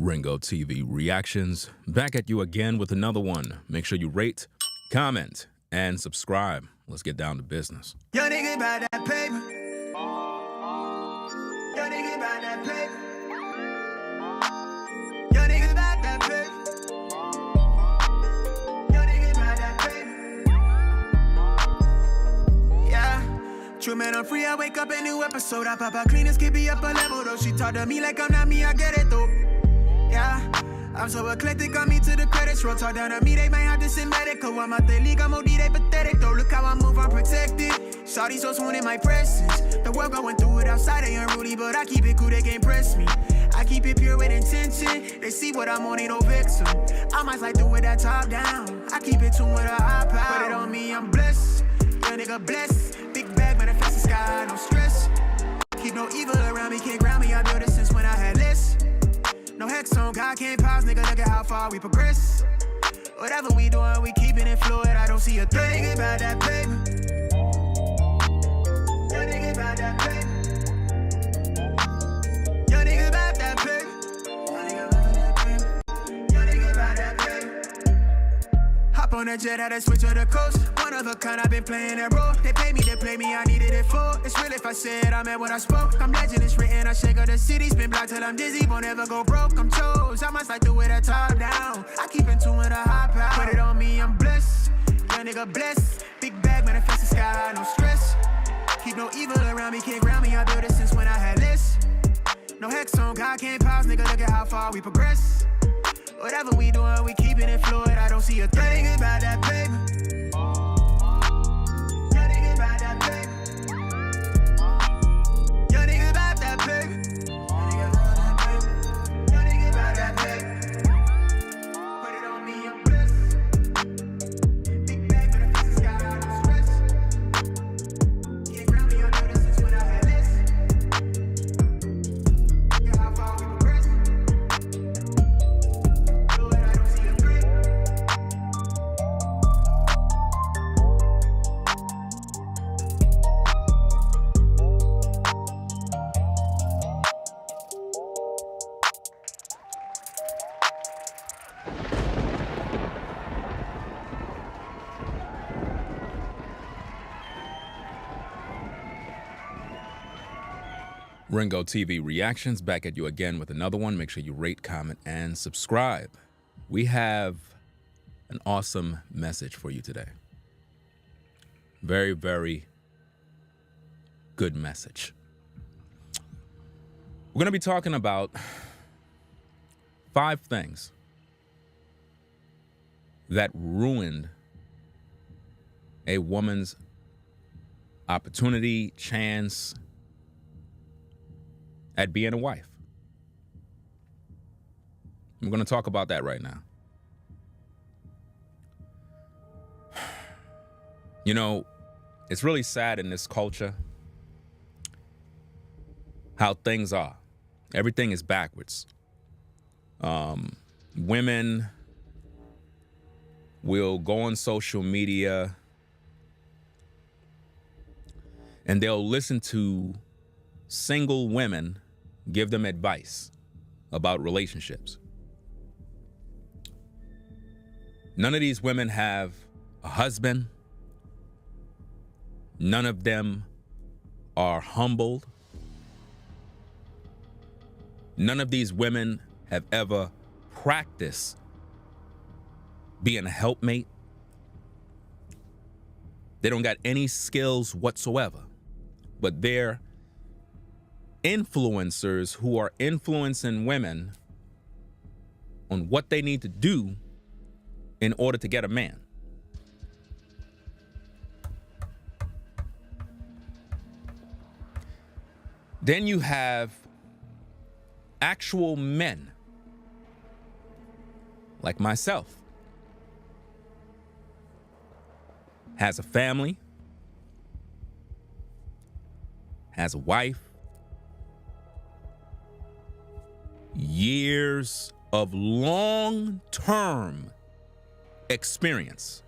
Ringo TV Reactions, back at you again with another one. Make sure you rate, comment, and subscribe. Let's get down to business. Yo, nigga, about that paper. Yo, nigga, about that paper. Yo, nigga, about that paper. Yo, nigga, about that paper. Yeah. True man, I'm free. I wake up a new episode. I pop out clean as can be up a level though. She talk to me like I'm not me. I get it though. Yeah. I'm so eclectic, on me to the credits roll. Talk down to me, they might have to send medical. I'm out the league, I'm OD, they pathetic though. Look how I move, I'm protected. Shawty so swoon in my presence. The world going through it outside, they unruly, but I keep it cool, they can't press me. I keep it pure with intention. They see what I'm on, ain't no vixen. I might like do it that top down. I keep it tuned with a high power. Put it on me, I'm blessed. Young nigga blessed. Big bag, manifest the sky, no stress. Keep no evil around me, can't ground me. I built it since when I had less. No hex on, God can't pause, nigga, look at how far we progress. Whatever we doing, we keeping it fluid, I don't see a thing about that paper. Yo, nigga, about that paper. Yo, nigga, about that paper. Yo, nigga, about that paper. Yo, nigga, about that paper. Hop on that jet, had to switch to the coast. One of a kind, I've been playing that role. They pay me to play me, I needed it for. It's real if I said I meant what I spoke. I'm legend, it's written, I shake up the city. Spin block till I'm dizzy, won't ever go broke. I'm chose, I must like do it a top down. I keep in tune with a high power. Put it on me, I'm blessed. Young nigga blessed. Big bag, manifest the sky, no stress. Keep no evil around me, can't ground me. I built it since when I had less. No hex on, God can't pause, nigga, look at how far we progress. Whatever we doing, we keeping it fluid. I don't see a thing about that paper. Yo, nigga, about that paper. Yo, nigga, about that paper. Yo, nigga, about that paper. Put it on me, I'm blessed. Big bag, but I fix the sky, no stress. Can't ground me, I know this since when I had less. Look at how far we progress. Ringo TV Reactions, back at you again with another one. Make sure you rate, comment, and subscribe. We have an awesome message for you today. Very, very good message. We're going to be talking about 5 things that ruined a woman's opportunity, chance at being a wife. I'm going to talk about that right now. You know, it's really sad in this culture how things are. Everything is backwards. Women will go on social media and they'll listen to single women give them advice about relationships. None of these women have a husband. None of them are humbled. None of these women have ever practiced being a helpmate. They don't got any skills whatsoever, but they're influencers who are influencing women on what they need to do in order to get a man. Then you have actual men like myself, has a family, has a wife, years of long-term experience.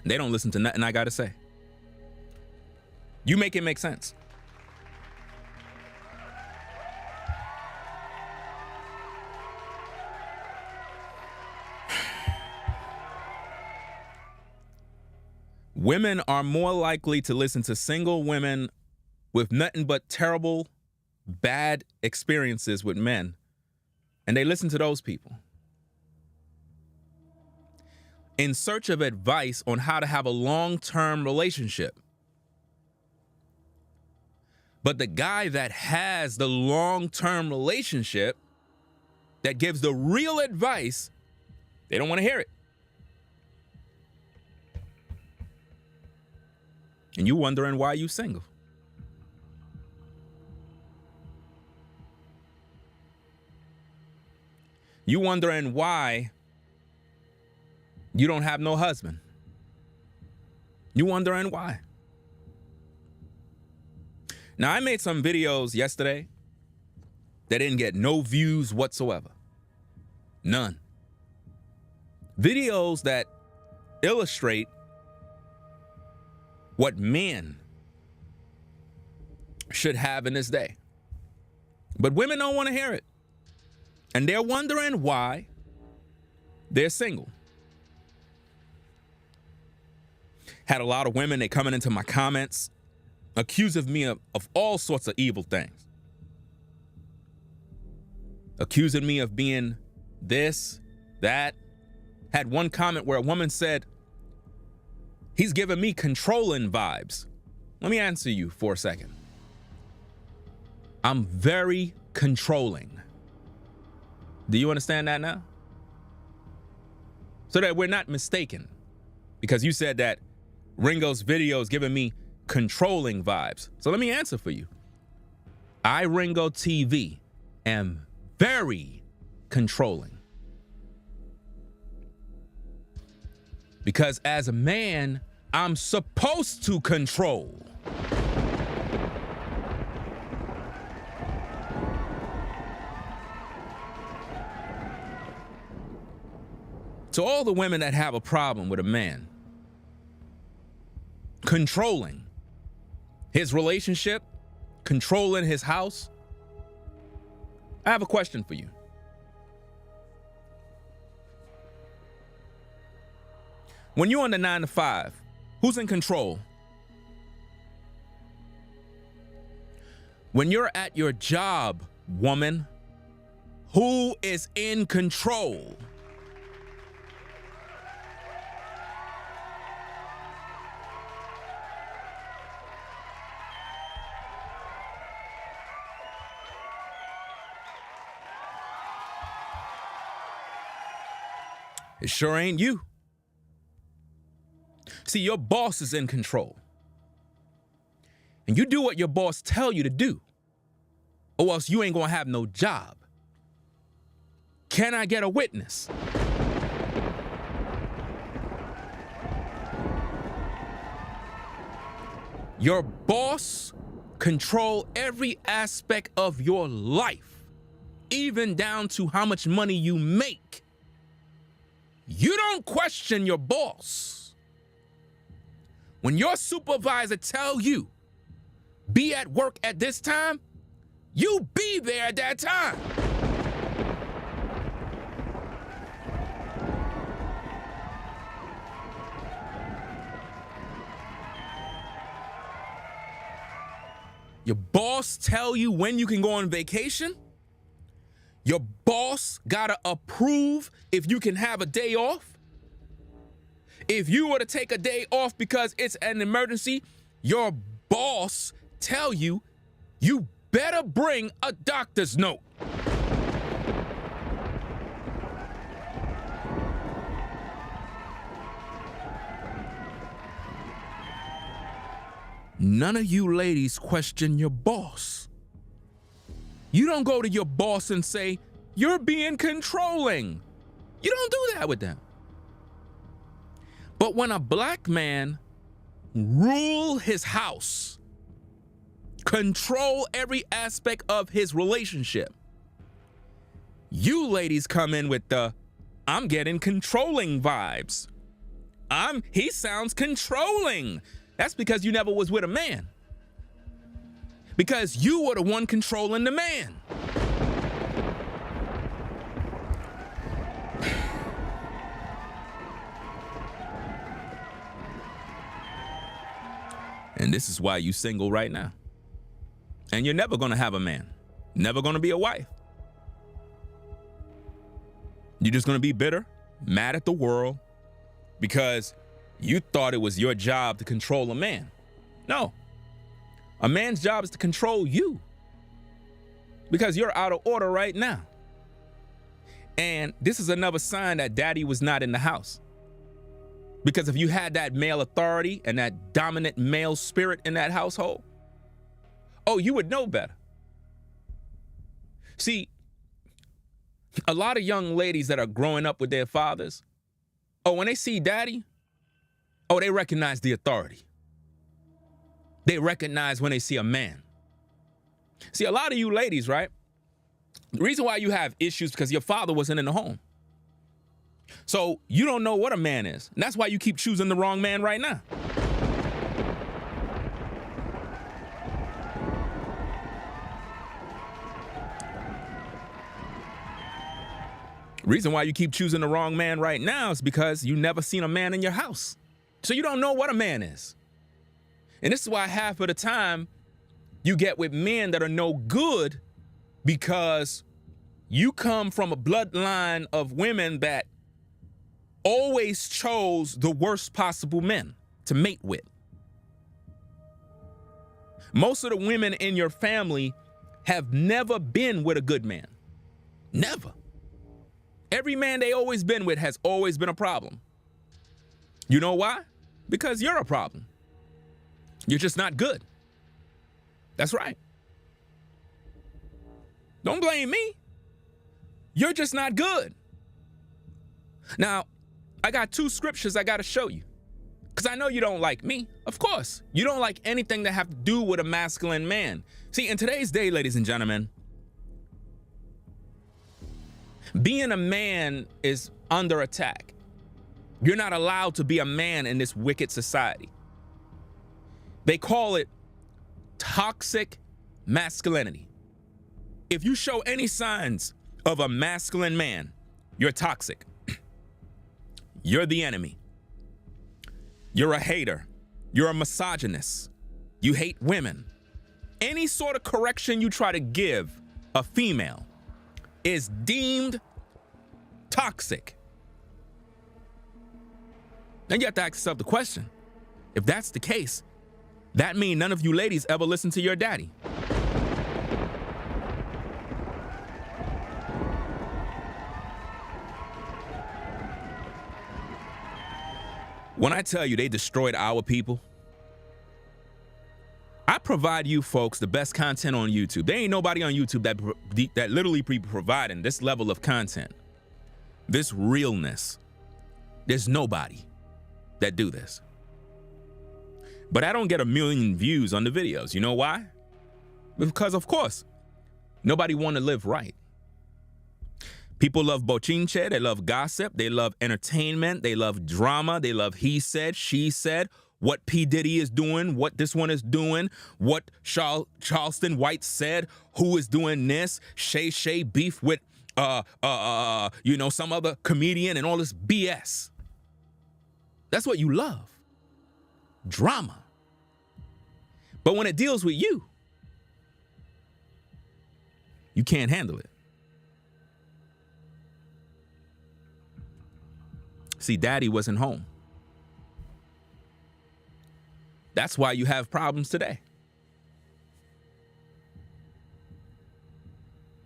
They don't listen to nothing I gotta say. You make it make sense. Women are more likely to listen to single women with nothing but terrible, bad experiences with men, and they listen to those people in search of advice on how to have a long-term relationship. But the guy that has the long-term relationship, that gives the real advice, they don't want to hear it. And you wondering why you single. You wondering why you don't have no husband. You wondering why. Now, I made some videos yesterday that didn't get no views whatsoever. None. Videos that illustrate what men should have in this day. But women don't want to hear it. And they're wondering why they're single. Had a lot of women, they coming into my comments, accusing me of all sorts of evil things. Accusing me of being this, that. Had one comment where a woman said, he's giving me controlling vibes. Let me answer you for a second. I'm very controlling. Do you understand that now? So that we're not mistaken. Because you said that Ringo's video is giving me controlling vibes. So let me answer for you. I, Ringo TV, am very controlling. Because as a man, I'm supposed to control. To all the women that have a problem with a man controlling his relationship, controlling his house, I have a question for you. When you're on the 9 to 5, who's in control? When you're at your job, woman, who is in control? It sure ain't you. See, your boss is in control. And you do what your boss tell you to do, or else you ain't gonna have no job. Can I get a witness? Your boss control every aspect of your life, even down to how much money you make. You don't question your boss. When your supervisor tell you, be at work at this time, you be there at that time. Your boss tell you when you can go on vacation. Your boss gotta approve if you can have a day off. If you were to take a day off because it's an emergency, your boss tell you, you better bring a doctor's note. None of you ladies question your boss. You don't go to your boss and say, you're being controlling. You don't do that with them. But when a black man rule his house, control every aspect of his relationship, you ladies come in with the, I'm getting controlling vibes. He sounds controlling. That's because you never was with a man. Because you were the one controlling the man. And this is why you single right now. And you're never going to have a man. Never going to be a wife. You're just going to be bitter, mad at the world, because you thought it was your job to control a man. No. A man's job is to control you, because you're out of order right now. And this is another sign that daddy was not in the house. Because if you had that male authority and that dominant male spirit in that household, oh, you would know better. See, a lot of young ladies that are growing up with their fathers, oh, when they see daddy, oh, they recognize the authority. They recognize when they see a man. See, a lot of you ladies, right? The reason why you have issues because your father wasn't in the home. So you don't know what a man is. And that's why you keep choosing the wrong man right now. Reason why you keep choosing the wrong man right now is because you never seen a man in your house. So you don't know what a man is. And this is why half of the time you get with men that are no good, because you come from a bloodline of women that always chose the worst possible men to mate with. Most of the women in your family have never been with a good man. Never. Every man they always been with has always been a problem. You know why? Because you're a problem. You're just not good. That's right. Don't blame me. You're just not good. Now, I got two scriptures I got to show you, because I know you don't like me. Of course, you don't like anything that have to do with a masculine man. See, in today's day, ladies and gentlemen, being a man is under attack. You're not allowed to be a man in this wicked society. They call it toxic masculinity. If you show any signs of a masculine man, you're toxic. You're the enemy. You're a hater. You're a misogynist. You hate women. Any sort of correction you try to give a female is deemed toxic. Then you have to ask yourself the question, if that's the case, that means none of you ladies ever listen to your daddy. When I tell you they destroyed our people, I provide you folks the best content on YouTube. There ain't nobody on YouTube that literally be providing this level of content, this realness. There's nobody that do this. But I don't get 1 million views on the videos. You know why? Because, of course, nobody want to live right. People love bochinche, they love gossip, they love entertainment, they love drama, they love he said, she said, what P. Diddy is doing, what this one is doing, what Charleston White said, who is doing this, Shay beef with, some other comedian and all this BS. That's what you love. Drama. But when it deals with you, you can't handle it. See, daddy wasn't home. That's why you have problems today.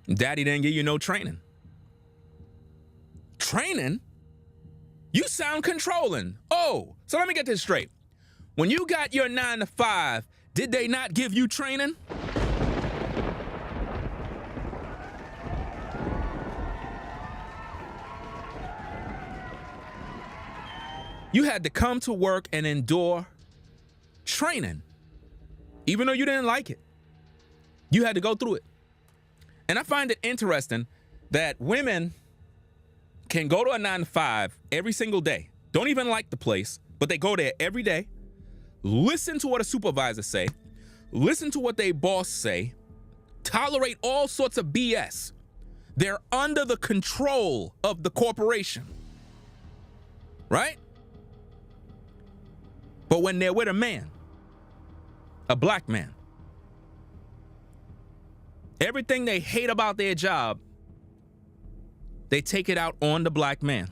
Daddy didn't give you no training. Training? You sound controlling. Oh, so let me get this straight. When you got your 9 to 5, did they not give you training? You had to come to work and endure training, even though you didn't like it. You had to go through it. And I find it interesting that women can go to a 9 to 5 every single day, don't even like the place, but they go there every day, listen to what a supervisor say, listen to what their boss say, tolerate all sorts of BS. They're under the control of the corporation, right? But when they're with a man, A black man. Everything they hate about their job, they take it out on the black man.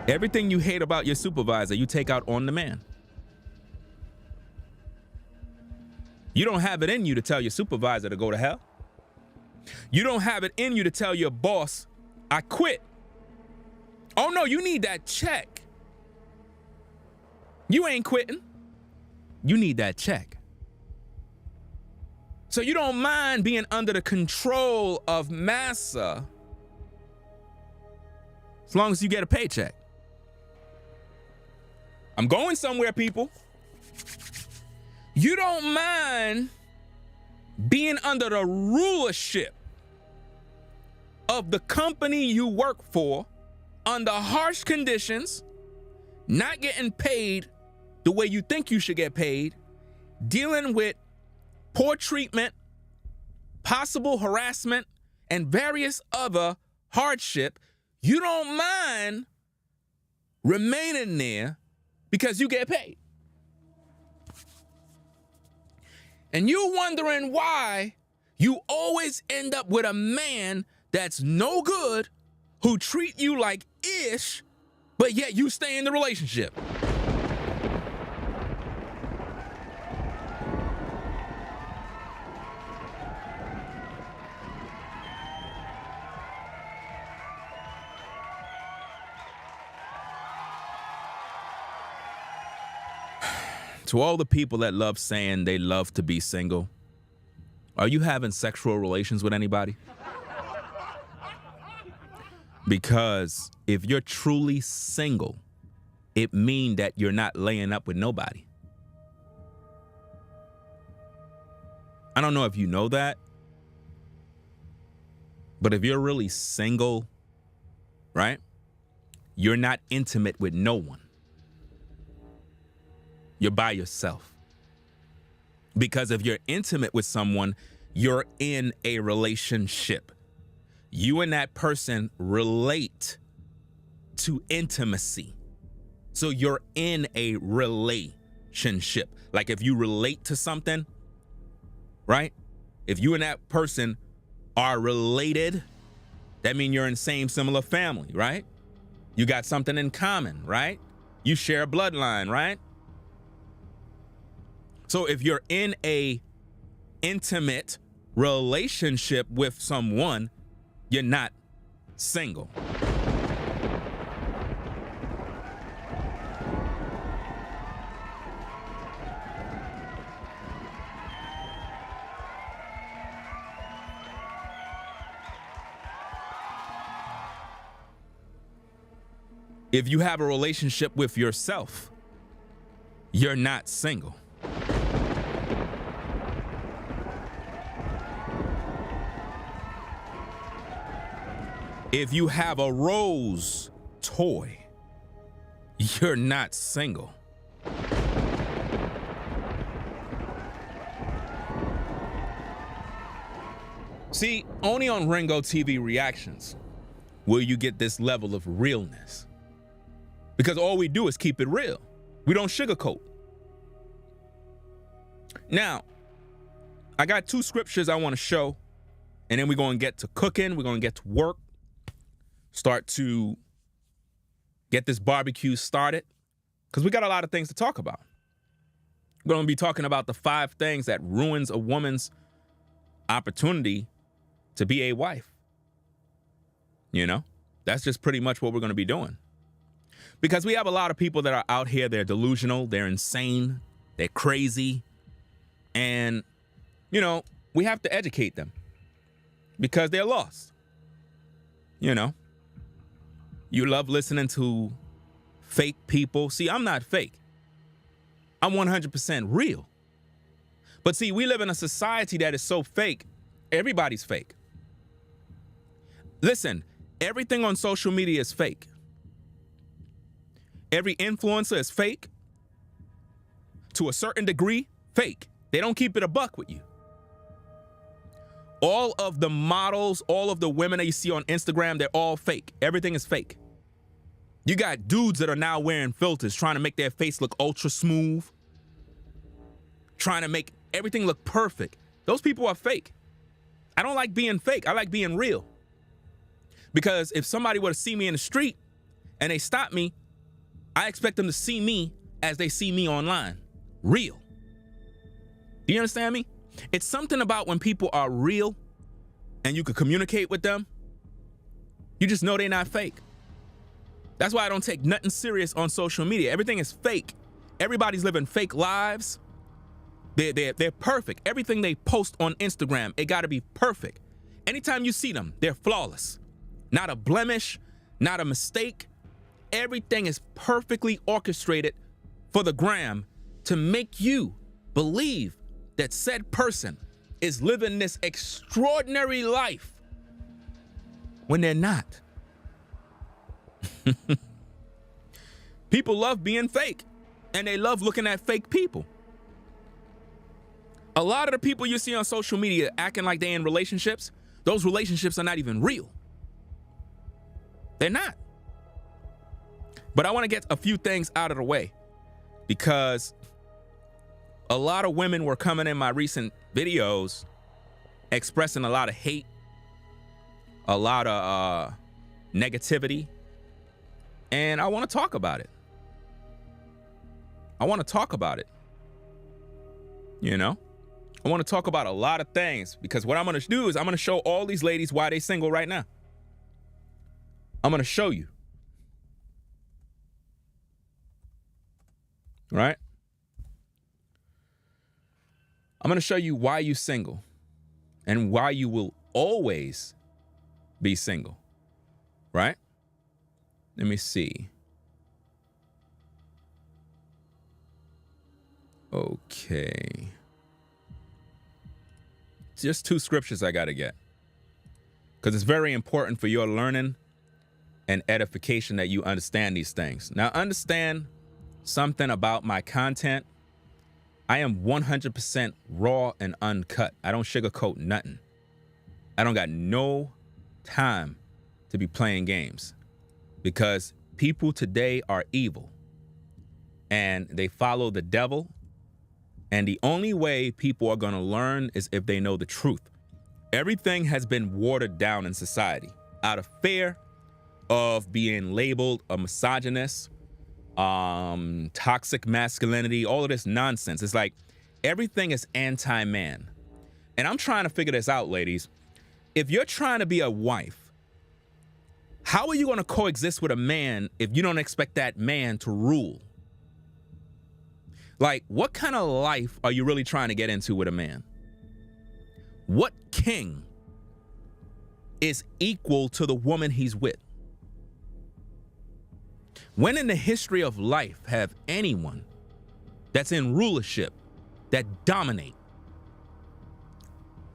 Everything you hate about your supervisor, you take out on the man. You don't have it in you to tell your supervisor to go to hell. You don't have it in you to tell your boss, I quit. Oh no, you need that check. You ain't quitting. You need that check. So you don't mind being under the control of massa as long as you get a paycheck. I'm going somewhere, people. You don't mind being under the rulership of the company you work for under harsh conditions, not getting paid the way you think you should get paid, dealing with poor treatment, possible harassment, and various other hardship. You don't mind remaining there because you get paid. And you wondering why you always end up with a man that's no good, who treat you like ish, but yet you stay in the relationship. To all the people that love saying they love to be single, are you having sexual relations with anybody? Because if you're truly single, it means that you're not laying up with nobody. I don't know if you know that, but if you're really single, right, you're not intimate with no one. You're by yourself. Because if you're intimate with someone, you're in a relationship. You and that person relate to intimacy. So you're in a relationship. Like if you relate to something, right? If you and that person are related, that means you're in the same similar family, right? You got something in common, right? You share a bloodline, right? So if you're in a intimate relationship with someone, you're not single. If you have a relationship with yourself, you're not single. If you have a rose toy, you're not single. See, only on Ringo TV Reactions will you get this level of realness. Because all we do is keep it real. We don't sugarcoat. Now, I got two scriptures I want to show, and then we're going to get to cooking, we're going to get to work, start to get this barbecue started, because we got a lot of things to talk about. We're going to be talking about the 5 things that ruins a woman's opportunity to be a wife. You know, that's just pretty much what we're going to be doing. Because we have a lot of people that are out here, they're delusional, they're insane, they're crazy, and, you know, we have to educate them because they're lost. You know, you love listening to fake people. See, I'm not fake. I'm 100% real. But see, we live in a society that is so fake. Everybody's fake. Listen, everything on social media is fake. Every influencer is fake. To a certain degree, fake. They don't keep it a buck with you. All of the models, all of the women that you see on Instagram, they're all fake. Everything is fake. You got dudes that are now wearing filters, trying to make their face look ultra smooth, trying to make everything look perfect. Those people are fake. I don't like being fake. I like being real. Because if somebody were to see me in the street and they stop me, I expect them to see me as they see me online. Real. Do you understand me? It's something about when people are real and you can communicate with them. You just know they're not fake. That's why I don't take nothing serious on social media. Everything is fake. Everybody's living fake lives. They're perfect. Everything they post on Instagram, it got to be perfect. Anytime you see them, they're flawless. Not a blemish, not a mistake. Everything is perfectly orchestrated for the gram to make you believe that said person is living this extraordinary life when they're not. People love being fake, and they love looking at fake people. A lot of the people you see on social media acting like they're in relationships, those relationships are not even real. They're not. But I want to get a few things out of the way, because a lot of women were coming in my recent videos expressing a lot of hate, a lot of negativity, and I want to talk about it. I want to talk about it. You know? I want to talk about a lot of things, because what I'm going to do is I'm going to show all these ladies why they're single right now. I'm going to show you. Right? I'm going to show you why you're single and why you will always be single. Right? Let me see. Okay. Just 2 scriptures I got to get, because it's very important for your learning and edification that you understand these things. Now, understand something about my content. I am 100% raw and uncut. I don't sugarcoat nothing. I don't got no time to be playing games, because people today are evil and they follow the devil. And the only way people are going to learn is if they know the truth. Everything has been watered down in society out of fear of being labeled a misogynist, toxic masculinity, all of this nonsense. It's like everything is anti-man. And I'm trying to figure this out, ladies. If you're trying to be a wife, how are you going to coexist with a man if you don't expect that man to rule? Like, what kind of life are you really trying to get into with a man? What king is equal to the woman he's with? When in the history of life have anyone that's in rulership, that dominate,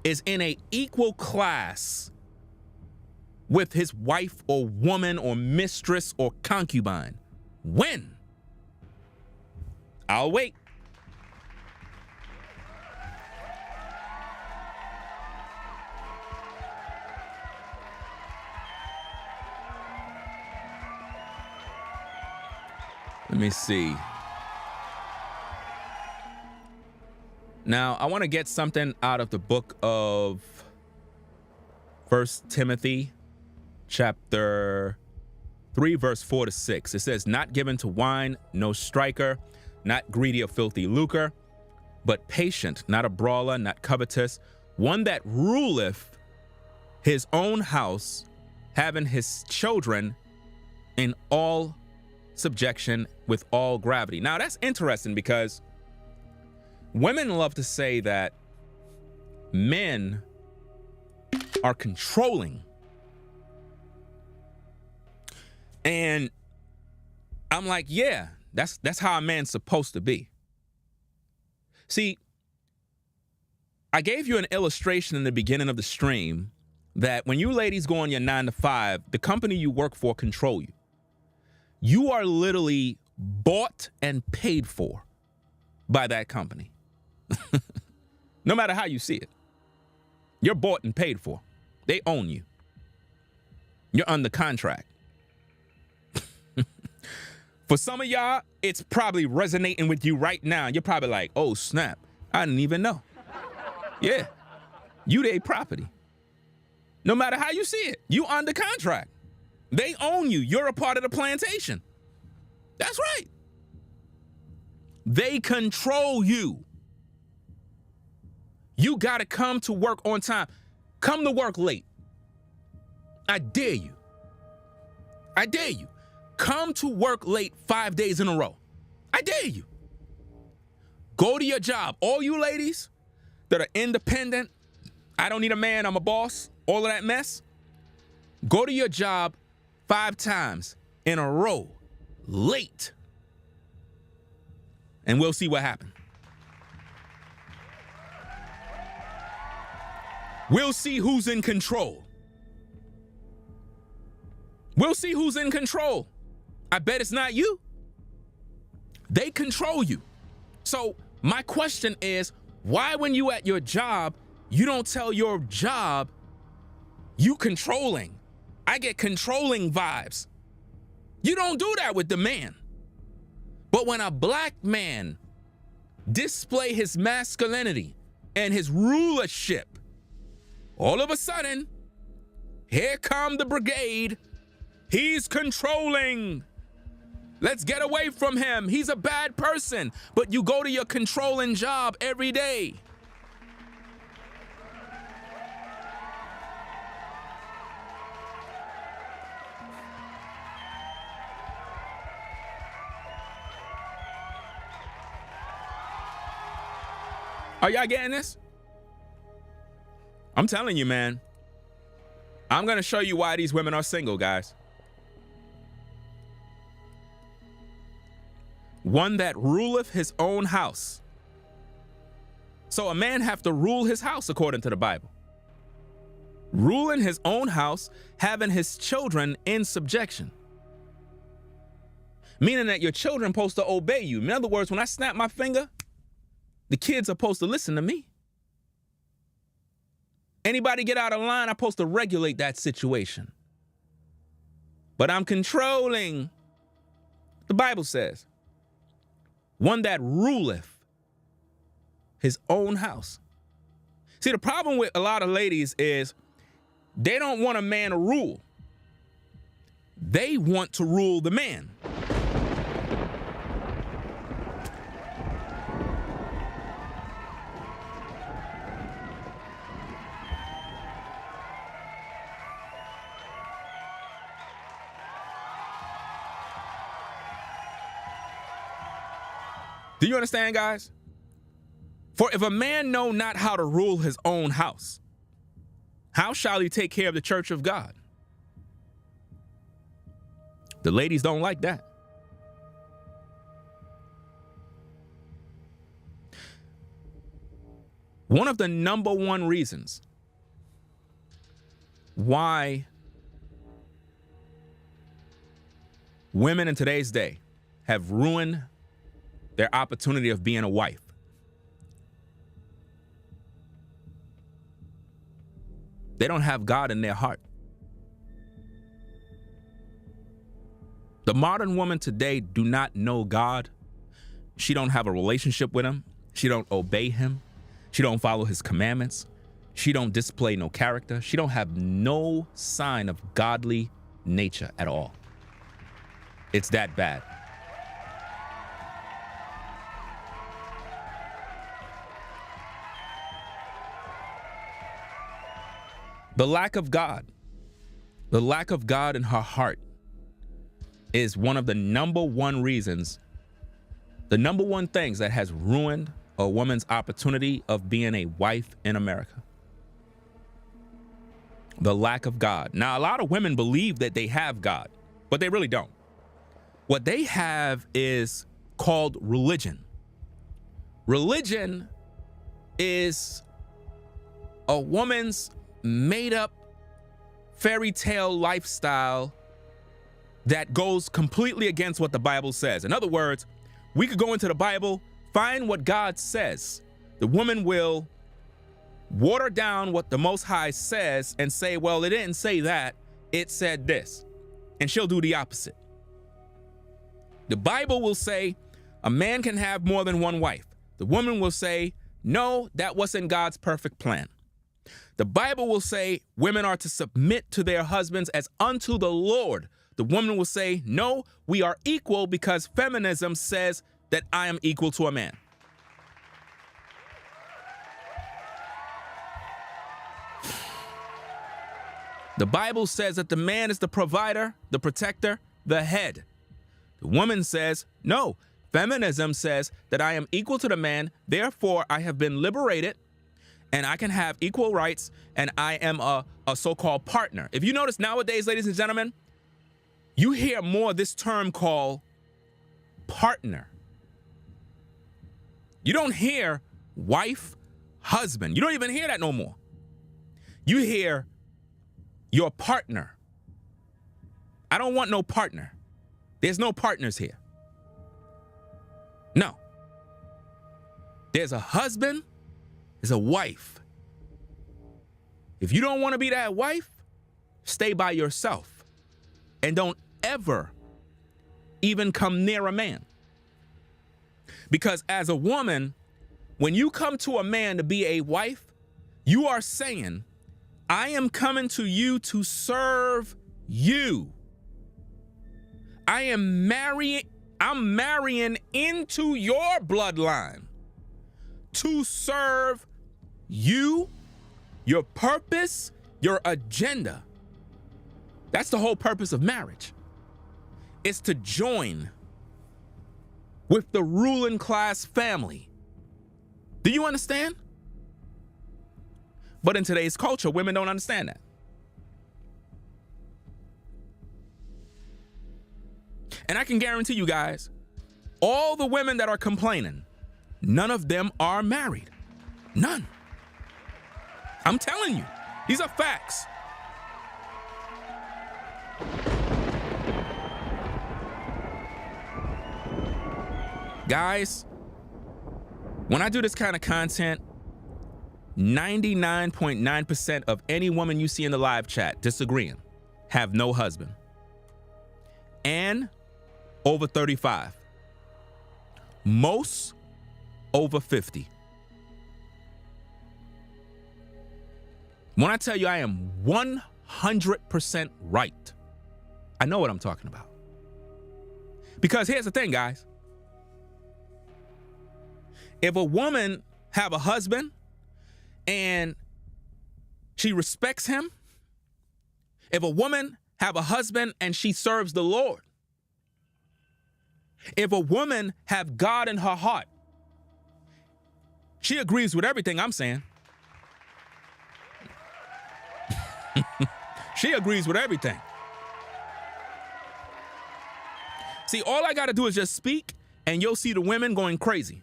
is in a equal class with his wife or woman or mistress or concubine? When? I'll wait. Let me see. Now, I want to get something out of the book of 1 Timothy, chapter 3, verse 4 to 6. It says, not given to wine, no striker, not greedy of filthy lucre, but patient, not a brawler, not covetous, one that ruleth his own house, having his children in all subjection with all gravity. Now, that's interesting, because women love to say that men are controlling. And I'm like, yeah, that's how a man's supposed to be. See, I gave you an illustration in the beginning of the stream that when you ladies go on your 9 to 5, the company you work for control you. You are literally bought and paid for by that company. No matter how you see it. You're bought and paid for. They own you. You're under contract. For some of y'all, it's probably resonating with you right now. You're probably like, oh, snap. I didn't even know. Yeah, you their property. No matter how you see it, you under contract. They own you. You're a part of the plantation. That's right. They control you. You got to come to work on time. Come to work late. I dare you. I dare you. Come to work late 5 days in a row. I dare you. Go to your job. All you ladies that are independent, I don't need a man, I'm a boss, all of that mess. Go to your job 5 times in a row, late. And we'll see what happens. We'll see who's in control. We'll see who's in control. I bet it's not you. They control you. So my question is, why when you at your job, you don't tell your job you controlling? I get controlling vibes. You don't do that with the man. But when a black man display his masculinity and his rulership, all of a sudden, here come the brigade. He's controlling. Let's get away from him. He's a bad person. But you go to your controlling job every day. Are y'all getting this? I'm telling you, man. I'm going to show you why these women are single, guys. One that ruleth his own house. So a man have to rule his house according to the Bible. Ruling his own house, having his children in subjection. Meaning that your children are supposed to obey you. In other words, when I snap my finger, the kids are supposed to listen to me. Anybody get out of line, I'm supposed to regulate that situation. But I'm controlling. The Bible says, one that ruleth his own house. See, the problem with a lot of ladies is they don't want a man to rule. They want to rule the man. Do you understand, guys? For if a man know not how to rule his own house, how shall he take care of the church of God? The ladies don't like that. One of the number one reasons why women in today's day have ruined their opportunity of being a wife. They don't have God in their heart. The modern woman today do not know God. She don't have a relationship with him. She don't obey him. She don't follow his commandments. She don't display no character. She don't have no sign of godly nature at all. It's that bad. The lack of God in her heart is one of the number one reasons, the number one things that has ruined a woman's opportunity of being a wife in America. The lack of God. Now, a lot of women believe that they have God, but they really don't. What they have is called religion. Religion is a woman's made up fairy tale lifestyle that goes completely against what the Bible says. In other words, we could go into the Bible, find what God says. The woman will water down what the Most High says and say, well, it didn't say that, it said this. And she'll do the opposite. The Bible will say a man can have more than one wife. The woman will say, no, that wasn't God's perfect plan. The Bible will say women are to submit to their husbands as unto the Lord. The woman will say, no, we are equal because feminism says that I am equal to a man. The Bible says that the man is the provider, the protector, the head. The woman says, no, feminism says that I am equal to the man, therefore I have been liberated and I can have equal rights and I am a so-called partner. If you notice nowadays, ladies and gentlemen, you hear more of this term called partner. You don't hear wife, husband. You don't even hear that no more. You hear your partner. I don't want no partner. There's no partners here. No. There's a husband, there's a wife. If you don't want to be that wife, stay by yourself and don't ever even come near a man. Because as a woman, when you come to a man to be a wife, you are saying, I am coming to you to serve you. I'm marrying into your bloodline to serve you, your purpose, your agenda. That's the whole purpose of marriage. It's to join with the ruling class family. Do you understand? But in today's culture, women don't understand that. And I can guarantee you guys, all the women that are complaining, none of them are married. None. I'm telling you, these are facts. Guys, when I do this kind of content, 99.9% of any woman you see in the live chat disagreeing have no husband and over 35. Most over 50. When I tell you I am 100% right, I know what I'm talking about. Because here's the thing, guys. If a woman have a husband and she respects him, if a woman have a husband and she serves the Lord, if a woman have God in her heart, she agrees with everything I'm saying. She agrees with everything. See, all I got to do is just speak and you'll see the women going crazy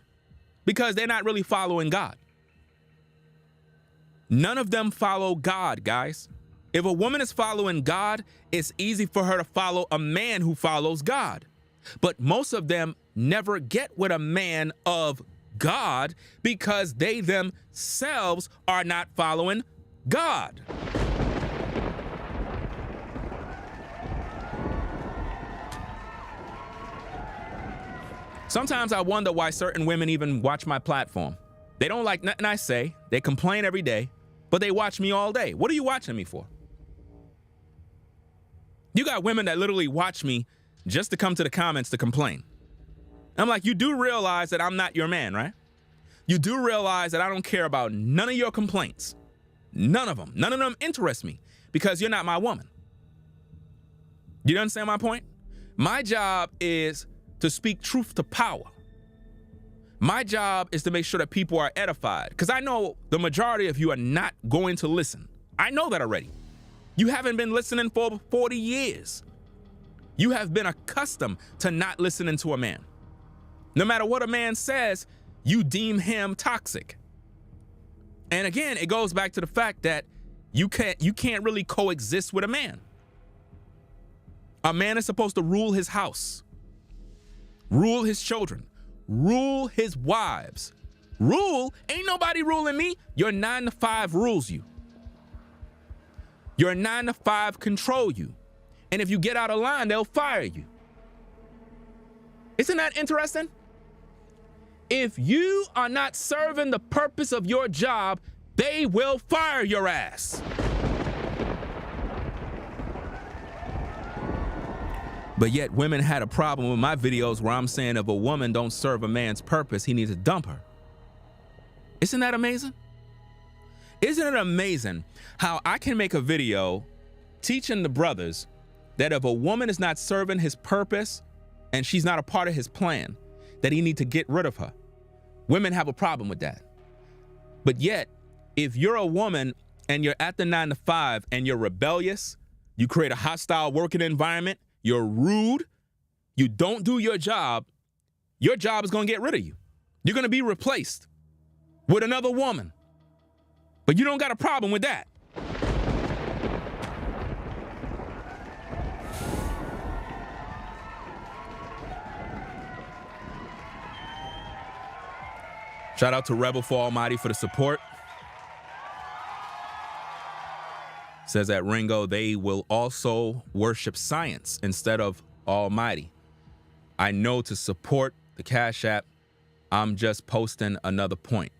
because they're not really following God. None of them follow God, guys. If a woman is following God, it's easy for her to follow a man who follows God. But most of them never get with a man of God because they themselves are not following God. Sometimes I wonder why certain women even watch my platform. They don't like nothing I say. They complain every day, but they watch me all day. What are you watching me for? You got women that literally watch me just to come to the comments to complain. I'm like, you do realize that I'm not your man, right? You do realize that I don't care about none of your complaints. None of them. None of them interest me because you're not my woman. You understand my point? My job is to speak truth to power. My job is to make sure that people are edified because I know the majority of you are not going to listen. I know that already. You haven't been listening for 40 years. You have been accustomed to not listening to a man. No matter what a man says, you deem him toxic. And again, it goes back to the fact that you can't really coexist with a man. A man is supposed to rule his house, rule his children, rule his wives. Rule? Ain't nobody ruling me. Your 9 to 5 rules you. Your 9 to 5 control you. And if you get out of line, they'll fire you. Isn't that interesting? If you are not serving the purpose of your job, they will fire your ass. But yet women had a problem with my videos where I'm saying if a woman don't serve a man's purpose, he needs to dump her. Isn't that amazing? Isn't it amazing how I can make a video teaching the brothers that if a woman is not serving his purpose and she's not a part of his plan, that he need to get rid of her? Women have a problem with that. But yet, if you're a woman and you're at the 9-to-5 and you're rebellious, you create a hostile working environment, you're rude, you don't do your job is going to get rid of you. You're going to be replaced with another woman. But you don't got a problem with that. Shout out to Rebel for Almighty for the support. Says at Ringo, they will also worship science instead of Almighty. I know to support the Cash App, I'm just posting another point.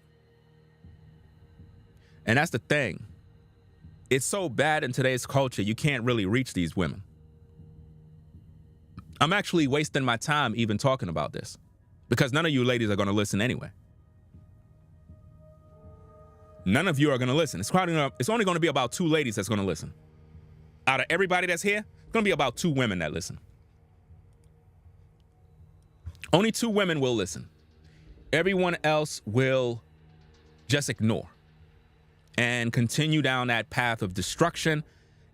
And that's the thing. It's so bad in today's culture, you can't really reach these women. I'm actually wasting my time even talking about this because none of you ladies are going to listen anyway. None of you are going to listen. It's only going to be about 2 ladies that's going to listen. Out of everybody that's here, it's going to be about 2 women that listen. Only 2 women will listen. Everyone else will just ignore and continue down that path of destruction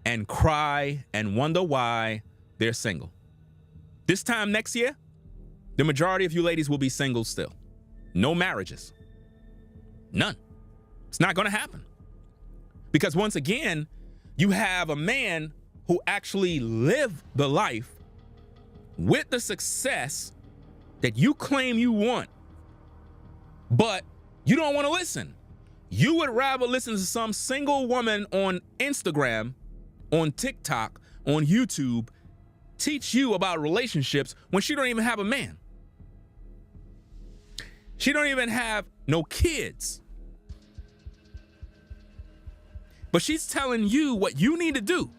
and cry and wonder why they're single. This time next year, the majority of you ladies will be single still. No marriages. None. It's not going to happen. Because once again, you have a man who actually lived the life with the success that you claim you want, but you don't want to listen. You would rather listen to some single woman on Instagram, on TikTok, on YouTube, teach you about relationships when she don't even have a man. She don't even have no kids. But she's telling you what you need to do.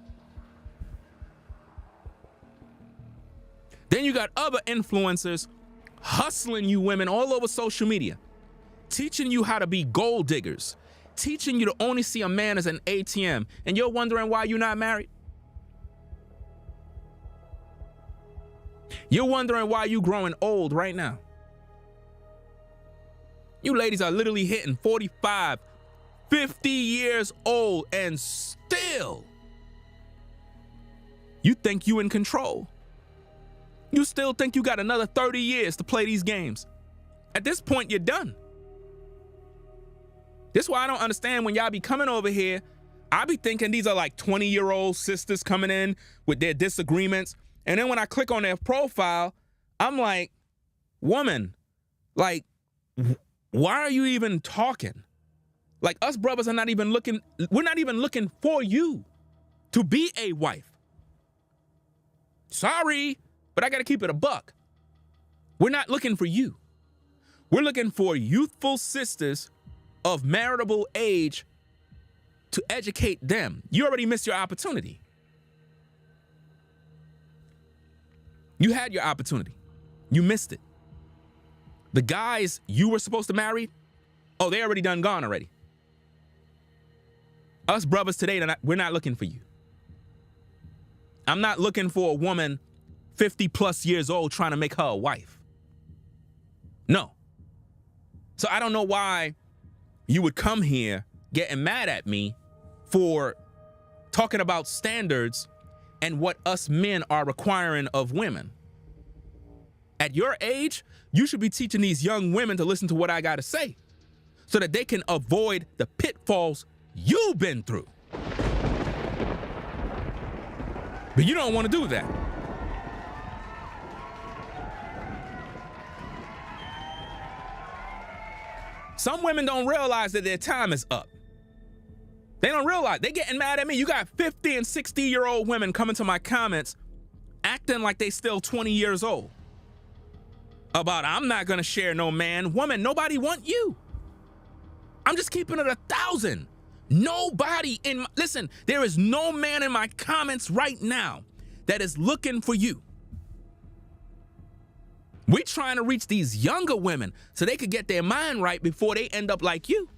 Then you got other influencers hustling you women all over social media, teaching you how to be gold diggers, teaching you to only see a man as an ATM, and you're wondering why you're not married? You're wondering why you're growing old right now. You ladies are literally hitting 45, 50 years old and still you think you in control. You still think you got another 30 years to play these games. At this point, you're done. This is why I don't understand when y'all be coming over here. I be thinking these are like 20-year-old sisters coming in with their disagreements. And then when I click on their profile, I'm like, woman, like, why are you even talking? Like, us brothers are not even looking, we're not even looking for you to be a wife. Sorry, but I gotta keep it a buck. We're not looking for you. We're looking for youthful sisters of marriageable age to educate them. You already missed your opportunity. You had your opportunity. You missed it. The guys you were supposed to marry, oh, they already done gone already. Us brothers today, we're not looking for you. I'm not looking for a woman 50 plus years old trying to make her a wife. No. So I don't know why you would come here getting mad at me for talking about standards and what us men are requiring of women. At your age, you should be teaching these young women to listen to what I gotta say so that they can avoid the pitfalls you've been through. But you don't want to do that. Some women don't realize that their time is up. They don't realize. They getting mad at me. You got 50 and 60-year-old women coming to my comments acting like they still 20 years old. about I'm not gonna share no man. Woman, nobody want you. I'm just keeping it 1,000. Nobody listen, there is no man in my comments right now that is looking for you. We're trying to reach these younger women so they could get their mind right before they end up like you.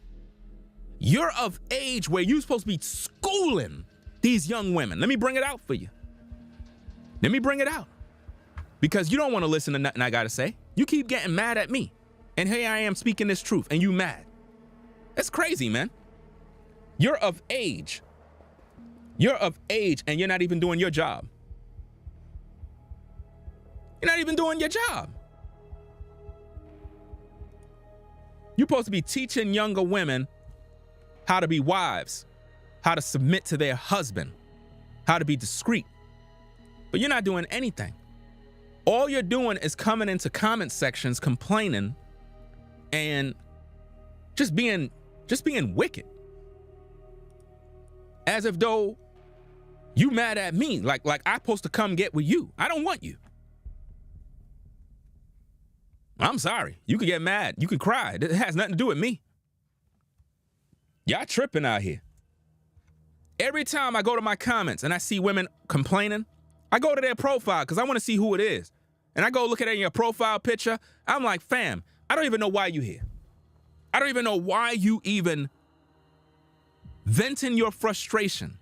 You're of age where you're supposed to be schooling these young women. Let me bring it out for you. Let me bring it out. Because you don't want to listen to nothing I got to say. You keep getting mad at me. And here I am speaking this truth and you mad. That's crazy, man. You're of age. You're of age and you're not even doing your job. You're not even doing your job. You're supposed to be teaching younger women how to be wives, how to submit to their husband, how to be discreet. But you're not doing anything. All you're doing is coming into comment sections complaining and just being wicked. As if though you mad at me, like I'm supposed to come get with you. I don't want you. I'm sorry. You could get mad. You could cry. It has nothing to do with me. Y'all tripping out here. Every time I go to my comments and I see women complaining, I go to their profile because I want to see who it is. And I go look at it in your profile picture. I'm like, fam, I don't even know why you here. I don't even know why you even venting your frustration.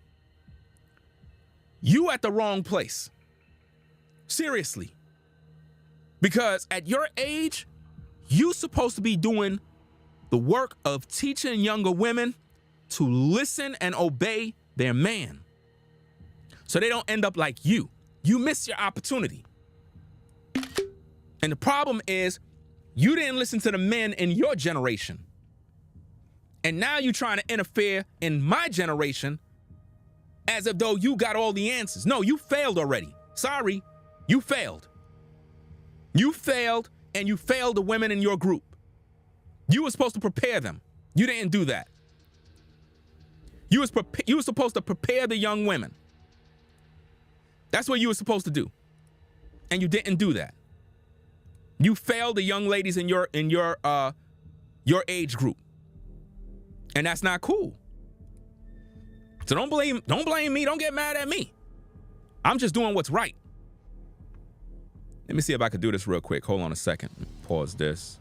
You at the wrong place. Seriously. Because at your age, you supposed to be doing the work of teaching younger women to listen and obey their man. So they don't end up like you. You miss your opportunity. And the problem is you didn't listen to the men in your generation. And now you're trying to interfere in my generation as if though you got all the answers. No, you failed already. Sorry, you failed. You failed, and you failed the women in your group. You were supposed to prepare them. You didn't do that. You were supposed to prepare the young women. That's what you were supposed to do. And you didn't do that. You failed the young ladies in your age group. And that's not cool. So don't blame me. Don't get mad at me. I'm just doing what's right. Let me see if I could do this real quick. Hold on a second. Pause this.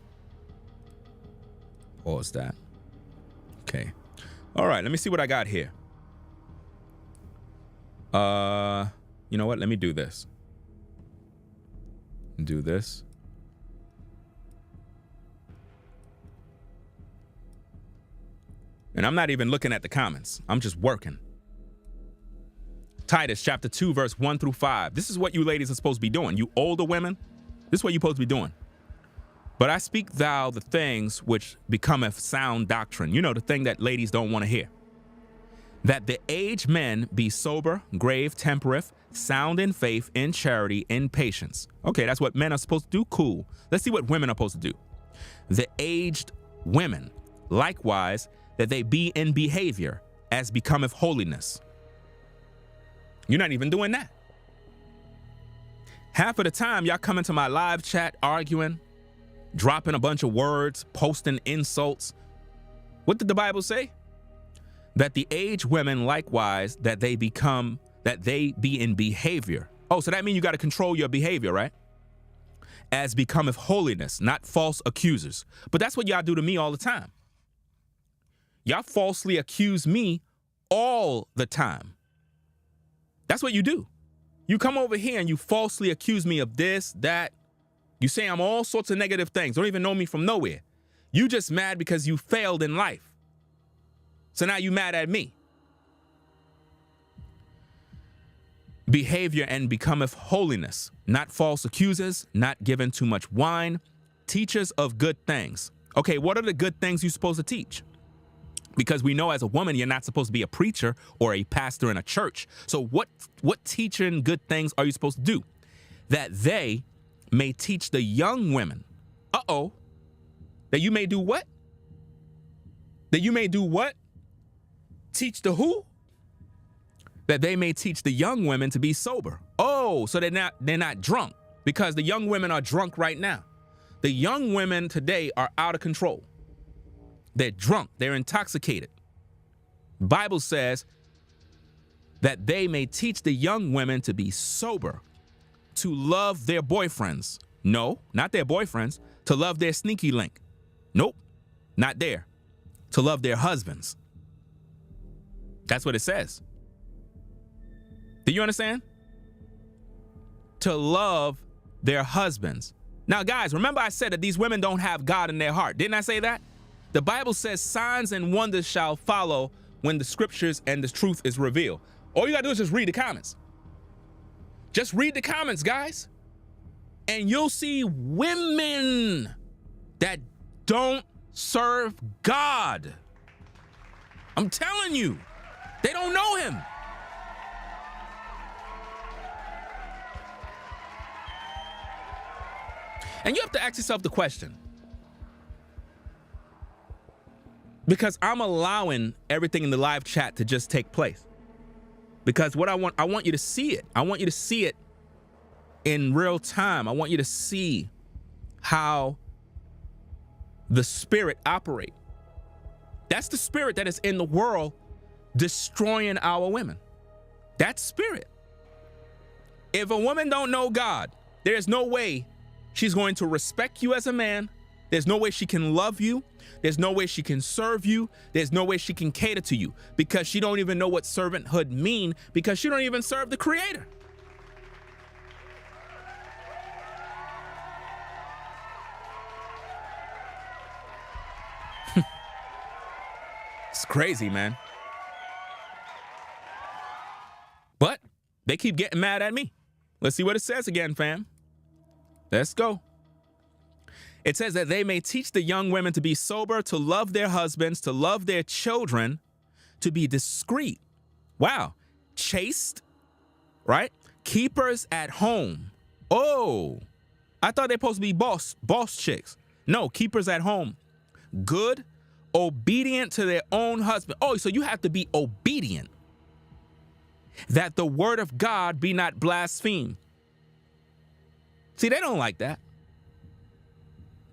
Pause that. Okay. All right, let me see what I got here. You know what? Let me do this. Do this. And I'm not even looking at the comments. I'm just working. Titus chapter 2, verse 1 through 5. This is what you ladies are supposed to be doing. You older women, this is what you're supposed to be doing. But I speak thou the things which becometh sound doctrine. You know, the thing that ladies don't want to hear. That the aged men be sober, grave, temperate, sound in faith, in charity, in patience. Okay, that's what men are supposed to do. Cool. Let's see what women are supposed to do. The aged women, likewise, that they be in behavior, as becometh holiness. You're not even doing that. Half of the time, y'all come into my live chat arguing, dropping a bunch of words, posting insults. What did the Bible say? That the aged women likewise, that they be in behavior. Oh, so that means you got to control your behavior, right? As becometh holiness, not false accusers. But that's what y'all do to me all the time. Y'all falsely accuse me all the time. That's what you do. You come over here and you falsely accuse me of this, that. You say I'm all sorts of negative things. Don't even know me from nowhere. You just mad because you failed in life. So now you mad at me. Behavior and becometh holiness, not false accusers, not given too much wine, teachers of good things. Okay, what are the good things you're supposed to teach? Because we know as a woman, you're not supposed to be a preacher or a pastor in a church. So what teaching good things are you supposed to do? That they may teach the young women. That you may do what? That you may do what? Teach the who? That they may teach the young women to be sober. Oh, so they're not drunk, because the young women are drunk right now. The young women today are out of control. They're drunk. They're intoxicated. The Bible says that they may teach the young women to be sober, to love their boyfriends. No, not their boyfriends. To love their sneaky link. Nope, not there. To love their husbands. That's what it says. Do you understand? To love their husbands. Now, guys, remember I said that these women don't have God in their heart. Didn't I say that? The Bible says signs and wonders shall follow when the scriptures and the truth is revealed. All you gotta do is just read the comments. Just read the comments, guys. And you'll see women that don't serve God. I'm telling you, they don't know him. And you have to ask yourself the question, because I'm allowing everything in the live chat to just take place. Because what I want you to see it. I want you to see it in real time. I want you to see how the spirit operates. That's the spirit that is in the world destroying our women. That spirit. If a woman don't know God, there's no way she's going to respect you as a man. There's no way she can love you. There's no way she can serve you. There's no way she can cater to you, because she don't even know what servanthood mean, because she don't even serve the Creator. It's crazy, man. But they keep getting mad at me. Let's see what it says again, fam. Let's go. It says that they may teach the young women to be sober, to love their husbands, to love their children, to be discreet. Wow. Chaste, right? Keepers at home. Oh, I thought they're supposed to be boss chicks. No, keepers at home. Good, obedient to their own husband. Oh, so you have to be obedient. That the word of God be not blasphemed. See, they don't like that.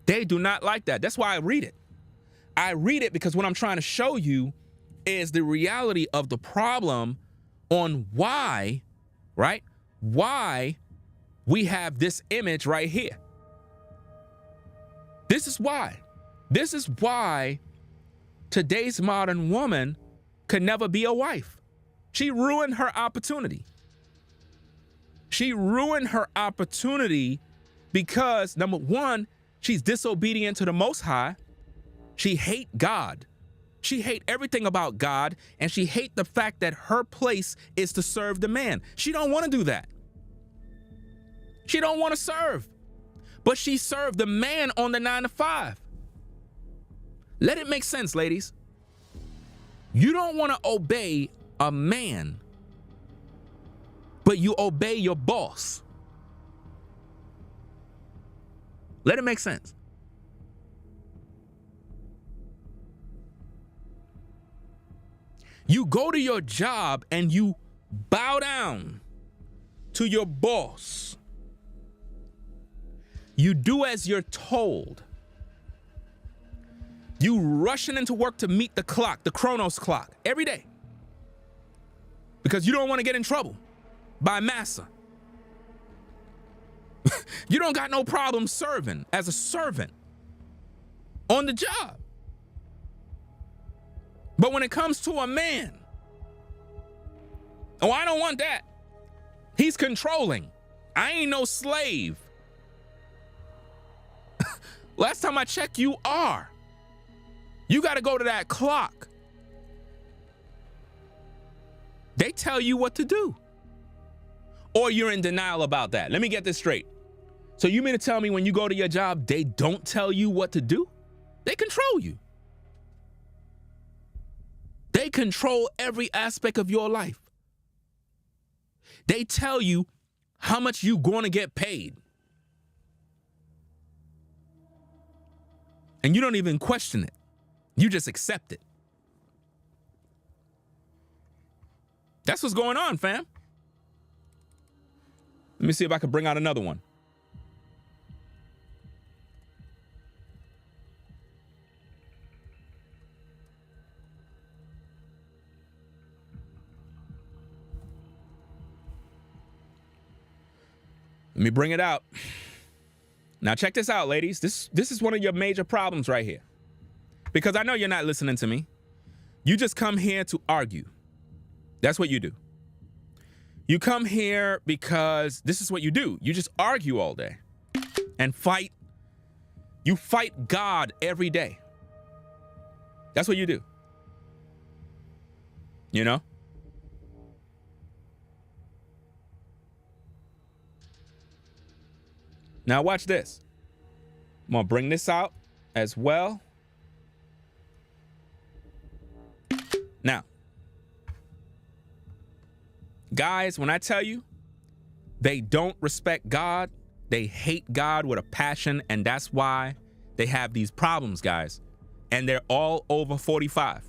They do not like that. That's why I read it. I read it because what I'm trying to show you is the reality of the problem on why, right? Why we have this image right here. This is why. This is why today's modern woman could never be a wife. She ruined her opportunity. She ruined her opportunity because, number one, she's disobedient to the Most High. She hate God. She hate everything about God, and she hate the fact that her place is to serve the man. She don't want to do that. She don't want to serve, but she served the man on the 9 to 5. Let it make sense, ladies. You don't want to obey a man, but you obey your boss. Let it make sense. You go to your job and you bow down to your boss. You do as you're told. You rushing into work to meet the clock, the Chronos clock, every day. Because you don't want to get in trouble by massa. You don't got no problem serving as a servant on the job. But when it comes to a man, oh, I don't want that. He's controlling. I ain't no slave. Last time I checked, you are. You got to go to that clock. They tell you what to do. Or you're in denial about that. Let me get this straight. So you mean to tell me when you go to your job, they don't tell you what to do? They control you. They control every aspect of your life. They tell you how much you're going to get paid. And you don't even question it. You just accept it. That's what's going on, fam. Let me see if I can bring out another one. me bring it out. Now check this out, ladies. This is one of your major problems right here. Because I know you're not listening to me. You just come here to argue. That's what you do. You come here because this is what you do. You just argue all day and fight. You fight God every day. That's what you do. You know? Now watch this. I'm gonna bring this out as well. Now, guys, when I tell you they don't respect God, they hate God with a passion, and that's why they have these problems, guys. And they're all over 45.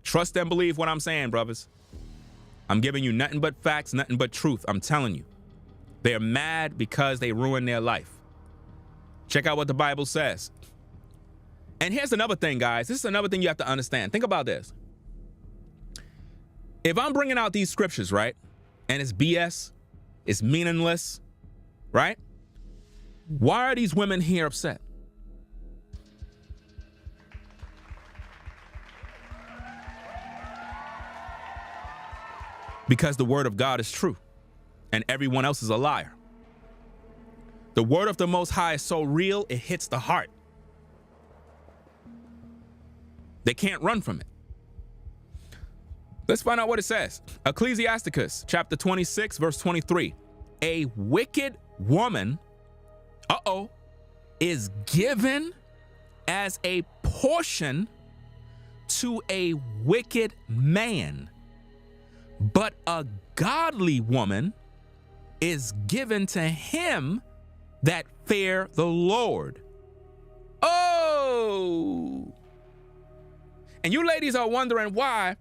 Trust and believe what I'm saying, brothers. I'm giving you nothing but facts, nothing but truth. I'm telling you. They're mad because they ruined their life. Check out what the Bible says. And here's another thing, guys. This is another thing you have to understand. Think about this. If I'm bringing out these scriptures, right, and it's BS, it's meaningless, right? Why are these women here upset? Because the word of God is true and everyone else is a liar. The word of the Most High is so real, it hits the heart. They can't run from it. Let's find out what it says. Ecclesiasticus chapter 26, verse 23. A wicked woman, is given as a portion to a wicked man, but a godly woman is given to him that fear the Lord. Oh! And you ladies are wondering why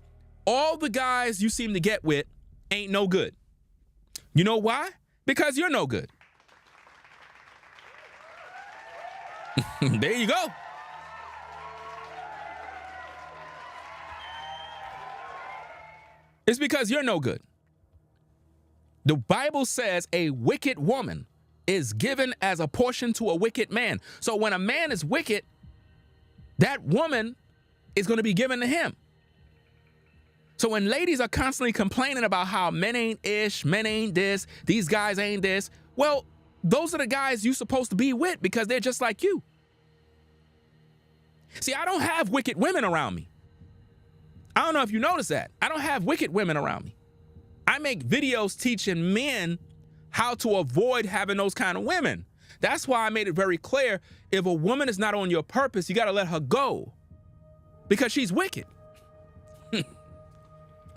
all the guys you seem to get with ain't no good. You know why? Because you're no good. There you go. It's because you're no good. The Bible says a wicked woman is given as a portion to a wicked man. So when a man is wicked, that woman is going to be given to him. So when ladies are constantly complaining about how men ain't ish, men ain't this, these guys ain't this, well, those are the guys you're supposed to be with because they're just like you. See, I don't have wicked women around me. I don't know if you noticed that. I don't have wicked women around me. I make videos teaching men how to avoid having those kind of women. That's why I made it very clear, if a woman is not on your purpose, you got to let her go because she's wicked.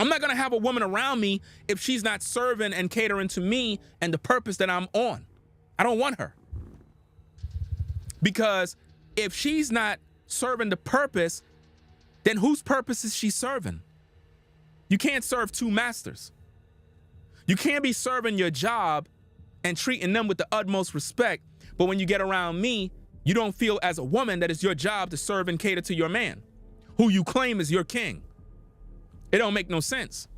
I'm not going to have a woman around me if she's not serving and catering to me and the purpose that I'm on. I don't want her. Because if she's not serving the purpose, then whose purpose is she serving? You can't serve two masters. You can't be serving your job and treating them with the utmost respect, but when you get around me, you don't feel as a woman that it's your job to serve and cater to your man, who you claim is your king. It don't make no sense.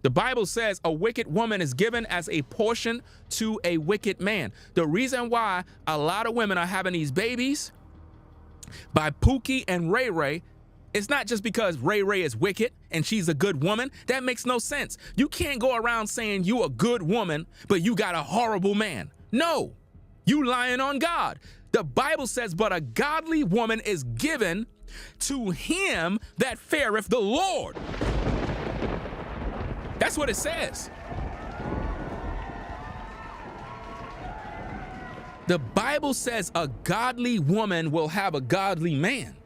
The Bible says a wicked woman is given as a portion to a wicked man. The reason why a lot of women are having these babies by Pookie and Ray Ray, it's not just because Ray Ray is wicked and she's a good woman. That makes no sense. You can't go around saying you a good woman, but you got a horrible man. No, you lying on God. The Bible says, but a godly woman is given to him that feareth the Lord. That's what it says. The Bible says a godly woman will have a godly man.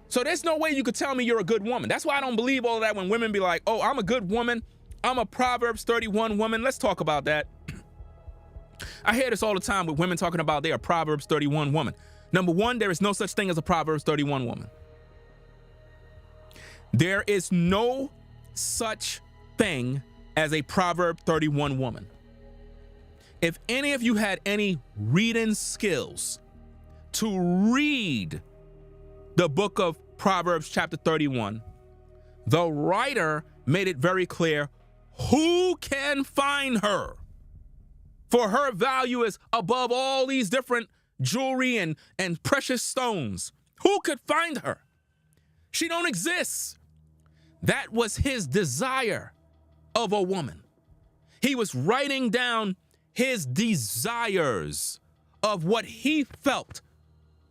So there's no way you could tell me you're a good woman. That's why I don't believe all of that when women be like, oh, I'm a good woman. I'm a Proverbs 31 woman. Let's talk about that. I hear this all the time with women talking about they're a Proverbs 31 woman. Number one, there is no such thing as a Proverbs 31 woman. There is no such thing as a Proverb 31 woman. If any of you had any reading skills to read the book of Proverbs chapter 31, the writer made it very clear who can find her. For her value is above all these different jewelry and precious stones. Who could find her? She don't exist. That was his desire of a woman. He was writing down his desires of what he felt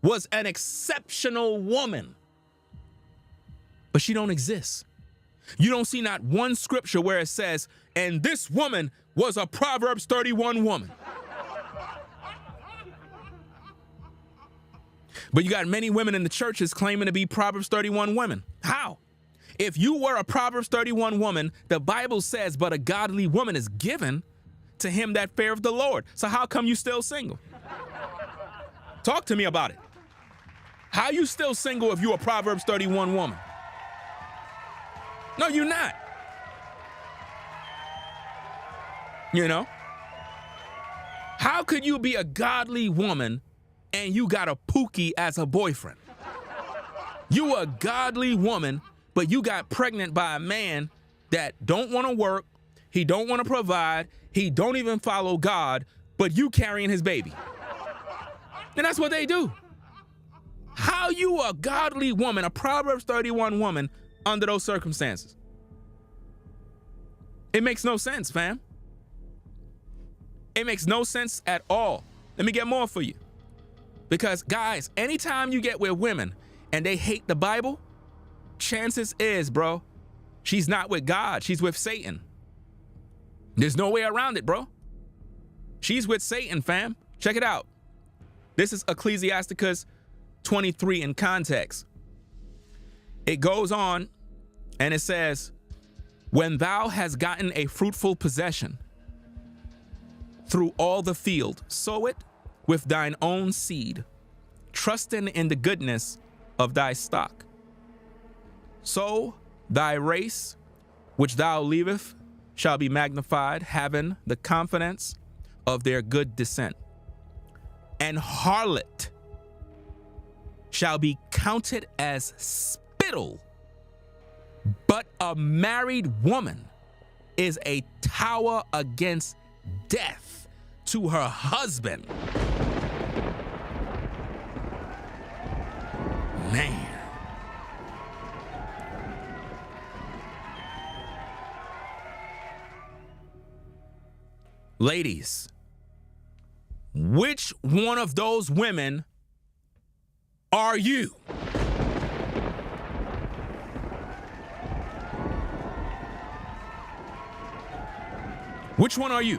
was an exceptional woman. But she don't exist. You don't see not one scripture where it says, and this woman was a Proverbs 31 woman. But you got many women in the churches claiming to be Proverbs 31 women. How? If you were a Proverbs 31 woman, the Bible says, but a godly woman is given to him that feareth the Lord. So how come you still single? Talk to me about it. How you still single if you a Proverbs 31 woman? No, you're not. You know? How could you be a godly woman and you got a Pookie as a boyfriend? You a godly woman, but you got pregnant by a man that don't want to work, he don't want to provide, he don't even follow God, but you carrying his baby. And that's what they do. How you a godly woman, a Proverbs 31 woman, under those circumstances? It makes no sense, fam. It makes no sense at all. Let me get more for you. Because guys, anytime you get with women and they hate the Bible, chances is, bro, she's not with God, she's with Satan. There's no way around it, bro. She's with Satan, fam. Check it out. This is Ecclesiasticus 23 in context. It goes on and it says, when thou hast gotten a fruitful possession through all the field, sow it with thine own seed, trusting in the goodness of thy stock. So thy race, which thou leavest, shall be magnified, having the confidence of their good descent. And harlot shall be counted as spittle, but a married woman is a tower against death to her husband. Man. Ladies, which one of those women are you? Which one are you?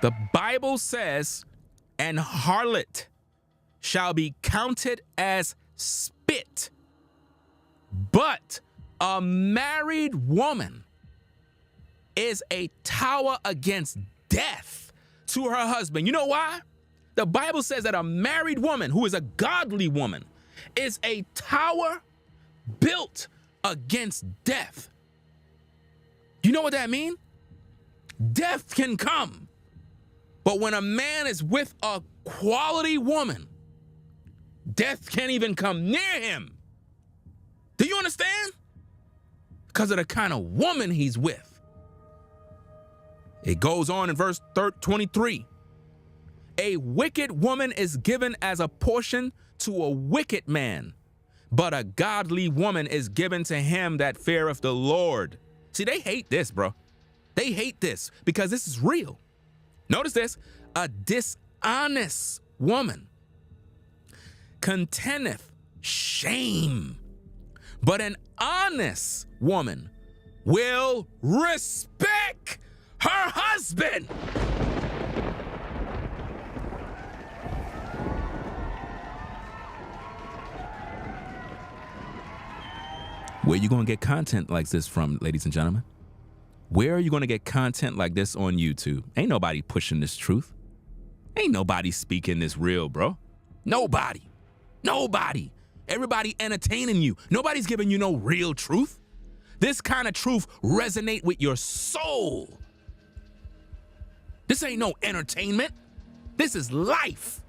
The Bible says, an harlot shall be counted as spit, but a married woman is a tower against death to her husband. You know why? The Bible says that a married woman who is a godly woman is a tower built against death. You know what that means? Death can come. But when a man is with a quality woman, death can't even come near him. Do you understand? Because of the kind of woman he's with. It goes on in verse 23. A wicked woman is given as a portion to a wicked man, but a godly woman is given to him that feareth the Lord. See, they hate this, bro. They hate this because this is real. Notice this. A dishonest woman contendeth shame, but an honest woman will respect her husband. Where you gonna get content like this from, ladies and gentlemen? Where are you gonna get content like this on YouTube? Ain't nobody pushing this truth. Ain't nobody speaking this real, bro. Nobody. Nobody. Everybody entertaining you. Nobody's giving you no real truth. This kind of truth resonate with your soul. This ain't no entertainment. This is life.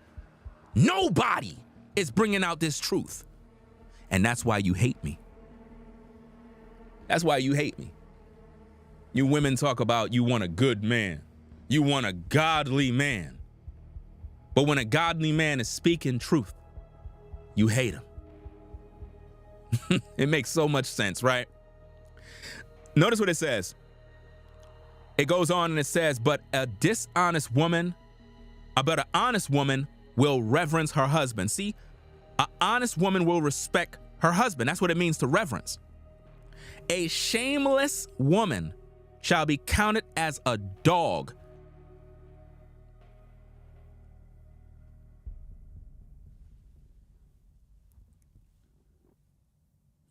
Nobody is bringing out this truth. And that's why you hate me. That's why you hate me. You women talk about you want a good man. You want a godly man. But when a godly man is speaking truth, you hate him. It makes so much sense, right? Notice what it says. It goes on and it says, but an honest woman will reverence her husband. See, an honest woman will respect her husband. That's what it means to reverence. A shameless woman shall be counted as a dog.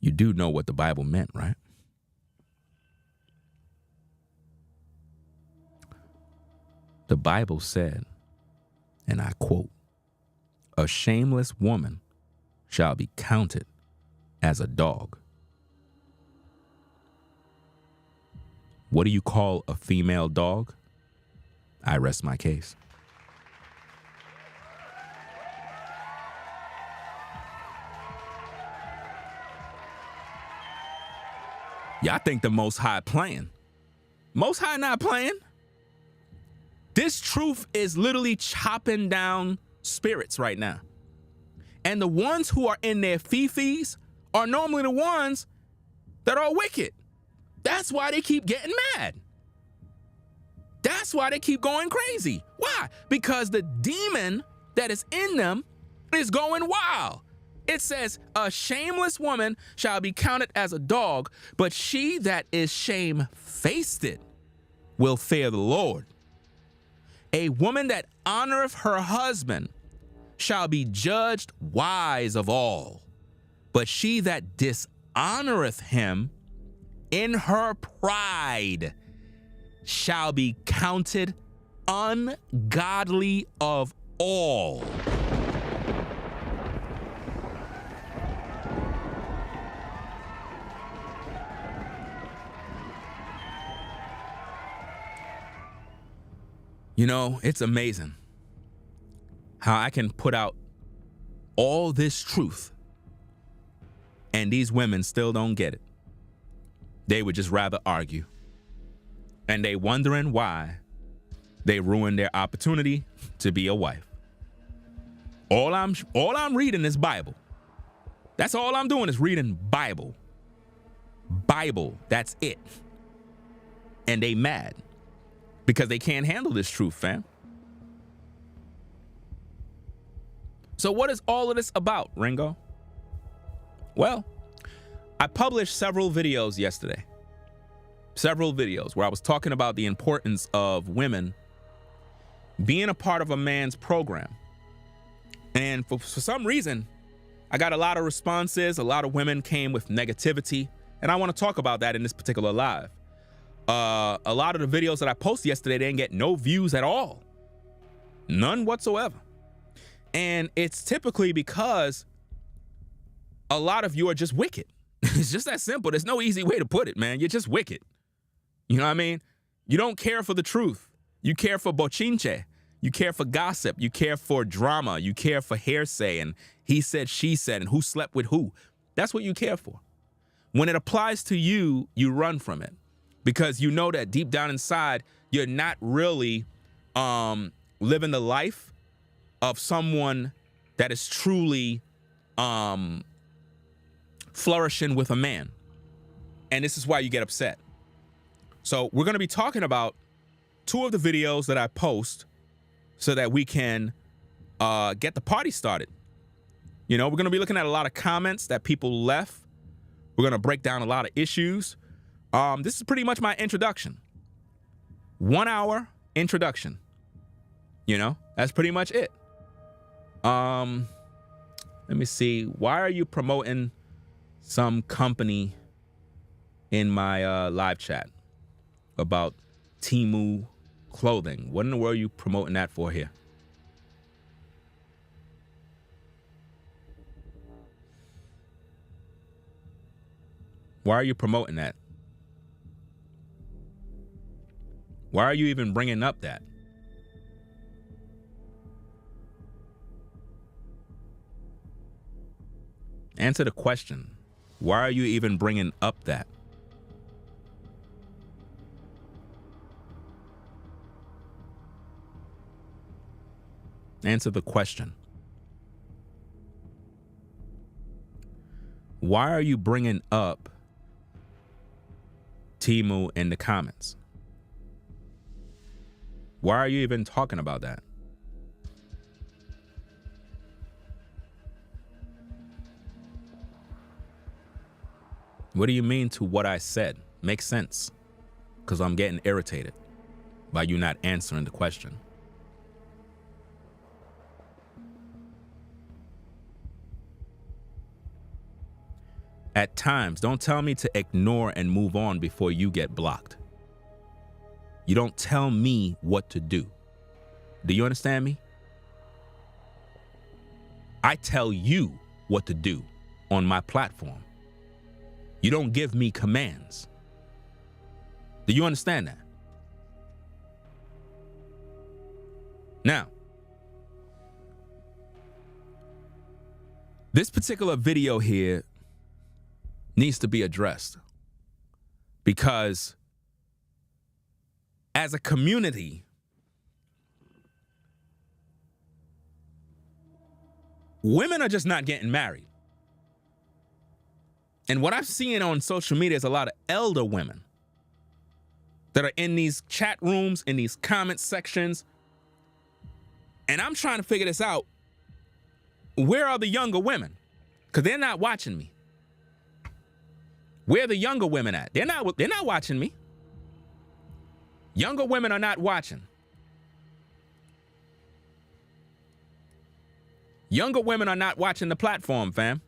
You do know what the Bible meant, right? The Bible said, and I quote, a shameless woman shall be counted as a dog. What do you call a female dog? I rest my case. Y'all think the Most High playing. Most High not playing. This truth is literally chopping down spirits right now. And the ones who are in their fifis are normally the ones that are wicked. That's why they keep getting mad. That's why they keep going crazy. Why? Because the demon that is in them is going wild. It says, a shameless woman shall be counted as a dog, but she that is shamefaced will fear the Lord. A woman that honoreth her husband shall be judged wise of all, but she that dishonoreth him in her pride shall be counted ungodly of all. You know, it's amazing how I can put out all this truth and these women still don't get it. They would just rather argue. And they wondering why they ruined their opportunity to be a wife. All I'm reading is Bible. That's all I'm doing is reading Bible. Bible, that's it. And they mad because they can't handle this truth, fam. So what is all of this about, Ringo? Well, I published several videos yesterday. Several videos where I was talking about the importance of women being a part of a man's program. And for some reason, I got a lot of responses. A lot of women came with negativity. And I want to talk about that in this particular live. A lot of the videos that I posted yesterday didn't get no views at all. None whatsoever. And it's typically because a lot of you are just wicked. It's just that simple. There's no easy way to put it, man. You're just wicked. You know what I mean? You don't care for the truth. You care for bochinche. You care for gossip. You care for drama. You care for hearsay and he said, she said, and who slept with who. That's what you care for. When it applies to you, you run from it because you know that deep down inside, you're not really living the life of someone that is truly flourishing with a man. And this is why you get upset. So we're going to be talking about two of the videos that I post so that we can get the party started. You know, we're going to be looking at a lot of comments that people left. We're going to break down a lot of issues. This is pretty much my introduction. 1 hour introduction. You know, that's pretty much it. Let me see. Why are you promoting some company in my live chat about Temu clothing? What in the world are you promoting that for here? Why are you promoting that? Why are you even bringing up that? Answer the question. Why are you even bringing up that? Answer the question. Why are you bringing up Timu in the comments? Why are you even talking about that? What do you mean to what I said? Makes sense. Because I'm getting irritated by you not answering the question. At times, don't tell me to ignore and move on before you get blocked. You don't tell me what to do. Do you understand me? I tell you what to do on my platform. You don't give me commands. Do you understand that? Now, this particular video here needs to be addressed because as a community, women are just not getting married. And what I've seen on social media is a lot of elder women that are in these chat rooms, in these comment sections. And I'm trying to figure this out. Where are the younger women? Because they're not watching me. Where are the younger women at? They're not watching me. Younger women are not watching. Younger women are not watching the platform, fam.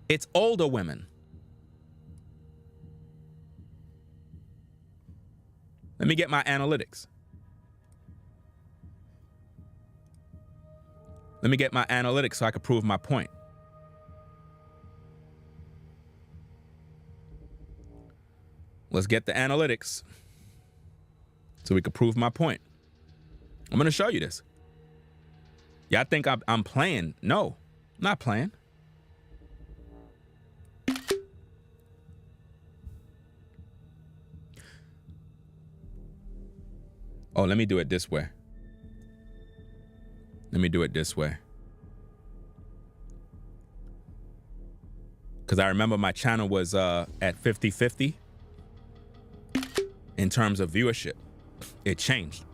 It's older women. Let me get my analytics. Let me get my analytics so I can prove my point. Let's get the analytics so we can prove my point. I'm going to show you this. Y'all think I'm playing? No, I'm not playing. Oh, let me do it this way. Let me do it this way. Because I remember my channel was at 50-50 in terms of viewership. It changed.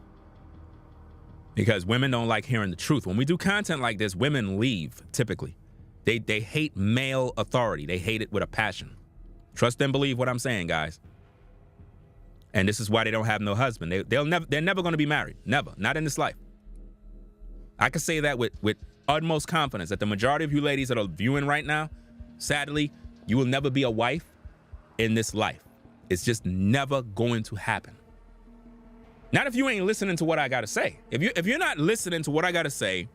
Because women don't like hearing the truth. When we do content like this, women leave, typically. They hate male authority. They hate it with a passion. Trust and believe what I'm saying, guys. And this is why they don't have no husband. They're never going to be married. Never. Not in this life. I can say that with utmost confidence that the majority of you ladies that are viewing right now, sadly, you will never be a wife in this life. It's just never going to happen. Not if you ain't listening to what I got to say. If you're not listening to what I got to say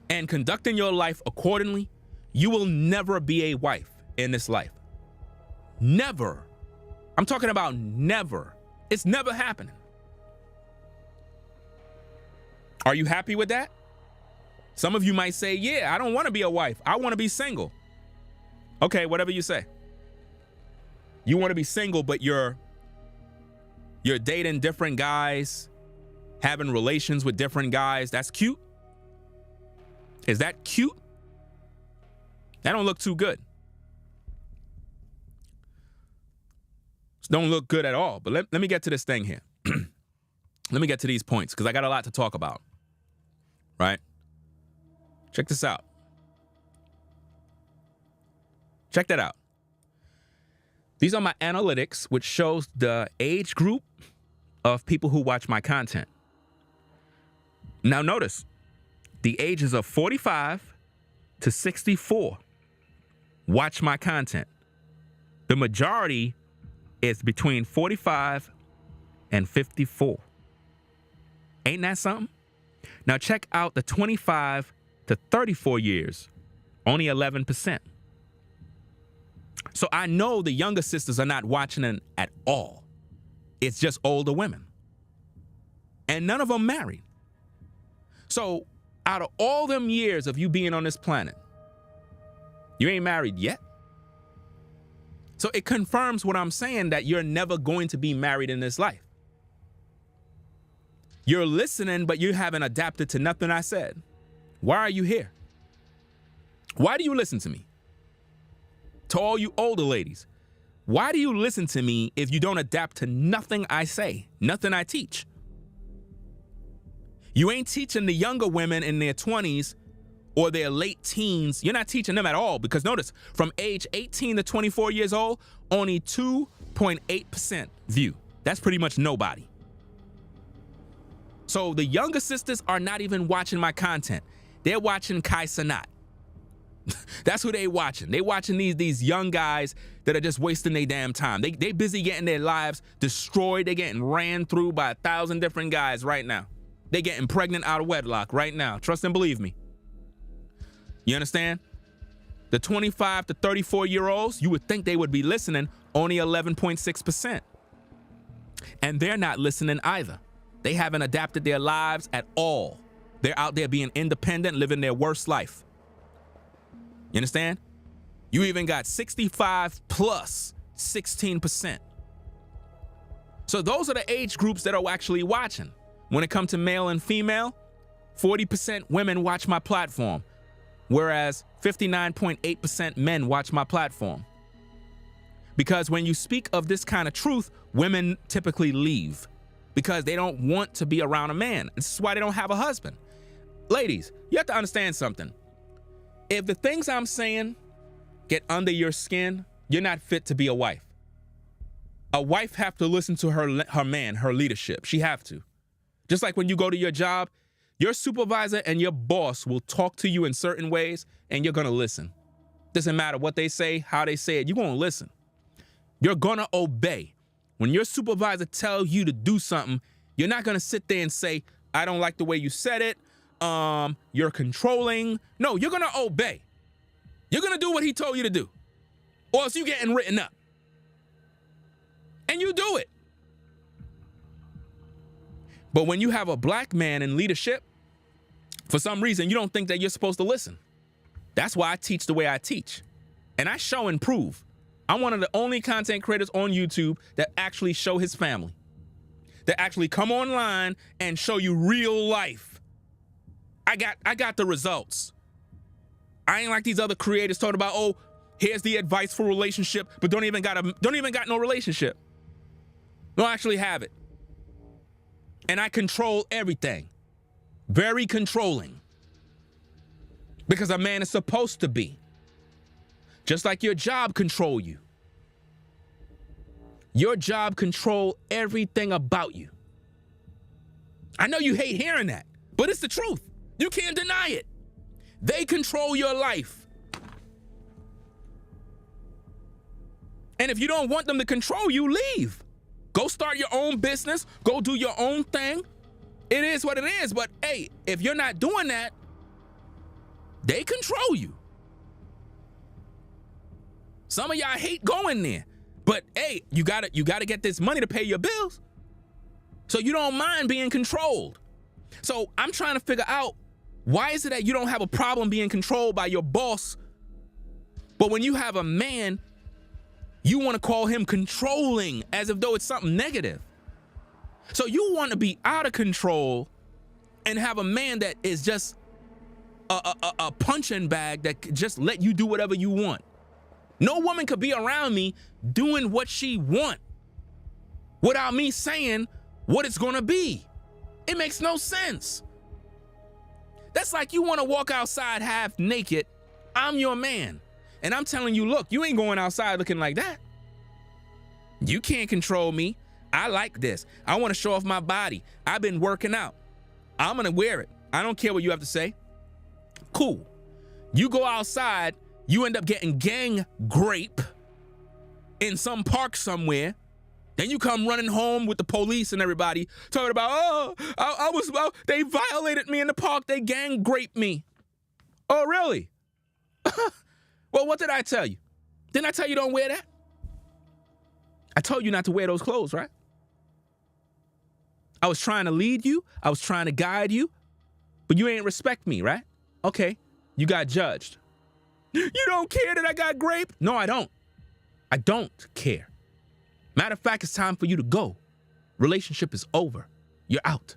and conducting your life accordingly, you will never be a wife in this life. Never. I'm talking about never. It's never happening. Are you happy with that? Some of you might say, yeah, I don't want to be a wife. I want to be single. Okay, whatever you say. You want to be single, but you're dating different guys, having relations with different guys. That's cute. Is that cute? That don't look too good. Don't look good at all. But let me get to this thing here. Let me get to these points because I got a lot to talk about. Right? Check this out. Check that out. These are my analytics, which shows the age group of people who watch my content. Now notice, the ages of 45 to 64 watch my content. The majority is between 45 and 54. Ain't that something? Now check out the 25 to 34 years, only 11%. So I know the younger sisters are not watching it at all. It's just older women. And none of them married. So out of all them years of you being on this planet, you ain't married yet. So it confirms what I'm saying, that you're never going to be married in this life. You're listening, but you haven't adapted to nothing I said. Why are you here? Why do you listen to me? To all you older ladies, why do you listen to me if you don't adapt to nothing I say, nothing I teach? You ain't teaching the younger women in their 20s or their late teens. You're not teaching them at all, because notice, from age 18 to 24 years old, only 2.8% view. That's pretty much nobody. So the younger sisters are not even watching my content. They're watching Kai Cenat. That's who they watching. They watching these young guys that are just wasting their damn time. They busy getting their lives destroyed. They getting ran through by 1,000 different guys right now. They getting pregnant out of wedlock right now. Trust and believe me. You understand? The 25 to 34-year-olds, you would think they would be listening, only 11.6%. And they're not listening either. They haven't adapted their lives at all. They're out there being independent, living their worst life. You understand? You even got 65 plus 16%. So those are the age groups that are actually watching. When it comes to male and female, 40% women watch my platform, whereas 59.8% men watch my platform. Because when you speak of this kind of truth, women typically leave because they don't want to be around a man. This is why they don't have a husband. Ladies, you have to understand something. If the things I'm saying get under your skin, you're not fit to be a wife. A wife have to listen to her man, her leadership. She have to. Just like when you go to your job, your supervisor and your boss will talk to you in certain ways, and you're gonna listen. Doesn't matter what they say, how they say it, you're gonna listen. You're gonna obey. When your supervisor tells you to do something, you're not gonna sit there and say, I don't like the way you said it, you're controlling. No, you're gonna obey. You're gonna do what he told you to do, or else you're getting written up. And you do it. But when you have a black man in leadership, for some reason, you don't think that you're supposed to listen. That's why I teach the way I teach. And I show and prove. I'm one of the only content creators on YouTube that actually show his family, that actually come online and show you real life. I got the results. I ain't like these other creators talking about, oh, here's the advice for relationship, but don't even got no relationship. Don't actually have it. And I control everything. Very controlling. Because a man is supposed to be. Just like your job control you. Your job control everything about you. I know you hate hearing that, but it's the truth. You can't deny it. They control your life. And if you don't want them to control you, leave. Go start your own business. Go do your own thing. It is what it is. But hey, if you're not doing that, they control you. Some of y'all hate going there. But hey, you gotta get this money to pay your bills. So you don't mind being controlled. So I'm trying to figure out, why is it that you don't have a problem being controlled by your boss, but when you have a man, you want to call him controlling as if though it's something negative? So you want to be out of control and have a man that is just a punching bag that could just let you do whatever you want. No woman could be around me doing what she want without me saying what it's gonna be. It makes no sense. That's like you want to walk outside half naked. I'm your man. And I'm telling you, look, you ain't going outside looking like that. You can't control me. I like this. I want to show off my body. I've been working out. I'm going to wear it. I don't care what you have to say. Cool. You go outside, you end up getting gang grape in some park somewhere. Then you come running home with the police and everybody talking about, oh, they violated me in the park. They gang raped me. Oh, really? Well, what did I tell you? Didn't I tell you don't wear that? I told you not to wear those clothes, right? I was trying to lead you. I was trying to guide you, but you ain't respect me, right? Okay, you got judged. You don't care that I got raped? No, I don't. I don't care. Matter of fact, it's time for you to go. Relationship is over. You're out.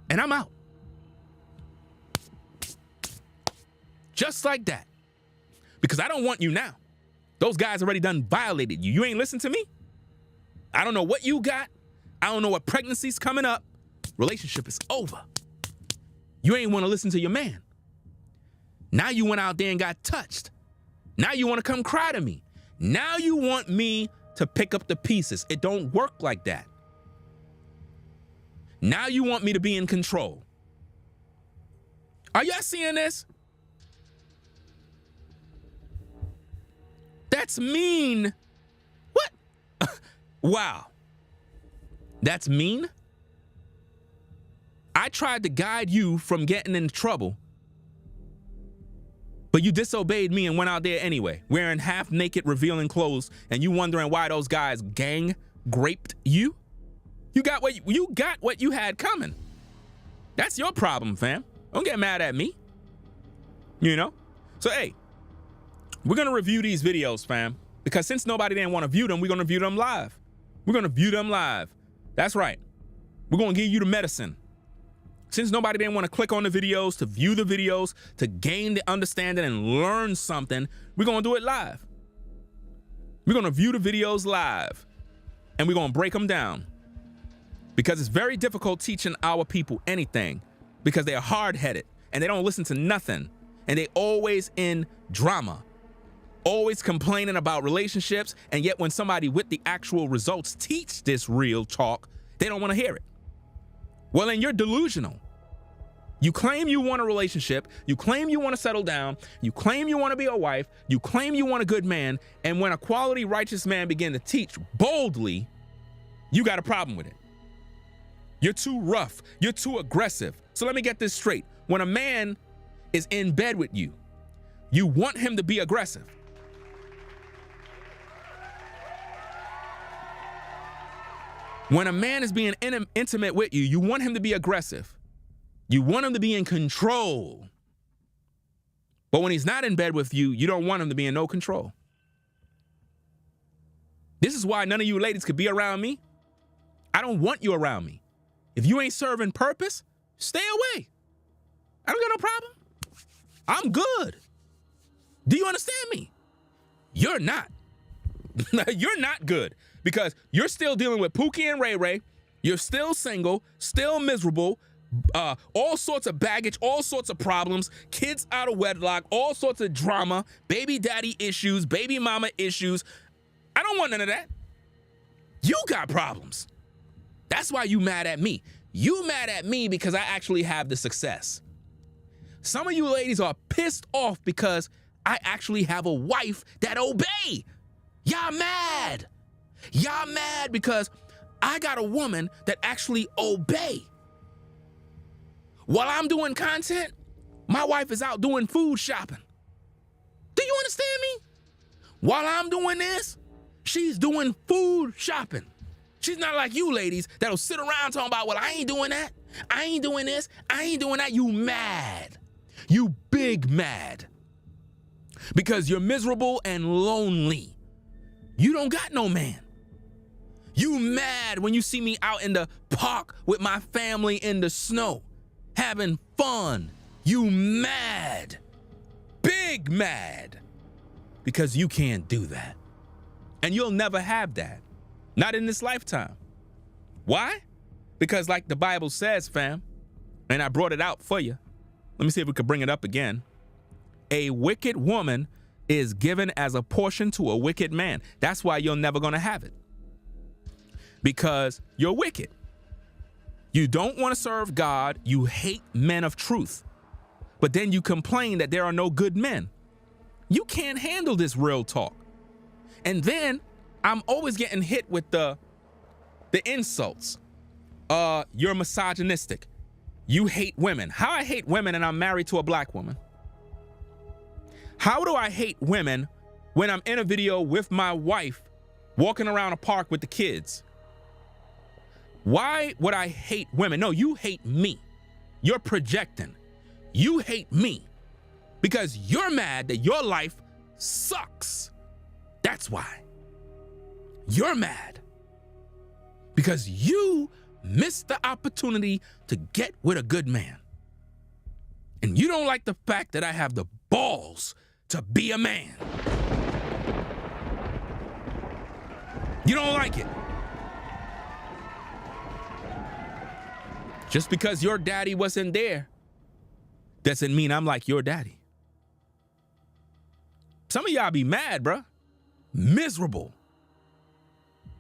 and I'm out. Just like that. Because I don't want you now. Those guys already done violated you. You ain't listen to me. I don't know what you got. I don't know what pregnancy's coming up. Relationship is over. You ain't want to listen to your man. Now you went out there and got touched. Now you want to come cry to me. Now you want me to pick up the pieces. It don't work like that. Now you want me to be in control. Are y'all seeing this? That's mean. What? Wow. That's mean? I tried to guide you from getting in trouble, but you disobeyed me and went out there anyway, wearing half-naked, revealing clothes, and you wondering why those guys gang raped you? You got what you had coming. That's your problem, fam. Don't get mad at me. You know? So, hey, we're going to review these videos, fam, because since nobody didn't want to view them, we're going to view them live. We're going to view them live. That's right. We're going to give you the medicine. Since nobody didn't want to click on the videos, to view the videos, to gain the understanding and learn something, we're going to do it live. We're going to view the videos live, and we're going to break them down. Because it's very difficult teaching our people anything, because they're hard-headed, and they don't listen to nothing, and they always in drama, always complaining about relationships, and yet when somebody with the actual results teach this real talk, they don't want to hear it. Well, then you're delusional. You claim you want a relationship, you claim you want to settle down, you claim you want to be a wife, you claim you want a good man, and when a quality righteous man begin to teach boldly, you got a problem with it. You're too rough, you're too aggressive. So let me get this straight. When a man is in bed with you, you want him to be aggressive. When a man is being intimate with you, you want him to be aggressive. You want him to be in control. But when he's not in bed with you, you don't want him to be in no control. This is why none of you ladies could be around me. I don't want you around me. If you ain't serving purpose, stay away. I don't got no problem. I'm good. Do you understand me? You're not. You're not good, because you're still dealing with Pookie and Ray Ray. You're still single, still miserable, all sorts of baggage, all sorts of problems, kids out of wedlock, all sorts of drama, baby daddy issues, baby mama issues. I don't want none of that. You got problems. That's why you mad at me. You mad at me because I actually have the success. Some of you ladies are pissed off because I actually have a wife that obey. Y'all mad. Y'all mad because I got a woman that actually obey. While I'm doing content, my wife is out doing food shopping. Do you understand me? While I'm doing this, she's doing food shopping. She's not like you ladies that'll sit around talking about, well, I ain't doing that. I ain't doing this. I ain't doing that. You mad. You big mad. Because you're miserable and lonely. You don't got no man. You mad when you see me out in the park with my family in the snow, having fun. You mad. Big mad. Because you can't do that. And you'll never have that. Not in this lifetime. Why? Because like the Bible says, fam, and I brought it out for you. Let me see if we could bring it up again. A wicked woman is given as a portion to a wicked man. That's why you're never going to have it. Because you're wicked. You don't want to serve God. You hate men of truth. But then you complain that there are no good men. You can't handle this real talk. And then I'm always getting hit with the insults. You're misogynistic. You hate women. How I hate women and I'm married to a black woman? How do I hate women when I'm in a video with my wife walking around a park with the kids? Why would I hate women? No, you hate me. You're projecting. You hate me because you're mad that your life sucks. That's why. You're mad because you missed the opportunity to get with a good man. And you don't like the fact that I have the balls to be a man. You don't like it. Just because your daddy wasn't there doesn't mean I'm like your daddy. Some of y'all be mad, bruh. Miserable.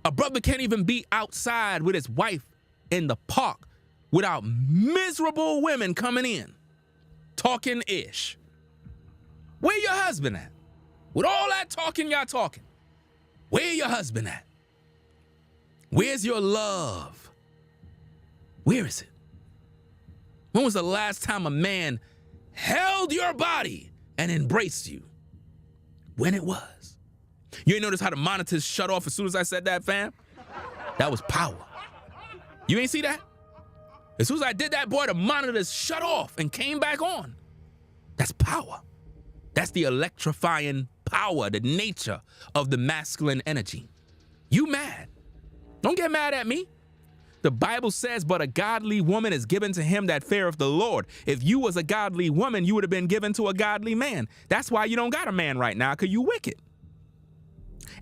A brother can't even be outside with his wife in the park without miserable women coming in, talking ish. Where your husband at? With all that talking y'all talking, where your husband at? Where's your love? Where is it? When was the last time a man held your body and embraced you? When it was. You ain't notice how the monitors shut off as soon as I said that, fam? That was power. You ain't see that? As soon as I did that, boy, the monitors shut off and came back on. That's power. That's the electrifying power, the nature of the masculine energy. You mad? Don't get mad at me. The Bible says, but a godly woman is given to him that feareth the Lord. If you was a godly woman, you would have been given to a godly man. That's why you don't got a man right now, because you wicked.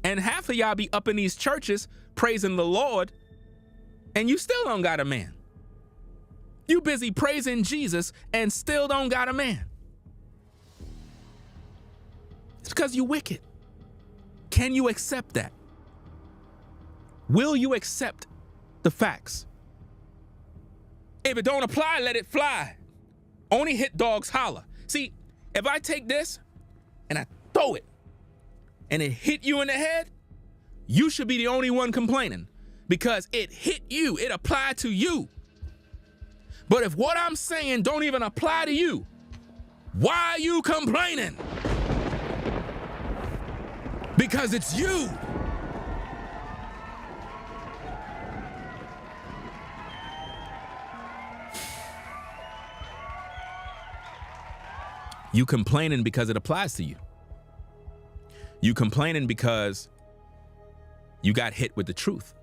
And half of y'all be up in these churches praising the Lord, and you still don't got a man. You busy praising Jesus and still don't got a man. It's because you wicked. Can you accept that? Will you accept the facts? If it don't apply, let it fly. Only hit dogs holler. See, if I take this and I throw it and it hit you in the head, you should be the only one complaining because it hit you, it applied to you. But if what I'm saying don't even apply to you, why are you complaining? Because it's you. You complaining because it applies to you. You complaining because you got hit with the truth.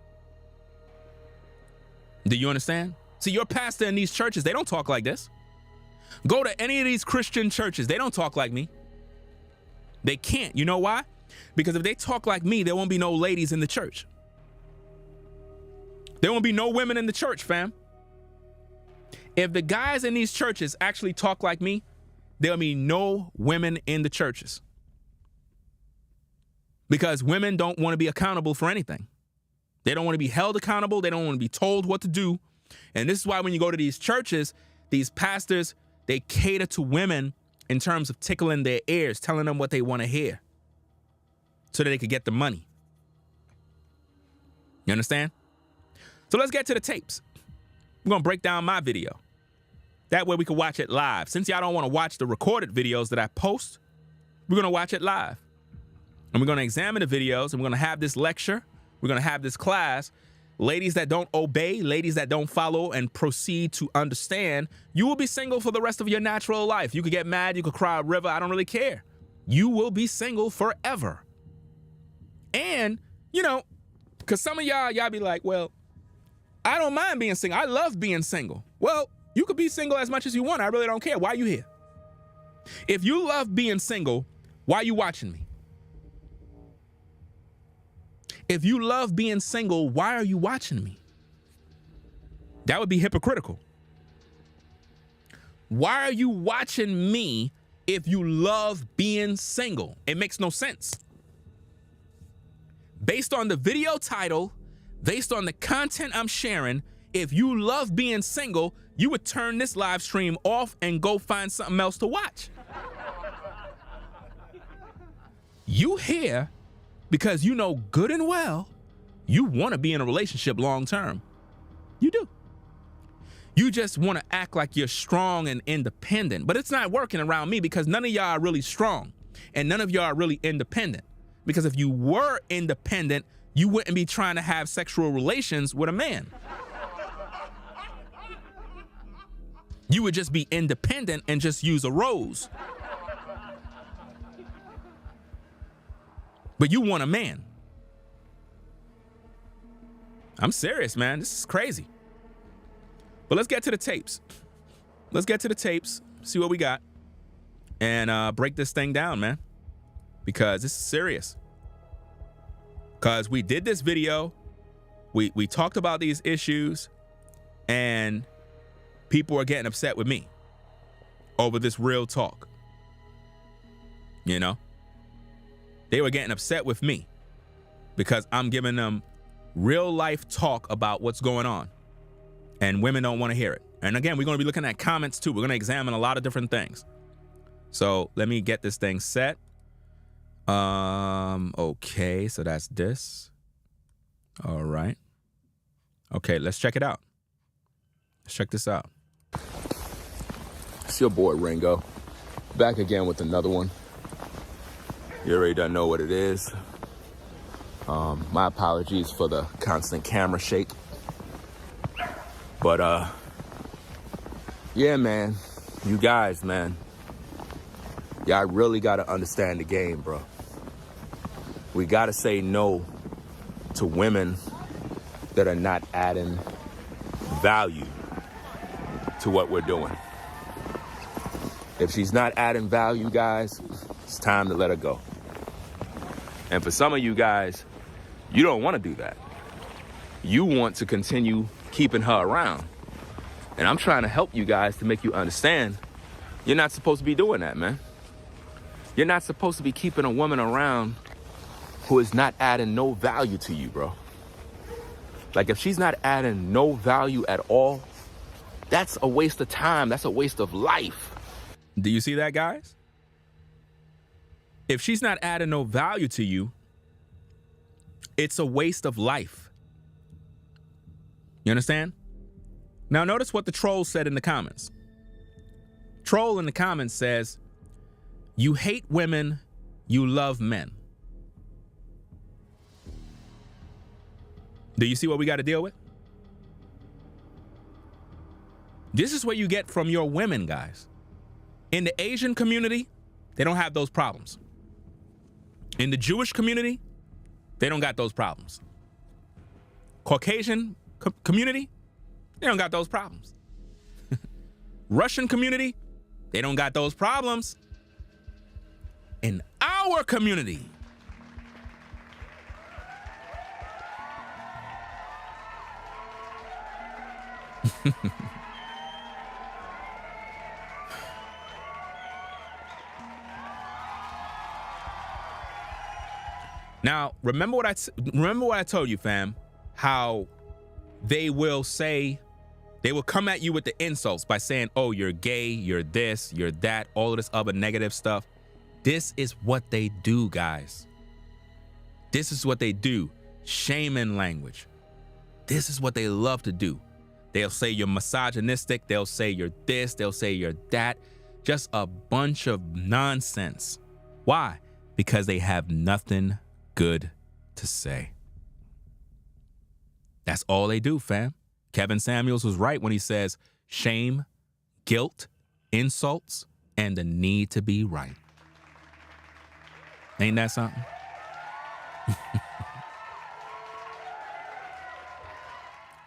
Do you understand? See, your pastor in these churches, they don't talk like this. Go to any of these Christian churches, they don't talk like me. They can't. You know why? Because if they talk like me, there won't be no ladies in the church. There won't be no women in the church, fam. If the guys in these churches actually talk like me, there'll be no women in the churches. Because women don't want to be accountable for anything. They don't want to be held accountable. They don't want to be told what to do. And this is why when you go to these churches, these pastors, they cater to women in terms of tickling their ears, telling them what they want to hear so that they could get the money. You understand? So let's get to the tapes. We're going to break down my video. That way we can watch it live. Since y'all don't want to watch the recorded videos that I post, we're going to watch it live. And we're going to examine the videos, and we're going to have this lecture. We're going to have this class. Ladies that don't obey, ladies that don't follow and proceed to understand, you will be single for the rest of your natural life. You could get mad, you could cry a river, I don't really care. You will be single forever. And, you know, because some of y'all be like, well, I don't mind being single. I love being single. Well, you could be single as much as you want. I really don't care. Why are you here? If you love being single, why are you watching me? If you love being single, why are you watching me? That would be hypocritical. Why are you watching me if you love being single? It makes no sense. Based on the video title, based on the content I'm sharing, if you love being single, you would turn this live stream off and go find something else to watch. You here because you know good and well you want to be in a relationship long term. You do. You just want to act like you're strong and independent, but it's not working around me because none of y'all are really strong and none of y'all are really independent. Because if you were independent, you wouldn't be trying to have sexual relations with a man. You would just be independent and just use a rose. But you want a man. I'm serious, man. This is crazy. But let's get to the tapes. Let's get to the tapes, see what we got, and break this thing down, man. Because this is serious. Because we did this video, we talked about these issues, and people are getting upset with me over this real talk. You know? They were getting upset with me because I'm giving them real life talk about what's going on. And women don't want to hear it. And again, we're going to be looking at comments too. We're going to examine a lot of different things. So let me get this thing set. Okay, so that's this. All right. Okay, let's check it out. Let's check this out. It's your boy Ringo, back again with another one. You already don't know what it is. My apologies for the constant camera shake. But yeah, man, you guys, man, y'all really got to understand the game, bro. We got to say no to women that are not adding value to what we're doing. If she's not adding value, guys, it's time to let her go. And for some of you guys, you don't want to do that. You want to continue keeping her around. And I'm trying to help you guys to make you understand you're not supposed to be doing that, man. You're not supposed to be keeping a woman around who is not adding no value to you, bro. Like, if she's not adding no value at all, that's a waste of time. That's a waste of life. Do you see that, guys? If she's not adding no value to you, it's a waste of life. You understand? Now, notice what the troll said in the comments. Troll in the comments says, "You hate women, you love men." Do you see what we got to deal with? This is what you get from your women, guys. In the Asian community, they don't have those problems. In the Jewish community, they don't got those problems. Caucasian community, they don't got those problems. Russian community, they don't got those problems. In our community, now, remember what I told you, fam, how they will come at you with the insults by saying, "Oh, you're gay, you're this, you're that," all of this other negative stuff. This is what they do, guys. This is what they do. Shaming language. This is what they love to do. They'll say you're misogynistic. They'll say you're this. They'll say you're that. Just a bunch of nonsense. Why? Because they have nothing good to say. That's all they do, fam. Kevin Samuels was right when he says shame, guilt, insults, and the need to be right. Ain't that something?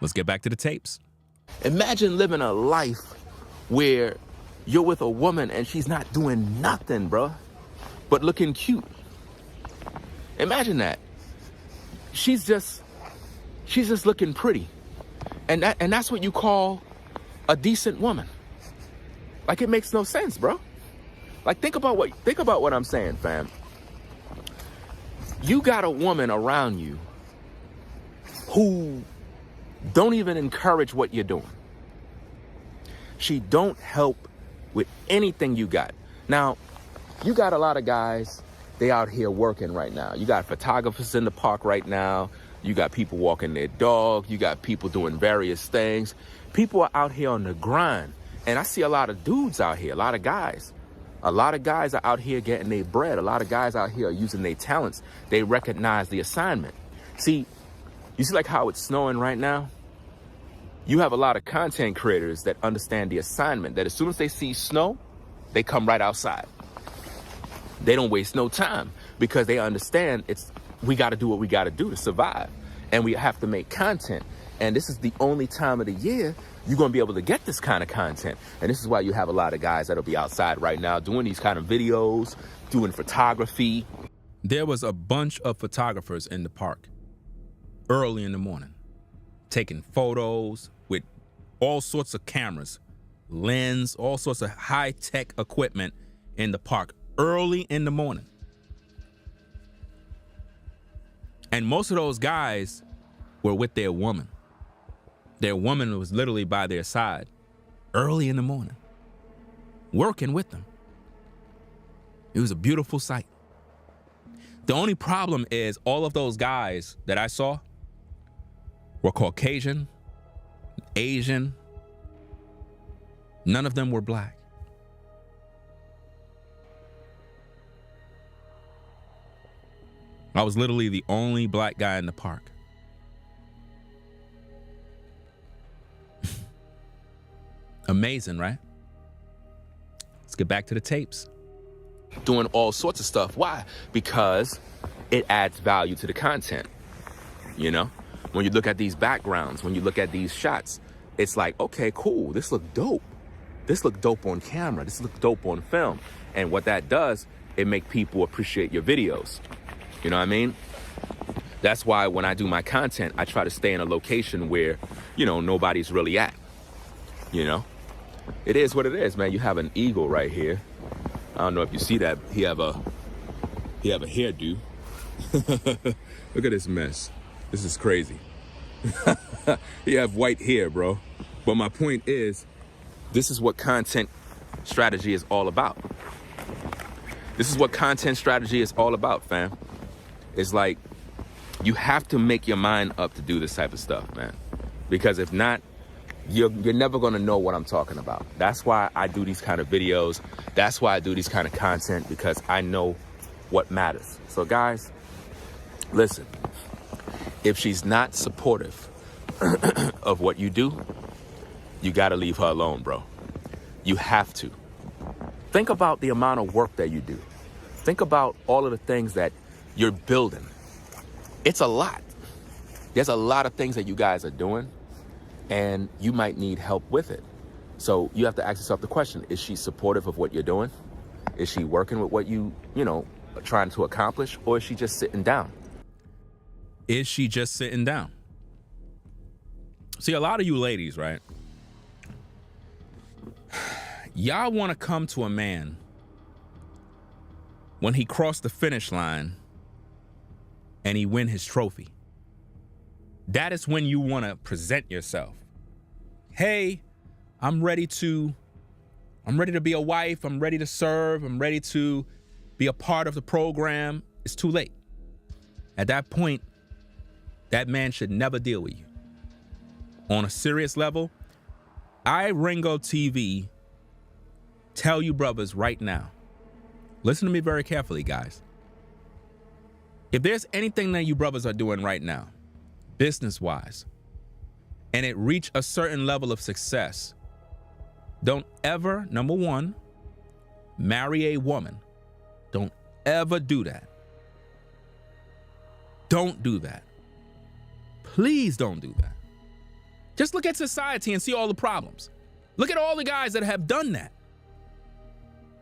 Let's get back to the tapes. Imagine living a life where you're with a woman and she's not doing nothing, bro, but looking cute. Imagine that. She's just looking pretty. And that's what you call a decent woman. Like, it makes no sense, bro. Like, think about what I'm saying, fam. You got a woman around you who don't even encourage what you're doing. She don't help with anything you got. Now, you got a lot of guys, they out here working right now. You got photographers in the park right now. You got people walking their dog. You got people doing various things. People are out here on the grind. And I see a lot of dudes out here, a lot of guys. A lot of guys are out here getting their bread. A lot of guys out here are using their talents. They recognize the assignment. See, you see like how it's snowing right now? You have a lot of content creators that understand the assignment, that as soon as they see snow, they come right outside. They don't waste no time because they understand we got to do what we got to do to survive. And we have to make content. And this is the only time of the year you're going to be able to get this kind of content. And this is why you have a lot of guys that'll be outside right now doing these kind of videos, doing photography. There was a bunch of photographers in the park early in the morning, taking photos with all sorts of cameras, lens, all sorts of high-tech equipment in the park early in the morning. And most of those guys were with their woman. Their woman was literally by their side early in the morning, working with them. It was a beautiful sight. The only problem is all of those guys that I saw were Caucasian, Asian. None of them were black. I was literally the only black guy in the park. Amazing, right? Let's get back to the tapes. Doing all sorts of stuff. Why? Because it adds value to the content. You know, when you look at these backgrounds, when you look at these shots, it's like, okay, cool. This look dope. This look dope on camera. This look dope on film. And what that does, it make people appreciate your videos. You know what I mean? That's why when I do my content, I try to stay in a location where, you know, nobody's really at. You know, it is what it is, man. You have an eagle right here. I don't know if you see that. He have a hairdo. Look at this mess. This is crazy. He have white hair, bro. But my point is, this is what content strategy is all about. This is what content strategy is all about, fam. It's like, you have to make your mind up to do this type of stuff, man. Because if not, you're never gonna know what I'm talking about. That's why I do these kind of videos. That's why I do these kind of content, because I know what matters. So guys, listen, if she's not supportive of what you do, you gotta leave her alone, bro. You have to. Think about the amount of work that you do. Think about all of the things that you're building. It's a lot. There's a lot of things that you guys are doing, and you might need help with it. So you have to ask yourself the question, is she supportive of what you're doing? Is she working with what you know, trying to accomplish, or is she just sitting down? Is she just sitting down? See, a lot of you ladies, right? Y'all want to come to a man when he crossed the finish line and he win his trophy. That is when you want to present yourself. Hey, I'm ready to be a wife. I'm ready to serve. I'm ready to be a part of the program. It's too late. At that point, that man should never deal with you. On a serious level, Ringo TV tell you brothers right now, listen to me very carefully, guys. If there's anything that you brothers are doing right now, business-wise, and it reach a certain level of success, don't ever, number one, marry a woman. Don't ever do that. Don't do that. Please don't do that. Just look at society and see all the problems. Look at all the guys that have done that.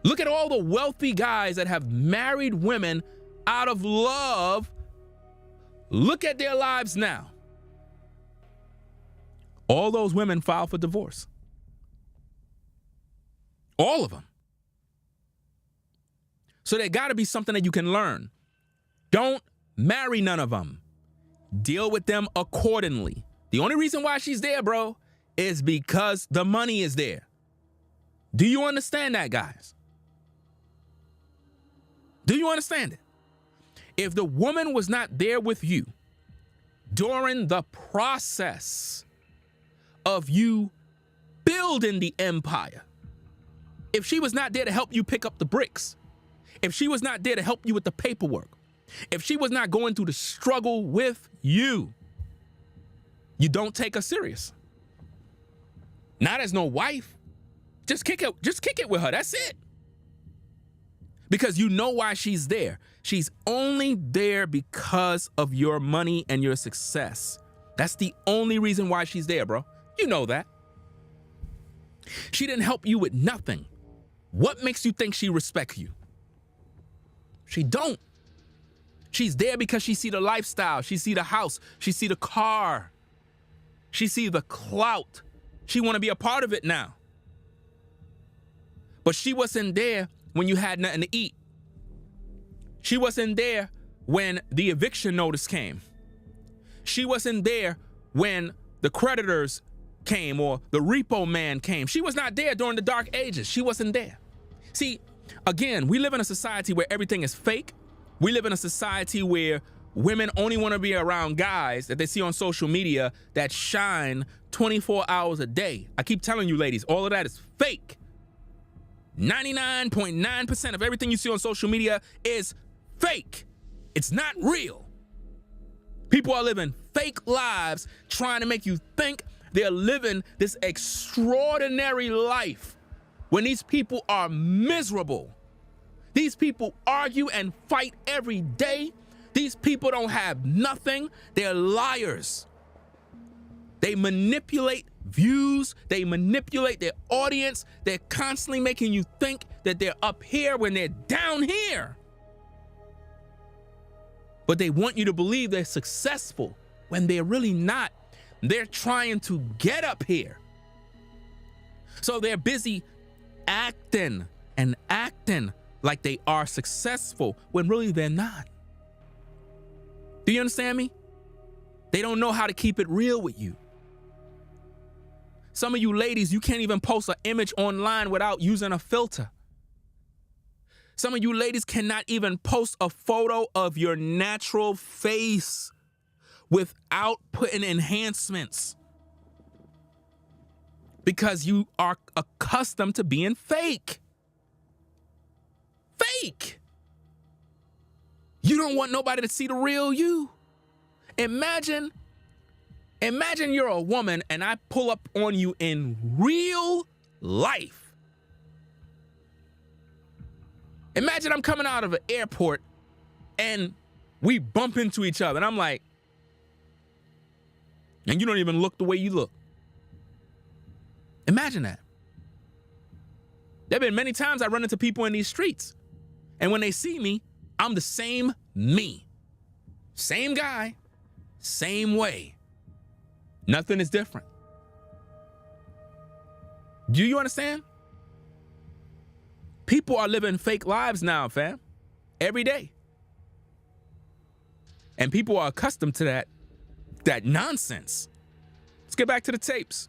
Look at all the wealthy guys that have married women out of love. Look at their lives now. All those women filed for divorce. All of them. So there got to be something that you can learn. Don't marry none of them. Deal with them accordingly. The only reason why she's there, bro, is because the money is there. Do you understand that, guys? Do you understand it? If the woman was not there with you during the process of you building the empire, if she was not there to help you pick up the bricks, if she was not there to help you with the paperwork, if she was not going through the struggle with you, you don't take her serious. Not as no wife. Just kick it with her. That's it. Because you know why she's there. She's only there because of your money and your success. That's the only reason why she's there, bro. You know that. She didn't help you with nothing. What makes you think she respects you? She don't. She's there because she see the lifestyle. She see the house. She see the car. She see the clout. She want to be a part of it now. But she wasn't there when you had nothing to eat. She wasn't there when the eviction notice came. She wasn't there when the creditors came or the repo man came. She was not there during the dark ages. She wasn't there. See, again, we live in a society where everything is fake. We live in a society where women only want to be around guys that they see on social media that shine 24 hours a day. I keep telling you, ladies, all of that is fake. 99.9% of everything you see on social media is fake. It's not real. People are living fake lives trying to make you think they're living this extraordinary life when these people are miserable. These people argue and fight every day. These people don't have nothing. They're liars. They manipulate views. They manipulate their audience. They're constantly making you think that they're up here when they're down here. But they want you to believe they're successful when they're really not. They're trying to get up here. So they're busy acting and acting like they are successful when really they're not. Do you understand me? They don't know how to keep it real with you. Some of you ladies, you can't even post an image online without using a filter. Some of you ladies cannot even post a photo of your natural face without putting enhancements because you are accustomed to being fake. Fake. You don't want nobody to see the real you. Imagine you're a woman and I pull up on you in real life. Imagine I'm coming out of an airport and we bump into each other and I'm like, and you don't even look the way you look. Imagine that. There have been many times I run into people in these streets, and when they see me, I'm the same me. Same guy, same way. Nothing is different. Do you understand? People are living fake lives now, fam. Every day. And people are accustomed to that nonsense. Let's get back to the tapes.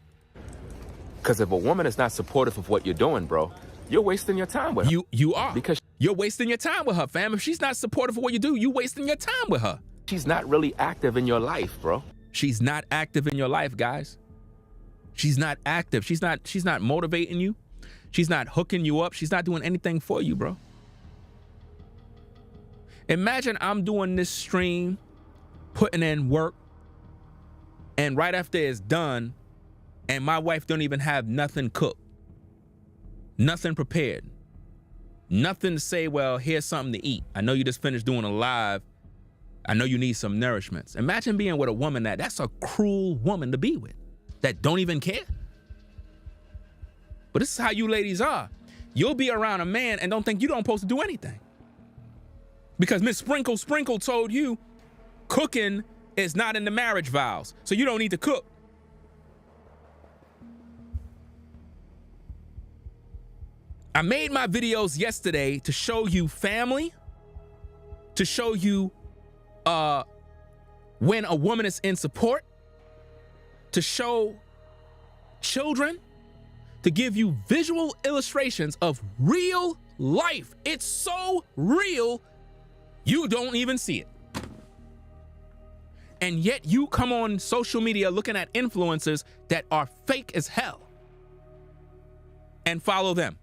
Because if a woman is not supportive of what you're doing, bro, you're wasting your time with her. You are. Because you're wasting your time with her, fam. If she's not supportive of what you do, you're wasting your time with her. she's not really active in your life, bro. She's not active in your life, guys. She's not active. She's not motivating you. She's not hooking you up. She's not doing anything for you, bro. Imagine I'm doing this stream, putting in work, and right after it's done, and my wife don't even have nothing cooked, nothing prepared, nothing to say, well, here's something to eat. I know you just finished doing a live. I know you need some nourishments. Imagine being with a woman that's a cruel woman to be with, that don't even care. But this is how you ladies are. You'll be around a man and don't think you don't supposed to do anything. Because Miss Sprinkle told you cooking is not in the marriage vows, so you don't need to cook. I made my videos yesterday to show you family, to show you when a woman is in support, to show children, to give you visual illustrations of real life. It's so real, you don't even see it. And yet you come on social media looking at influencers that are fake as hell and follow them.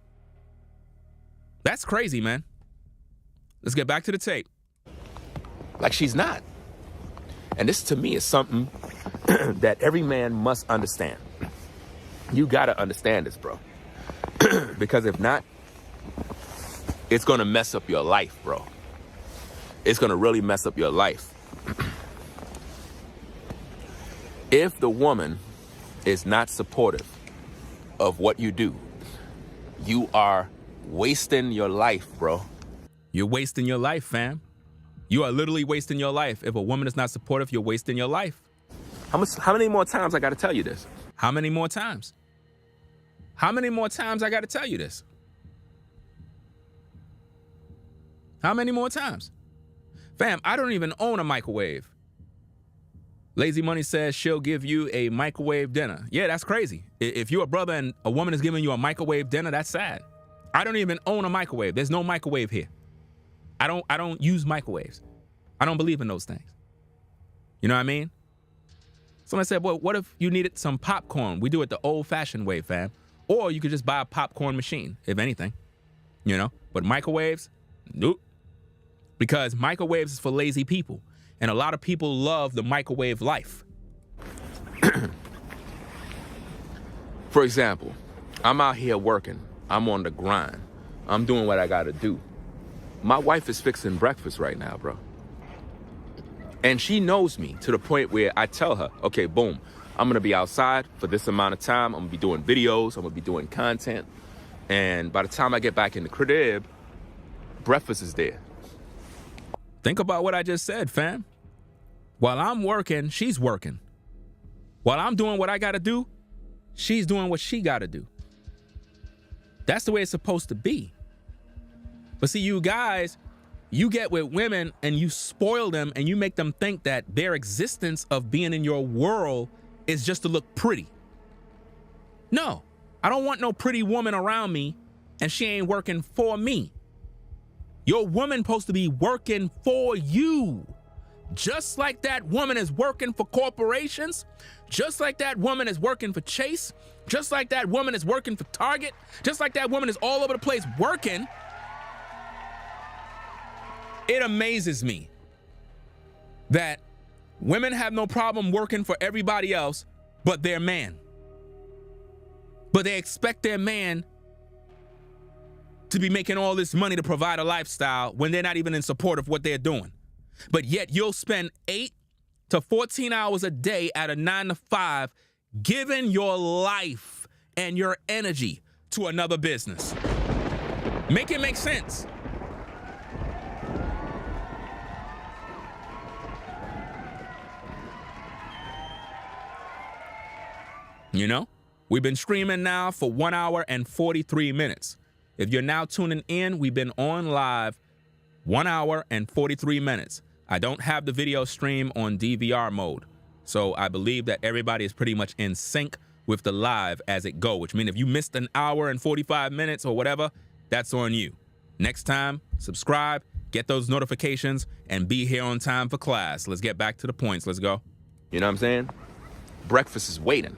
That's crazy, man. Let's get back to the tape. Like, she's not. And this, to me, is something that every man must understand. You gotta understand this, bro. Because if not, it's gonna mess up your life, bro. It's gonna really mess up your life. If the woman is not supportive, of what you do, you are wasting your life, bro. You're wasting your life, fam. You are literally wasting your life. If a woman is not supportive, you're wasting your life. How many more times I got to tell you this? How many more times? How many more times I got to tell you this? How many more times? Fam, I don't even own a microwave. Lazy Money says she'll give you a microwave dinner. Yeah, that's crazy. If you're a brother and a woman is giving you a microwave dinner, that's sad. I don't even own a microwave. There's no microwave here. I don't use microwaves. I don't believe in those things. You know what I mean? Someone said, well, what if you needed some popcorn? We do it the old-fashioned way, fam. Or you could just buy a popcorn machine, if anything. You know? But microwaves, nope. Because microwaves is for lazy people. And a lot of people love the microwave life. For example, I'm out here working. I'm on the grind. I'm doing what I gotta do. My wife is fixing breakfast right now, bro. And she knows me to the point where I tell her, okay, boom, I'm gonna be outside for this amount of time. I'm gonna be doing videos. I'm gonna be doing content. And by the time I get back in the crib, breakfast is there. Think about what I just said, fam. While I'm working, she's working. While I'm doing what I gotta do, she's doing what she gotta do. That's the way it's supposed to be. But see, you guys, you get with women and you spoil them and you make them think that their existence of being in your world is just to look pretty. No, I don't want no pretty woman around me and she ain't working for me. Your woman supposed to be working for you. Just like that woman is working for corporations, just like that woman is working for Chase, just like that woman is working for Target, just like that woman is all over the place working. It amazes me that women have no problem working for everybody else but their man. But they expect their man to be making all this money to provide a lifestyle when they're not even in support of what they're doing. But yet you'll spend 8 to 14 hours a day at a 9 to 5 giving your life and your energy to another business. Make it make sense. You know, we've been streaming now for 1 hour and 43 minutes. If you're now tuning in, we've been on live 1 hour and 43 minutes. I don't have the video stream on DVR mode. So I believe that everybody is pretty much in sync with the live as it go, which means if you missed an hour and 45 minutes or whatever, that's on you. Next time, subscribe, get those notifications, and be here on time for class. Let's get back to the points. Let's go. You know what I'm saying? Breakfast is waiting.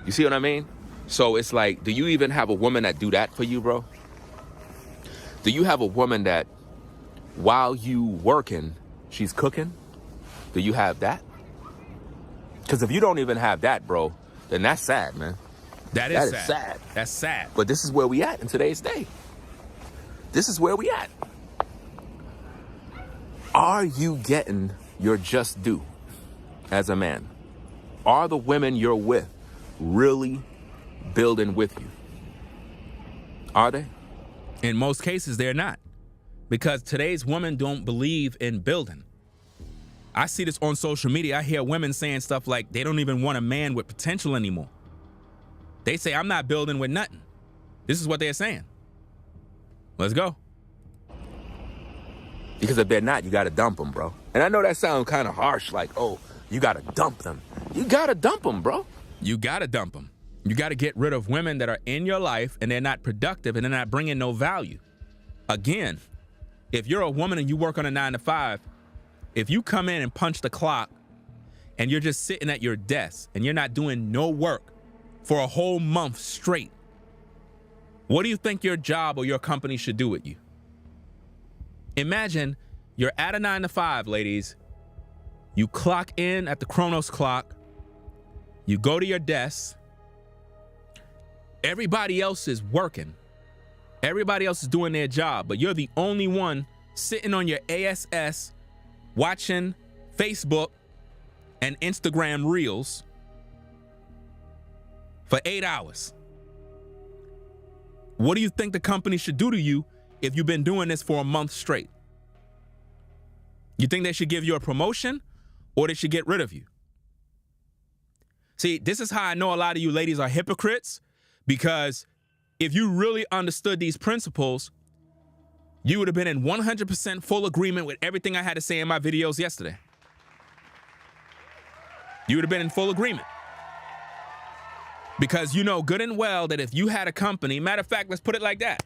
You see what I mean? So it's like, do you even have a woman that do that for you, bro? Do you have a woman that while you working, she's cooking? Do you have that? Because if you don't even have that, bro, then that's sad, man. That is sad. That's sad. But this is where we at in today's day. This is where we at. Are you getting your just due as a man? Are the women you're with really building with you? Are they? In most cases, they're not. Because today's women don't believe in building. I see this on social media. I hear women saying stuff like they don't even want a man with potential anymore. They say, I'm not building with nothing. This is what they're saying. Let's go. Because if they're not, you got to dump them, bro. And I know that sounds kind of harsh, like, oh, you got to dump them. You got to dump them, bro. You got to dump them. You got to get rid of women that are in your life and they're not productive and they're not bringing no value. Again, if you're a woman and you work on a 9 to 5, if you come in and punch the clock and you're just sitting at your desk and you're not doing no work for a whole month straight, what do you think your job or your company should do with you? Imagine you're at a 9 to 5, ladies. You clock in at the Chronos clock. You go to your desk. Everybody else is working. Everybody else is doing their job, but you're the only one sitting on your ASS watching Facebook and Instagram Reels for 8 hours. What do you think the company should do to you if you've been doing this for a month straight? You think they should give you a promotion or they should get rid of you? See, this is how I know a lot of you ladies are hypocrites, because if you really understood these principles, you would have been in 100% full agreement with everything I had to say in my videos yesterday. You would have been in full agreement. Because you know good and well that if you had a company, matter of fact, let's put it like that.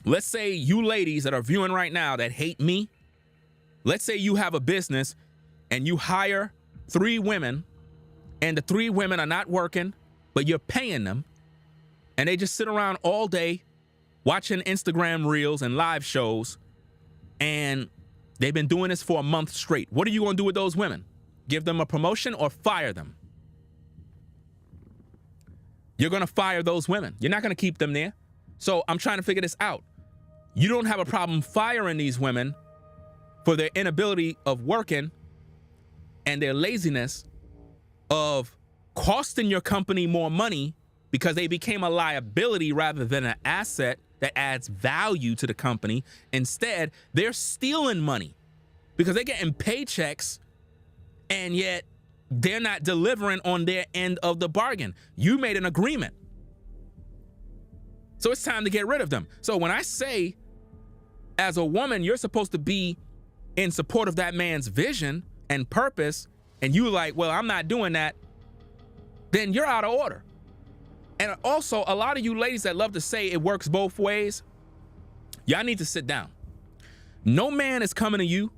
Let's say you ladies that are viewing right now that hate me, let's say you have a business and you hire 3 women and the 3 women are not working, but you're paying them and they just sit around all day watching Instagram reels and live shows, and they've been doing this for a month straight. What are you going to do with those women? Give them a promotion or fire them? You're going to fire those women. You're not going to keep them there. So I'm trying to figure this out. You don't have a problem firing these women for their inability of working and their laziness of costing your company more money because they became a liability rather than an asset that adds value to the company. Instead, they're stealing money because they're getting paychecks and yet they're not delivering on their end of the bargain. You made an agreement. So it's time to get rid of them. So when I say, as a woman, you're supposed to be in support of that man's vision and purpose, and you like, well, I'm not doing that, then you're out of order. And also, a lot of you ladies that love to say it works both ways, y'all need to sit down. No man is coming to you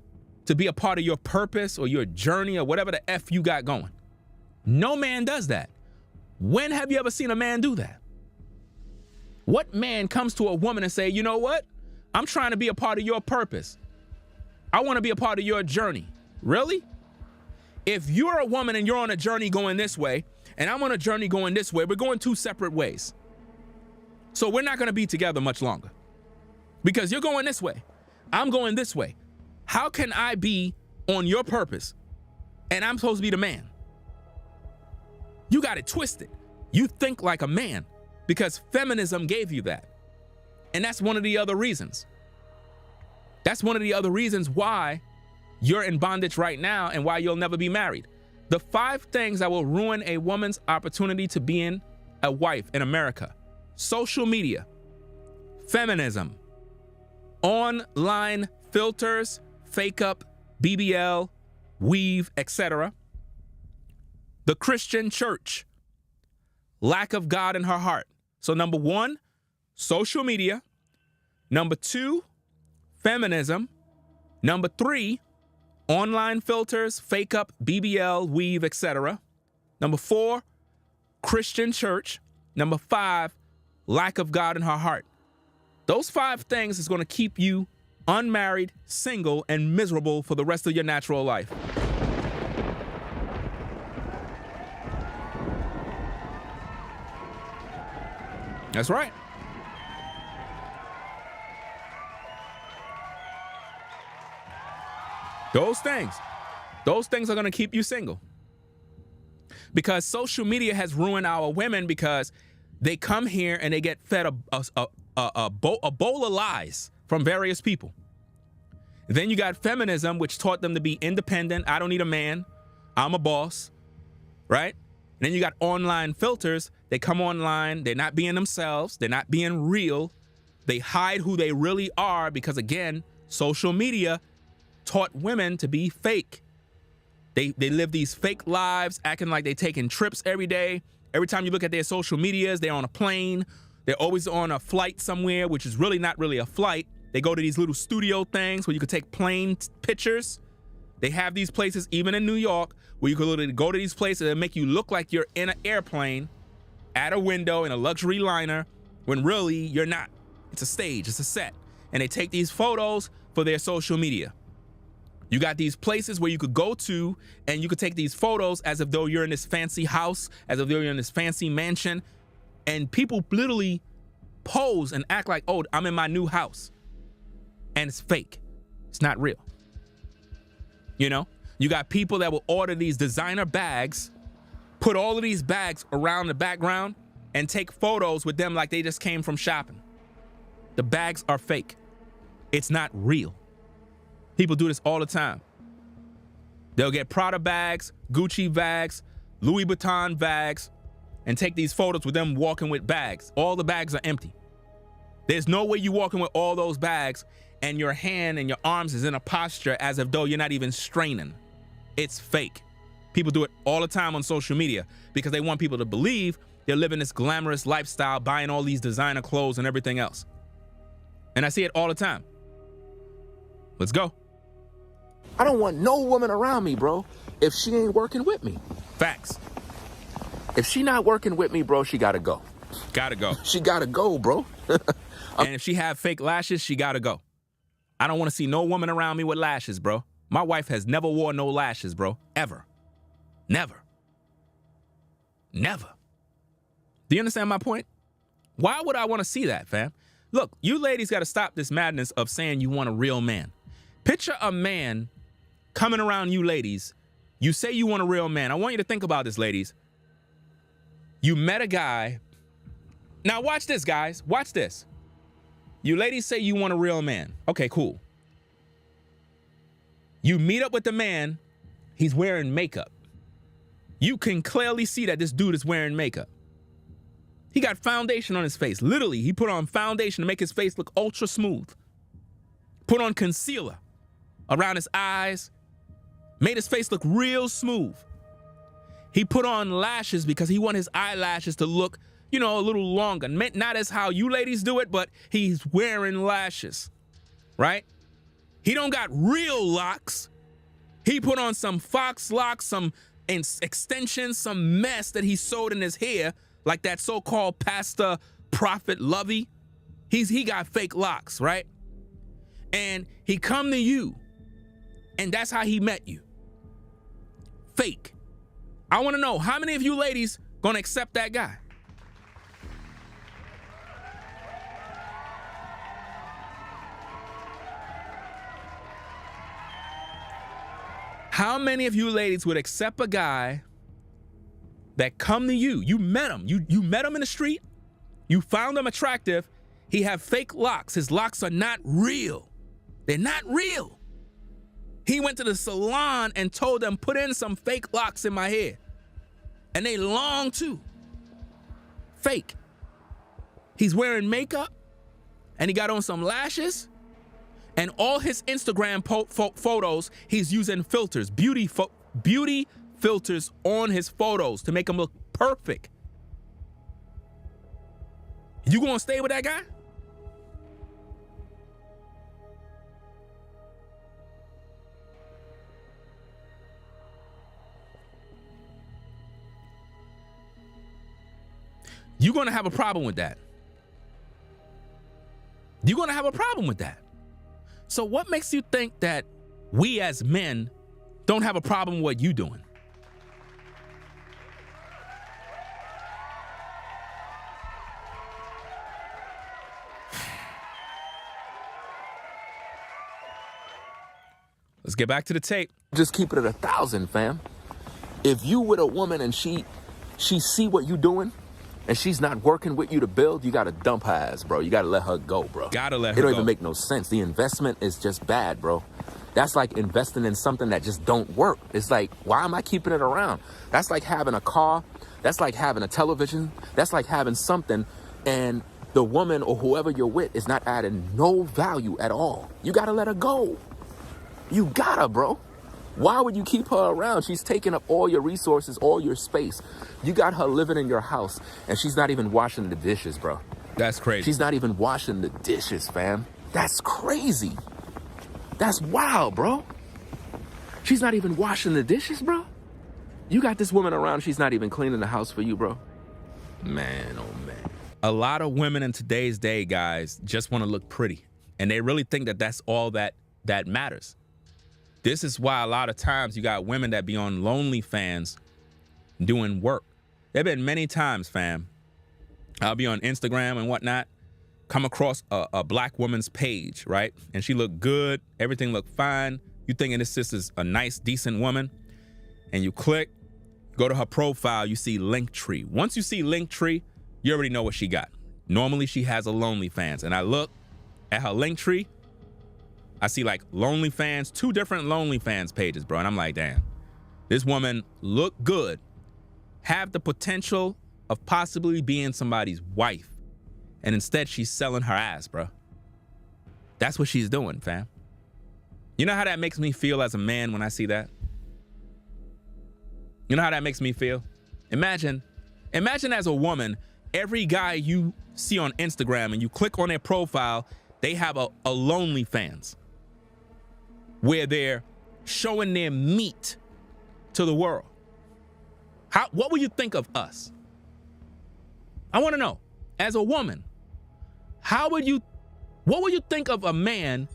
to be a part of your purpose or your journey or whatever the F you got going. No man does that. When have you ever seen a man do that? What man comes to a woman and say, you know what? I'm trying to be a part of your purpose. I want to be a part of your journey. Really? If you're a woman and you're on a journey going this way, and I'm on a journey going this way, we're going 2 separate ways. So we're not going to be together much longer because you're going this way. I'm going this way. How can I be on your purpose and I'm supposed to be the man? You got it twisted. You think like a man because feminism gave you that. And that's one of the other reasons. That's one of the other reasons why you're in bondage right now and why you'll never be married. The 5 things that will ruin a woman's opportunity to be a wife in America: social media, feminism, online filters, fake up, BBL, weave, etc. The Christian church, lack of God in her heart. So number 1, social media. Number 2, feminism. Number 3, online filters, fake up, BBL, weave, etc. Number 4, Christian church. Number 5, lack of God in her heart. Those 5 things is going to keep you unmarried, single, and miserable for the rest of your natural life. That's right. Those things are going to keep you single. Because social media has ruined our women because they come here and they get fed a bowl of lies from various people. Then you got feminism, which taught them to be independent. I don't need a man. I'm a boss, right? And then you got online filters. They come online. They're not being themselves. They're not being real. They hide who they really are because, again, social media taught women to be fake. They live these fake lives, acting like they're taking trips every day. Every time you look at their social medias, they're on a plane. They're always on a flight somewhere, which is really not really a flight. They go to these little studio things where you could take plane pictures. They have these places, even in New York, where you could literally go to these places and make you look like you're in an airplane at a window in a luxury liner when really you're not. It's a stage, it's a set. And they take these photos for their social media. You got these places where you could go to and you could take these photos as if though you're in this fancy house, as if though you're in this fancy mansion. And people literally pose and act like, oh, I'm in my new house. And it's fake. It's not real. You know, you got people that will order these designer bags, put all of these bags around the background, and take photos with them like they just came from shopping. The bags are fake. It's not real. People do this all the time. They'll get Prada bags, Gucci bags, Louis Vuitton bags, and take these photos with them walking with bags. All the bags are empty. There's no way you walking with all those bags and your hand and your arms is in a posture as if though you're not even straining. It's fake. People do it all the time on social media because they want people to believe they're living this glamorous lifestyle, buying all these designer clothes and everything else. And I see it all the time. Let's go. I don't want no woman around me, bro, if she ain't working with me. Facts. If she not working with me, bro, she gotta go. Gotta go. She gotta go, bro. And if she have fake lashes, she gotta go. I don't want to see no woman around me with lashes, bro. My wife has never worn no lashes, bro. Ever. Never. Never. Do you understand my point? Why would I want to see that, fam? Look, you ladies got to stop this madness of saying you want a real man. Picture a man coming around you ladies. You say you want a real man. I want you to think about this, ladies. You met a guy. Now watch this, guys. Watch this. You ladies say you want a real man. Okay, cool. You meet up with the man. He's wearing makeup. You can clearly see that this dude is wearing makeup. He got foundation on his face. Literally, he put on foundation to make his face look ultra smooth. Put on concealer around his eyes. Made his face look real smooth. He put on lashes because he wanted his eyelashes to look, you know, a little longer. Not as how you ladies do it, but he's wearing lashes, right? He don't got real locks. He put on some fox locks, some extensions, some mess that he sewed in his hair, like that so-called pastor prophet Lovey. He got fake locks, right? And he come to you, and that's how he met you. Fake. I want to know how many of you ladies gonna accept that guy? How many of you ladies would accept a guy that come to you? You met him. You met him in the street. You found him attractive. He have fake locks. His locks are not real. They're not real. He went to the salon and told them, put in some fake locks in my hair. And they long too. Fake. He's wearing makeup and he got on some lashes. And all his Instagram photos, he's using filters, beauty filters on his photos to make him look perfect. You gonna stay with that guy? You're gonna have a problem with that. You're gonna have a problem with that. So what makes you think that we as men don't have a problem with what you doing? Let's get back to the tape. Just keep it at 1,000, fam. If you with a woman and she see what you doing and she's not working with you to build, you gotta dump her ass, bro. You gotta let her go, bro. Gotta let her go. It don't go. even make no sense. The investment is just bad, bro. That's like investing in something that just don't work. It's like, why am I keeping it around? That's like having a car. That's like having a television. That's like having something and the woman or whoever you're with is not adding no value at all. You gotta let her go. You gotta, bro. Why would you keep her around? She's taking up all your resources, all your space. You got her living in your house, and she's not even washing the dishes, bro. That's crazy. She's not even washing the dishes, fam. That's crazy. That's wild, bro. She's not even washing the dishes, bro. You got this woman around, she's not even cleaning the house for you, bro. Man, oh man. A lot of women in today's day, guys, just want to look pretty. And they really think that that's all that matters. This is why a lot of times you got women that be on OnlyFans doing work. There have been many times, fam, I'll be on Instagram and whatnot, come across a black woman's page, right? And she looked good, everything looked fine. You thinking this sister's a nice, decent woman. And you click, go to her profile, you see Linktree. Once you see Linktree, You already know what she got. Normally she has a OnlyFans, and I look at her link tree, I see like OnlyFans, 2 different OnlyFans pages, bro, and I'm like, damn, this woman look good, have the potential of possibly being somebody's wife, and instead she's selling her ass, bro. That's what she's doing, fam. You know how that makes me feel as a man when I see that? You know how that makes me feel? Imagine as a woman, every guy you see on Instagram and you click on their profile, they have a OnlyFans where they're showing their meat to the world. What would you think of us? I want to know, as a woman, what would you think of a man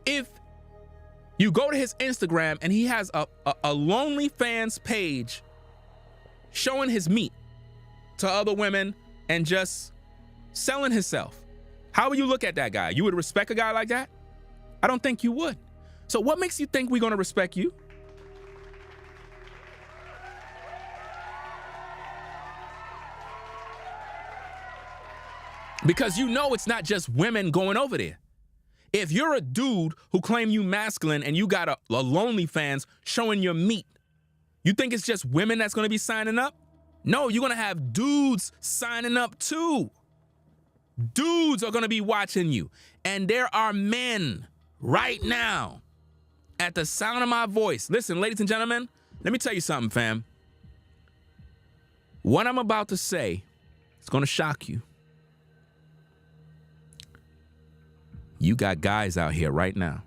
if you go to his Instagram and he has a OnlyFans page showing his meat to other women and just selling himself? How would you look at that guy? You would respect a guy like that? I don't think you would. So what makes you think we're going to respect you? Because you know it's not just women going over there. If you're a dude who claim you masculine and you got a OnlyFans showing your meat, you think it's just women that's going to be signing up? No, you're going to have dudes signing up too. Dudes are going to be watching you. And there are men right now at the sound of my voice. Listen, ladies and gentlemen, let me tell you something, fam. What I'm about to say is going to shock you. You got guys out here right now.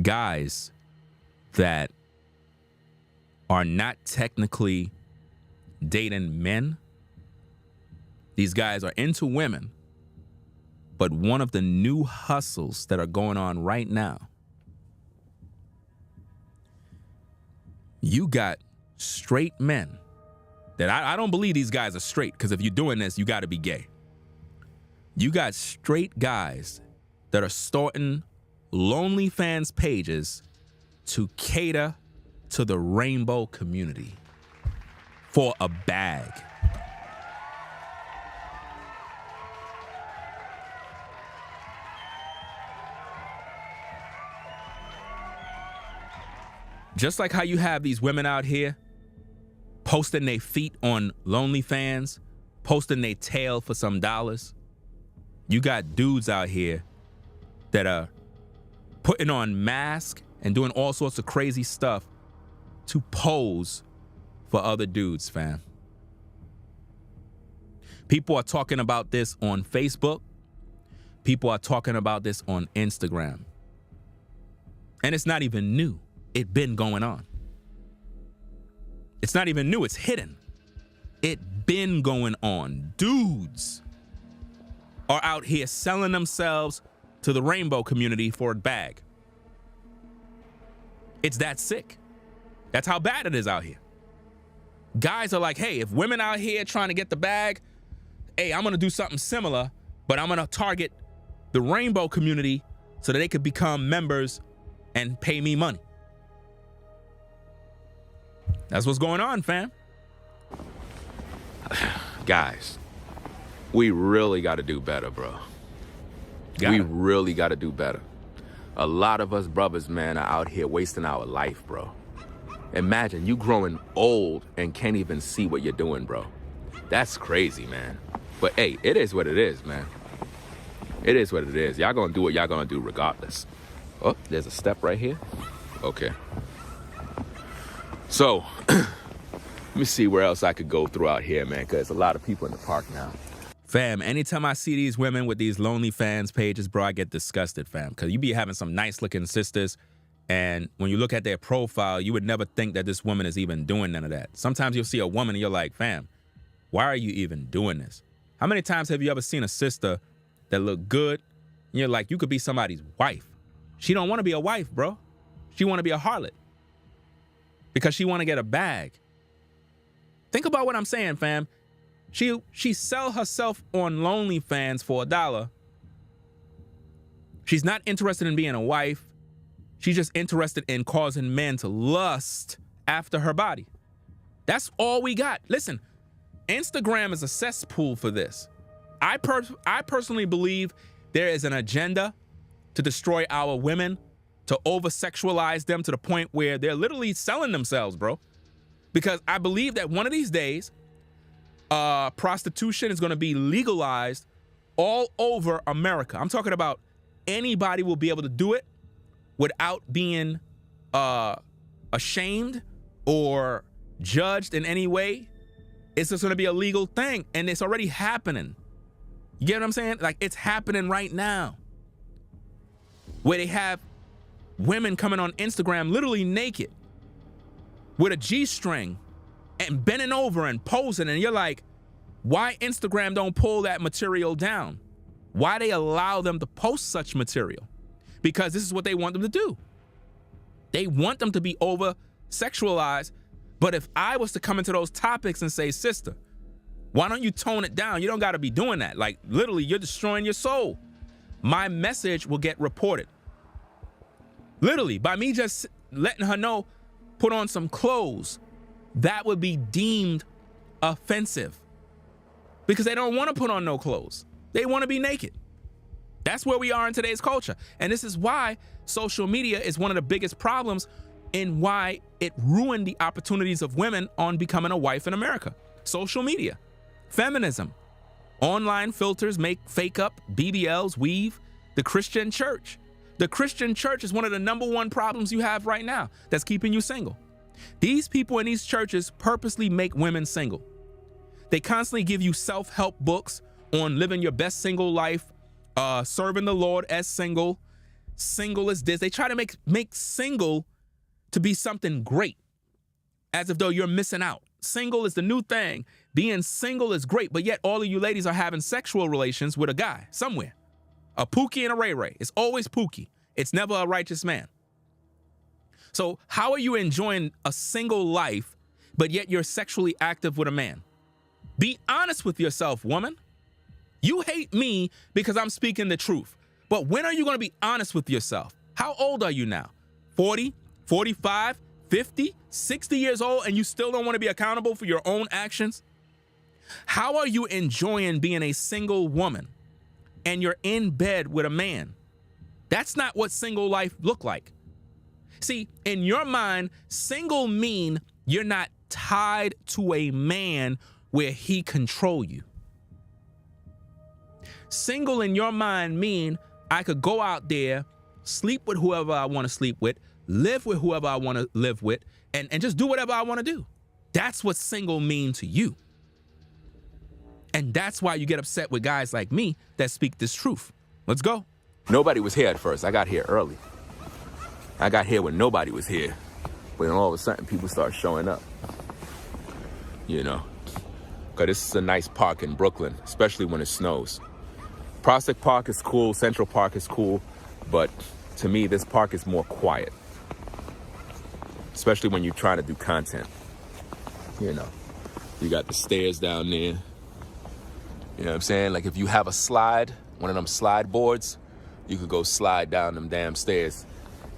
Guys that are not technically dating men. These guys are into women. But one of the new hustles that are going on right now, you got straight men that I don't believe these guys are straight, because if you're doing this, you got to be gay. You got straight guys that are starting OnlyFans pages to cater to the rainbow community for a bag. Just like how you have these women out here posting their feet on OnlyFans, posting their tail for some dollars, you got dudes out here that are putting on masks and doing all sorts of crazy stuff to pose for other dudes, fam. People are talking about this on Facebook. People are talking about this on Instagram. And it's not even new. It's been going on. It's not even new. It's hidden. It's been going on. Dudes are out here selling themselves to the rainbow community for a bag. It's that sick. That's how bad it is out here. Guys are like, hey, if women out here trying to get the bag, hey, I'm gonna do something similar, but I'm gonna target the rainbow community so that they could become members and pay me money. That's what's going on, fam. Guys, we really got to do better, bro. We really got to do better. A lot of us brothers, man, are out here wasting our life, bro. Imagine you growing old and can't even see what you're doing, bro. That's crazy, man. But hey, it is what it is, man. It is what it is. Y'all gonna do what y'all gonna do regardless. Oh, there's a step right here. Okay. So, let me see where else I could go throughout here, man, because a lot of people in the park now. Fam, anytime I see these women with these OnlyFans pages, bro, I get disgusted, fam, because you be having some nice-looking sisters, and when you look at their profile, you would never think that this woman is even doing none of that. Sometimes you'll see a woman and you're like, fam, why are you even doing this? How many times have you ever seen a sister that look good, and you're like, you could be somebody's wife? She don't want to be a wife, bro. She want to be a harlot because she want to get a bag. Think about what I'm saying, fam. She sell herself on OnlyFans for $1. She's not interested in being a wife. She's just interested in causing men to lust after her body. That's all we got. Listen, Instagram is a cesspool for this. I personally believe there is an agenda to destroy our women, to over-sexualize them to the point where they're literally selling themselves, bro. Because I believe that one of these days, prostitution is going to be legalized all over America. I'm talking about anybody will be able to do it without being ashamed or judged in any way. It's just going to be a legal thing, and it's already happening. You get what I'm saying? Like, it's happening right now, where they have women coming on Instagram literally naked with a G-string and bending over and posing, and you're like, why Instagram don't pull that material down? Why they allow them to post such material? Because this is what they want them to do. They want them to be over-sexualized. But if I was to come into those topics and say, sister, why don't you tone it down? You don't got to be doing that. Like, literally, you're destroying your soul. My message will get reported. Literally, by me just letting her know, put on some clothes, that would be deemed offensive. Because they don't want to put on no clothes. They want to be naked. That's where we are in today's culture. And this is why social media is one of the biggest problems in why it ruined the opportunities of women on becoming a wife in America. Social media, feminism, online filters make fake up, BBLs, weave, the Christian church. The Christian church is one of the #1 problems you have right now that's keeping you single. These people in these churches purposely make women single. They constantly give you self-help books on living your best single life, serving the Lord as single. Single is this. They try to make single to be something great, as if though you're missing out. Single is the new thing. Being single is great, but yet all of you ladies are having sexual relations with a guy somewhere. A Pookie and a Ray Ray. It's always Pookie. It's never a righteous man. So how are you enjoying a single life, but yet you're sexually active with a man? Be honest with yourself, woman. You hate me because I'm speaking the truth. But when are you going to be honest with yourself? How old are you now? 40, 45, 50, 60 years old, and you still don't want to be accountable for your own actions? How are you enjoying being a single woman and you're in bed with a man? That's not what single life look like. See, in your mind, single mean you're not tied to a man where he control you. Single in your mind mean I could go out there, sleep with whoever I want to sleep with, live with whoever I want to live with, and just do whatever I want to do. That's what single mean to you. And that's why you get upset with guys like me that speak this truth. Let's go. Nobody was here at first. I got here early. I got here when nobody was here. But then all of a sudden, people start showing up. You know? Because this is a nice park in Brooklyn, especially when it snows. Prospect Park is cool. Central Park is cool. But to me, this park is more quiet. Especially when you're trying to do content. You know? You got the stairs down there. You know what I'm saying? Like if you have a slide, one of them slide boards, you could go slide down them damn stairs.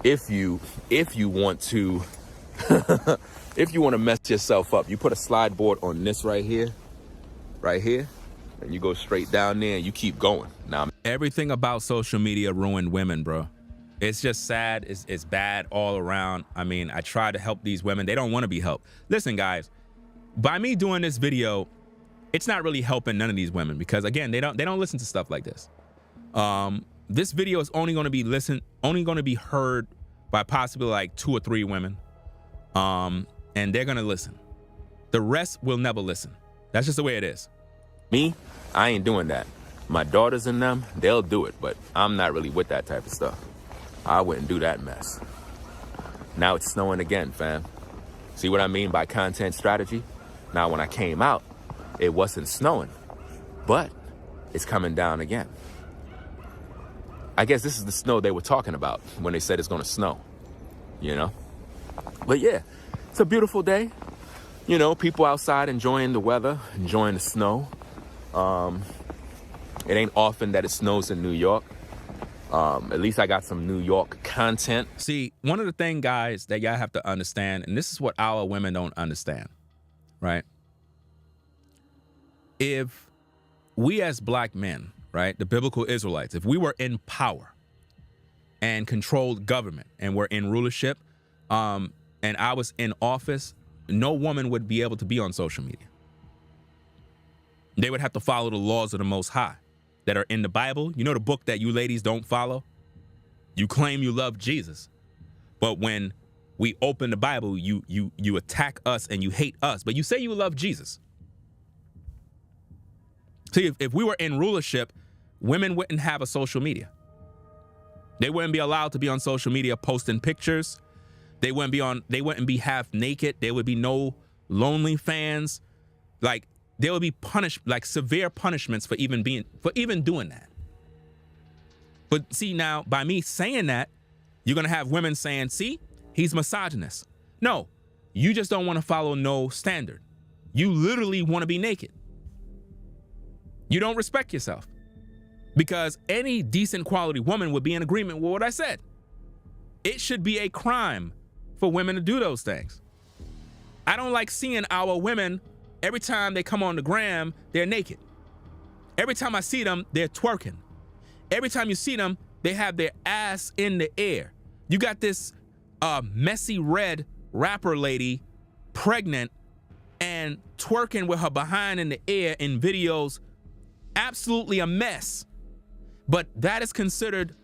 If you want to, if you want to mess yourself up, you put a slide board on this right here, and you go straight down there and you keep going. Now, everything about social media ruined women, bro. It's just sad. It's bad all around. I mean, I try to help these women. They don't want to be helped. Listen, guys, by me doing this video, it's not really helping none of these women because again, they don't listen to stuff like this. This video is only going to be heard by possibly like 2 or 3 women. And they're going to listen. The rest will never listen. That's just the way it is. Me, I ain't doing that. My daughters and them, they'll do it, but I'm not really with that type of stuff. I wouldn't do that mess. Now it's snowing again, fam. See what I mean by content strategy? Now, when I came out, it wasn't snowing, but it's coming down again. I guess this is the snow they were talking about when they said it's going to snow, you know? But yeah, it's a beautiful day. You know, people outside enjoying the weather, enjoying the snow. It ain't often that it snows in New York. At least I got some New York content. See, one of the things, guys, that y'all have to understand, and this is what our women don't understand, right? if we as black men, right, the biblical Israelites, if we were in power and controlled government and were in rulership, and I was in office, no woman would be able to be on social media. They would have to follow the laws of the Most High that are in the Bible. You know the book that you ladies don't follow? You claim you love Jesus, but when we open the Bible, you attack us and you hate us, but you say you love Jesus. See, if we were in rulership, women wouldn't have a social media. They wouldn't be allowed to be on social media posting pictures. They wouldn't be half naked. There would be no lonely fans. Like, there would be severe punishments for even doing that. But see, now by me saying that, you're gonna have women saying, see, he's misogynist. No, you just don't want to follow no standard. You literally want to be naked. You don't respect yourself, because any decent quality woman would be in agreement with what I said. It should be a crime for women to do those things. I don't like seeing our women, every time they come on the gram, they're naked. Every time I see them, they're twerking. Every time you see them, they have their ass in the air. You got this messy red rapper lady pregnant and twerking with her behind in the air in videos. Absolutely a mess. But that is considered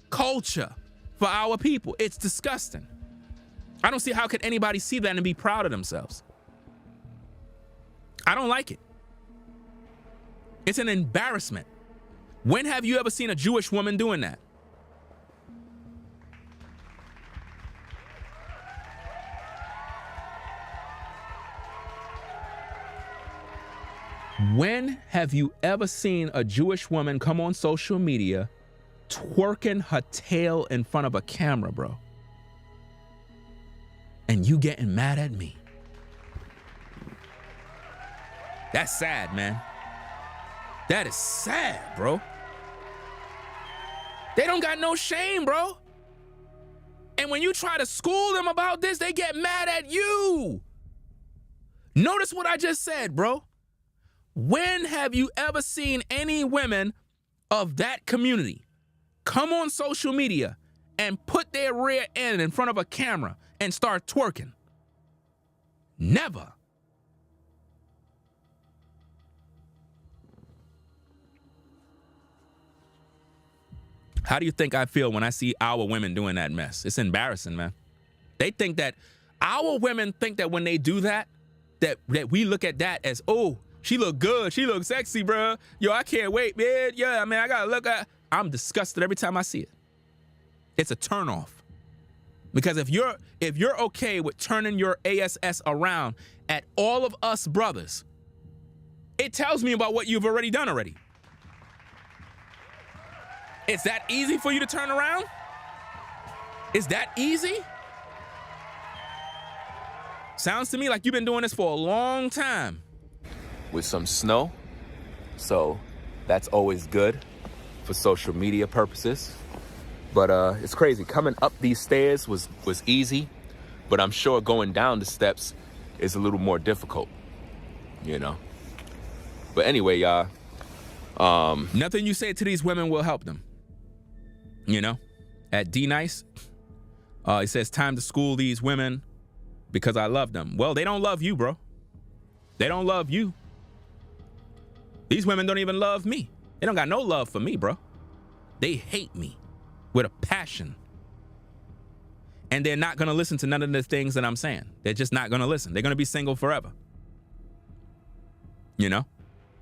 culture for our people. It's disgusting. I don't see how could anybody see that and be proud of themselves. I don't like it. It's an embarrassment. When have you ever seen a Jewish woman doing that? When have you ever seen a Jewish woman come on social media twerking her tail in front of a camera, bro? And you getting mad at me? That's sad, man. That is sad, bro. They don't got no shame, bro. And when you try to school them about this, they get mad at you. Notice what I just said, bro. When have you ever seen any women of that community come on social media and put their rear end in front of a camera and start twerking? Never. How do you think I feel when I see our women doing that mess? It's embarrassing, man. They think that our women think that when they do that, that we look at that as, oh, she look good. She look sexy, bro. Yo, I can't wait, man. Yeah, I mean, I gotta look at. I'm disgusted every time I see it. It's a turnoff. Because if you're okay with turning your ASS around at all of us brothers, it tells me about what you've already done already. It's that easy for you to turn around? Is that easy? Sounds to me like you've been doing this for a long time. With some snow, so that's always good for social media purposes. But it's crazy. Coming up these stairs was easy, but I'm sure going down the steps is a little more difficult, you know. But anyway, y'all. Nothing you say to these women will help them. You know, at D-Nice, it says time to school these women because I love them. Well, they don't love you, bro. They don't love you. These women don't even love me. They don't got no love for me, bro. They hate me with a passion. And they're not going to listen to none of the things that I'm saying. They're just not going to listen. They're going to be single forever. You know?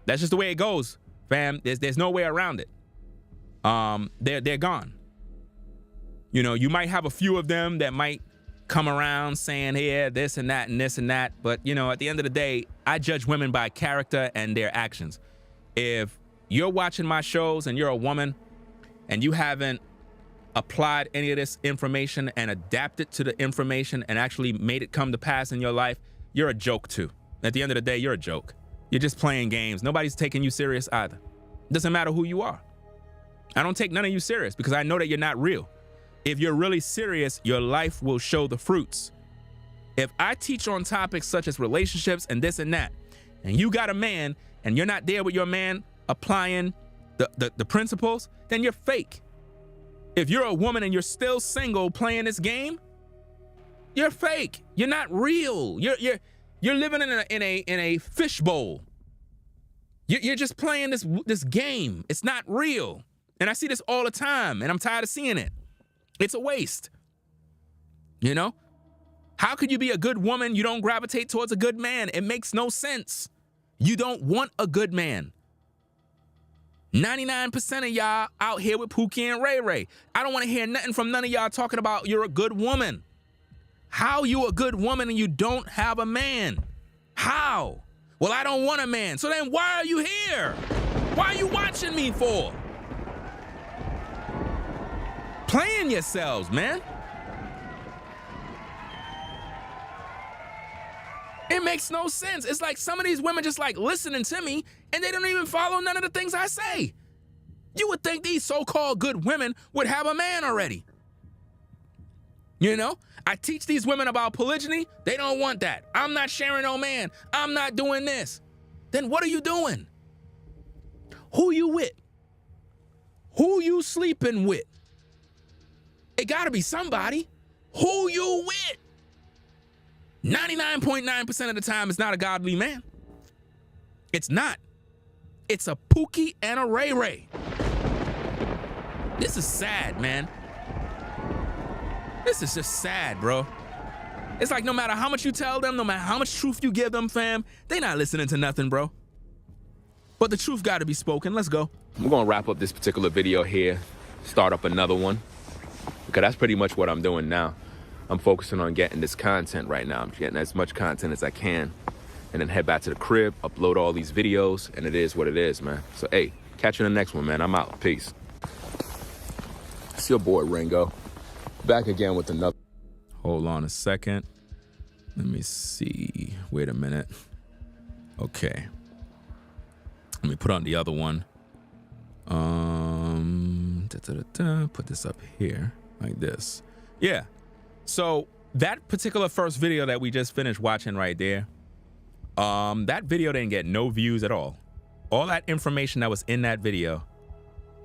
That's just the way it goes, fam. There's no way around it. They're gone. You know, you might have a few of them that might come around saying, yeah, this and that and this and that. But, you know, at the end of the day, I judge women by character and their actions. If you're watching my shows and you're a woman and you haven't applied any of this information and adapted to the information and actually made it come to pass in your life, you're a joke too. At the end of the day, you're a joke. You're just playing games. Nobody's taking you serious either. It doesn't matter who you are. I don't take none of you serious because I know that you're not real. If you're really serious, your life will show the fruits. If I teach on topics such as relationships and this and that, and you got a man and you're not there with your man applying the principles, then you're fake. If you're a woman and you're still single playing this game, you're fake. You're not real. You're living in a fishbowl. You're just playing this game. It's not real. And I see this all the time, and I'm tired of seeing it. It's a waste. You know? How could you be a good woman? You don't gravitate towards a good man. It makes no sense. You don't want a good man. 99% of y'all out here with Pookie and Ray Ray. I don't want to hear nothing from none of y'all talking about you're a good woman. How you a good woman and you don't have a man? How? Well, I don't want a man. So then why are you here? Why are you watching me for? Playing yourselves, man. It makes no sense. It's like some of these women just like listening to me and they don't even follow none of the things I say. You would think these so-called good women would have a man already. You know, I teach these women about polygyny. They don't want that. I'm not sharing no man. I'm not doing this. Then what are you doing? Who you with? Who you sleeping with? It gotta be somebody. Who you with? 99.9% of the time, it's not a godly man. It's not. It's a Pookie and a Ray Ray. This is sad, man. This is just sad, bro. It's like no matter how much you tell them, no matter how much truth you give them, fam, they not listening to nothing, bro. But the truth got to be spoken. Let's go. We're going to wrap up this particular video here, start up another one, because that's pretty much what I'm doing now. I'm focusing on getting this content right now. I'm getting as much content as I can and then head back to the crib, upload all these videos, and it is what it is, man. So, hey, catch you in the next one, man. I'm out. Peace. It's your boy, Ringo. Back again with another. Hold on a second. Let me see. Wait a minute. Okay. Let me put on the other one. Put this up here like this. Yeah. So that particular first video that we just finished watching right there, that video didn't get no views at all. All that information that was in that video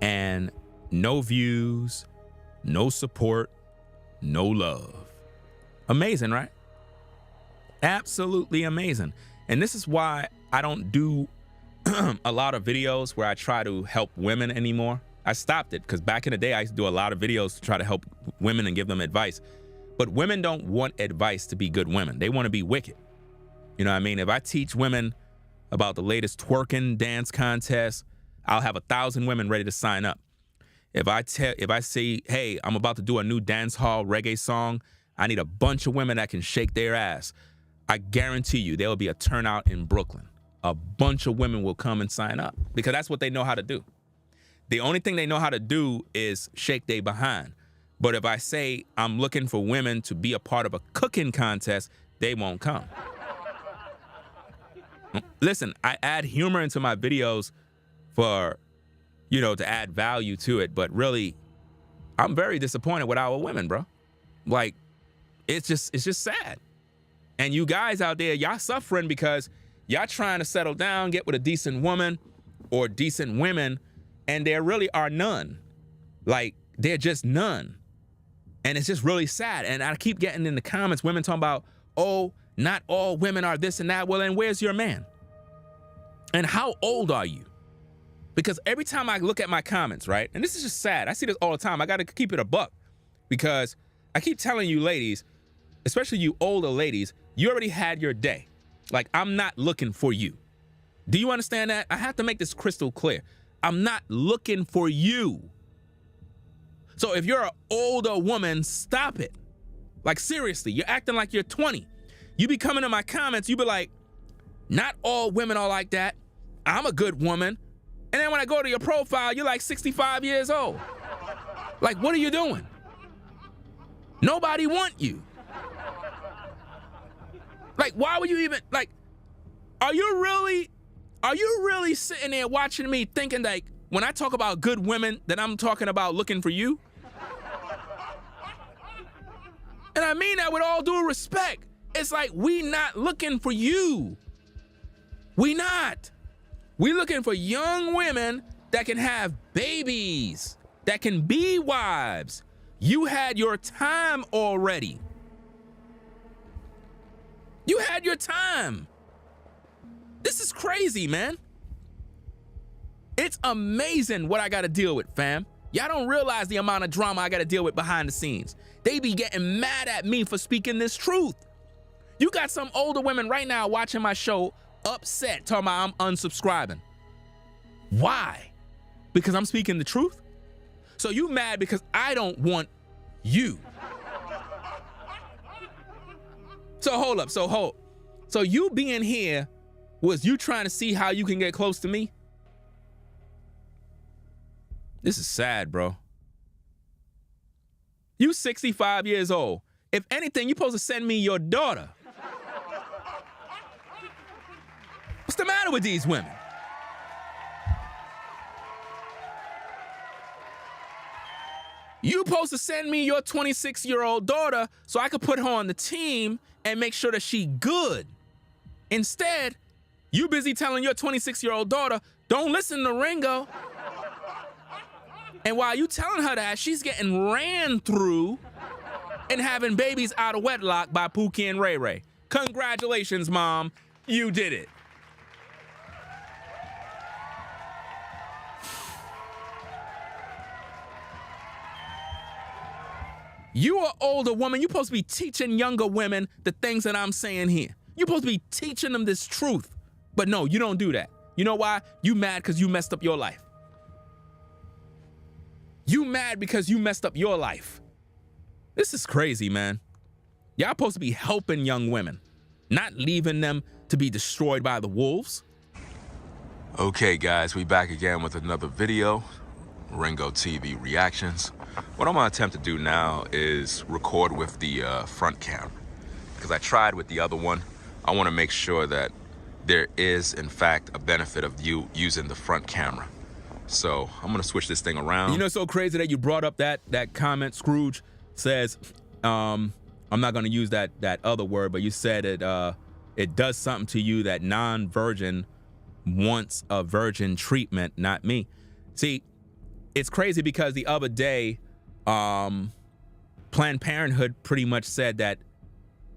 and no views, no support, no love. Amazing, right? Absolutely amazing. And this is why I don't do a lot of videos where I try to help women anymore. I stopped it because back in the day, I used to do a lot of videos to try to help women and give them advice. But women don't want advice to be good women. They want to be wicked. You know what I mean? If I teach women about the latest twerking dance contest, I'll have 1,000 women ready to sign up. If I say, hey, I'm about to do a new dance hall reggae song, I need a bunch of women that can shake their ass. I guarantee you there will be a turnout in Brooklyn. A bunch of women will come and sign up because that's what they know how to do. The only thing they know how to do is shake their behind. But if I say I'm looking for women to be a part of a cooking contest, they won't come. Listen, I add humor into my videos for, you know, to add value to it. But really, I'm very disappointed with our women, bro. Like, it's just sad. And you guys out there, y'all suffering because y'all trying to settle down, get with a decent woman or decent women, and there really are none. Like, they're just none. And it's just really sad. And I keep getting in the comments, women talking about, oh, not all women are this and that. Well, then where's your man? And how old are you? Because every time I look at my comments, right? And this is just sad. I see this all the time. I got to keep it a buck because I keep telling you ladies, especially you older ladies, you already had your day. Like, I'm not looking for you. Do you understand that? I have to make this crystal clear. I'm not looking for you. So if you're an older woman, stop it. Like, seriously, you're acting like you're 20. You be coming in my comments, you be like, not all women are like that. I'm a good woman. And then when I go to your profile, you're like 65 years old. Like, what are you doing? Nobody want you. Like, why would you even, like, are you really sitting there watching me thinking like, when I talk about good women, that I'm talking about looking for you? And I mean that with all due respect. It's like, we not looking for you. We not. We looking for young women that can have babies, that can be wives. You had your time already. You had your time. This is crazy, man. It's amazing what I got to deal with, fam. Y'all don't realize the amount of drama I got to deal with behind the scenes. They be getting mad at me for speaking this truth. You got some older women right now watching my show upset, talking about I'm unsubscribing. Why? Because I'm speaking the truth? So you mad because I don't want you. So hold up, So you being here, was you trying to see how you can get close to me? This is sad, bro. You 65 years old. If anything, you're supposed to send me your daughter. What's the matter with these women? You supposed to send me your 26-year-old daughter so I could put her on the team and make sure that she good. Instead, you busy telling your 26-year-old daughter, don't listen to Ringo. And while you telling her that, she's getting ran through and having babies out of wedlock by Pookie and Ray Ray. Congratulations, Mom. You did it. You are older woman. You're supposed to be teaching younger women the things that I'm saying here. You're supposed to be teaching them this truth. But no, you don't do that. You know why? You mad because you messed up your life. You mad because you messed up your life. This is crazy, man. Y'all supposed to be helping young women, not leaving them to be destroyed by the wolves. Okay, guys, we back again with another video, Ringo TV reactions. What I'm gonna attempt to do now is record with the front camera, because I tried with the other one. I wanna make sure that there is, in fact, a benefit of you using the front camera. So I'm gonna switch this thing around. You know, it's so crazy that you brought up that comment. Scrooge says, I'm not gonna use that other word, but you said it does something to you that non-virgin wants a virgin treatment, not me. See, it's crazy because the other day, Planned Parenthood pretty much said that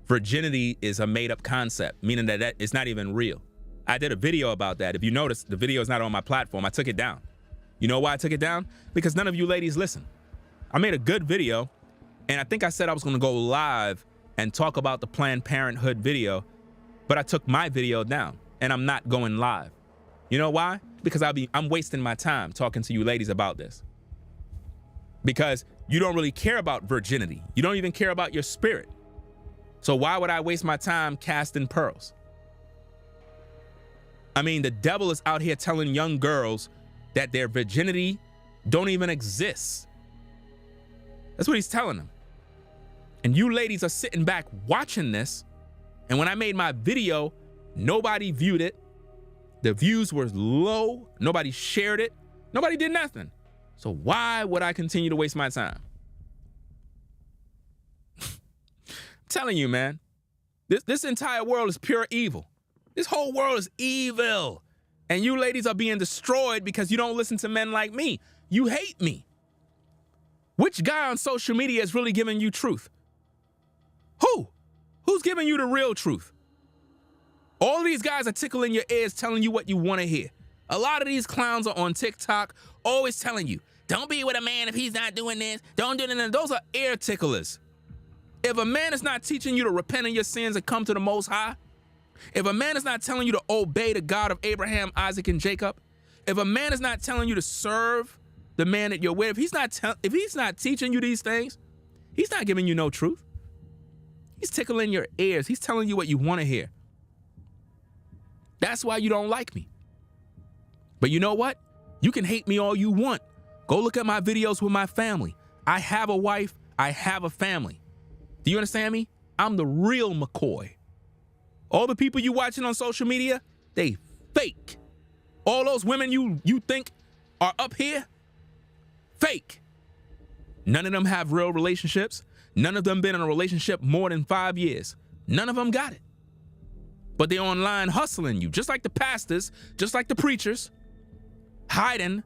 virginity is a made-up concept, meaning that it's not even real. I did a video about that. If you notice, the video is not on my platform. I took it down. You know why I took it down? Because none of you ladies listen. I made a good video, and I think I said I was gonna go live and talk about the Planned Parenthood video, but I took my video down, and I'm not going live. You know why? Because I'm wasting my time talking to you ladies about this. Because you don't really care about virginity. You don't even care about your spirit. So why would I waste my time casting pearls? I mean, the devil is out here telling young girls that their virginity don't even exist. That's what he's telling them. And you ladies are sitting back watching this. And when I made my video, nobody viewed it. The views were low. Nobody shared it. Nobody did nothing. So why would I continue to waste my time? I'm telling you, man, this entire world is pure evil. This whole world is evil. And you ladies are being destroyed because you don't listen to men like me. You hate me. Which guy on social media is really giving you truth? Who? Who's giving you the real truth? All these guys are tickling your ears, telling you what you want to hear. A lot of these clowns are on TikTok, always telling you, don't be with a man if he's not doing this. Don't do that. Those are ear ticklers. If a man is not teaching you to repent of your sins and come to the Most High, if a man is not telling you to obey the God of Abraham, Isaac, and Jacob, if a man is not telling you to serve the man that you're with, if he's not teaching you these things, he's not giving you no truth. He's tickling your ears. He's telling you what you want to hear. That's why you don't like me. But you know what? You can hate me all you want. Go look at my videos with my family. I have a wife. I have a family. Do you understand me? I'm the real McCoy. All the people you watching on social media, they fake. All those women you think are up here, fake. None of them have real relationships. None of them been in a relationship more than 5 years. None of them got it. but they're online hustling you, just like the pastors, just like the preachers, hiding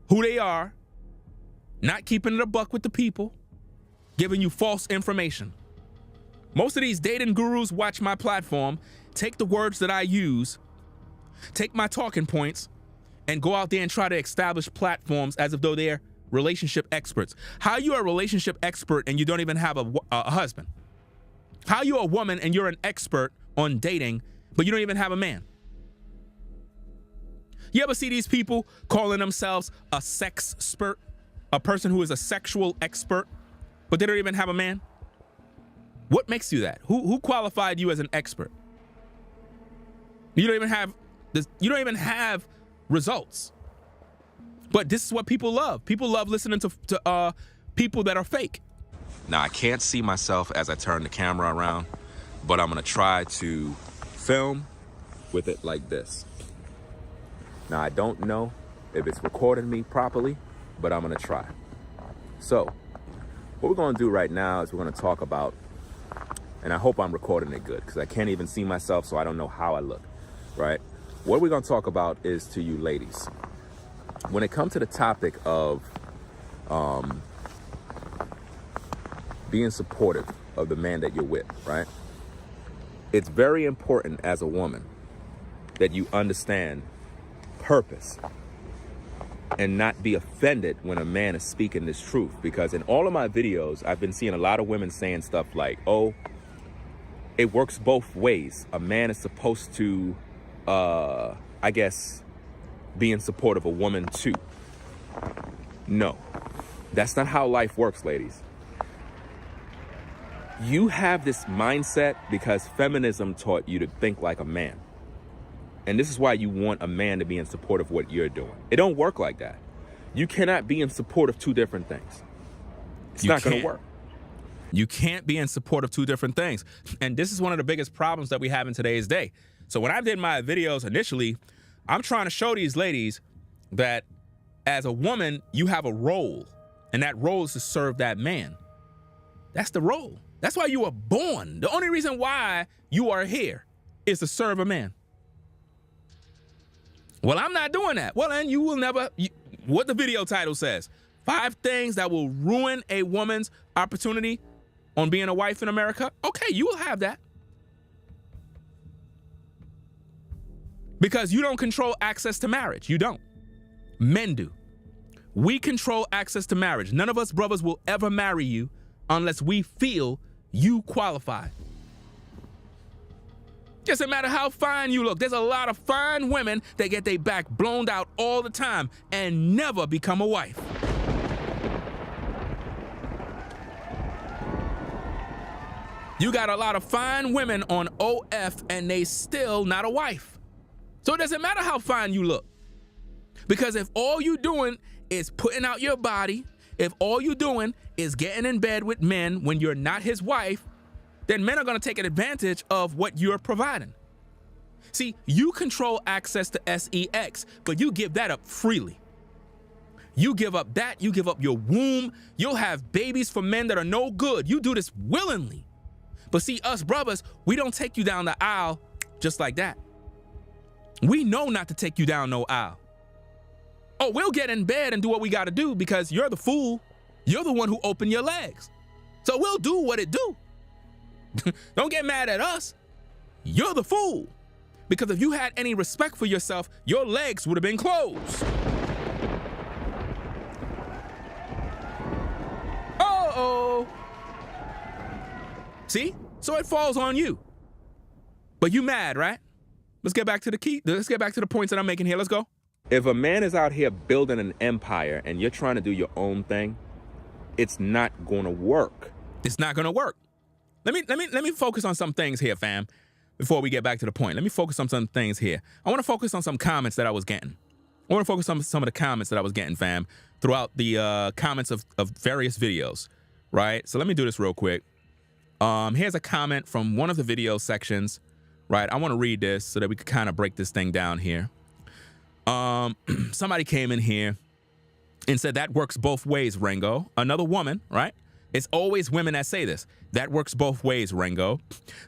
who they are, not keeping it a buck with the people, giving you false information. Most of these dating gurus watch my platform, take the words that I use, take my talking points, and go out there and try to establish platforms as if though they're relationship experts. How are you a relationship expert and you don't even have a husband? How are you a woman and you're an expert on dating, but you don't even have a man? You ever see these people calling themselves a sex expert, a person who is a sexual expert, but they don't even have a man? What makes you that? Who qualified you as an expert? You don't even have this, you don't even have results. But this is what people love. People love listening to people that are fake. Now, I can't see myself as I turn the camera around, but I'm gonna try to film with it like this. Now, I don't know if it's recording me properly, but I'm gonna try. So, what we're gonna do right now is we're gonna talk about, and I hope I'm recording it good because I can't even see myself, so I don't know how I look, right? What we're gonna talk about is to you ladies. When it comes to the topic of being supportive of the man that you're with, right? It's very important as a woman that you understand purpose and not be offended when a man is speaking this truth. Because in all of my videos, I've been seeing a lot of women saying stuff like, oh, it works both ways. A man is supposed to, I guess, be in support of a woman too. No, that's not how life works, ladies. You have this mindset because feminism taught you to think like a man. And this is why you want a man to be in support of what you're doing. It don't work like that. You cannot be in support of two different things. It's not going to work. You can't be in support of two different things. And this is one of the biggest problems that we have in today's day. So when I did my videos initially, I'm trying to show these ladies that as a woman, you have a role, and that role is to serve that man. That's the role. That's why you were born. The only reason why you are here is to serve a man. Well, I'm not doing that. Well, then you will never, what the video title says, 5 things that will ruin a woman's opportunity on being a wife in America. Okay, you will have that. Because you don't control access to marriage. You don't. Men do. We control access to marriage. None of us brothers will ever marry you unless we feel you qualify. Doesn't matter how fine you look. There's a lot of fine women that get their back blown out all the time and never become a wife. You got a lot of fine women on OF and they still not a wife. So it doesn't matter how fine you look. Because if all you doing is putting out your body, if all you doing is getting in bed with men when you're not his wife, then men are going to take advantage of what you're providing. See, you control access to sex, but you give that up freely. You give up that, you give up your womb, you'll have babies for men that are no good. You do this willingly. But see, us brothers, we don't take you down the aisle just like that. We know not to take you down no aisle. Oh, we'll get in bed and do what we got to do because you're the fool. You're the one who opened your legs. So we'll do what it do. Don't get mad at us. You're the fool. Because if you had any respect for yourself, your legs would have been closed. Uh-oh. See? So it falls on you. But you mad, right? Let's get back to the key. Let's get back to the points that I'm making here. Let's go. If a man is out here building an empire and you're trying to do your own thing, it's not going to work. It's not going to work. Let me focus on some things here, fam, before we get back to the point. Let me focus on some things here. I want to focus on some comments that I was getting. I want to focus on some of the comments that I was getting, fam, throughout the comments of various videos, right? So let me do this real quick. Here's a comment from one of the video sections, right? I want to read this so that we can kind of break this thing down here. Somebody came in here and said that works both ways, Rango. Another woman, right? It's always women that say this. That works both ways, Rengo.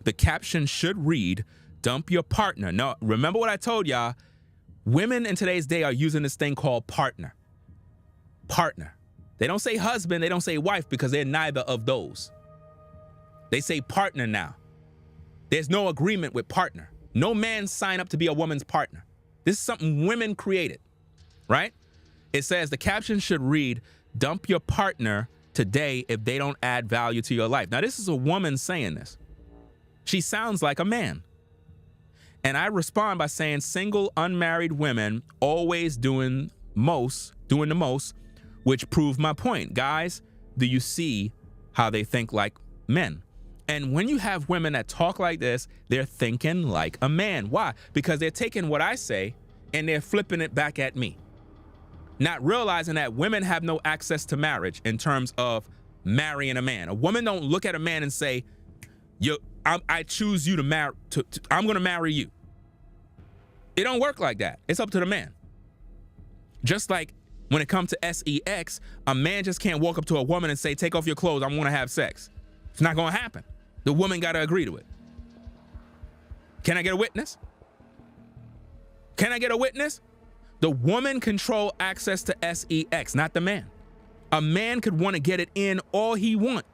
The caption should read, dump your partner. No, remember what I told y'all? Women in today's day are using this thing called partner. Partner. They don't say husband, they don't say wife because they're neither of those. They say partner now. There's no agreement with partner. No man signed up to be a woman's partner. This is something women created, right? It says the caption should read, dump your partner today if they don't add value to your life. Now, this is a woman saying this. She sounds like a man. And I respond by saying single, unmarried women always doing the most, which proved my point. Guys, do you see how they think like men? And when you have women that talk like this, they're thinking like a man. Why? Because they're taking what I say and they're flipping it back at me. Not realizing that women have no access to marriage in terms of marrying a man. A woman don't look at a man and say, I choose you to marry, I'm going to marry you. It don't work like that. It's up to the man. Just like when it comes to sex, a man just can't walk up to a woman and say, take off your clothes, I want to have sex. It's not going to happen. The woman got to agree to it. Can I get a witness? Can I get a witness? The woman control access to sex, not the man. A man could want to get it in all he want.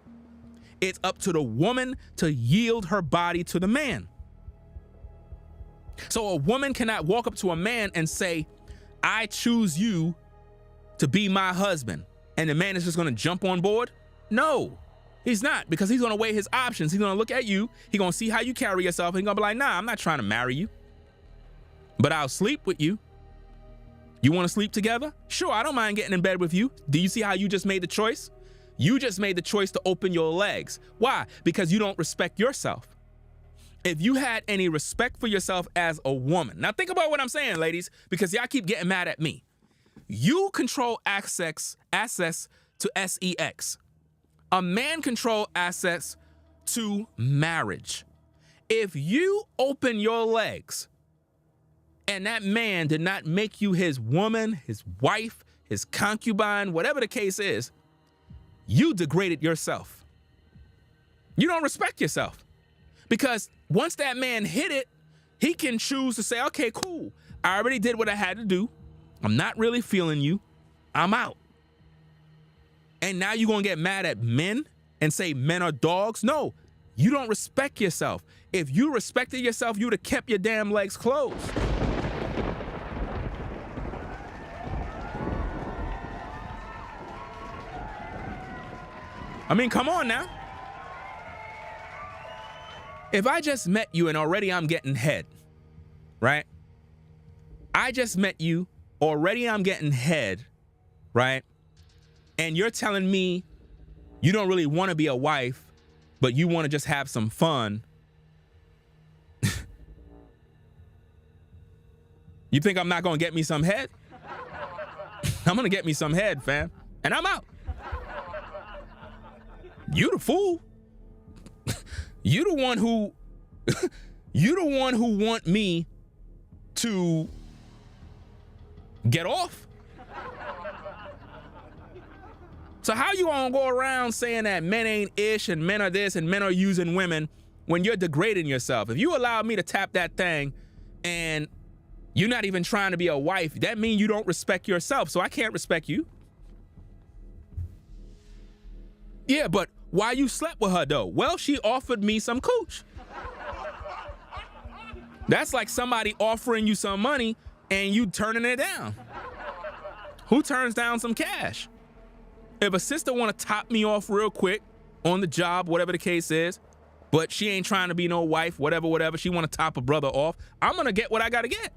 It's up to the woman to yield her body to the man. So a woman cannot walk up to a man and say, I choose you to be my husband. And the man is just going to jump on board? No, he's not, because he's going to weigh his options. He's going to look at you. He's going to see how you carry yourself. And he's going to be like, nah, I'm not trying to marry you, but I'll sleep with you. You want to sleep together? Sure, I don't mind getting in bed with you. Do you see how you just made the choice? You just made the choice to open your legs. Why? Because you don't respect yourself. If you had any respect for yourself as a woman, now think about what I'm saying, ladies, because y'all keep getting mad at me. You control access to sex. A man control access to marriage. If you open your legs and that man did not make you his woman, his wife, his concubine, whatever the case is, you degraded yourself. You don't respect yourself. Because once that man hit it, he can choose to say, okay, cool. I already did what I had to do. I'm not really feeling you. I'm out. And now you're going to get mad at men and say men are dogs? No, you don't respect yourself. If you respected yourself, you would have kept your damn legs closed. I mean, come on now. If I just met you and already I'm getting head, right? I just met you, already I'm getting head, right? And you're telling me you don't really want to be a wife, but you want to just have some fun. You think I'm not going to get me some head? I'm going to get me some head, fam. And I'm out. You the fool. You the one who want me to get off. So how you gonna go around saying that men ain't ish and men are this and men are using women when you're degrading yourself? If you allow me to tap that thing and you're not even trying to be a wife, that means you don't respect yourself. So I can't respect you. Yeah, but why you slept with her though? Well, she offered me some cooch. That's like somebody offering you some money and you turning it down. Who turns down some cash? If a sister want to top me off real quick on the job, whatever the case is, but she ain't trying to be no wife, whatever, she want to top a brother off, I'm going to get what I got to get.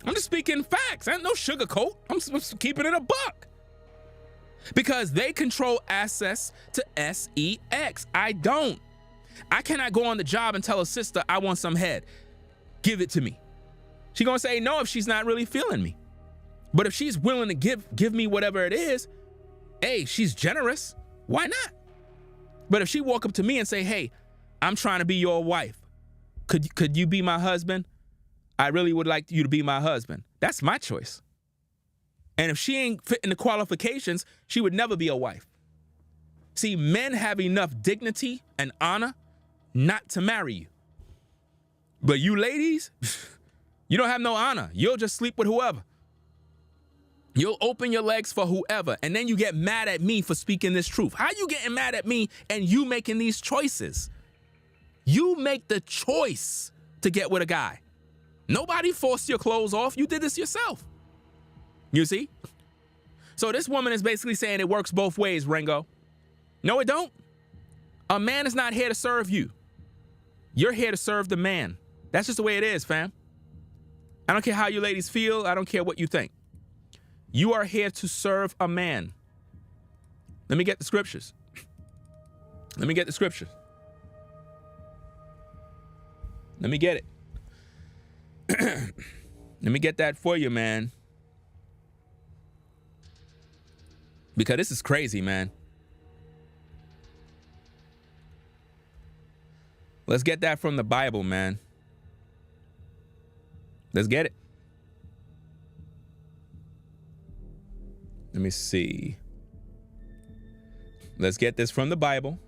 I'm just speaking facts. I ain't no sugarcoat. I'm just keeping it a buck. Because they control access to sex. I don't. I cannot go on the job and tell a sister I want some head. Give it to me. She gonna say no if she's not really feeling me. But if she's willing to give me whatever it is, hey, she's generous. Why not? But if she walk up to me and say, hey, I'm trying to be your wife. Could you be my husband? I really would like you to be my husband. That's my choice. And if she ain't fitting the qualifications, she would never be a wife. See, men have enough dignity and honor not to marry you. But you ladies, you don't have no honor. You'll just sleep with whoever. You'll open your legs for whoever, and then you get mad at me for speaking this truth. How you getting mad at me and you making these choices? You make the choice to get with a guy. Nobody forced your clothes off. You did this yourself. You see? So this woman is basically saying it works both ways, Ringo. No, it don't. A man is not here to serve you. You're here to serve the man. That's just the way it is, fam. I don't care how you ladies feel. I don't care what you think. You are here to serve a man. Let me get the scriptures. Let me get the scriptures. Let me get it. Let me get that for you, man. Because this is crazy, man. Let's get that from the Bible, man. Let's get it. Let me see. Let's get this from the Bible.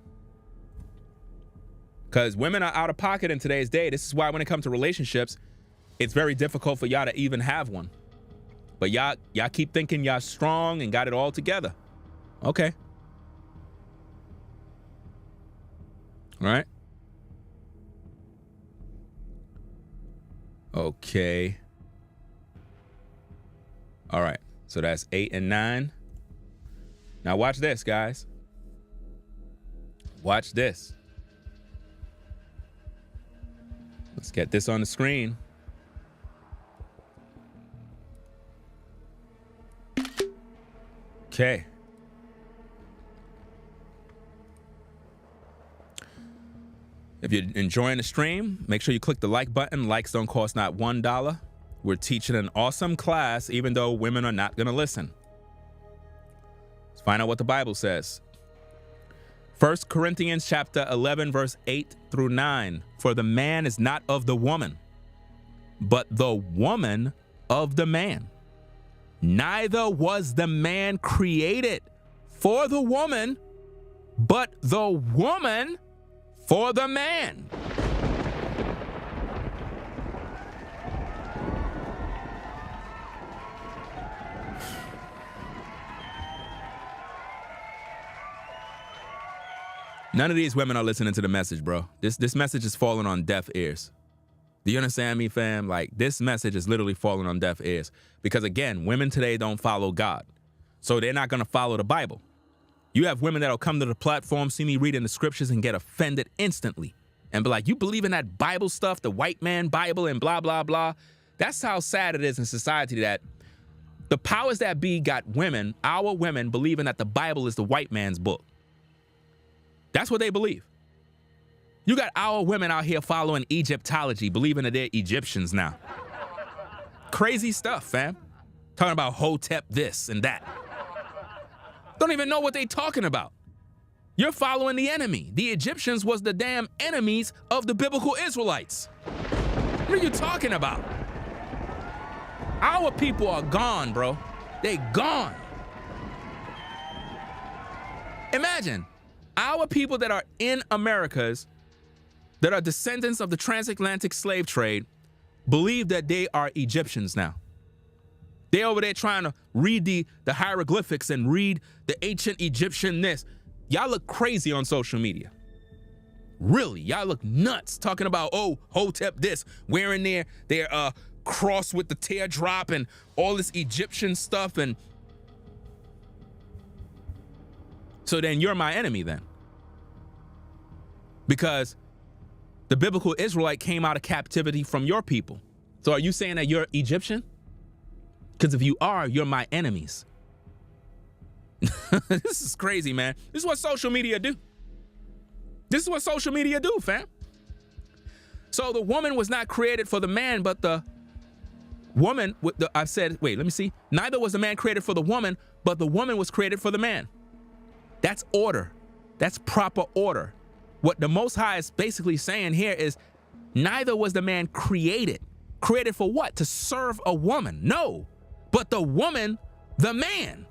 Because women are out of pocket in today's day. This is why when it comes to relationships, it's very difficult for y'all to even have one. But y'all keep thinking y'all strong and got it all together. Okay. All right. Okay. All right. So that's 8 and 9. Now watch this, guys. Watch this. Let's get this on the screen. Okay. If you're enjoying the stream, make sure you click the like button. Likes don't cost not $1. We're teaching an awesome class, even though women are not going to listen. Let's find out what the Bible says. 1 Corinthians chapter 11, verse 8 through 9. For the man is not of the woman, but the woman of the man. Neither was the man created for the woman, but the woman for the man. None of these women are listening to the message, bro. This message is falling on deaf ears. Do you understand me, fam? Like, this message is literally falling on deaf ears. Because again, women today don't follow God. So they're not gonna follow the Bible. You have women that'll come to the platform, see me reading the scriptures and get offended instantly. And be like, you believe in that Bible stuff, the white man Bible and blah, blah, blah. That's how sad it is in society that the powers that be got women, our women, believing that the Bible is the white man's book. That's what they believe. You got our women out here following Egyptology, believing that they're Egyptians now. Crazy stuff, fam. Talking about Hotep this and that. Don't even know what they talking about. You're following the enemy. The Egyptians was the damn enemies of the biblical Israelites. What are you talking about? Our people are gone, bro. They gone. Imagine our people that are in Americas, that are descendants of the transatlantic slave trade, believe that they are Egyptians now. They over there trying to read the hieroglyphics and read the ancient Egyptian this. Y'all look crazy on social media. Really, y'all look nuts talking about, oh, Hotep this, wearing their cross with the teardrop and all this Egyptian stuff. And so then you're my enemy then. Because the biblical Israelite came out of captivity from your people. So are you saying that you're Egyptian? Because if you are, you're my enemies. This is crazy, man. This is what social media do. This is what social media do, fam. So the woman was not created for the man, but the woman, I said, wait, let me see. Neither was the man created for the woman, but the woman was created for the man. That's order. That's proper order. What the Most High is basically saying here is neither was the man created. Created for what? To serve a woman. No. But the woman The man.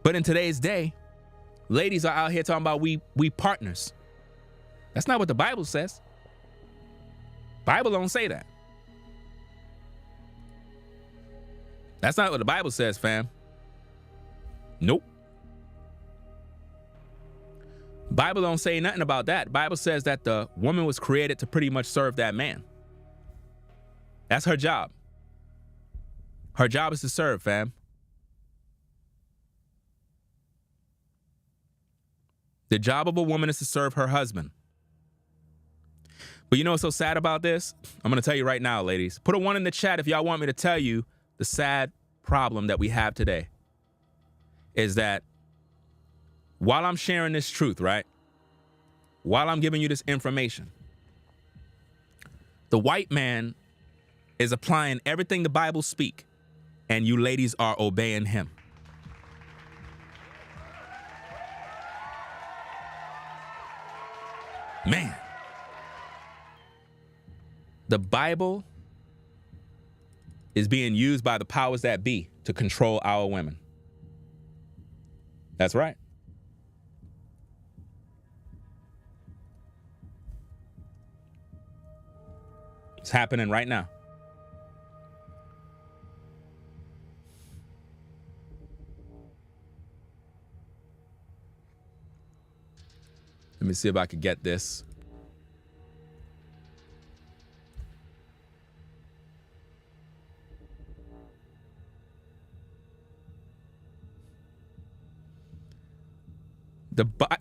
But in today's day, ladies are out here talking about we partners. That's not what the Bible says. Bible don't say that. That's not what the Bible says, fam. Nope. Bible don't say nothing about that. Bible says that the woman was created to pretty much serve that man. That's her job. Her job is to serve, fam. The job of a woman is to serve her husband. But you know what's so sad about this? I'm going to tell you right now, ladies. Put a 1 in the chat if y'all want me to tell you the sad problem that we have today. Is that while I'm sharing this truth, right? While I'm giving you this information, the white man is applying everything the Bible speak, and you ladies are obeying him. Man. The Bible is being used by the powers that be to control our women. That's right. It's happening right now. Let me see if I could get this.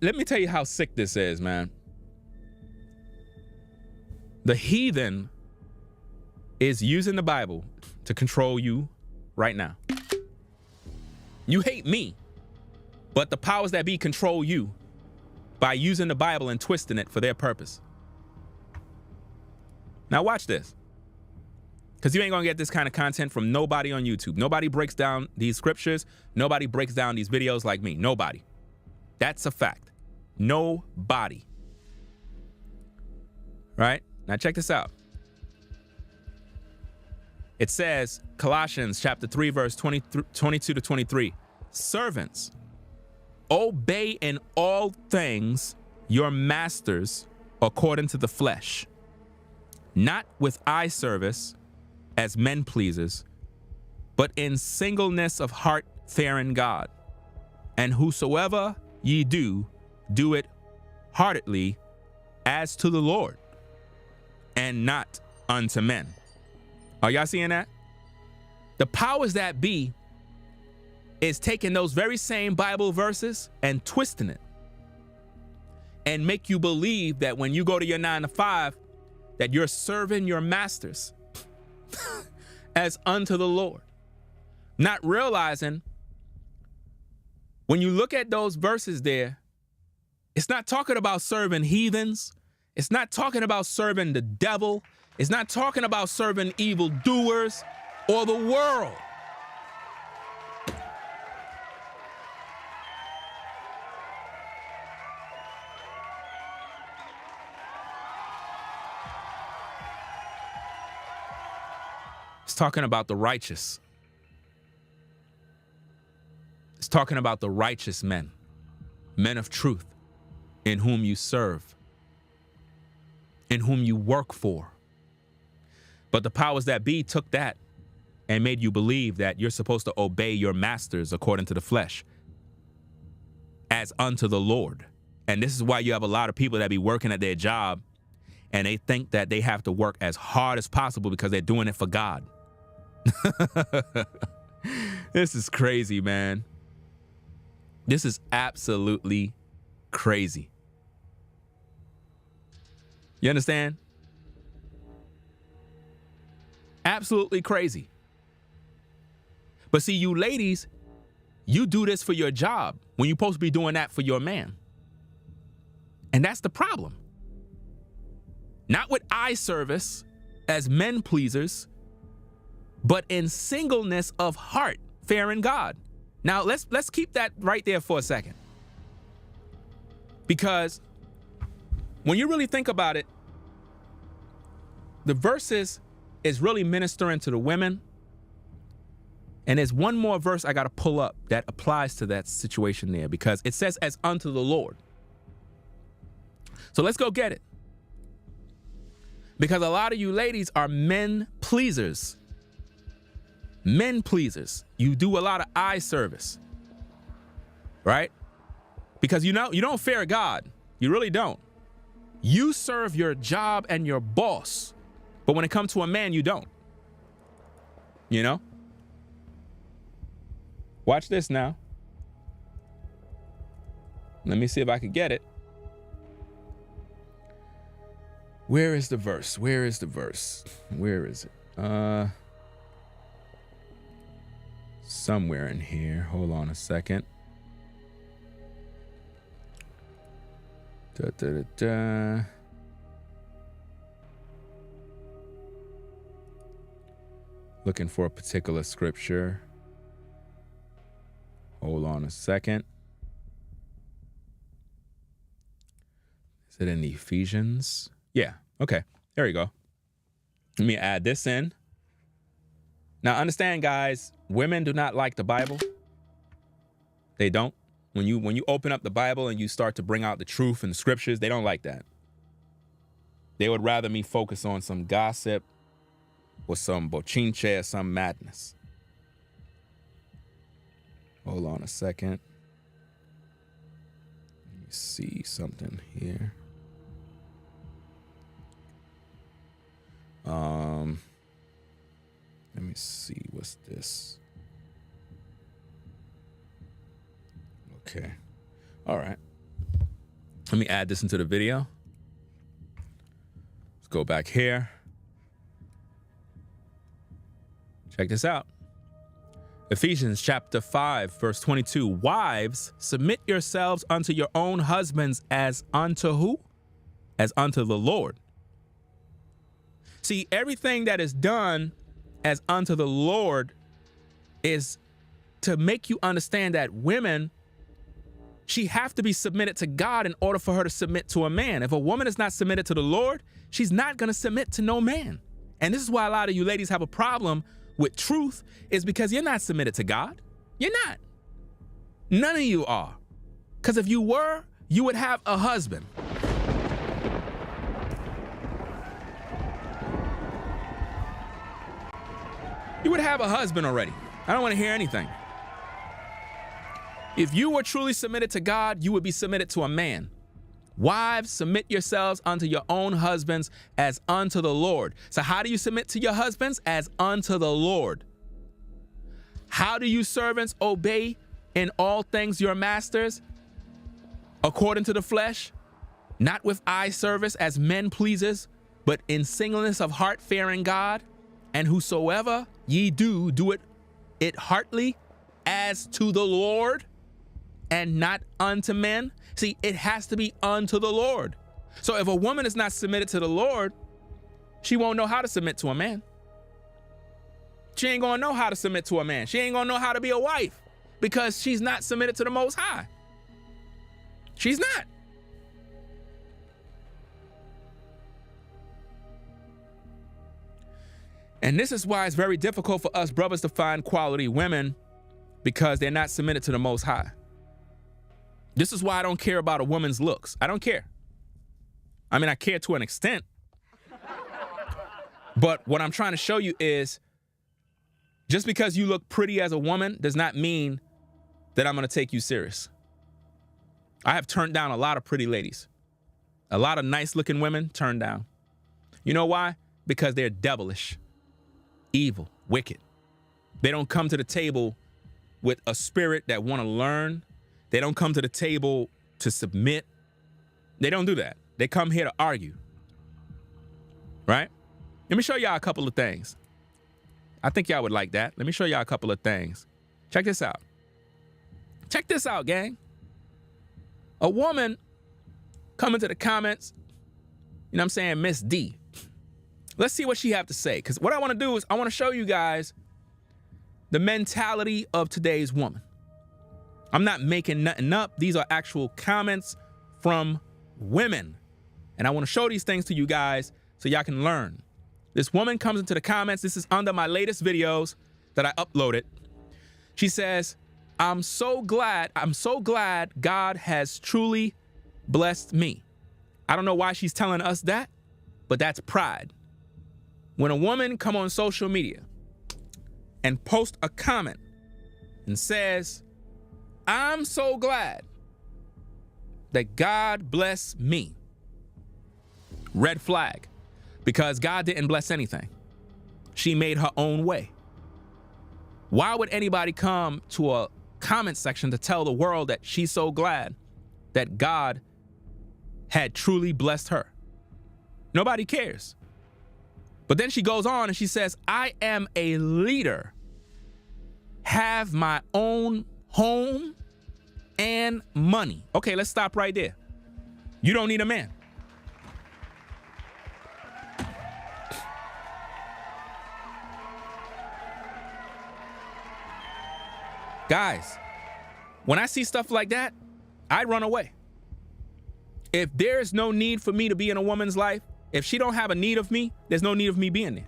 Let me tell you how sick this is, man. The heathen is using the Bible to control you right now. You hate me, but the powers that be control you by using the Bible and twisting it for their purpose. Now watch this. Because you ain't gonna get this kind of content from nobody on YouTube. Nobody breaks down these scriptures. Nobody breaks down these videos like me. Nobody. That's a fact. Nobody. Right? Now check this out. It says, Colossians chapter 3, verse 22 to 23. Servants, obey in all things your masters according to the flesh, not with eye service as men pleasers, but in singleness of heart fearing God. And whosoever ye do, do it heartily as to the Lord, and not unto men. Are y'all seeing that? The powers that be is taking those very same Bible verses and twisting it and make you believe that when you go to your 9 to 5, that you're serving your masters as unto the Lord. Not realizing when you look at those verses there, it's not talking about serving heathens. It's not talking about serving the devil. It's not talking about serving evildoers or the world. It's talking about the righteous. It's talking about the righteous men, men of truth, in whom you serve, in whom you work for. But the powers that be took that and made you believe that you're supposed to obey your masters according to the flesh as unto the Lord. And this is why you have a lot of people that be working at their job and they think that they have to work as hard as possible because they're doing it for God. This is crazy, man. This is absolutely crazy. You understand? Absolutely crazy. But see, you ladies, you do this for your job when you're supposed to be doing that for your man. And that's the problem. Not with eye service as men pleasers, but in singleness of heart, fearing God. Now, let's keep that right there for a second. Because when you really think about it, the verses is really ministering to the women And there's one more verse I got to pull up that applies to that situation there, because it says as unto the Lord. So let's go get it. Because a lot of you ladies are men pleasers. Men pleasers. You do a lot of eye service. Right? Because you don't fear God. You really don't. You serve your job and your boss. But when it comes to a man, you don't. You know? Watch this now. Let me see if I can get it. Where is the verse? Where is the verse? Where is it? Somewhere in here. Hold on a second. Da, da, da, da. Looking for a particular scripture. Hold on a second. Is it in Ephesians? Yeah, okay. There you go. Let me add this in. Now understand, guys, women do not like the Bible. They don't. When you open up the Bible and you start to bring out the truth and the scriptures, they don't like that. They would rather me focus on some gossip or some bochinche or some madness. Hold on a second. Let me see something here. Let me see, what's this? Okay. All right. Let me add this into the video. Let's go back here. Check this out. Ephesians chapter 5, verse 22. Wives, submit yourselves unto your own husbands as unto who? As unto the Lord. See, everything that is done as unto the Lord is to make you understand that women, she have to be submitted to God in order for her to submit to a man. If a woman is not submitted to the Lord, she's not going to submit to no man. And this is why a lot of you ladies have a problem with truth, is because you're not submitted to God. You're not. None of you are. Because if you were, you would have a husband. You would have a husband already. I don't want to hear anything. If you were truly submitted to God, you would be submitted to a man. Wives, submit yourselves unto your own husbands as unto the Lord. So how do you submit to your husbands? As unto the Lord. How do you servants obey in all things your masters? According to the flesh, not with eye service as men pleasers, but in singleness of heart fearing God. And whosoever ye do, do it heartily as to the Lord and not unto men. See, it has to be unto the Lord. So if a woman is not submitted to the Lord, she won't know how to submit to a man. She ain't gonna know how to submit to a man. She ain't gonna know how to be a wife because she's not submitted to the Most High. She's not. And this is why it's very difficult for us brothers to find quality women, because they're not submitted to the Most High. This is why I don't care about a woman's looks. I don't care. I mean, I care to an extent. But what I'm trying to show you is, just because you look pretty as a woman does not mean that I'm going to take you serious. I have turned down a lot of pretty ladies. A lot of nice looking women turned down. You know why? Because they're devilish, evil, wicked. They don't come to the table with a spirit that want to learn. They don't come to the table to submit. They don't do that. They come here to argue. Right? Let me show y'all a couple of things. I think y'all would like that. Let me show y'all a couple of things. Check this out. Check this out, gang. A woman coming to the comments, you know what I'm saying, Miss D. Let's see what she have to say. Because what I want to do is I want to show you guys the mentality of today's woman. I'm not making nothing up. These are actual comments from women. And I want to show these things to you guys so y'all can learn. This woman comes into the comments. This is under my latest videos that I uploaded. She says, I'm so glad God has truly blessed me. I don't know why she's telling us that, but that's pride. When a woman come on social media and post a comment and says, I'm so glad that God bless me. Red flag, because God didn't bless anything. She made her own way. Why would anybody come to a comment section to tell the world that she's so glad that God had truly blessed her? Nobody cares. But then she goes on and she says, I am a leader, have my own home and money. Okay, let's stop right there. You don't need a man. Guys, when I see stuff like that, I run away. If there's no need for me to be in a woman's life, if she don't have a need of me, there's no need of me being there.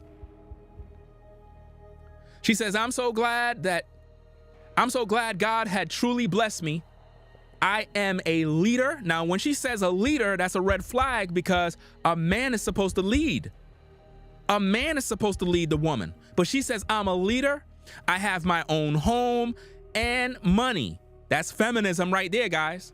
She says, I'm so glad God had truly blessed me. I am a leader. Now, when she says a leader, that's a red flag, because a man is supposed to lead. A man is supposed to lead the woman. But she says, I'm a leader. I have my own home and money. That's feminism right there, guys.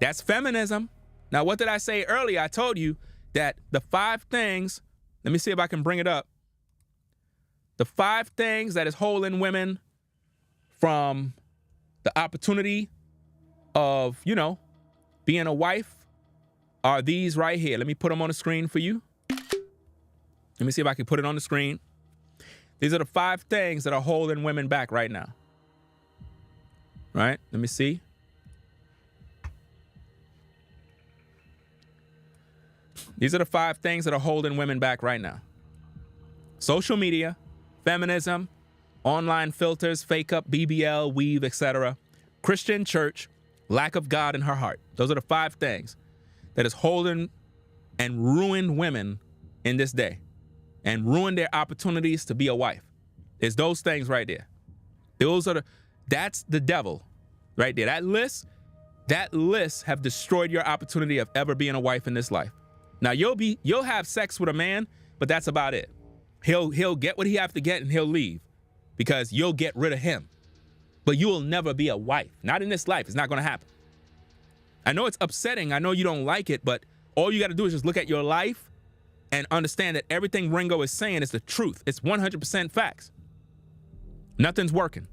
That's feminism. Now, what did I say earlier? I told you that the 5 things, let me see if I can bring it up. The 5 things that is holding women from the opportunity of, being a wife are these right here. Let me put them on the screen for you. Let me see if I can put it on the screen. These are the 5 things that are holding women back right now. Right? Let me see. These are the 5 things that are holding women back right now. Social media, feminism, online filters, fake up, BBL, weave, etc. Christian church, lack of God in her heart. Those are the 5 things that is holding and ruin women in this day and ruin their opportunities to be a wife. It's those things right there. That's the devil right there. That list have destroyed your opportunity of ever being a wife in this life. Now you'll have sex with a man, but that's about it. He'll get what he have to get and he'll leave because you'll get rid of him. But you will never be a wife. Not in this life. It's not going to happen. I know it's upsetting. I know you don't like it, but all you got to do is just look at your life and understand that everything Ringo is saying is the truth. It's 100% facts. Nothing's working.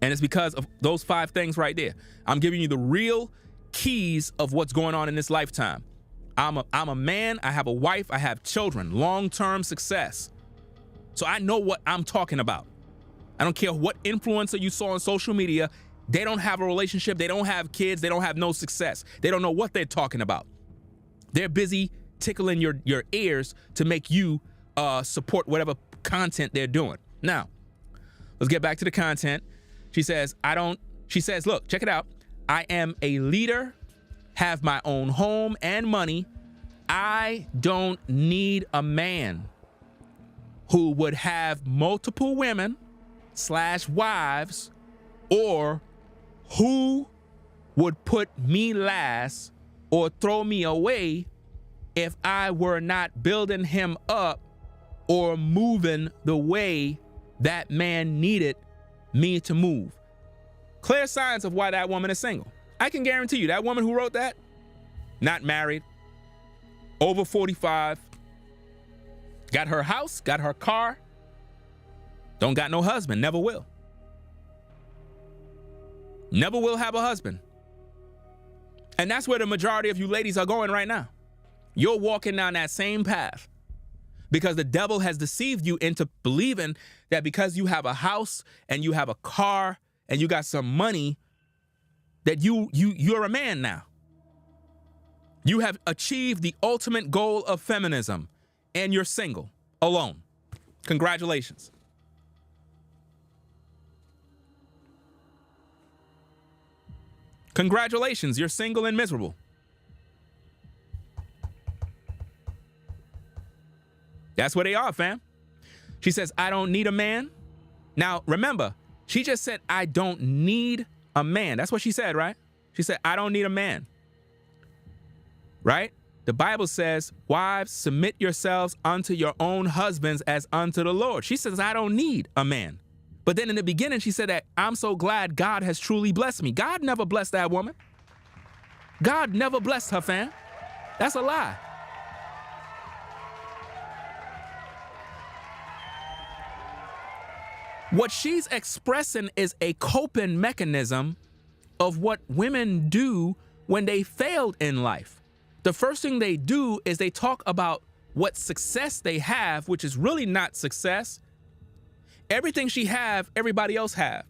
And it's because of those 5 things right there. I'm giving you the real keys of what's going on in this lifetime. I'm a man, I have a wife, I have children, long-term success. So I know what I'm talking about. I don't care what influencer you saw on social media, they don't have a relationship, they don't have kids, they don't have no success. They don't know what they're talking about. They're busy tickling your ears to make you support whatever content they're doing. Now, let's get back to the content. She says, look, check it out. I am a leader, have my own home and money. I don't need a man who would have multiple women / wives, or who would put me last or throw me away if I were not building him up or moving the way that man needed me to move. Clear signs of why that woman is single. I can guarantee you that woman who wrote that, not married, over 45, got her house, got her car, don't got no husband, never will. Never will have a husband. And that's where the majority of you ladies are going right now. You're walking down that same path because the devil has deceived you into believing that because you have a house and you have a car and you got some money, that you're a man now. You have achieved the ultimate goal of feminism and you're single, alone. Congratulations. Congratulations, you're single and miserable. That's where they are, fam. She says, I don't need a man Now, remember, she just said, I don't need a man. That's what she said, right? She said, I don't need a man. Right? The Bible says, wives, submit yourselves unto your own husbands as unto the Lord. She says, I don't need a man. But then in the beginning, she said that I'm so glad God has truly blessed me. God never blessed that woman. God never blessed her, fam. That's a lie. What she's expressing is a coping mechanism of what women do when they failed in life. The first thing they do is they talk about what success they have, which is really not success. Everything she have, everybody else have.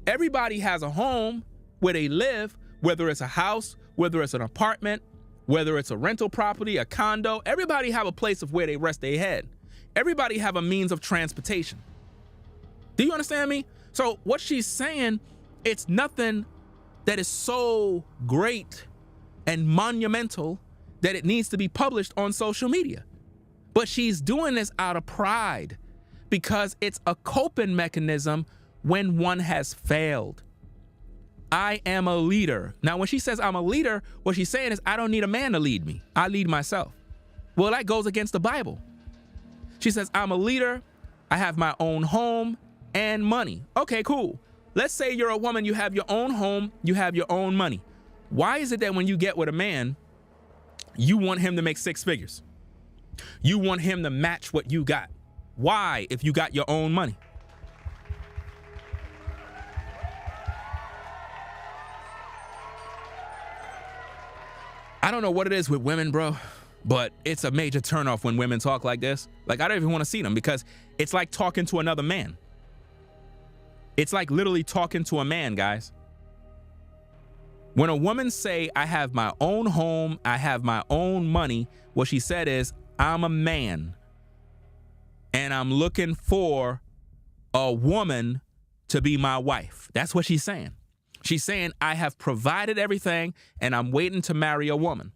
Everybody has a home where they live, whether it's a house, whether it's an apartment, whether it's a rental property, a condo. Everybody have a place of where they rest their head. Everybody have a means of transportation. Do you understand me? So what she's saying, it's nothing that is so great and monumental that it needs to be published on social media. But she's doing this out of pride because it's a coping mechanism when one has failed. I am a leader. Now, when she says I'm a leader, what she's saying is I don't need a man to lead me. I lead myself. Well, that goes against the Bible. She says I'm a leader. I have my own home and money. Okay, cool. Let's say you're a woman, you have your own home, you have your own money. Why is it that when you get with a man, you want him to make six figures? You want him to match what you got. Why, if you got your own money? I don't know what it is with women, bro, but it's a major turnoff when women talk like this. Like, I don't even want to see them because it's like talking to another man. It's like literally talking to a man, guys. When a woman say, I have my own home, I have my own money, what she said is, I'm a man and I'm looking for a woman to be my wife. That's what she's saying. She's saying, I have provided everything and I'm waiting to marry a woman.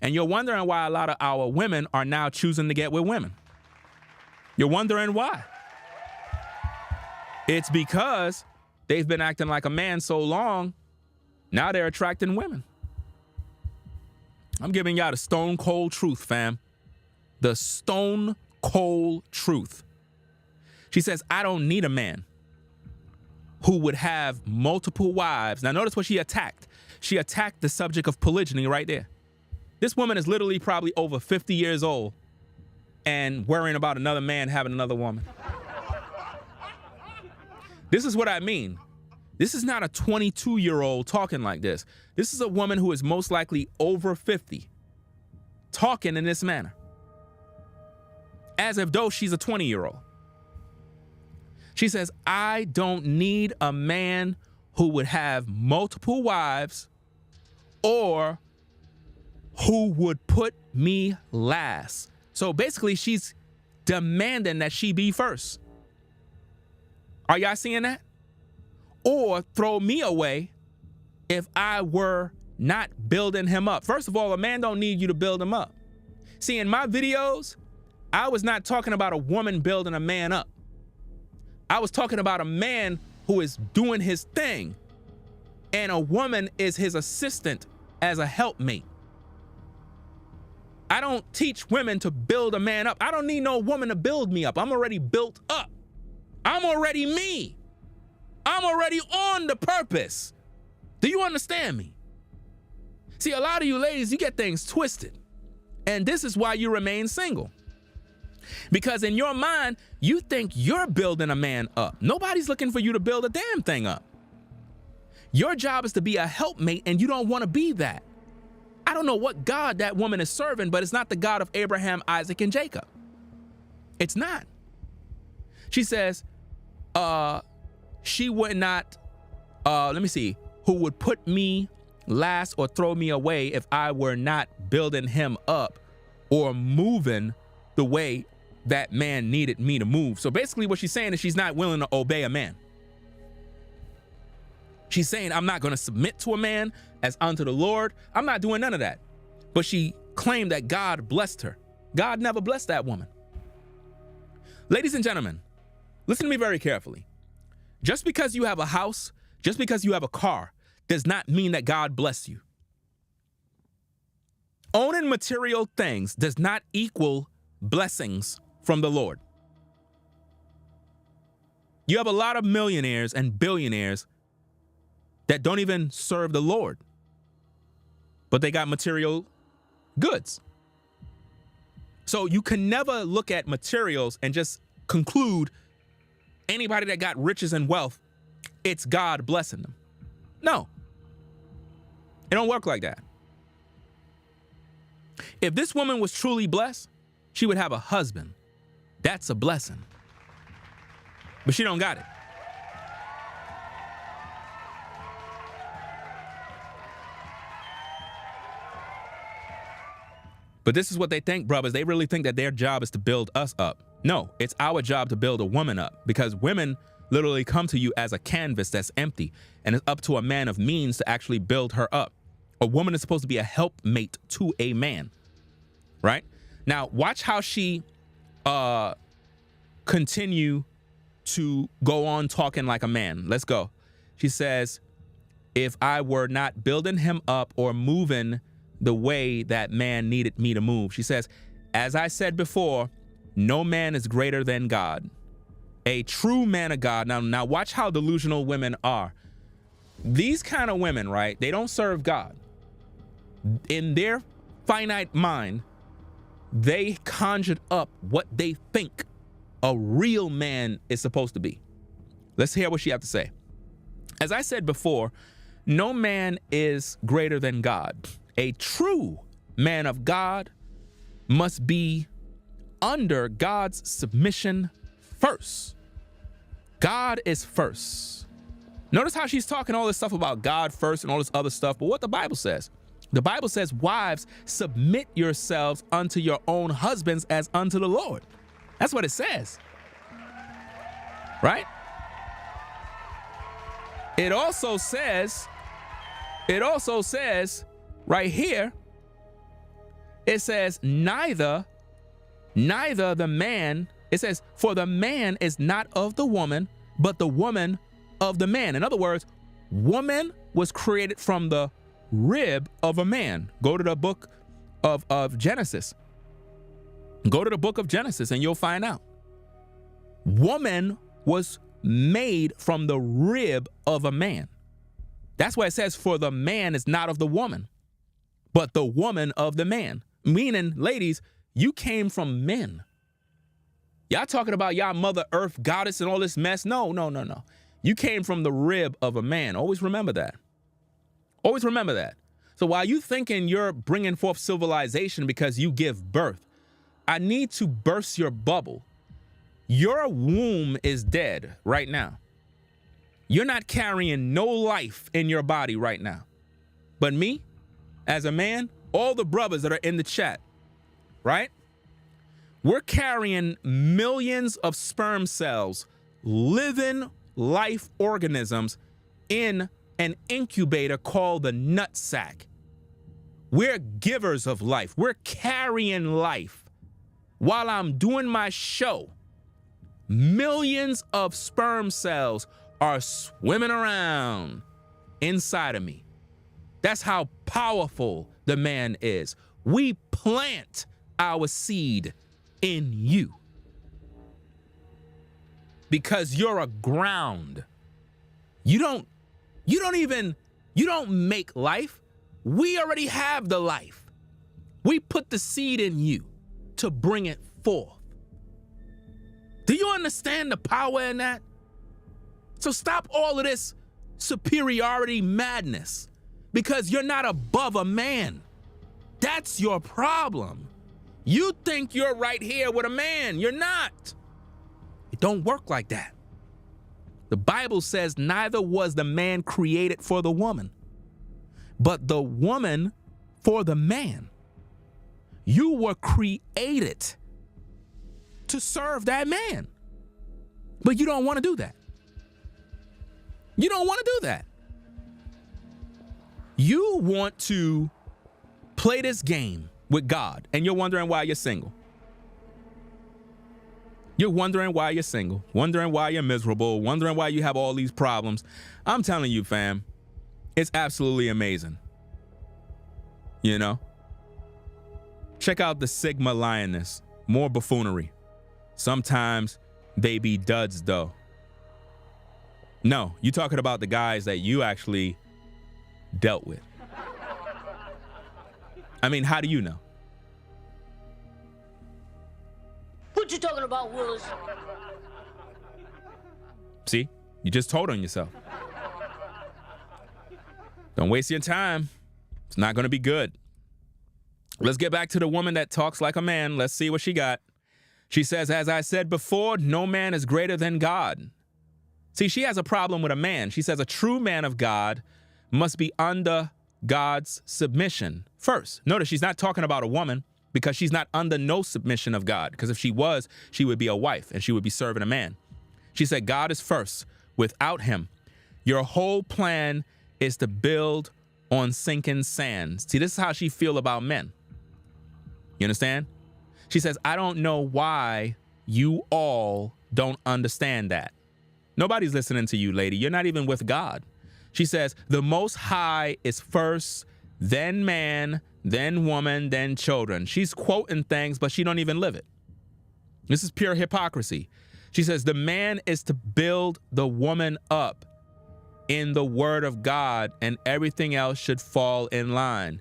And you're wondering why a lot of our women are now choosing to get with women. You're wondering why. It's because they've been acting like a man so long, now they're attracting women. I'm giving y'all the stone cold truth, fam. The stone cold truth. She says, I don't need a man who would have multiple wives. Now notice what she attacked. She attacked the subject of polygyny right there. This woman is literally probably over 50 years old and worrying about another man having another woman. This is what I mean. This is not a 22-year-old talking like this. This is a woman who is most likely over 50 talking in this manner, as if though she's a 20-year-old. She says, I don't need a man who would have multiple wives or who would put me last. So basically, she's demanding that she be first. Are y'all seeing that? Or throw me away if I were not building him up. First of all, a man don't need you to build him up. See, in my videos, I was not talking about a woman building a man up. I was talking about a man who is doing his thing and a woman is his assistant as a helpmate. I don't teach women to build a man up. I don't need no woman to build me up. I'm already built up. I'm already me. I'm already on the purpose. Do you understand me? See, a lot of you ladies, you get things twisted. And this is why you remain single. Because in your mind, you think you're building a man up. Nobody's looking for you to build a damn thing up. Your job is to be a helpmate, and you don't want to be that. I don't know what God that woman is serving, but it's not the God of Abraham, Isaac, and Jacob. It's not. She says, she would not, who would put me last or throw me away if I were not building him up or moving the way that man needed me to move. So basically what she's saying is she's not willing to obey a man. She's saying, I'm not going to submit to a man as unto the Lord. I'm not doing none of that. But she claimed that God blessed her. God never blessed that woman. Ladies and gentlemen, listen to me very carefully. Just because you have a house, just because you have a car, does not mean that God bless you. Owning material things does not equal blessings from the Lord. You have a lot of millionaires and billionaires that don't even serve the Lord, but they got material goods. So you can never look at materials and just conclude anybody that got riches and wealth, it's God blessing them. No, it don't work like that. If this woman was truly blessed, she would have a husband. That's a blessing. But she don't got it. But this is what they think, brothers. They really think that their job is to build us up. No, it's our job to build a woman up, because women literally come to you as a canvas that's empty, and it's up to a man of means to actually build her up. A woman is supposed to be a helpmate to a man, right? Now, watch how she continue to go on talking like a man. Let's go. She says, if I were not building him up or moving the way that man needed me to move. She says, as I said before, no man is greater than God. A true man of God. Now watch how delusional women are. These kind of women, right? They don't serve God. In their finite mind, they conjured up what they think a real man is supposed to be. Let's hear what she have to say. As I said before, no man is greater than God. A true man of God must be under God's submission first. God is first. Notice how she's talking all this stuff about God first and all this other stuff, but what the Bible says? The Bible says, wives, submit yourselves unto your own husbands as unto the Lord. That's what it says. Right? It also says right here, it says, neither the man, it says, for the man is not of the woman, but the woman of the man. In other words, woman was created from the rib of a man. Go to the book of Genesis. Go to the book of Genesis and you'll find out. Woman was made from the rib of a man. That's why it says, for the man is not of the woman, but the woman of the man. Meaning, ladies, you came from men. Y'all talking about y'all mother earth goddess and all this mess. No. You came from the rib of a man. Always remember that. Always remember that. So while you thinking you're bringing forth civilization because you give birth, I need to burst your bubble. Your womb is dead right now. You're not carrying no life in your body right now. But me, as a man, all the brothers that are in the chat, right? We're carrying millions of sperm cells, living life organisms in an incubator called the nut sack. We're givers of life. We're carrying life. While I'm doing my show, millions of sperm cells are swimming around inside of me. That's how powerful the man is. We plant our seed in you because you're a ground. You don't make life. We already have the life. We put the seed in you to bring it forth. Do you understand the power in that? So stop all of this superiority madness because you're not above a man. That's your problem. You think you're right here with a man. You're not. It don't work like that. The Bible says neither was the man created for the woman, but the woman for the man. You were created to serve that man, but you don't want to do that. You don't want to do that. You want to play this game with God, and you're wondering why you're single. You're wondering why you're single, wondering why you're miserable, wondering why you have all these problems. I'm telling you, fam, it's absolutely amazing. You know? Check out the Sigma Lioness. More buffoonery. Sometimes they be duds, though. No, you're talking about the guys that you actually dealt with. I mean, how do you know? What you talking about, Willis? See? You just told on yourself. Don't waste your time. It's not going to be good. Let's get back to the woman that talks like a man. Let's see what she got. She says, as I said before, no man is greater than God. See, she has a problem with a man. She says a true man of God must be under God's submission first. Notice she's not talking about a woman because she's not under no submission of God. Because if she was, she would be a wife and she would be serving a man. She said, God is first. Without him, your whole plan is to build on sinking sands. See, this is how she feel about men. You understand? She says, I don't know why you all don't understand that. Nobody's listening to you, lady. You're not even with God. She says, the Most High is first, then man, then woman, then children. She's quoting things, but she don't even live it. This is pure hypocrisy. She says, the man is to build the woman up in the word of God, and everything else should fall in line.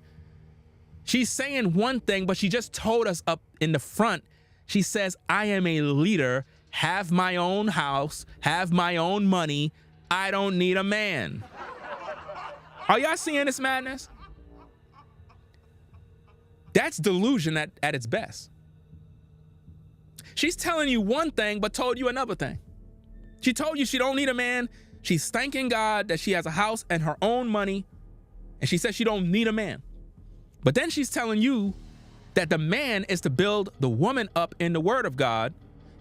She's saying one thing, but she just told us up in the front. She says, I am a leader, have my own house, have my own money. I don't need a man. Are y'all seeing this madness? That's delusion at its best. She's telling you one thing, but told you another thing. She told you she don't need a man. She's thanking God that she has a house and her own money. And she says she don't need a man. But then she's telling you that the man is to build the woman up in the word of God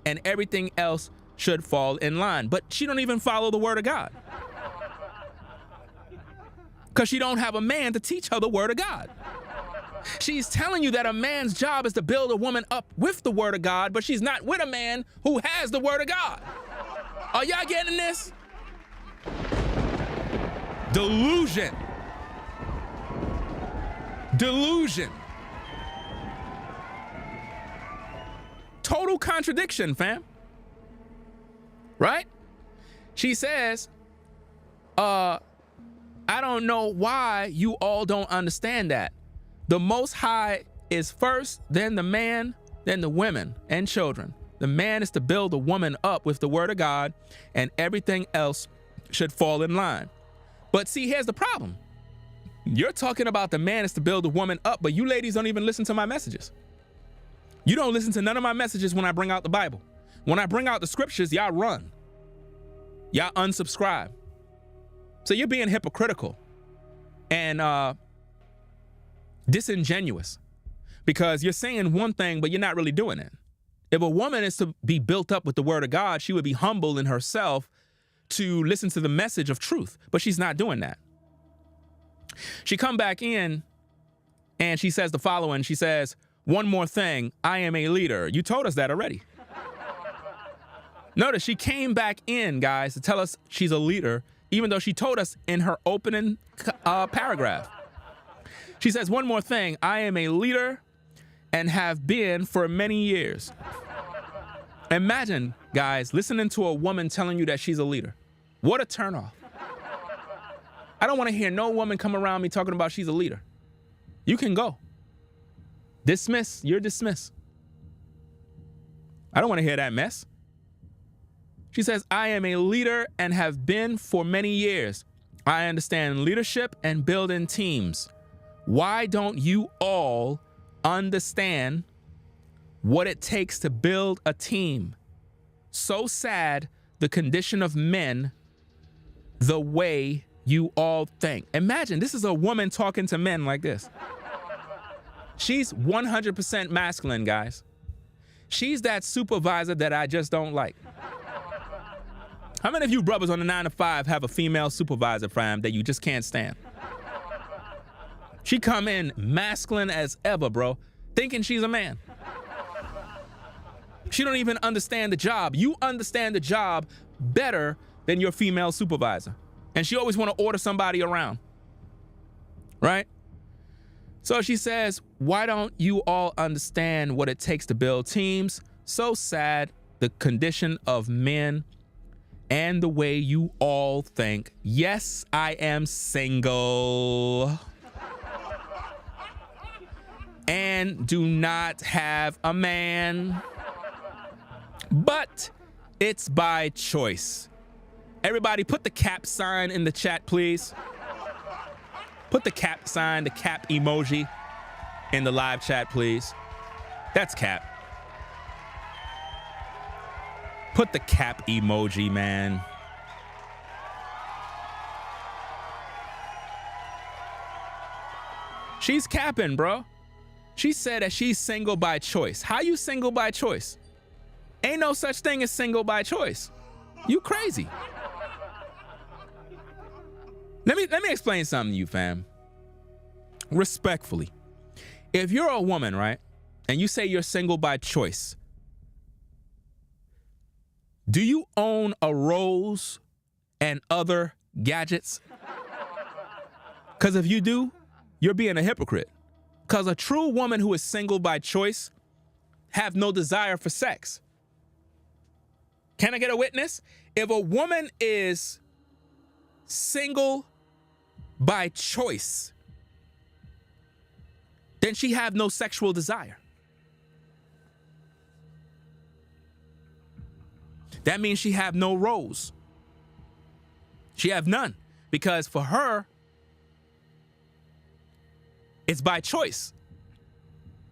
and everything else should fall in line. But she don't even follow the word of God. Because she don't have a man to teach her the word of God. She's telling you that a man's job is to build a woman up with the word of God, but she's not with a man who has the word of God. Are y'all getting this? Delusion. Delusion. Total contradiction, fam. Right? She says, I don't know why you all don't understand that. The Most High is first, then the man, then the women and children. The man is to build the woman up with the word of God, and everything else should fall in line. But see, here's the problem. You're talking about the man is to build the woman up, but you ladies don't even listen to my messages. You don't listen to none of my messages when I bring out the Bible. When I bring out the scriptures, y'all run. Y'all unsubscribe. So you're being hypocritical and disingenuous because you're saying one thing, but you're not really doing it. If a woman is to be built up with the word of God, she would be humble in herself to listen to the message of truth, but she's not doing that. She come back in and she says the following. She says, one more thing, I am a leader. You told us that already. Notice she came back in, guys, to tell us she's a leader, even though she told us in her opening paragraph. She says, one more thing, I am a leader and have been for many years. Imagine, guys, listening to a woman telling you that she's a leader. What a turnoff. I don't want to hear no woman come around me talking about she's a leader. You can go. Dismiss, you're dismissed. I don't want to hear that mess. She says, I am a leader and have been for many years. I understand leadership and building teams. Why don't you all understand what it takes to build a team? So sad, the condition of men, the way you all think. Imagine, this is a woman talking to men like this. She's 100% masculine, guys. She's that supervisor that I just don't like. How many of you brothers on the 9 to 5 have a female supervisor, fam, that you just can't stand? She come in masculine as ever, bro, thinking she's a man. She don't even understand the job. You understand the job better than your female supervisor. And she always want to order somebody around. Right? So she says, why don't you all understand what it takes to build teams? So sad, the condition of men and the way you all think. Yes, I am single. And do not have a man. But it's by choice. Everybody put the cap sign in the chat, please. Put the cap sign, the cap emoji in the live chat, please. That's cap. Put the cap emoji, man. She's capping, bro. She said that she's single by choice. How you single by choice? Ain't no such thing as single by choice. You crazy. Let me explain something to you, fam. Respectfully. If you're a woman, right, and you say you're single by choice, do you own a Rose and other gadgets? Because if you do, you're being a hypocrite. Because a true woman who is single by choice have no desire for sex. Can I get a witness? If a woman is single by choice, then she have no sexual desire. That means she have no Rose. She have none. Because for her, it's by choice.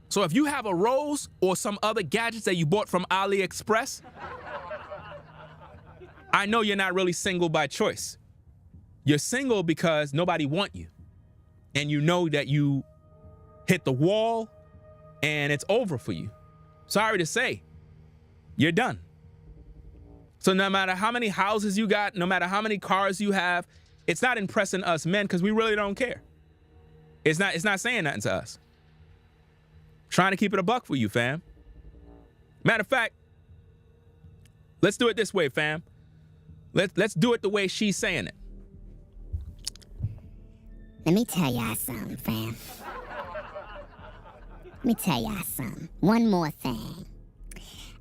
So if you have a Rose or some other gadgets that you bought from AliExpress, I know you're not really single by choice. You're single because nobody want you. And you know that you hit the wall and it's over for you. Sorry to say, you're done. So no matter how many houses you got, no matter how many cars you have, it's not impressing us men because we really don't care. It's not saying nothing to us. Trying to keep it a buck for you, fam. Matter of fact, let's do it this way, fam. Let's do it the way she's saying it. Let me tell y'all something, fam. Let me tell y'all something. One more thing.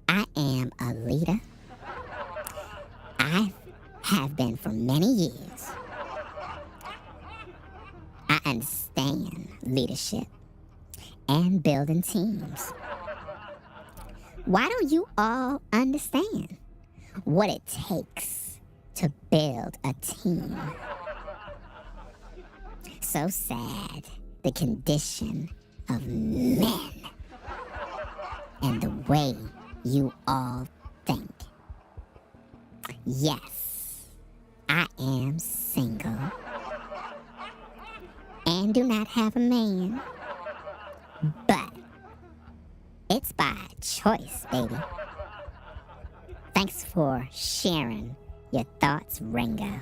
I am a leader. I have been for many years. I understand leadership and building teams. Why don't you all understand what it takes to build a team? So sad, the condition of men and the way you all think. Yes, I am single and do not have a man, but it's by choice, baby. Thanks for sharing your thoughts, Ringo.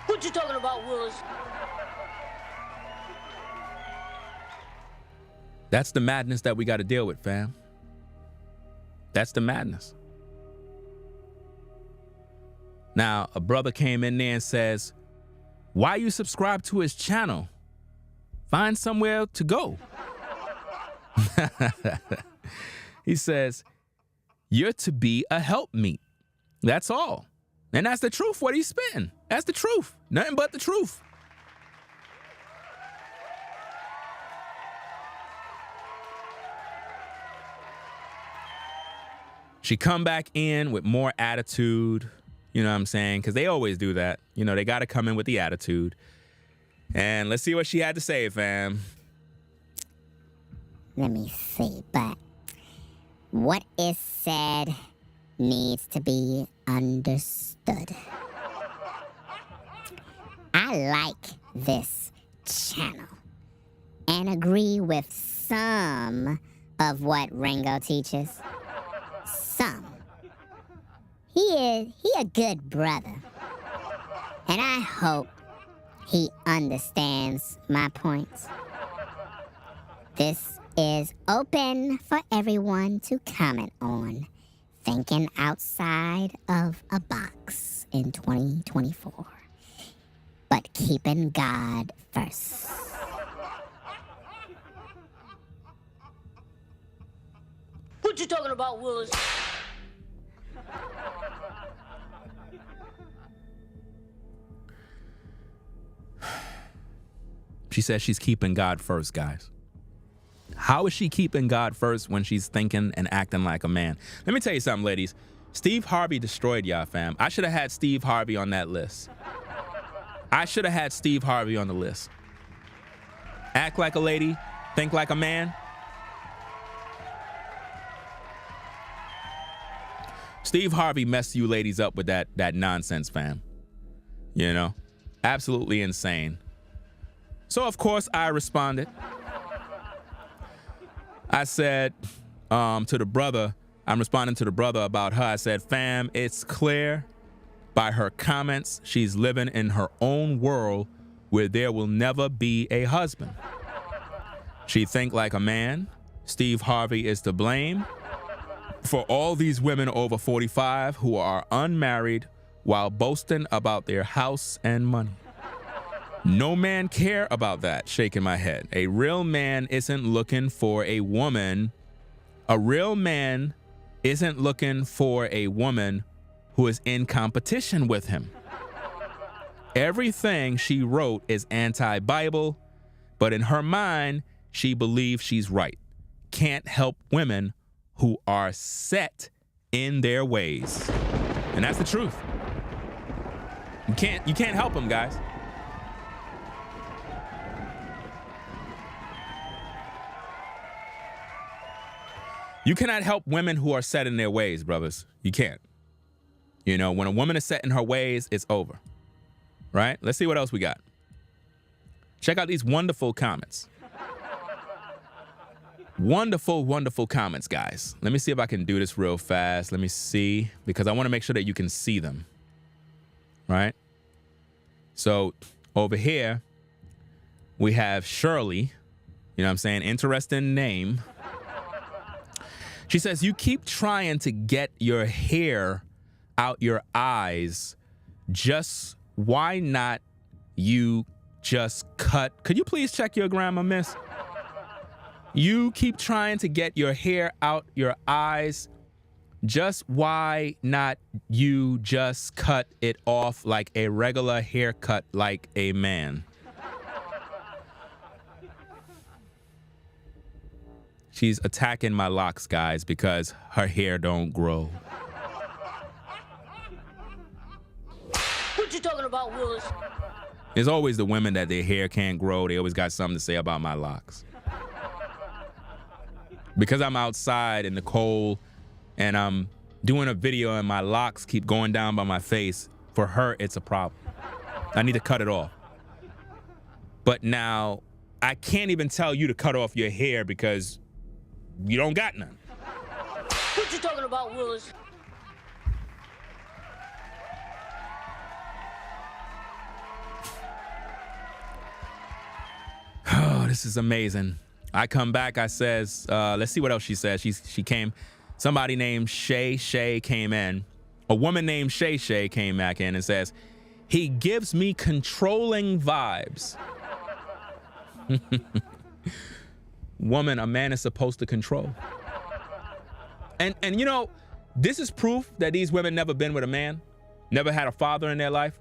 What you talking about, Willis? That's the madness that we got to deal with, fam. That's the madness. Now, a brother came in there and says, why you subscribe to his channel? Find somewhere to go. He says, you're to be a helpmeet. That's all. And that's the truth, what he's spitting. That's the truth. Nothing but the truth. She come back in with more attitude, you know what I'm saying? Because they always do that. You know, they got to come in with the attitude. And let's see what she had to say, fam. Let me see, but what is said needs to be understood. I like this channel and agree with some of what Ringo teaches. Some. He a good brother. And I hope he understands my points. This is open for everyone to comment on. Thinking outside of a box in 2024. But keeping God first. What you talking about, Willis? She says she's keeping God first, guys. How is she keeping God first when she's thinking and acting like a man? Let me tell you something, ladies. Steve Harvey destroyed y'all, fam. I should have had Steve Harvey on that list. I should have had Steve Harvey on the list. Act like a lady, think like a man. Steve Harvey messed you ladies up with that nonsense, fam. You know? Absolutely insane. So, of course, I responded. I said to the brother, I'm responding to the brother about her. I said, fam, it's clear by her comments, she's living in her own world where there will never be a husband. She think like a man. Steve Harvey is to blame for all these women over 45 who are unmarried while boasting about their house and money. No man care about that, shaking my head. A real man isn't looking for a woman. A real man isn't looking for a woman who is in competition with him. Everything she wrote is anti-Bible, but in her mind, she believes she's right. Can't help women who are set in their ways. And that's the truth. You can't help them, guys. You cannot help women who are set in their ways, brothers. You can't. You know, when a woman is set in her ways, it's over. Right? Let's see what else we got. Check out these wonderful comments. Wonderful, wonderful comments, guys. Let me see if I can do this real fast. Let me see, because I want to make sure that you can see them. Right? So over here, we have Shirley. You know what I'm saying? Interesting name. She says, you keep trying to get your hair out your eyes. Just why not you just cut? Could you please check your grammar, miss? You keep trying to get your hair out your eyes. Just why not you just cut it off like a regular haircut like a man? She's attacking my locks, guys, because her hair don't grow. What you talking about, Willis? There's always the women that their hair can't grow. They always got something to say about my locks. Because I'm outside in the cold and I'm doing a video and my locks keep going down by my face, for her, it's a problem. I need to cut it off. But now I can't even tell you to cut off your hair because you don't got none. What you talking about, Willis? Oh, this is amazing. I come back, I says, let's see what else she says. She came, somebody named Shay came in. A woman named Shay came back in and says, he gives me controlling vibes. Woman, a man is supposed to control. And you know, this is proof that these women never been with a man, never had a father in their life.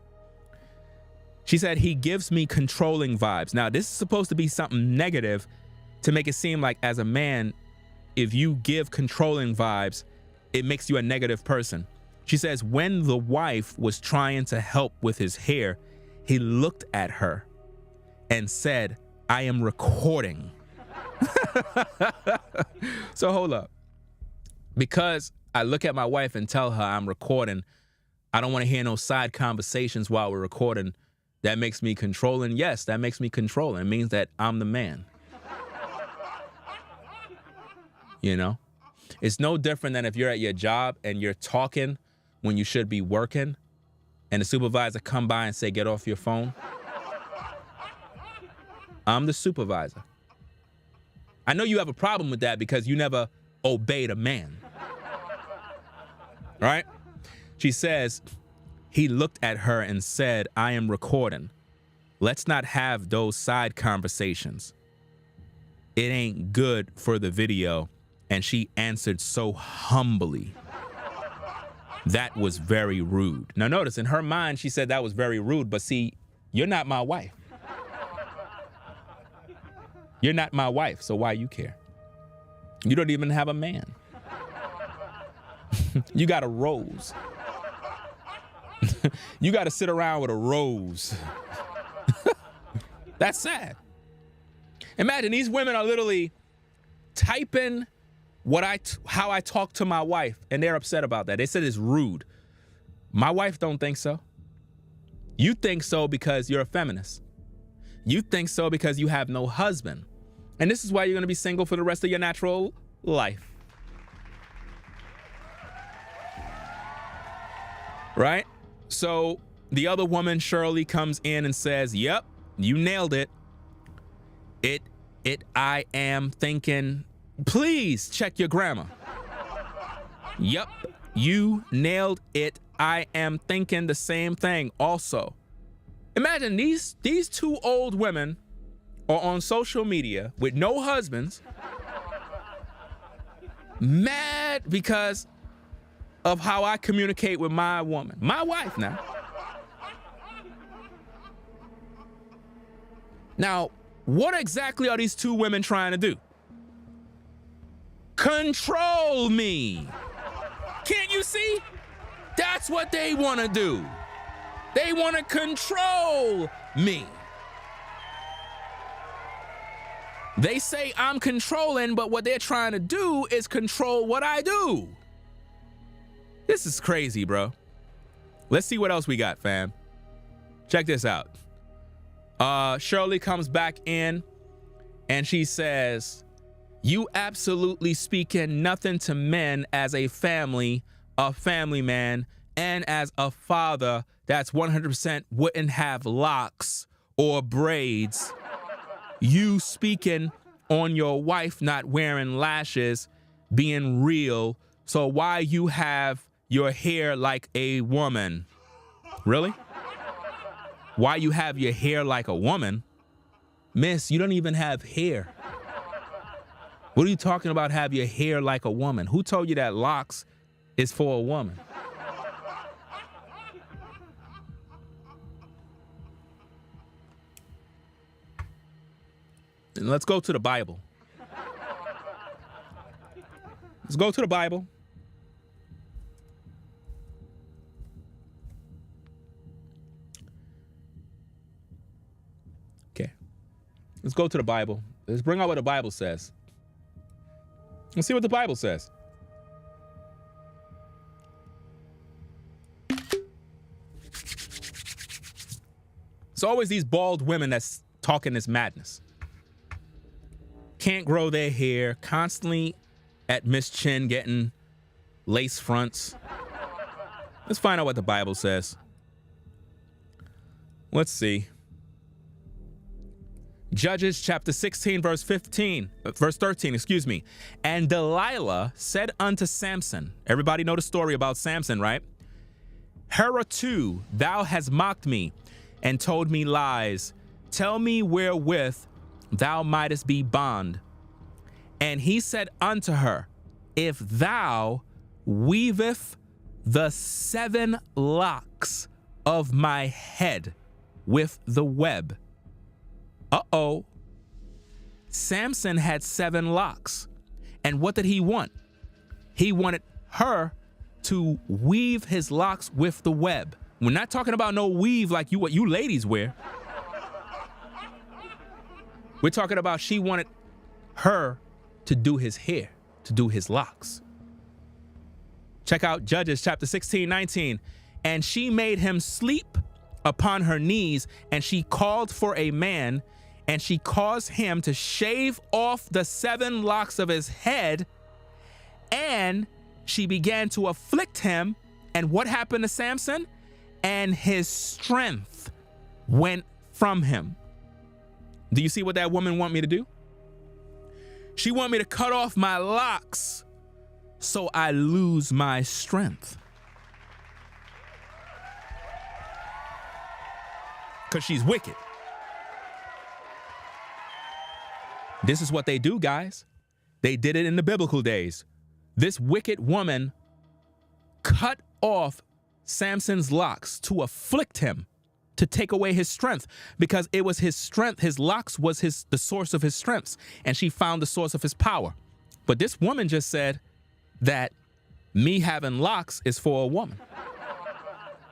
She said, he gives me controlling vibes. Now, this is supposed to be something negative to make it seem like as a man, if you give controlling vibes, it makes you a negative person. She says, when the wife was trying to help with his hair, he looked at her and said, I am recording. So hold up. Because I look at my wife and tell her I'm recording, I don't want to hear no side conversations while we're recording. That makes me controlling. Yes, that makes me controlling. It means that I'm the man. You know? It's no different than if you're at your job and you're talking when you should be working and the supervisor come by and say, get off your phone. I'm the supervisor. I know you have a problem with that because you never obeyed a man. Right? She says, he looked at her and said, I am recording. Let's not have those side conversations. It ain't good for the video. And she answered so humbly. That was very rude. Now notice, in her mind, she said that was very rude, but see, you're not my wife. You're not my wife, so why you care? You don't even have a man. You got a rose. You got to sit around with a rose. That's sad. Imagine these women are literally typing how I talk to my wife, and they're upset about that. They said it's rude. My wife don't think so. You think so because you're a feminist. You think so because you have no husband. And this is why you're going to be single for the rest of your natural life. Right? So the other woman, Shirley, comes in and says, yep, you nailed it. I am thinking, please check your grammar. Yep, you nailed it. I am thinking the same thing also. Imagine these two old women are on social media with no husbands, mad because of how I communicate with my woman, my wife now. Now, what exactly are these two women trying to do? Control me. Can't you see? That's what they want to do. They want to control me. They say I'm controlling, but what they're trying to do is control what I do. This is crazy, bro. Let's see what else we got, fam. Check this out. Shirley comes back in and she says, you absolutely speaking nothing to men as a family man, and as a father that's 100% wouldn't have locks or braids. You speaking on your wife not wearing lashes, being real. So why you have your hair like a woman? Really? Why you have your hair like a woman? Miss, you don't even have hair. What are you talking about, have your hair like a woman? Who told you that locks is for a woman? And let's go to the Bible. Let's go to the Bible. Okay. Let's go to the Bible. Let's bring out what the Bible says. Let's see what the Bible says. It's always these bald women that's talking this madness. Can't grow their hair, constantly at Miss Chin getting lace fronts. Let's find out what the Bible says. Let's see. Judges chapter 16, verse 13, excuse me. And Delilah said unto Samson, everybody know the story about Samson, right? Hereto thou hast mocked me and told me lies. Tell me wherewith thou mightest be bond. And he said unto her, if thou weaveth the 7 locks of my head with the web. Uh-oh. Samson had 7 locks. And what did he want? He wanted her to weave his locks with the web. We're not talking about no weave like what you ladies wear. We're talking about she wanted her to do his hair, to do his locks. Check out Judges chapter 16, 19. And she made him sleep upon her knees, and she called for a man, and she caused him to shave off the 7 locks of his head, and she began to afflict him. And what happened to Samson? And his strength went from him. Do you see what that woman want me to do? She want me to cut off my locks so I lose my strength. Because she's wicked. This is what they do, guys. They did it in the biblical days. This wicked woman cut off Samson's locks to afflict him, to take away his strength, because it was his strength. His locks was the source of his strengths, and she found the source of his power. But this woman just said that me having locks is for a woman.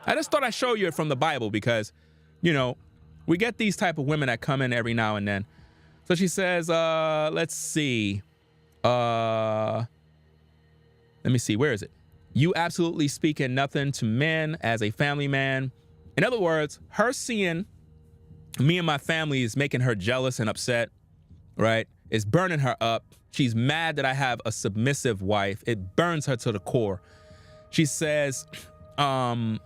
I just thought I'd show you it from the Bible because, you know, we get these type of women that come in every now and then. So she says, let's see. Let me see. Where is it? You absolutely speaking nothing to men as a family man. In other words, her seeing me and my family is making her jealous and upset, right? It's burning her up. She's mad that I have a submissive wife. It burns her to the core. She says, fathers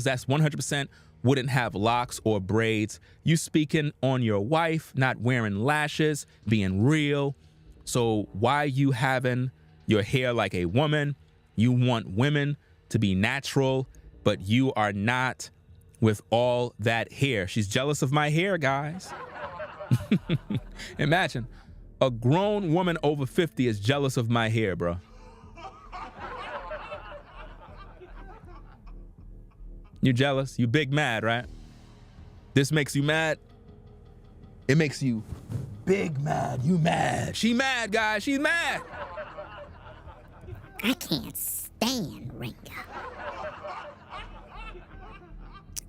that's 100% wouldn't have locks or braids. You speaking on your wife, not wearing lashes, being real. So why you having your hair like a woman? You want women to be natural, but you are not with all that hair. She's jealous of my hair, guys. Imagine a grown woman over 50 is jealous of my hair, bro. You jealous? You big mad, right? This makes you mad. It makes you big mad. You mad. She mad, guys. She's mad. I can't stand Ringo.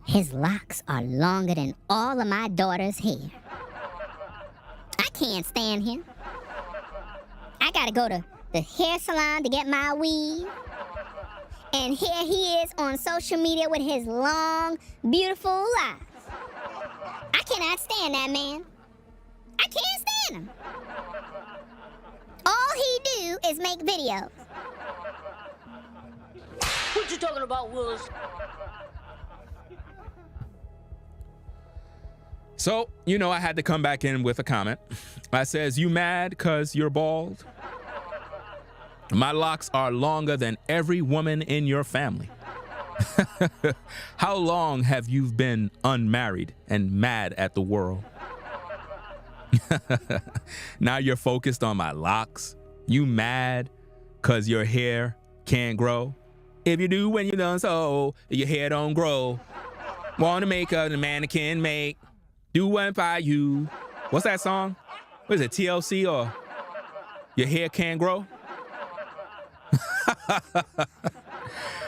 His locks are longer than all of my daughter's hair. I can't stand him. I gotta go to the hair salon to get my weave. And here he is on social media with his long, beautiful locks. I cannot stand that man. I can't stand him. All he do is make videos. What you talking about, Willis? So, you know, I had to come back in with a comment. I says, you mad because you're bald? My locks are longer than every woman in your family. How long have you been unmarried and mad at the world? Now you're focused on my locks. You mad because your hair can't grow? If you do when you done so, your hair don't grow. Want to make a mannequin make. Do one by you. What's that song? What is it, TLC or Your Hair Can't Grow?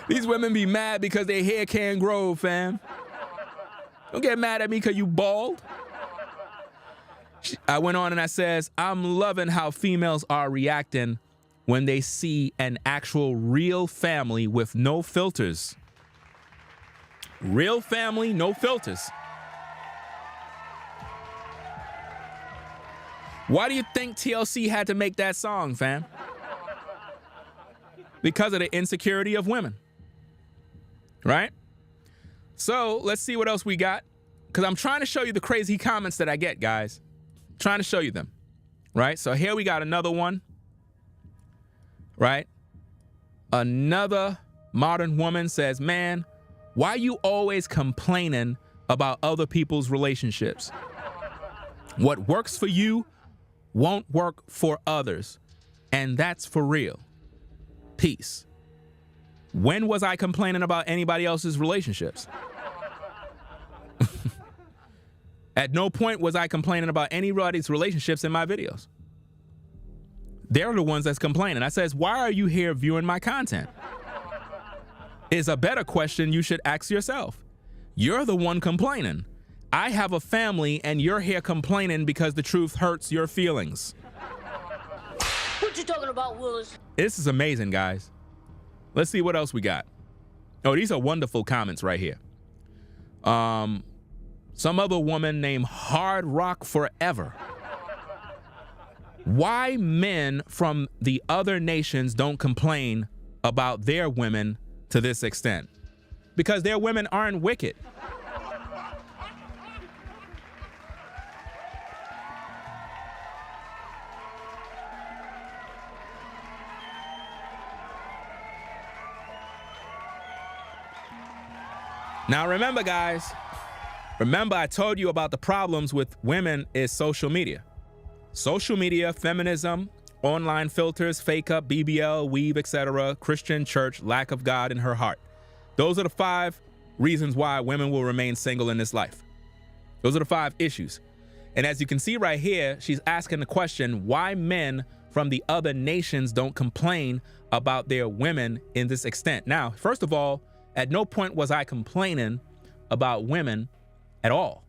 These women be mad because their hair can't grow, fam. Don't get mad at me because you bald. I went on and I says, I'm loving how females are reacting when they see an actual real family with no filters. Real family, no filters. Why do you think TLC had to make that song, fam? Because of the insecurity of women, right? So let's see what else we got. Because I'm trying to show you the crazy comments that I get, guys. Trying to show you them, right? So here we got another one, right? Another modern woman says, man, why you always complaining about other people's relationships? What works for you won't work for others. And that's for real. Peace. When was I complaining about anybody else's relationships? At no point was I complaining about anybody's relationships in my videos. They're the ones that's complaining. I says, why are you here viewing my content? Is a better question you should ask yourself. You're the one complaining. I have a family and you're here complaining because the truth hurts your feelings. What you talking about, Willis? This is amazing, guys. Let's see what else we got. Oh, these are wonderful comments right here. Some other woman named Hard Rock Forever. Why men from the other nations don't complain about their women to this extent? Because their women aren't wicked. Now remember, guys, remember I told you about the problems with women is social media. Social media, feminism, online filters, fake up, BBL, weave, etc., Christian church, lack of God in her heart. Those are the 5 reasons why women will remain single in this life. Those are the 5 issues. And as you can see right here, she's asking the question why men from the other nations don't complain about their women in this extent. Now, first of all, at no point was I complaining about women at all.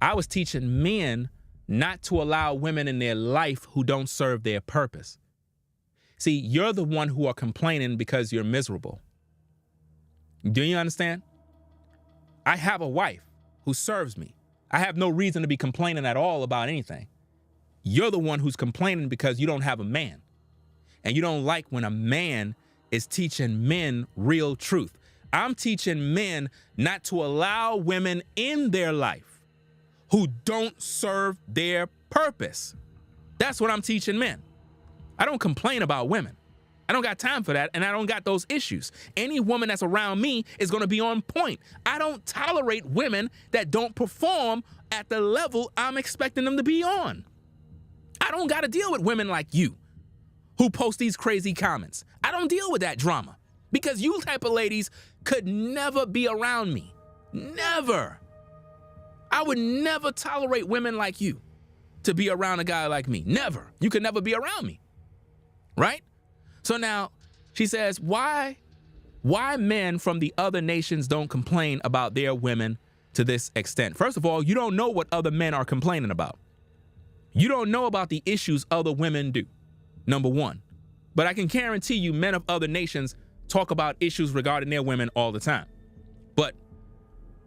I was teaching men not to allow women in their life who don't serve their purpose. See, you're the one who are complaining because you're miserable. Do you understand? I have a wife who serves me. I have no reason to be complaining at all about anything. You're the one who's complaining because you don't have a man. And you don't like when a man is teaching men real truth. I'm teaching men not to allow women in their life who don't serve their purpose. That's what I'm teaching men. I don't complain about women. I don't got time for that, and I don't got those issues. Any woman that's around me is going to be on point. I don't tolerate women that don't perform at the level I'm expecting them to be on. I don't got to deal with women like you who post these crazy comments. I don't deal with that drama because you type of ladies could never be around me. Never. I would never tolerate women like you to be around a guy like me. Never. You could never be around me. Right? So now she says, why men from the other nations don't complain about their women to this extent? First of all, you don't know what other men are complaining about. You don't know about the issues other women do, number one. But I can guarantee you men of other nations talk about issues regarding their women all the time. But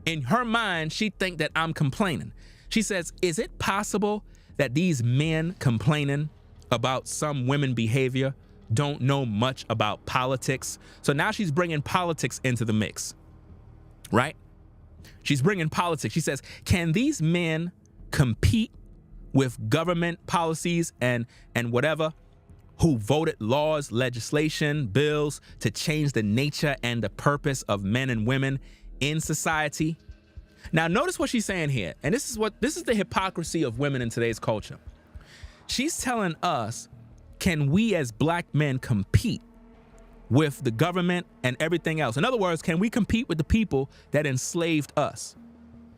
in her mind, she thinks that I'm complaining. She says, is it possible that these men complaining about some women behavior don't know much about politics? So now she's bringing politics into the mix, right? She's bringing politics. She says, can these men compete with government policies and whatever, who voted laws, legislation, bills to change the nature and the purpose of men and women in society? Now notice what she's saying here, and this is the hypocrisy of women in today's culture. She's telling us, can we as black men compete with the government and everything else? In other words, can we compete with the people that enslaved us?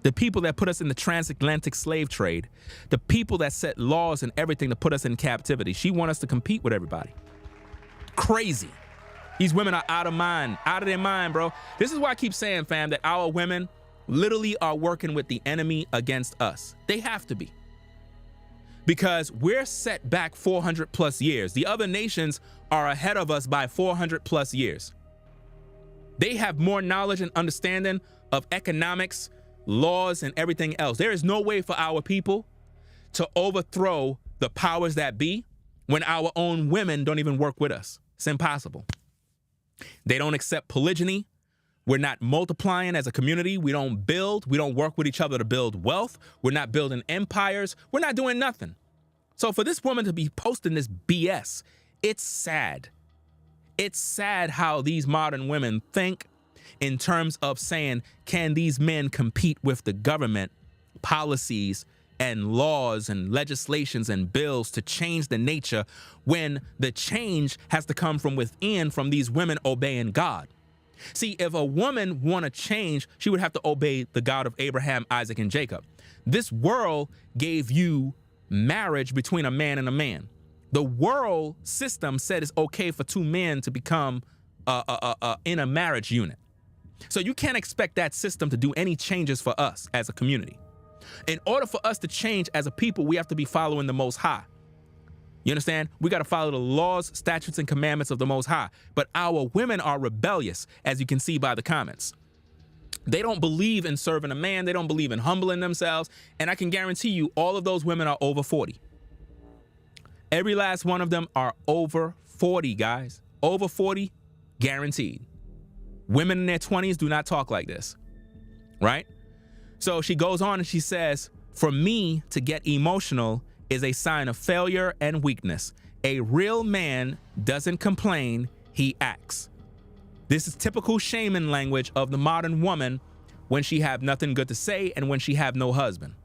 The people that put us in the transatlantic slave trade, the people that set laws and everything to put us in captivity. She wants us to compete with everybody. Crazy. These women are out of their mind, bro. This is why I keep saying, fam, that our women literally are working with the enemy against us. They have to be. Because we're set back 400 plus years. The other nations are ahead of us by 400 plus years. They have more knowledge and understanding of economics, laws, and everything else. There is no way for our people to overthrow the powers that be when our own women don't even work with us. It's impossible. They don't accept polygyny. We're not multiplying as a community. We don't build. We don't work with each other to build wealth. We're not building empires. We're not doing nothing. So for this woman to be posting this BS, it's sad. It's sad how these modern women think in terms of saying, can these men compete with the government policies and laws and legislations and bills to change the nature when the change has to come from within, from these women obeying God? See, if a woman want to change, she would have to obey the God of Abraham, Isaac, and Jacob. This world gave you marriage between a man and a man. The world system said it's okay for two men to become in a marriage unit. So you can't expect that system to do any changes for us as a community. In order for us to change as a people, we have to be following the Most High. You understand? We got to follow the laws, statutes, and commandments of the Most High. But our women are rebellious, as you can see by the comments. They don't believe in serving a man. They don't believe in humbling themselves. And I can guarantee you all of those women are over 40. Every last one of them are over 40, guys. Over 40, guaranteed. Women in their 20s do not talk like this, right? So she goes on and she says, for me to get emotional is a sign of failure and weakness. A real man doesn't complain, he acts. This is typical shaming language of the modern woman when she have nothing good to say and when she have no husband.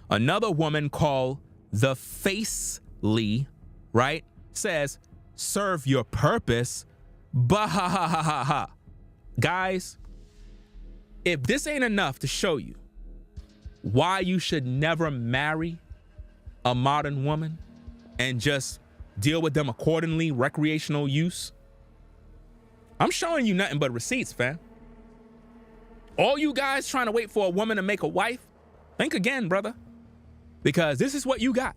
Another woman called the Facely, right, says, serve your purpose. Bah ha ha ha ha ha. Guys, if this ain't enough to show you why you should never marry a modern woman and just deal with them accordingly, recreational use, I'm showing you nothing but receipts, fam. All you guys trying to wait for a woman to make a wife, think again, brother, because this is what you got.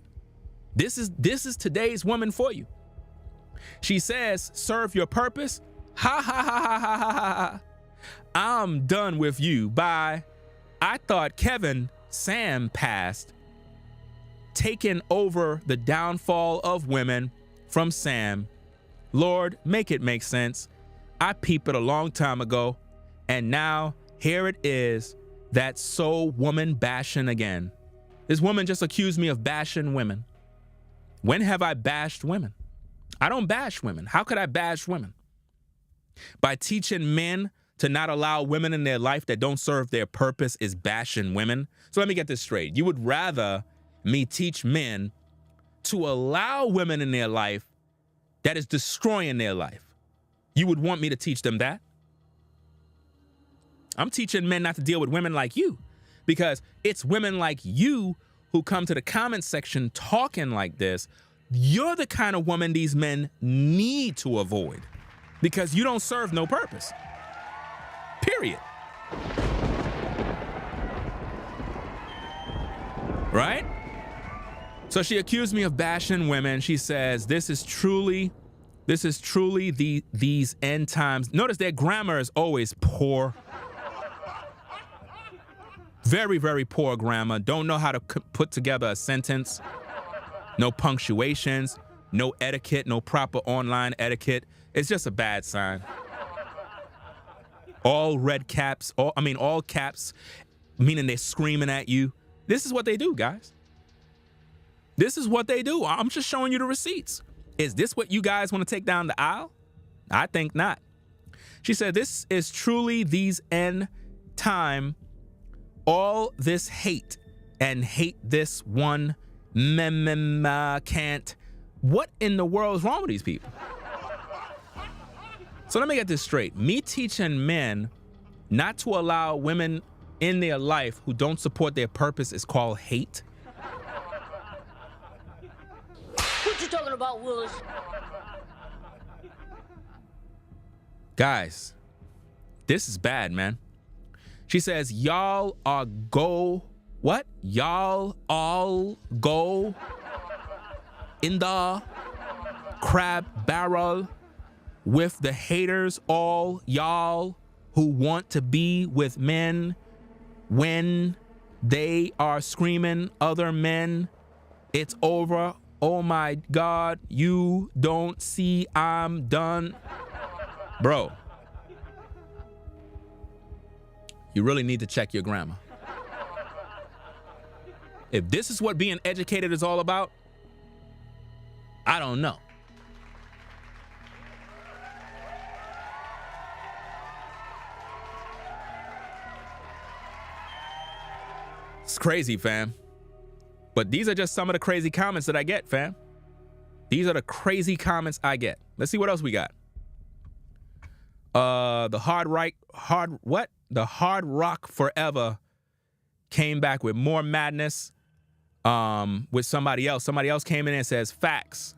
This is today's woman for you. She says, serve your purpose. Ha ha ha ha ha ha ha. I'm done with you. Bye. I thought Kevin Sam passed, taking over the downfall of women from Sam. Lord, make it make sense. I peeped it a long time ago, and now here it is, that so woman bashing again. This woman just accused me of bashing women. When have I bashed women? I don't bash women. How could I bash women? By teaching men to not allow women in their life that don't serve their purpose is bashing women. So let me get this straight. You would rather me teach men to allow women in their life that is destroying their life. You would want me to teach them that? I'm teaching men not to deal with women like you, because it's women like you who come to the comment section talking like this. You're the kind of woman these men need to avoid, because you don't serve no purpose. Period. Right? So she accused me of bashing women. She says, this is truly these end times. Notice their grammar is always poor. Very, very poor grammar. Don't know how to put together a sentence. No punctuations, no etiquette, no proper online etiquette. It's just a bad sign. All red caps, all caps, meaning they're screaming at you. This is what they do, guys. This is what they do. I'm just showing you the receipts. Is this what you guys want to take down the aisle? I think not. She said, this is truly these end time, all this hate and hate this one can't. What in the world is wrong with these people? So let me get this straight. Me teaching men not to allow women in their life who don't support their purpose is called hate. What you talking about, Willis? Guys, this is bad, man. She says, y'all are go, what? Y'all all go in the crab barrel with the haters, all y'all who want to be with men when they are screaming other men. It's over. Oh my God, you don't see I'm done. Bro, you really need to check your grammar. If this is what being educated is all about, I don't know. It's crazy, fam. But these are just some of the crazy comments that I get, fam. These are the crazy comments I get. Let's see what else we got. The Hard Rock Forever came back with more madness with somebody else. Somebody else came in and says, facts.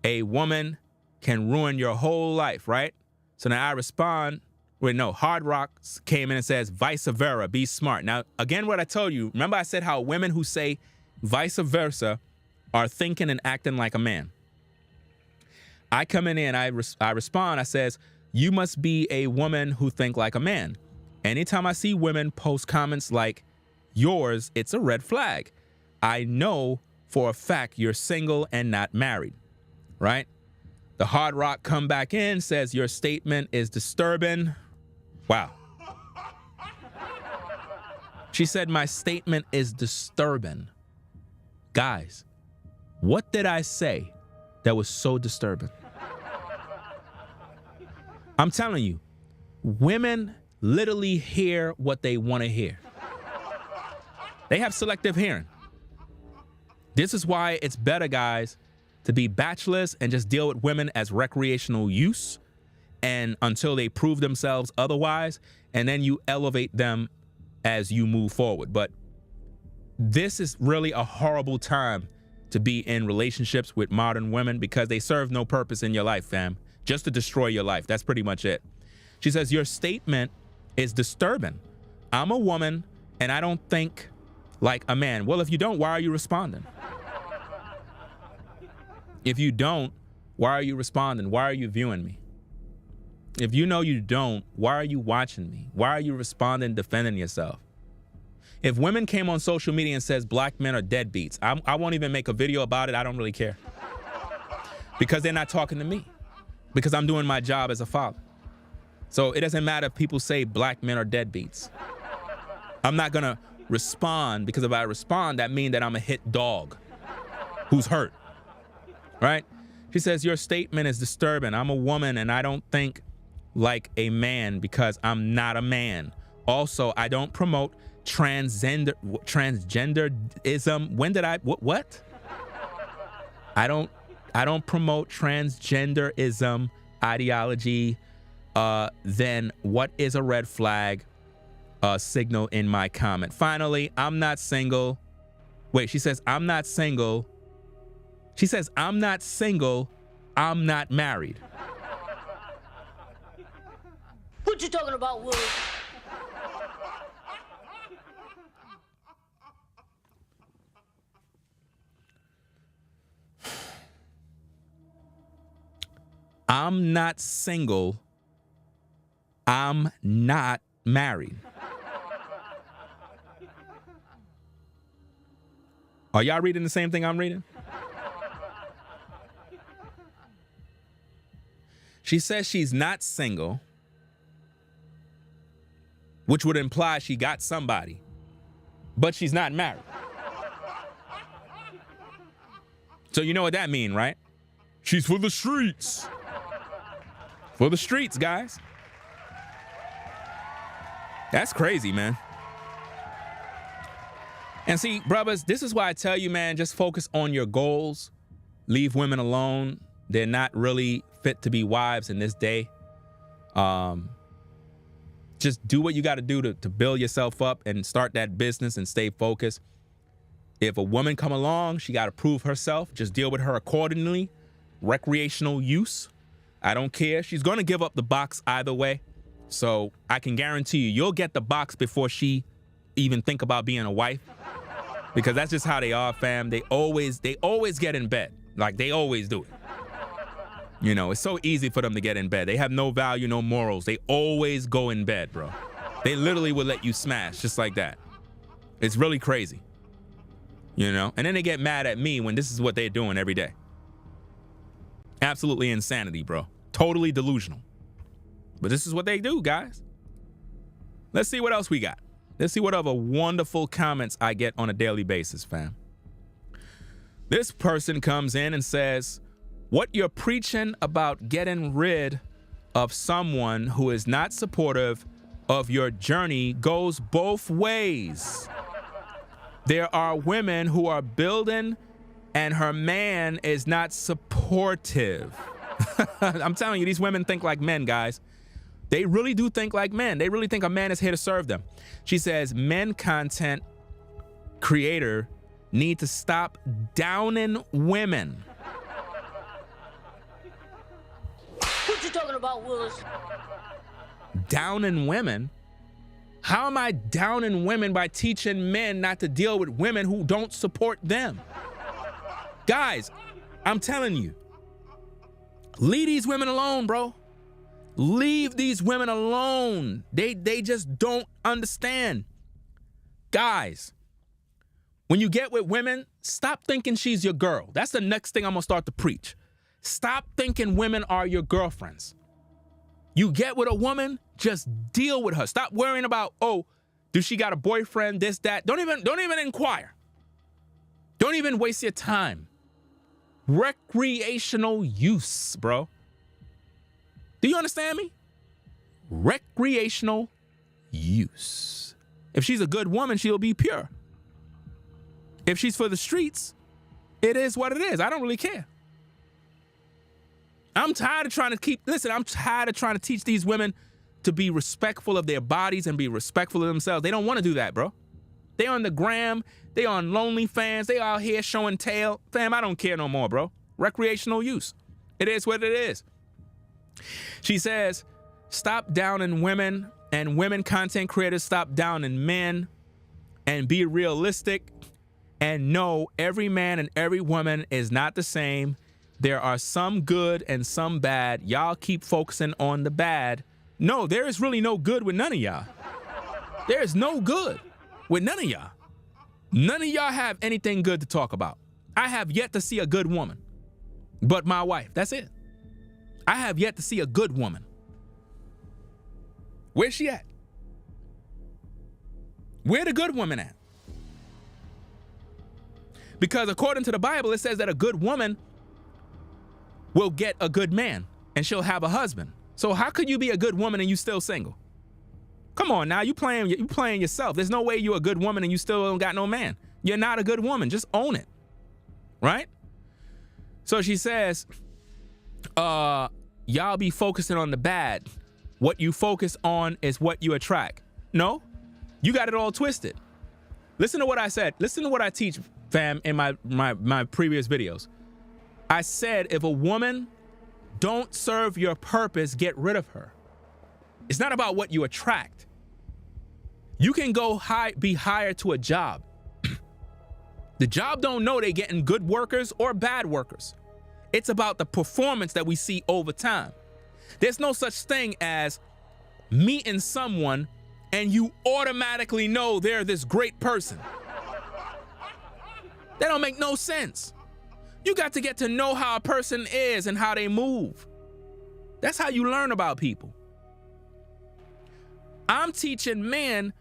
A woman can ruin your whole life, right? So now I respond, Hard Rock came in and says, vice versa, be smart. Now, again, what I told you, remember I said how women who say vice versa are thinking and acting like a man. I come in and I respond, I says, you must be a woman who think like a man. Anytime I see women post comments like yours, it's a red flag. I know for a fact you're single and not married, right? The Hard Rock come back in, says your statement is disturbing. Wow. She said my statement is disturbing. Guys, what did I say that was so disturbing? I'm telling you, women literally hear what they want to hear. They have selective hearing. This is why it's better, guys, to be bachelors and just deal with women as recreational use and until they prove themselves otherwise, and then you elevate them as you move forward. But this is really a horrible time to be in relationships with modern women because they serve no purpose in your life, fam. Just to destroy your life. That's pretty much it. She says, your statement is disturbing. I'm a woman and I don't think like a man. Well, if you don't, why are you responding? If you don't, why are you responding? Why are you viewing me? If you know you don't, why are you watching me? Why are you responding, defending yourself? If women came on social media and says black men are deadbeats, I won't even make a video about it. I don't really care. Because they're not talking to me. Because I'm doing my job as a father. So it doesn't matter if people say black men are deadbeats. I'm not gonna respond, because if I respond, that means that I'm a hit dog who's hurt, right? She says, your statement is disturbing. I'm a woman and I don't think like a man because I'm not a man. Also, I don't promote transgenderism. When did I, what? I don't promote transgenderism ideology. Then what is a red flag signal in my comment? Finally, I'm not single. Wait, she says, I'm not single. She says, I'm not single. I'm not married. What you talking about, Willie? I'm not single. I'm not married. Are y'all reading the same thing I'm reading? She says she's not single, which would imply she got somebody, but she's not married. So you know what that means, right? She's for the streets. For the streets, guys. That's crazy, man. And see, brothers, this is why I tell you, man, just focus on your goals. Leave women alone. They're not really fit to be wives in this day. Just do what you got to do to build yourself up and start that business and stay focused. If a woman come along, she got to prove herself. Just deal with her accordingly. Recreational use. I don't care. She's going to give up the box either way. So I can guarantee you'll get the box before she even think about being a wife. Because that's just how they are, fam. They always get in bed. Like, they always do it. You know, it's so easy for them to get in bed. They have no value, no morals. They always go in bed, bro. They literally will let you smash just like that. It's really crazy. You know? And then they get mad at me when this is what they're doing every day. Absolutely insanity, bro. Totally delusional. But this is what they do, guys. Let's see what else we got. Let's see what other wonderful comments I get on a daily basis, fam. This person comes in and says, what you're preaching about getting rid of someone who is not supportive of your journey goes both ways. There are women who are building and her man is not supportive. I'm telling you, these women think like men, guys. They really do think like men. They really think a man is here to serve them. She says, men content creator need to stop downing women. What you talking about, Willis? Downing women? How am I downing women by teaching men not to deal with women who don't support them? Guys, I'm telling you, leave these women alone, bro. Leave these women alone. They just don't understand. Guys, when you get with women, stop thinking she's your girl. That's the next thing I'm gonna start to preach. Stop thinking women are your girlfriends. You get with a woman, just deal with her. Stop worrying about, oh, does she got a boyfriend, this, that. Don't even inquire. Don't even waste your time. Recreational use, bro. Do you understand me? Recreational use. If she's a good woman, she'll be pure. If she's for the streets, it is what it is. I don't really care. I'm tired of trying to teach these women to be respectful of their bodies and be respectful of themselves. They don't want to do that, bro. They on the gram, they on OnlyFans, they out here showing tail. Fam, I don't care no more, bro. Recreational use. It is what it is. She says, stop downing women, and women content creators stop downing men, and be realistic, and know every man and every woman is not the same. There are some good and some bad. Y'all keep focusing on the bad. No, there is really no good with none of y'all. There is no good with none of y'all. None of y'all have anything good to talk about. I have yet to see a good woman, but my wife. That's it. I have yet to see a good woman. Where's she at? Where the good woman at? Because according to the Bible, it says that a good woman will get a good man and she'll have a husband. So how could you be a good woman and you still single? Come on now, you playing yourself. There's no way you're a good woman and you still don't got no man. You're not a good woman. Just own it. Right? So she says, y'all be focusing on the bad. What you focus on is what you attract. No, you got it all twisted. Listen to what I said. Listen to what I teach, fam, in my previous videos. I said, if a woman don't serve your purpose, get rid of her. It's not about what you attract. You can go be hired to a job. The job don't know they getting good workers or bad workers. It's about the performance that we see over time. There's no such thing as meeting someone and you automatically know they're this great person. That don't make no sense. You got to get to know how a person is and how they move. That's how you learn about people. I'm teaching men,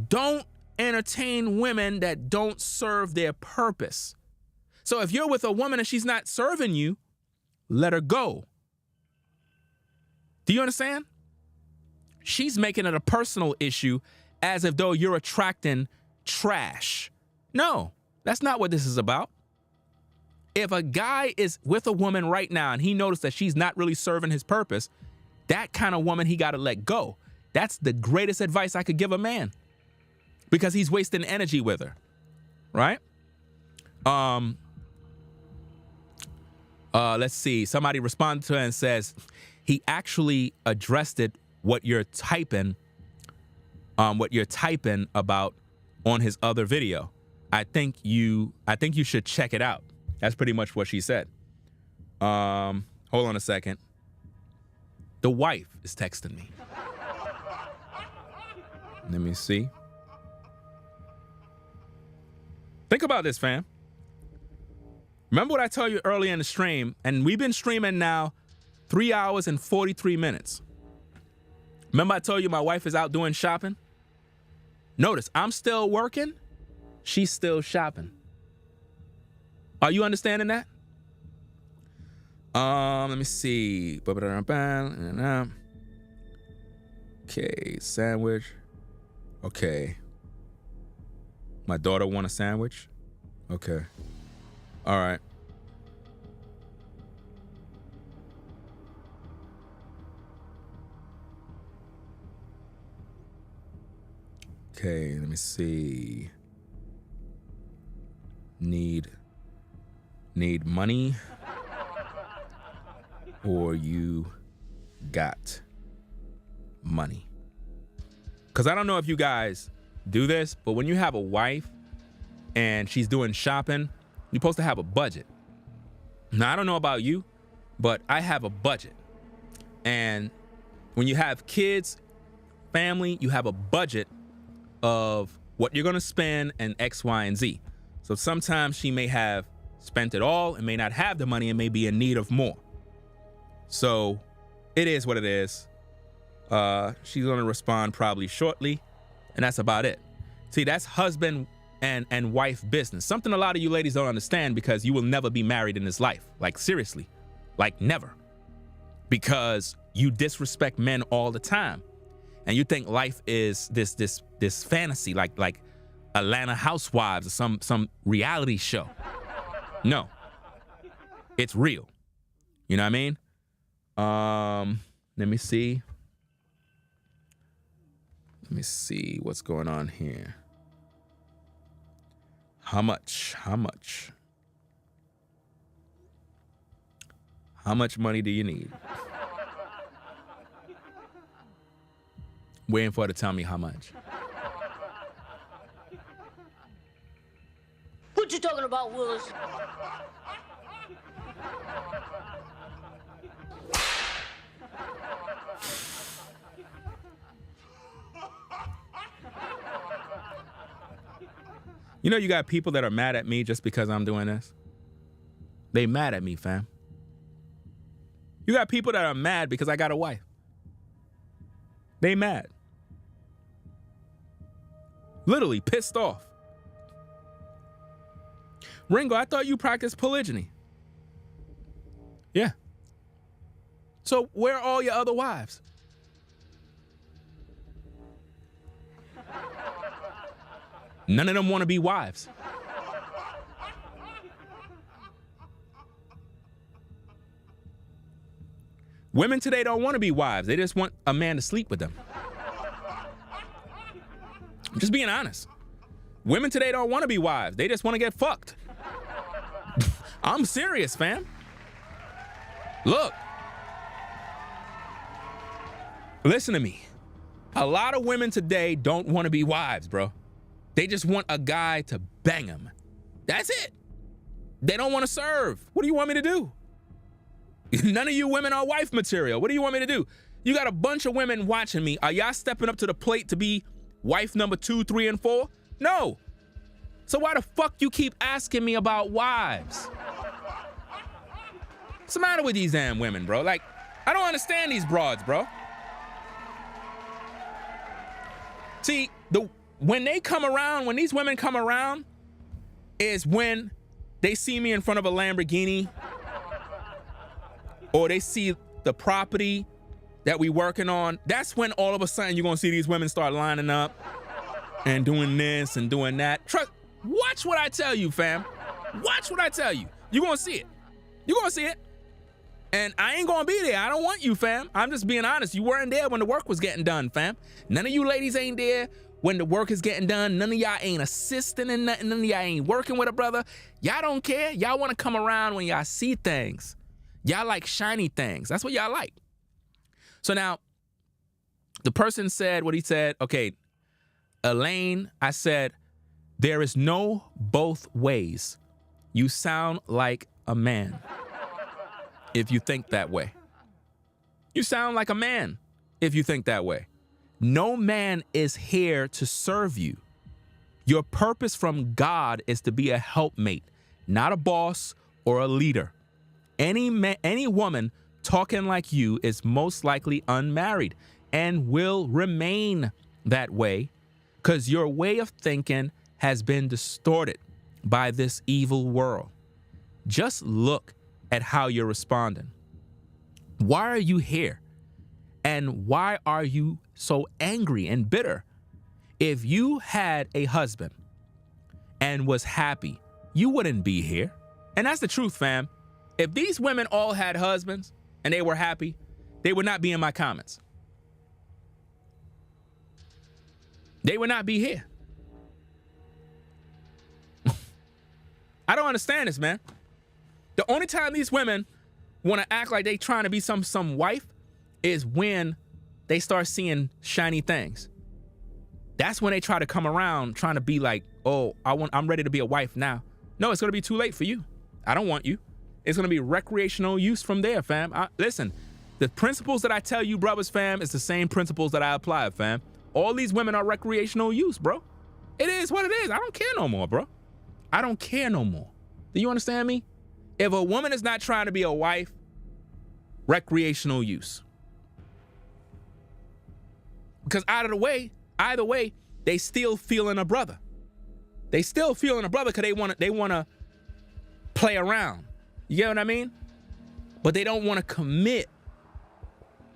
don't entertain women that don't serve their purpose. So if you're with a woman and she's not serving you, let her go. Do you understand? She's making it a personal issue as if though you're attracting trash. No, that's not what this is about. If a guy is with a woman right now and he noticed that she's not really serving his purpose, that kind of woman he got to let go. That's the greatest advice I could give a man because he's wasting energy with her, right? Let's see. Somebody responded to her and says he actually addressed it, what you're typing about on his other video. I think you should check it out. That's pretty much what she said. Hold on a second. The wife is texting me. Let me see. Think about this, fam. Remember what I told you earlier in the stream, and we've been streaming now 3 hours and 43 minutes. Remember I told you my wife is out doing shopping? Notice, I'm still working, she's still shopping. Are you understanding that? Let me see. Okay, sandwich. Okay. My daughter want a sandwich? Okay. All right. Okay, let me see. Need money or you got money? Because I don't know if you guys do this, but when you have a wife and she's doing shopping, you're supposed to have a budget. Now, I don't know about you, but I have a budget. And when you have kids, family, you have a budget of what you're going to spend and X, Y, and Z. So sometimes she may have spent it all and may not have the money and may be in need of more. So it is what it is. She's going to respond probably shortly, and that's about it. See, that's husband and wife business. Something a lot of you ladies don't understand because you will never be married in this life. Like, seriously. Like, never. Because you disrespect men all the time. and you think life is this fantasy like Atlanta Housewives or some reality show. No, it's real. You know what I mean? Let me see. Let me see what's going on here. How much? How much? How much money do you need? Waiting for her to tell me how much. What you talking about, Willis? You know, you got people that are mad at me just because I'm doing this. They mad at me, fam. You got people that are mad because I got a wife. They mad. Literally pissed off. Ringo, I thought you practiced polygyny. Yeah. So where are all your other wives? None of them want to be wives. Women today don't want to be wives. They just want a man to sleep with them. I'm just being honest. Women today don't want to be wives. They just want to get fucked. I'm serious, fam. Look. Listen to me. A lot of women today don't want to be wives, bro. They just want a guy to bang them. That's it. They don't want to serve. What do you want me to do? None of you women are wife material. What do you want me to do? You got a bunch of women watching me. Are y'all stepping up to the plate to be wife number 2, 3, and 4? No. So why the fuck you keep asking me about wives? What's the matter with these damn women, bro? Like, I don't understand these broads, bro. See, when they come around, when these women come around, is when they see me in front of a Lamborghini, or they see the property that we working on. That's when all of a sudden you're gonna see these women start lining up and doing this and doing that. Watch what I tell you, fam. Watch what I tell you. You're gonna see it. You're gonna see it. And I ain't gonna be there. I don't want you, fam. I'm just being honest. You weren't there when the work was getting done, fam. None of you ladies ain't there when the work is getting done. None of y'all ain't assisting in nothing. None of y'all ain't working with a brother. Y'all don't care. Y'all wanna come around when y'all see things. Y'all like shiny things. That's what y'all like. So now, the person said what he said. Okay, Elaine, I said, there is no both ways. You sound like a man if you think that way. You sound like a man if you think that way. No man is here to serve you. Your purpose from God is to be a helpmate, not a boss or a leader. Any woman talking like you is most likely unmarried and will remain that way because your way of thinking has been distorted by this evil world. Just look at how you're responding. Why are you here? And why are you so angry and bitter? If you had a husband and was happy, you wouldn't be here. And that's the truth, fam. If these women all had husbands and they were happy, they would not be in my comments. They would not be here. I don't understand this, man. The only time these women want to act like they trying to be some wife is when they start seeing shiny things. That's when they try to come around trying to be like, oh, I'm ready to be a wife now. No, it's going to be too late for you. I don't want you. It's going to be recreational use from there, fam. Listen, the principles that I tell you, brothers, fam, is the same principles that I apply, fam. All these women are recreational use, bro. It is what it is. I don't care no more, bro. I don't care no more. Do you understand me? If a woman is not trying to be a wife, recreational use. Because either way, they still feeling a brother. They still feeling a brother because they want to play around. You get what I mean? But they don't want to commit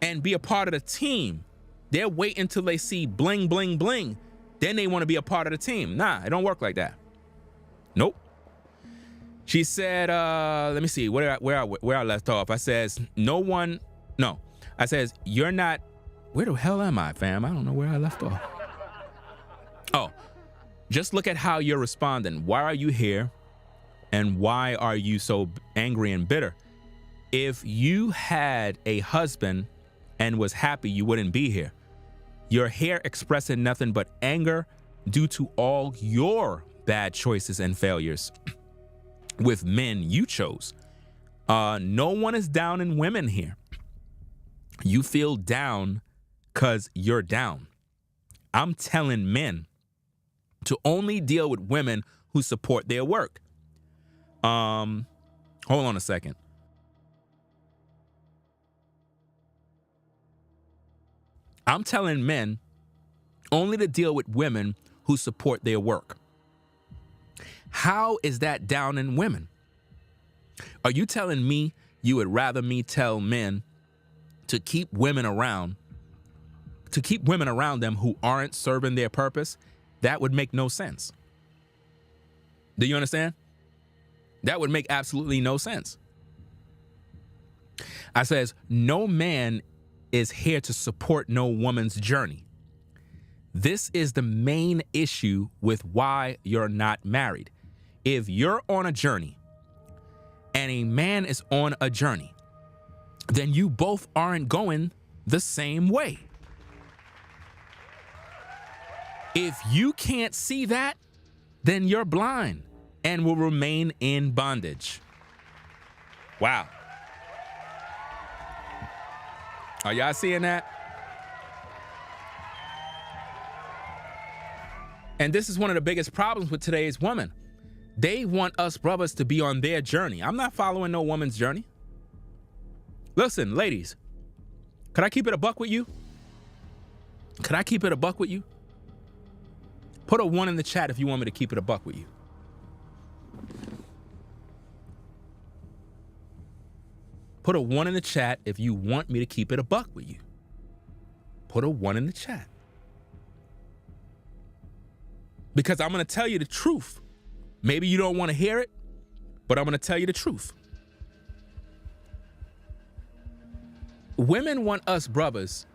and be a part of the team They're waiting until they see bling, bling, bling. Then they want to be a part of the team. Nah, it don't work like that. Nope. She said, let me see, where I left off. I says, I says, you're not, where the hell am I, fam? I don't know where I left off. Oh, just look at how you're responding. Why are you here? And why are you so angry and bitter? If you had a husband and was happy, you wouldn't be here. You're here expressing nothing but anger due to all your bad choices and failures with men you chose. No one is down in women here. You feel down because you're down. I'm telling men to only deal with women who support their work. Hold on a second. I'm telling men only to deal with women who support their work. How is that down in women? Are you telling me you would rather me tell men to keep women around them who aren't serving their purpose? That would make no sense. Do you understand? That would make absolutely no sense. I says, no man is here to support no woman's journey. This is the main issue with why you're not married. If you're on a journey and a man is on a journey, then you both aren't going the same way. If you can't see that, then you're blind and will remain in bondage. Wow. Are y'all seeing that? And this is one of the biggest problems with today's women. They want us brothers to be on their journey. I'm not following no woman's journey. Listen, ladies, could I keep it a buck with you? Could I keep it a buck with you? Put a 1 in the chat if you want me to keep it a buck with you. Put a 1 in the chat if you want me to keep it a buck with you. Put a 1 in the chat. Because I'm going to tell you the truth. Maybe you don't want to hear it, but I'm going to tell you the truth. Women want us brothers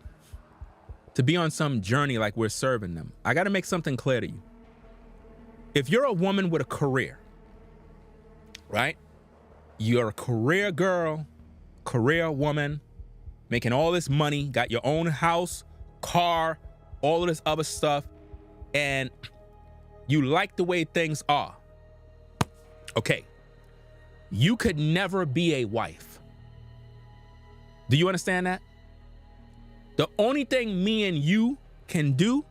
to be on some journey like we're serving them. I got to make something clear to you. If you're a woman with a career, right? You're a career girl, career woman, making all this money, got your own house, car, all of this other stuff, and you like the way things are. Okay, you could never be a wife. Do you understand that? The only thing me and you can do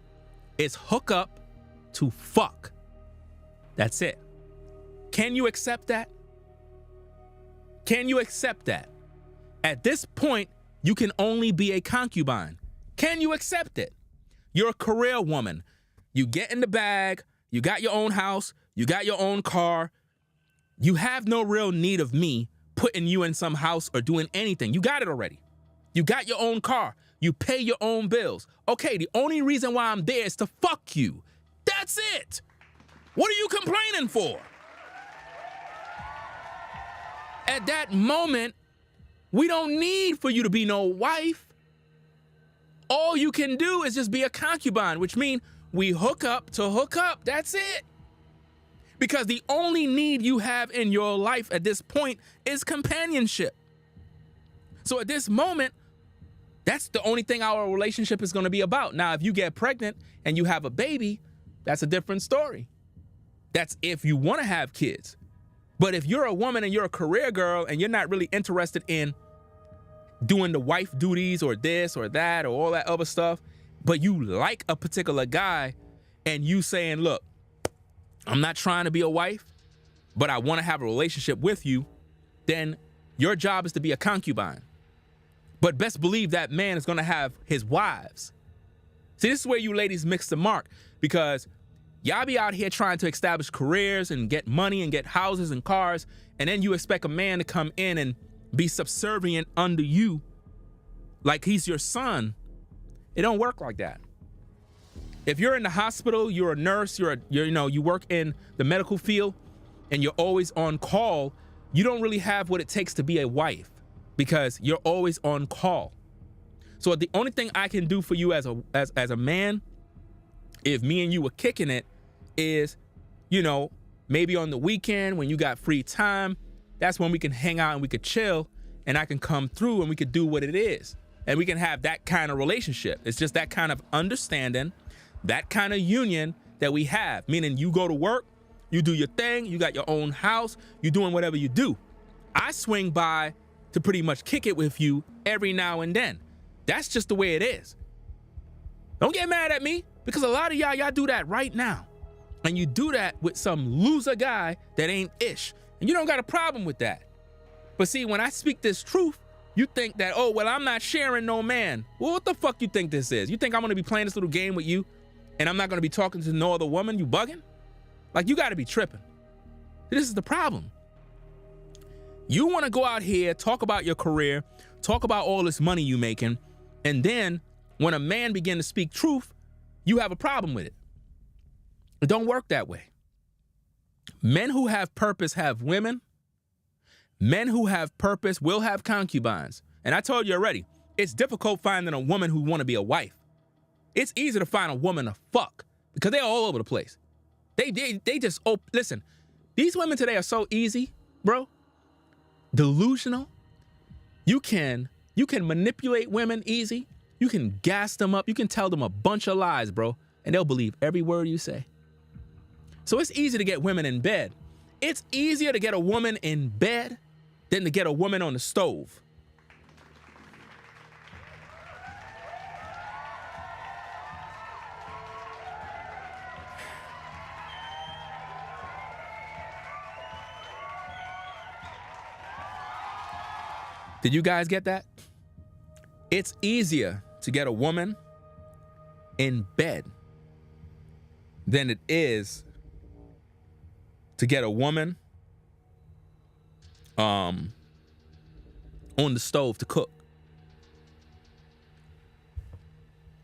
is hook up to fuck. That's it. Can you accept that? Can you accept that? At this point, you can only be a concubine. Can you accept it? You're a career woman. You get in the bag, you got your own house, you got your own car. You have no real need of me putting you in some house or doing anything. You got it already. You got your own car. You pay your own bills. Okay, the only reason why I'm there is to fuck you. That's it. What are you complaining for? At that moment, we don't need for you to be no wife. All you can do is just be a concubine, which means we hook up to hook up. That's it. Because the only need you have in your life at this point is companionship. So at this moment, that's the only thing our relationship is going to be about. Now, if you get pregnant and you have a baby, that's a different story. That's if you want to have kids. But if you're a woman and you're a career girl and you're not really interested in doing the wife duties or this or that or all that other stuff, but you like a particular guy and you saying, look, I'm not trying to be a wife, but I want to have a relationship with you, then your job is to be a concubine. But best believe that man is going to have his wives. See, this is where you ladies mix the mark, because y'all be out here trying to establish careers and get money and get houses and cars, and then you expect a man to come in and be subservient under you like he's your son It don't work like that. If you're in the hospital, you're a nurse, you work in the medical field, and you're always on call, you don't really have what it takes to be a wife because you're always on call. So the only thing I can do for you as a man, if me and you were kicking it, is, maybe on the weekend when you got free time, that's when we can hang out and we could chill, and I can come through and we could do what it is. And we can have that kind of relationship. It's just that kind of understanding, that kind of union that we have, meaning you go to work, you do your thing, you got your own house, you're doing whatever you do. I swing by to pretty much kick it with you every now and then. That's just the way it is. Don't get mad at me, because a lot of y'all do that right now. And you do that with some loser guy that ain't ish. And you don't got a problem with that. But see, when I speak this truth, you think that, oh, well, I'm not sharing no man. Well, what the fuck you think this is? You think I'm gonna be playing this little game with you and I'm not gonna be talking to no other woman? You bugging? Like, you gotta be tripping. This is the problem. You wanna go out here, talk about your career, talk about all this money you making, and then when a man begin to speak truth, you have a problem with it. It don't work that way. Men who have purpose have women. Men who have purpose will have concubines. And I told you already, it's difficult finding a woman who want to be a wife. It's easy to find a woman to fuck because they're all over the place. They just, listen, these women today are so easy, bro. Delusional. You can manipulate women easy. You can gas them up. You can tell them a bunch of lies, bro, and they'll believe every word you say. So it's easy to get women in bed. It's easier to get a woman in bed than to get a woman on the stove. Did you guys get that? It's easier to get a woman in bed than it is to get a woman on the stove to cook.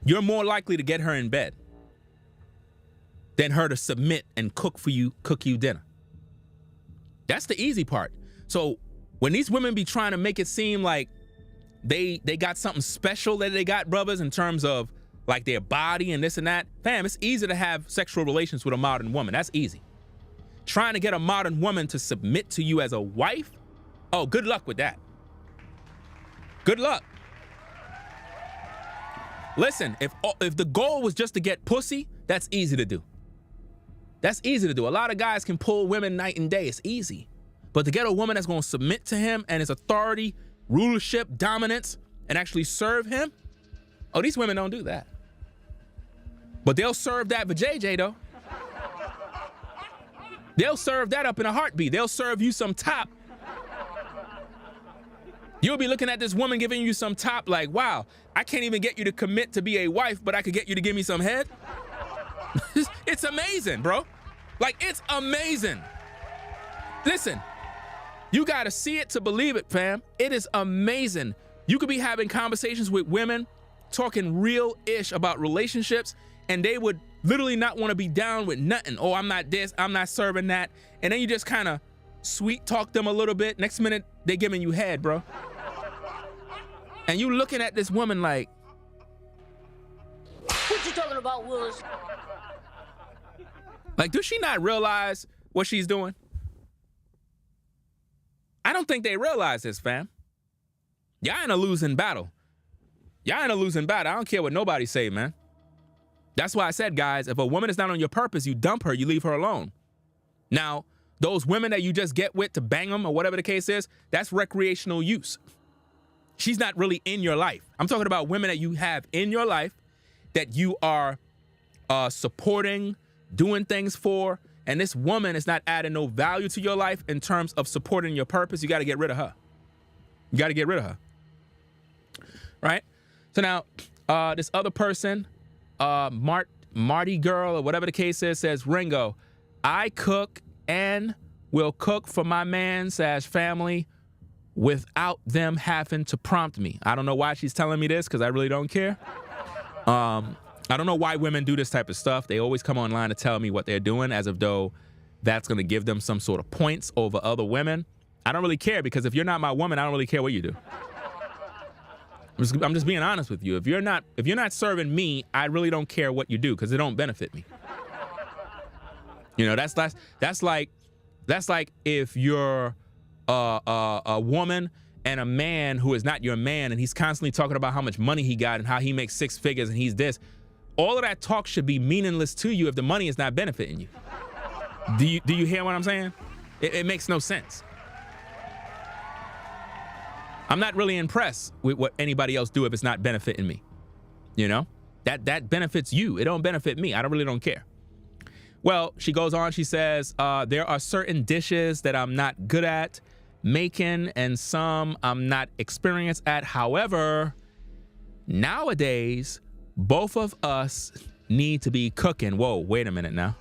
You're more likely to get her in bed than her to submit and cook you dinner. That's the easy part. So when these women be trying to make it seem like they got something special that they got, brothers, in terms of like their body and this and that, fam, it's easy to have sexual relations with a modern woman. That's easy. Trying to get a modern woman to submit to you as a wife, oh, good luck with that. Good luck. Listen, if the goal was just to get pussy, that's easy to do. That's easy to do. A lot of guys can pull women night and day. It's easy. But to get a woman that's going to submit to him and his authority, rulership, dominance, and actually serve him, oh, these women don't do that. But they'll serve that for JJ, though. They'll serve that up in a heartbeat. They'll serve you some top. You'll be looking at this woman giving you some top like, wow, I can't even get you to commit to be a wife, but I could get you to give me some head. It's amazing, bro. Like, it's amazing. Listen, you got to see it to believe it, fam. It is amazing. You could be having conversations with women, talking real-ish about relationships, and they would literally not want to be down with nothing. Oh, I'm not this, I'm not serving that. And then you just kind of sweet talk them a little bit. Next minute, they giving you head, bro. And you looking at this woman like, What you talking about, Willis? like, does she not realize what she's doing? I don't think they realize this, fam. Y'all in a losing battle. Y'all in a losing battle. I don't care what nobody say, man. That's why I said, guys, if a woman is not on your purpose, you dump her, you leave her alone. Now, those women that you just get with to bang them or whatever the case is, that's recreational use. She's not really in your life. I'm talking about women that you have in your life that you are supporting, doing things for, and this woman is not adding no value to your life in terms of supporting your purpose. You got to get rid of her. You got to get rid of her. Right? So now, this other person, Marty girl or whatever the case is, says, Ringo, I cook and will cook for my man/family without them having to prompt me. I don't know why she's telling me this because I really don't care. I don't know why women do this type of stuff. They always come online to tell me what they're doing as if though that's going to give them some sort of points over other women. I don't really care, because if you're not my woman, I don't really care what you do. I'm just being honest with you. If you're not serving me, I really don't care what you do, because it don't benefit me. You know, that's like if you're a woman and a man who is not your man, and he's constantly talking about how much money he got and how he makes 6 figures and he's this. All of that talk should be meaningless to you if the money is not benefiting you. Do you hear what I'm saying? It makes no sense. I'm not really impressed with what anybody else do if it's not benefiting me. You know, that benefits you. It don't benefit me. I really don't care. Well, she goes on. She says, there are certain dishes that I'm not good at making and some I'm not experienced at. However, nowadays, both of us need to be cooking. Whoa, wait a minute now.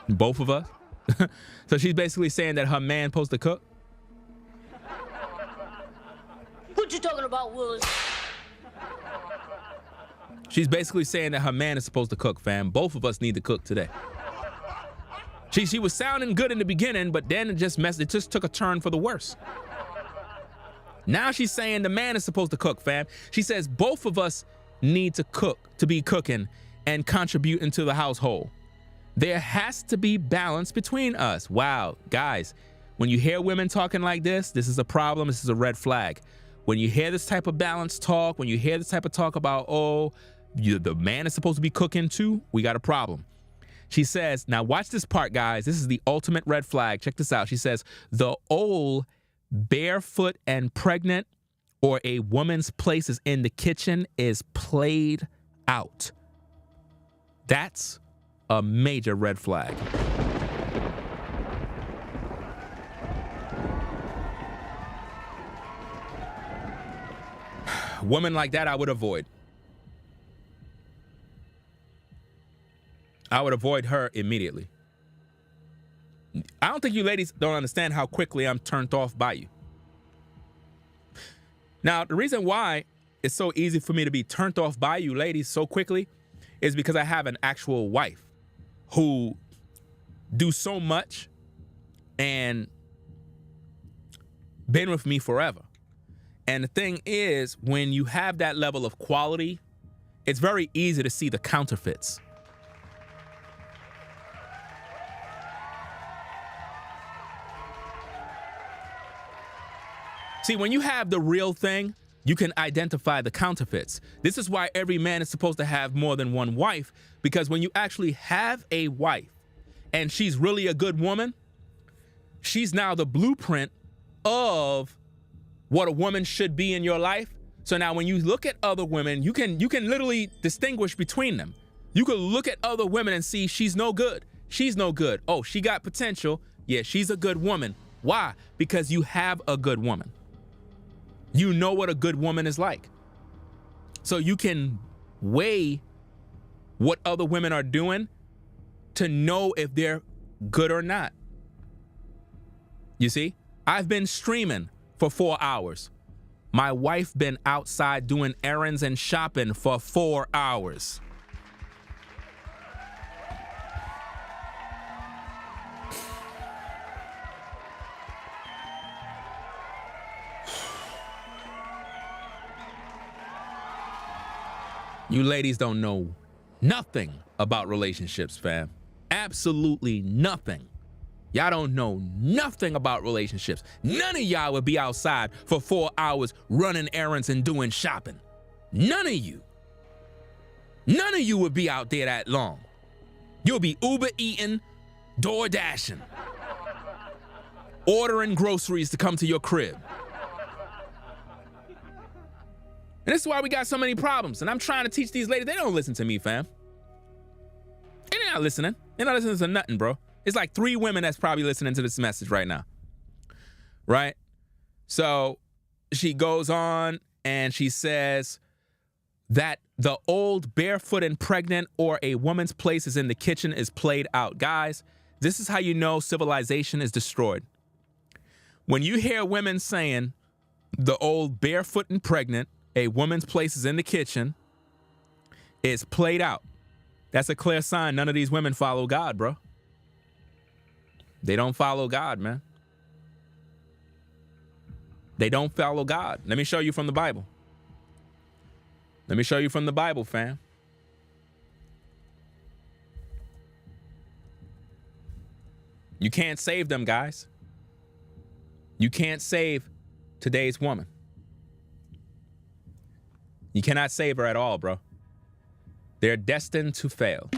Both of us? So she's basically saying that her man's supposed to cook? What you talking about, Willis? She's basically saying that her man is supposed to cook, fam. Both of us need to cook today. She was sounding good in the beginning, but then it just took a turn for the worse. Now she's saying the man is supposed to cook, fam. She says both of us need to cook, to be cooking and contributing to the household. There has to be balance between us. Wow, guys, when you hear women talking like this is a problem. This is a red flag. When you hear this type of balance talk, when you hear this type of talk about, the man is supposed to be cooking too, we got a problem. She says, now watch this part, guys. This is the ultimate red flag. Check this out. She says, the old barefoot and pregnant or a woman's place is in the kitchen is played out. That's a major red flag. Women like that, I would avoid. I would avoid her immediately. I don't think you ladies don't understand how quickly I'm turned off by you. Now, the reason why it's so easy for me to be turned off by you ladies so quickly is because I have an actual wife who do so much and been with me forever. And the thing is, when you have that level of quality, it's very easy to see the counterfeits. See, when you have the real thing, you can identify the counterfeits. This is why every man is supposed to have more than one wife, because when you actually have a wife and she's really a good woman, she's now the blueprint of what a woman should be in your life. So now when you look at other women, you can literally distinguish between them. You can look at other women and see she's no good. She's no good. Oh, she got potential. Yeah, she's a good woman. Why? Because you have a good woman. You know what a good woman is like. So you can weigh what other women are doing to know if they're good or not. You see, I've been streaming for 4 hours. My wife been outside doing errands and shopping for 4 hours. You ladies don't know nothing about relationships, fam. Absolutely nothing. Y'all don't know nothing about relationships. None of y'all would be outside for 4 hours running errands and doing shopping. None of you. None of you would be out there that long. You'll be Uber eating, door dashing, ordering groceries to come to your crib. And this is why we got so many problems. And I'm trying to teach these ladies. They don't listen to me, fam. And they're not listening. They're not listening to nothing, bro. It's like 3 women that's probably listening to this message right now. Right? So she goes on and she says that the old barefoot and pregnant or a woman's place is in the kitchen is played out. Guys, this is how you know civilization is destroyed. When you hear women saying the old barefoot and pregnant a woman's place is in the kitchen is played out. That's a clear sign none of these women follow God, bro. They don't follow God, man. They don't follow God. Let me show you from the Bible. Let me show you from the Bible, fam. You can't save them, guys. You can't save today's woman. You cannot save her at all, bro. They're destined to fail.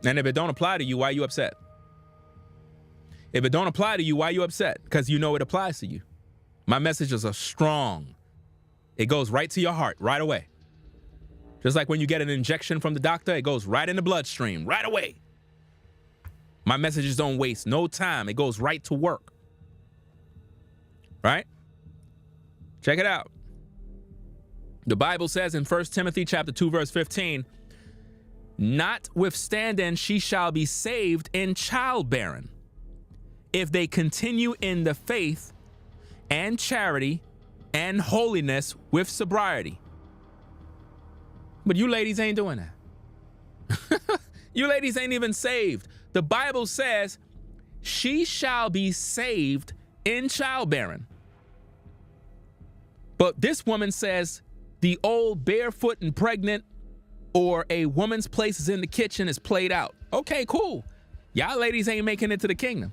And if it don't apply to you, why are you upset? If it don't apply to you, why are you upset? Because you know it applies to you. My messages are strong. It goes right to your heart right away. Just like when you get an injection from the doctor, it goes right in the bloodstream right away. My messages don't waste no time. It goes right to work. Right? Check it out. The Bible says in 1 Timothy chapter 2, verse 15, notwithstanding she shall be saved in childbearing, if they continue in the faith and charity and holiness with sobriety. But you ladies ain't doing that. You ladies ain't even saved. The Bible says she shall be saved in childbearing. But this woman says the old barefoot and pregnant or a woman's place is in the kitchen is played out. Okay, cool. Y'all ladies ain't making it to the kingdom.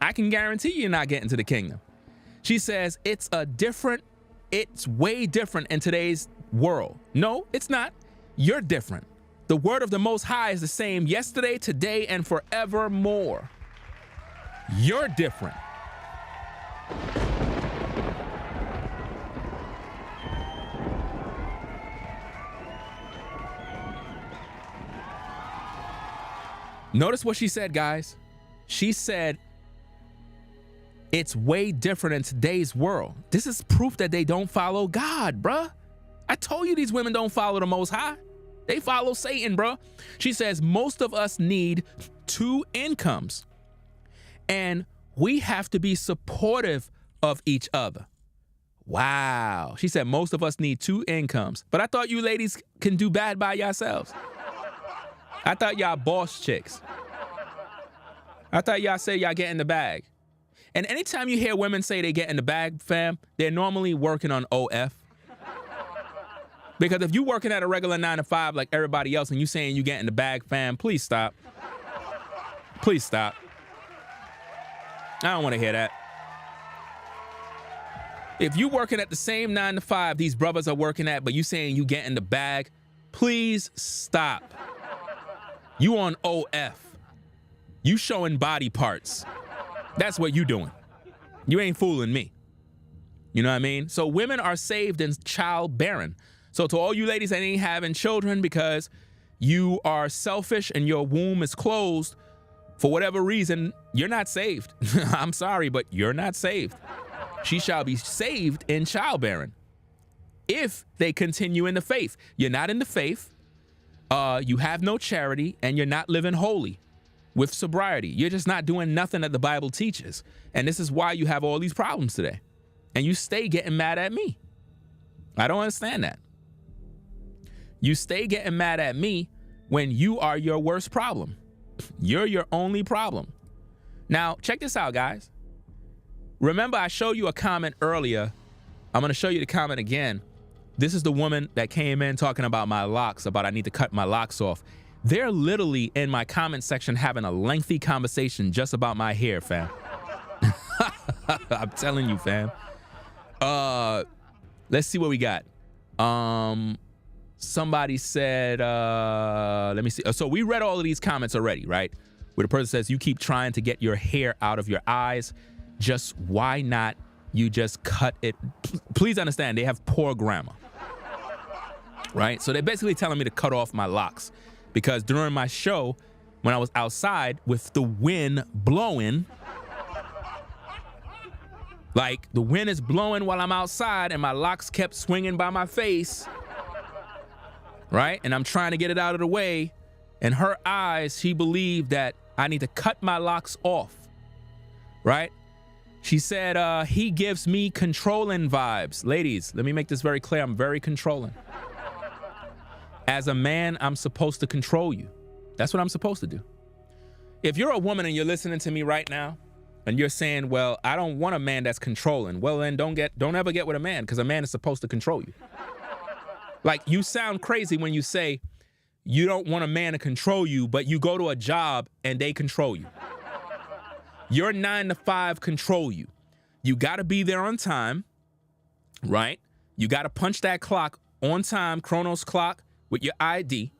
I can guarantee you're not getting to the kingdom. She says it's way different in today's world. No, it's not. You're different. The word of the Most High is the same yesterday, today, and forevermore. You're different. Notice what she said, guys. She said, it's way different in today's world. This is proof that they don't follow God, bruh. I told you these women don't follow the Most High. They follow Satan, bruh. She says, most of us need 2 incomes. And we have to be supportive of each other. Wow. She said, most of us need 2 incomes. But I thought you ladies can do bad by yourselves. I thought y'all boss chicks. I thought y'all say y'all get in the bag. And anytime you hear women say they get in the bag, fam, they're normally working on OF. Because if you working at a regular 9 to 5 like everybody else and you saying you get in the bag, fam, please stop. Please stop. I don't want to hear that. If you working at the same 9 to 5 these brothers are working at, but you saying you get in the bag, please stop. You on OF. You showing body parts. That's what you doing. You ain't fooling me. You know what I mean? So women are saved in childbearing. So to all you ladies that ain't having children because you are selfish and your womb is closed, for whatever reason, you're not saved. I'm sorry, but you're not saved. She shall be saved in childbearing if they continue in the faith. You're not in the faith. You have no charity and you're not living holy with sobriety. You're just not doing nothing that the Bible teaches. And this is why you have all these problems today. And you stay getting mad at me. I don't understand that. You stay getting mad at me when you are your worst problem. You're your only problem. Now, check this out, guys. Remember, I showed you a comment earlier. I'm going to show you the comment again. This is the woman that came in talking about my locks, about I need to cut my locks off. They're literally in my comment section having a lengthy conversation just about my hair, fam. I'm telling you, fam. Let's see what we got. Somebody said, let me see. So we read all of these comments already, right? Where the person says, you keep trying to get your hair out of your eyes. Just why not you just cut it? Please understand, they have poor grammar, right? So they're basically telling me to cut off my locks because during my show, when I was outside with the wind blowing, like the wind is blowing while I'm outside and my locks kept swinging by my face, right? And I'm trying to get it out of the way. In her eyes, she believed that I need to cut my locks off, right? She said, he gives me controlling vibes. Ladies, let me make this very clear. I'm very controlling. As a man, I'm supposed to control you. That's what I'm supposed to do. If you're a woman and you're listening to me right now and you're saying, well, I don't want a man that's controlling. Well, then don't ever get with a man, because a man is supposed to control you. Like, you sound crazy when you say you don't want a man to control you, but you go to a job and they control you. Your 9 to 5 control you. You got to be there on time, right? You got to punch that clock on time, Chronos clock with your ID,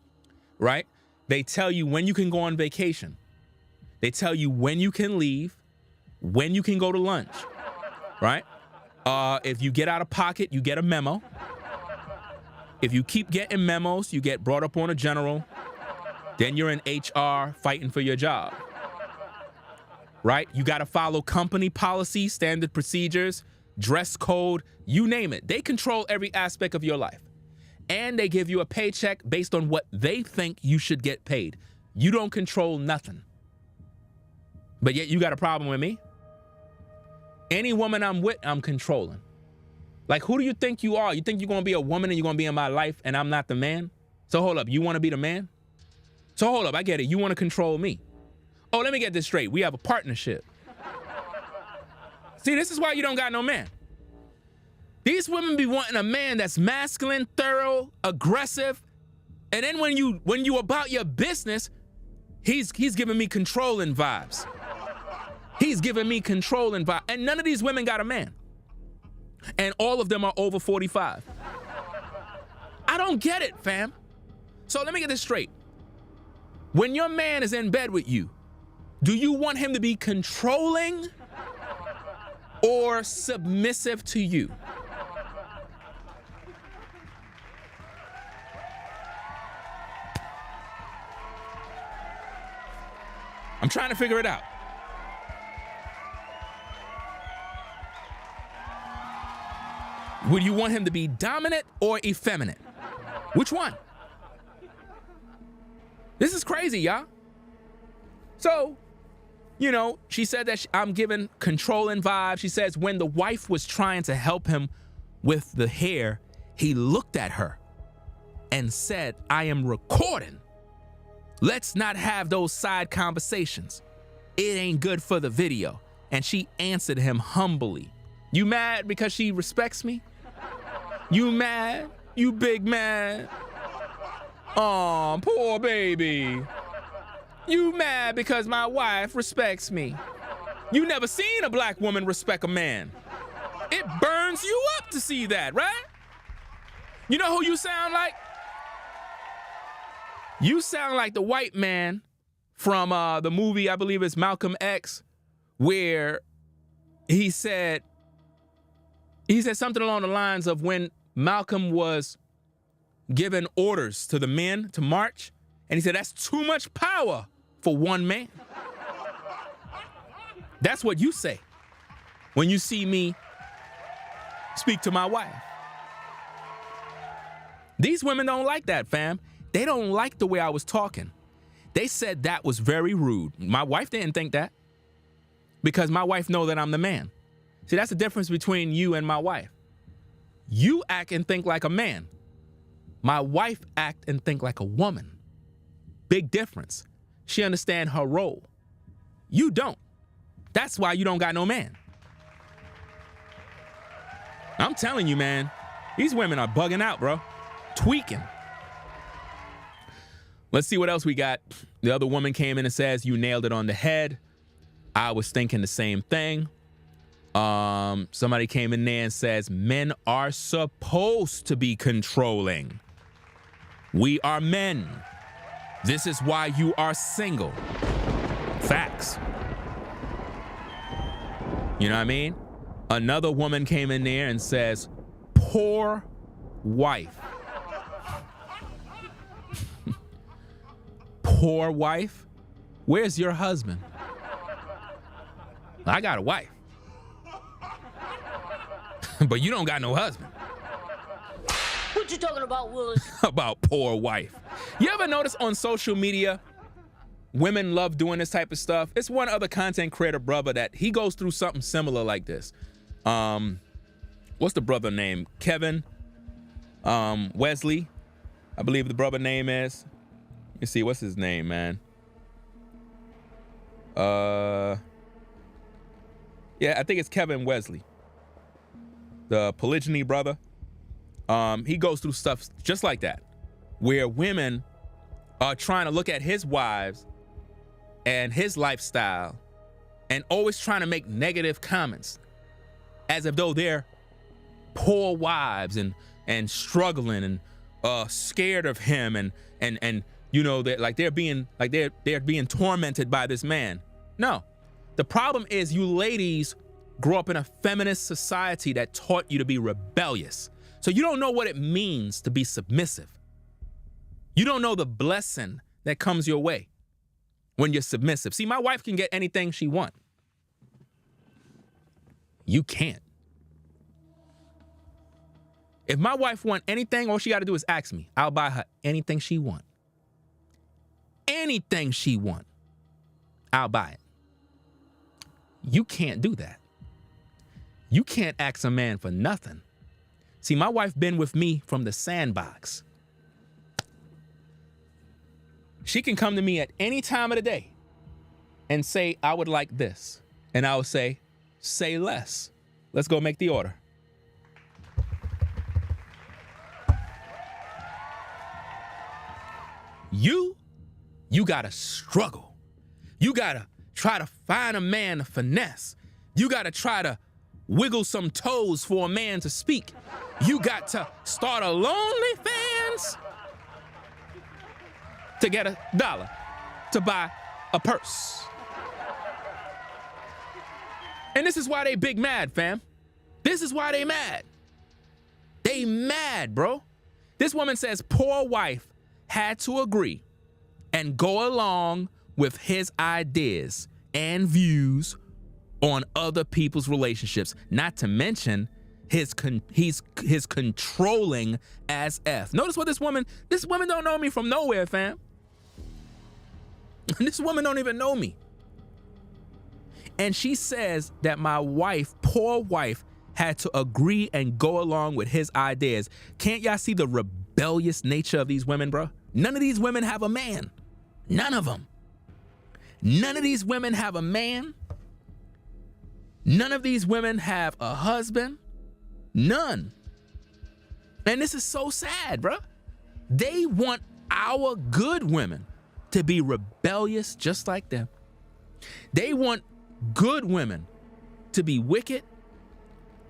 right? They tell you when you can go on vacation. They tell you when you can leave, when you can go to lunch, right? If you get out of pocket, you get a memo. If you keep getting memos, you get brought up on a general. Then you're in HR fighting for your job. Right? You got to follow company policy, standard procedures, dress code, you name it. They control every aspect of your life. And they give you a paycheck based on what they think you should get paid. You don't control nothing. But yet you got a problem with me? Any woman I'm with, I'm controlling. Like, who do you think you are? You think you're going to be a woman and you're going to be in my life and I'm not the man? So hold up, you want to be the man? So hold up, I get it. You want to control me. Oh, let me get this straight. We have a partnership. See, this is why you don't got no man. These women be wanting a man that's masculine, thorough, aggressive. And then when you about your business, he's giving me controlling vibes. He's giving me controlling vibes. And none of these women got a man. And all of them are over 45. I don't get it, fam. So let me get this straight. When your man is in bed with you, do you want him to be controlling or submissive to you? I'm trying to figure it out. Would you want him to be dominant or effeminate? Which one? This is crazy, y'all. So, you know, she said that I'm giving controlling vibes. She says when the wife was trying to help him with the hair, he looked at her and said, I am recording. Let's not have those side conversations. It ain't good for the video. And she answered him humbly. You mad because she respects me? You mad? You big mad? Aw, poor baby. You mad because my wife respects me. You never seen a black woman respect a man. It burns you up to see that, right? You know who you sound like? You sound like the white man from the movie, I believe it's Malcolm X, where he said something along the lines of when Malcolm was giving orders to the men to march, and he said, that's too much power for one man. That's what you say when you see me speak to my wife. These women don't like that, fam. They don't like the way I was talking. They said that was very rude. My wife didn't think that, because my wife know that I'm the man. See, that's the difference between you and my wife. You act and think like a man. My wife act and think like a woman. Big difference. She understand her role. You don't. That's why you don't got no man. I'm telling you, man, these women are bugging out, bro. Tweaking. Let's see what else we got. The other woman came in and says, you nailed it on the head. I was thinking the same thing. Somebody came in there and says, men are supposed to be controlling. We are men. This is why you are single. Facts. You know what I mean? Another woman came in there and says, poor wife. Poor wife? Where's your husband? I got a wife. But you don't got no husband. What you talking about, Willis? About poor wife. You ever notice on social media women love doing this type of stuff. It's one other content creator brother that he goes through something similar like this. What's the brother name? Kevin Wesley, I believe the brother name is. Let me see, what's his name, man? Yeah, I think it's Kevin Wesley, the polygyny brother. He goes through stuff just like that, where women are trying to look at his wives and his lifestyle and always trying to make negative comments as if though they're poor wives and struggling and scared of him and you know that like they're being tormented by this man. No, the problem is you ladies grew up in a feminist society that taught you to be rebellious. So you don't know what it means to be submissive. You don't know the blessing that comes your way when you're submissive. See, my wife can get anything she wants. You can't. If my wife wants anything, all she got to do is ask me. I'll buy her anything she wants. Anything she wants, I'll buy it. You can't do that. You can't ask a man for nothing. See, my wife been with me from the sandbox. She can come to me at any time of the day and say, I would like this. And I will say less. Let's go make the order. You gotta struggle. You gotta try to find a man to finesse. You gotta try to wiggle some toes for a man to speak. You got to start a OnlyFans to get $1 to buy a purse. And this is why they big mad, fam. This is why they mad. They mad, bro. This woman says poor wife had to agree and go along with his ideas and views on other people's relationships, not to mention his controlling as F. Notice what this woman don't know me from nowhere, fam. This woman don't even know me. And she says that my wife, poor wife, had to agree and go along with his ideas. Can't y'all see the rebellious nature of these women, bro? None of these women have a man. None of them. None of these women have a man. None of these women have a husband. None. And this is so sad, bro. They want our good women to be rebellious just like them. They want good women to be wicked.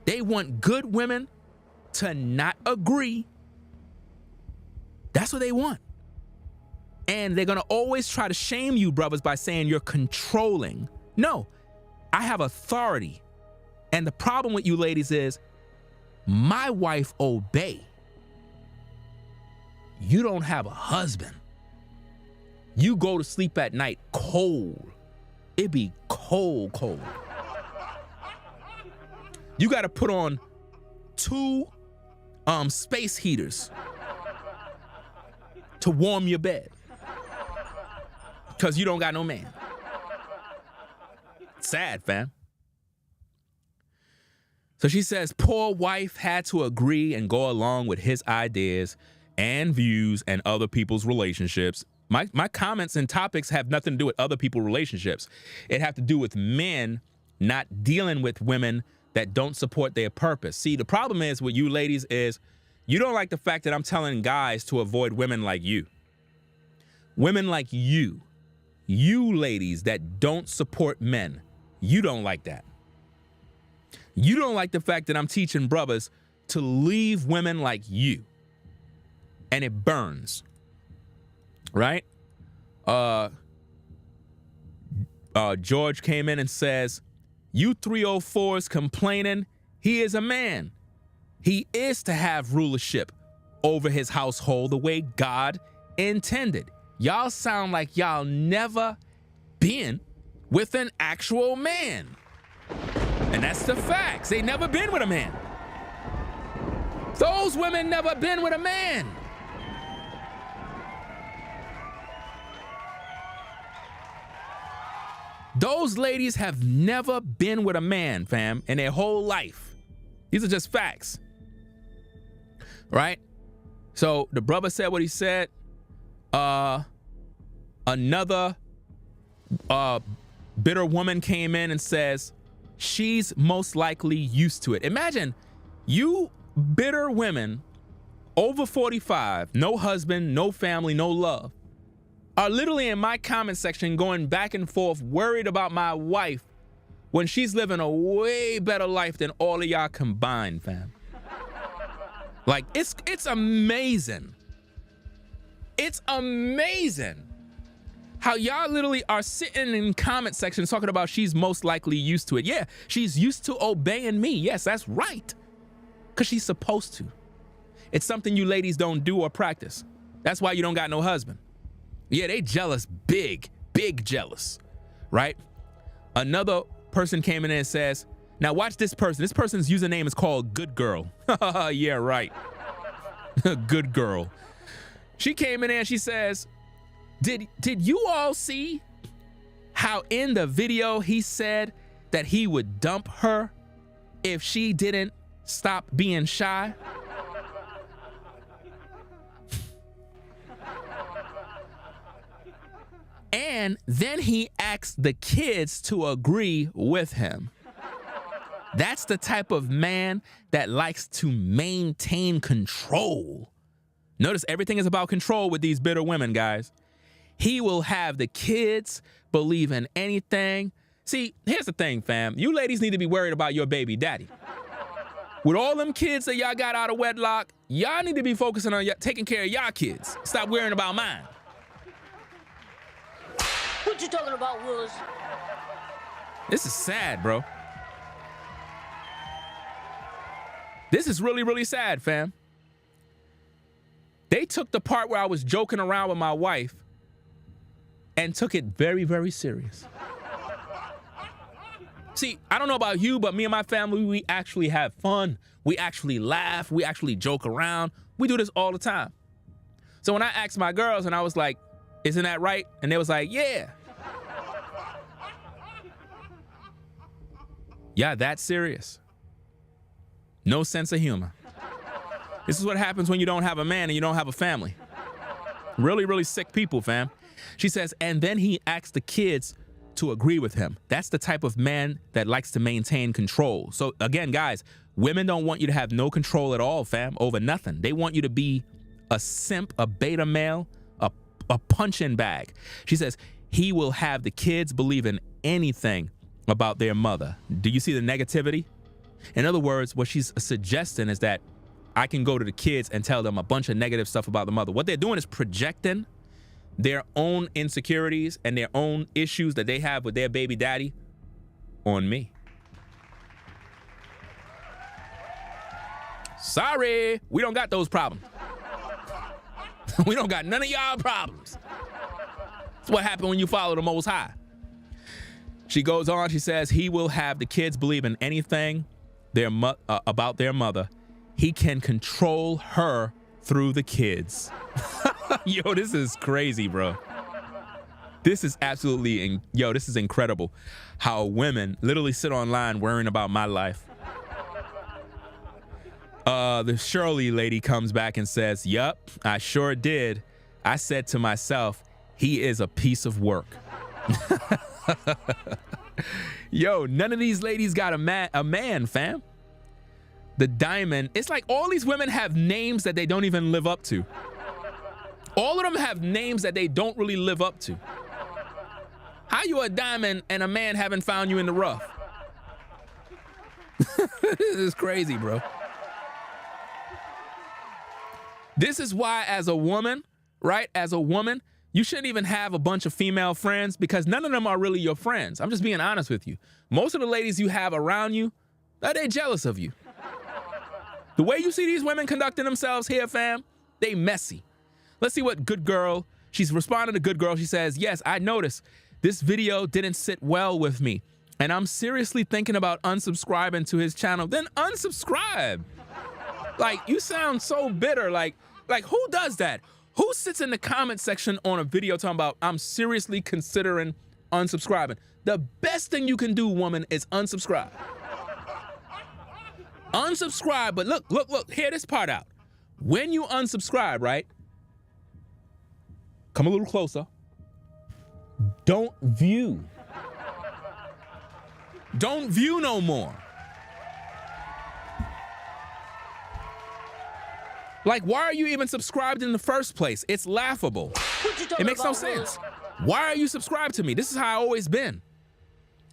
They want good women to not agree. That's what they want. And they're going to always try to shame you, brothers, by saying you're controlling. No, I have authority. And the problem with you ladies is my wife obey. You don't have a husband. You go to sleep at night cold. It be cold, cold. You got to put on 2 space heaters to warm your bed because you don't got no man. Sad, fam. So she says, poor wife had to agree and go along with his ideas and views and other people's relationships. My comments and topics have nothing to do with other people's relationships. It have to do with men not dealing with women that don't support their purpose. See, the problem is with you ladies is you don't like the fact that I'm telling guys to avoid women like you. Women like you ladies that don't support men, you don't like that. You don't like the fact that I'm teaching brothers to leave women like you. And it burns. Right? George came in and says, you 304s complaining, he is a man. He is to have rulership over his household the way God intended. Y'all sound like y'all never been with an actual man. And that's the facts. They never been with a man. Those women never been with a man. Those ladies have never been with a man, fam, in their whole life. These are just facts. Right? So the brother said what he said. Another bitter woman came in and says she's most likely used to it. Imagine you bitter women over 45, no husband, no family, no love, are literally in my comment section going back and forth worried about my wife when she's living a way better life than all of y'all combined, fam. Like, it's amazing. It's amazing how y'all literally are sitting in comment sections talking about she's most likely used to it. Yeah, she's used to obeying me. Yes, that's right. Because she's supposed to. It's something you ladies don't do or practice. That's why you don't got no husband. Yeah, they jealous, big jealous, right? Another person came in and says, now watch this person. This person's username is called Good Girl. Yeah, right. Good Girl. She came in there and she says, did you all see how in the video he said that he would dump her if she didn't stop being shy? And then he asked the kids to agree with him. That's the type of man that likes to maintain control. Notice everything is about control with these bitter women, guys. He will have the kids believe in anything. See, here's the thing, fam. You ladies need to be worried about your baby daddy. With all them kids that y'all got out of wedlock, y'all need to be focusing on taking care of y'all kids. Stop worrying about mine. What you talking about, Willis? This is sad, bro. This is really, really sad, fam. They took the part where I was joking around with my wife and took it very, very serious. See, I don't know about you, but me and my family, we actually have fun. We actually laugh. We actually joke around. We do this all the time. So when I asked my girls and I was like, isn't that right? And they was like, yeah. Yeah, that's serious. No sense of humor. This is what happens when you don't have a man and you don't have a family. Really, really sick people, fam. She says, and then he asked the kids to agree with him. That's the type of man that likes to maintain control. So again, guys, women don't want you to have no control at all, fam, over nothing. They want you to be a simp, a beta male, a punching bag. She says, he will have the kids believe in anything about their mother. Do you see the negativity? In other words, what she's suggesting is that I can go to the kids and tell them a bunch of negative stuff about the mother. What they're doing is projecting their own insecurities and their own issues that they have with their baby daddy on me. Sorry, we don't got those problems. We don't got none of y'all problems. That's what happened when you follow the Most High. She goes on, she says, he will have the kids believe in anything about their mother. He can control her through the kids. Yo, this is crazy, bro. This is absolutely, this is incredible how women literally sit online worrying about my life. The Shirley lady comes back and says, yup, I sure did. I said to myself, he is a piece of work. Yo, none of these ladies got a man, fam. The diamond, it's like all these women have names that they don't even live up to. All of them have names that they don't really live up to. How you a diamond and a man haven't found you in the rough? This is crazy, bro. This is why as a woman, right, as a woman, you shouldn't even have a bunch of female friends because none of them are really your friends. I'm just being honest with you. Most of the ladies you have around you, they're jealous of you. The way you see these women conducting themselves here, fam, they messy. Let's see what Good Girl, she's responding to Good Girl. She says, yes, I noticed this video didn't sit well with me and I'm seriously thinking about unsubscribing to his channel. Then unsubscribe. Like, you sound so bitter. Like who does that? Who sits in the comment section on a video talking about, I'm seriously considering unsubscribing? the best thing you can do, woman, is unsubscribe. Unsubscribe, but look, hear this part out. When you unsubscribe, right? Come a little closer. Don't view. Don't view no more. Like, why are you even subscribed in the first place? It's laughable. It makes no sense. Why are you subscribed to me? This is how I always been.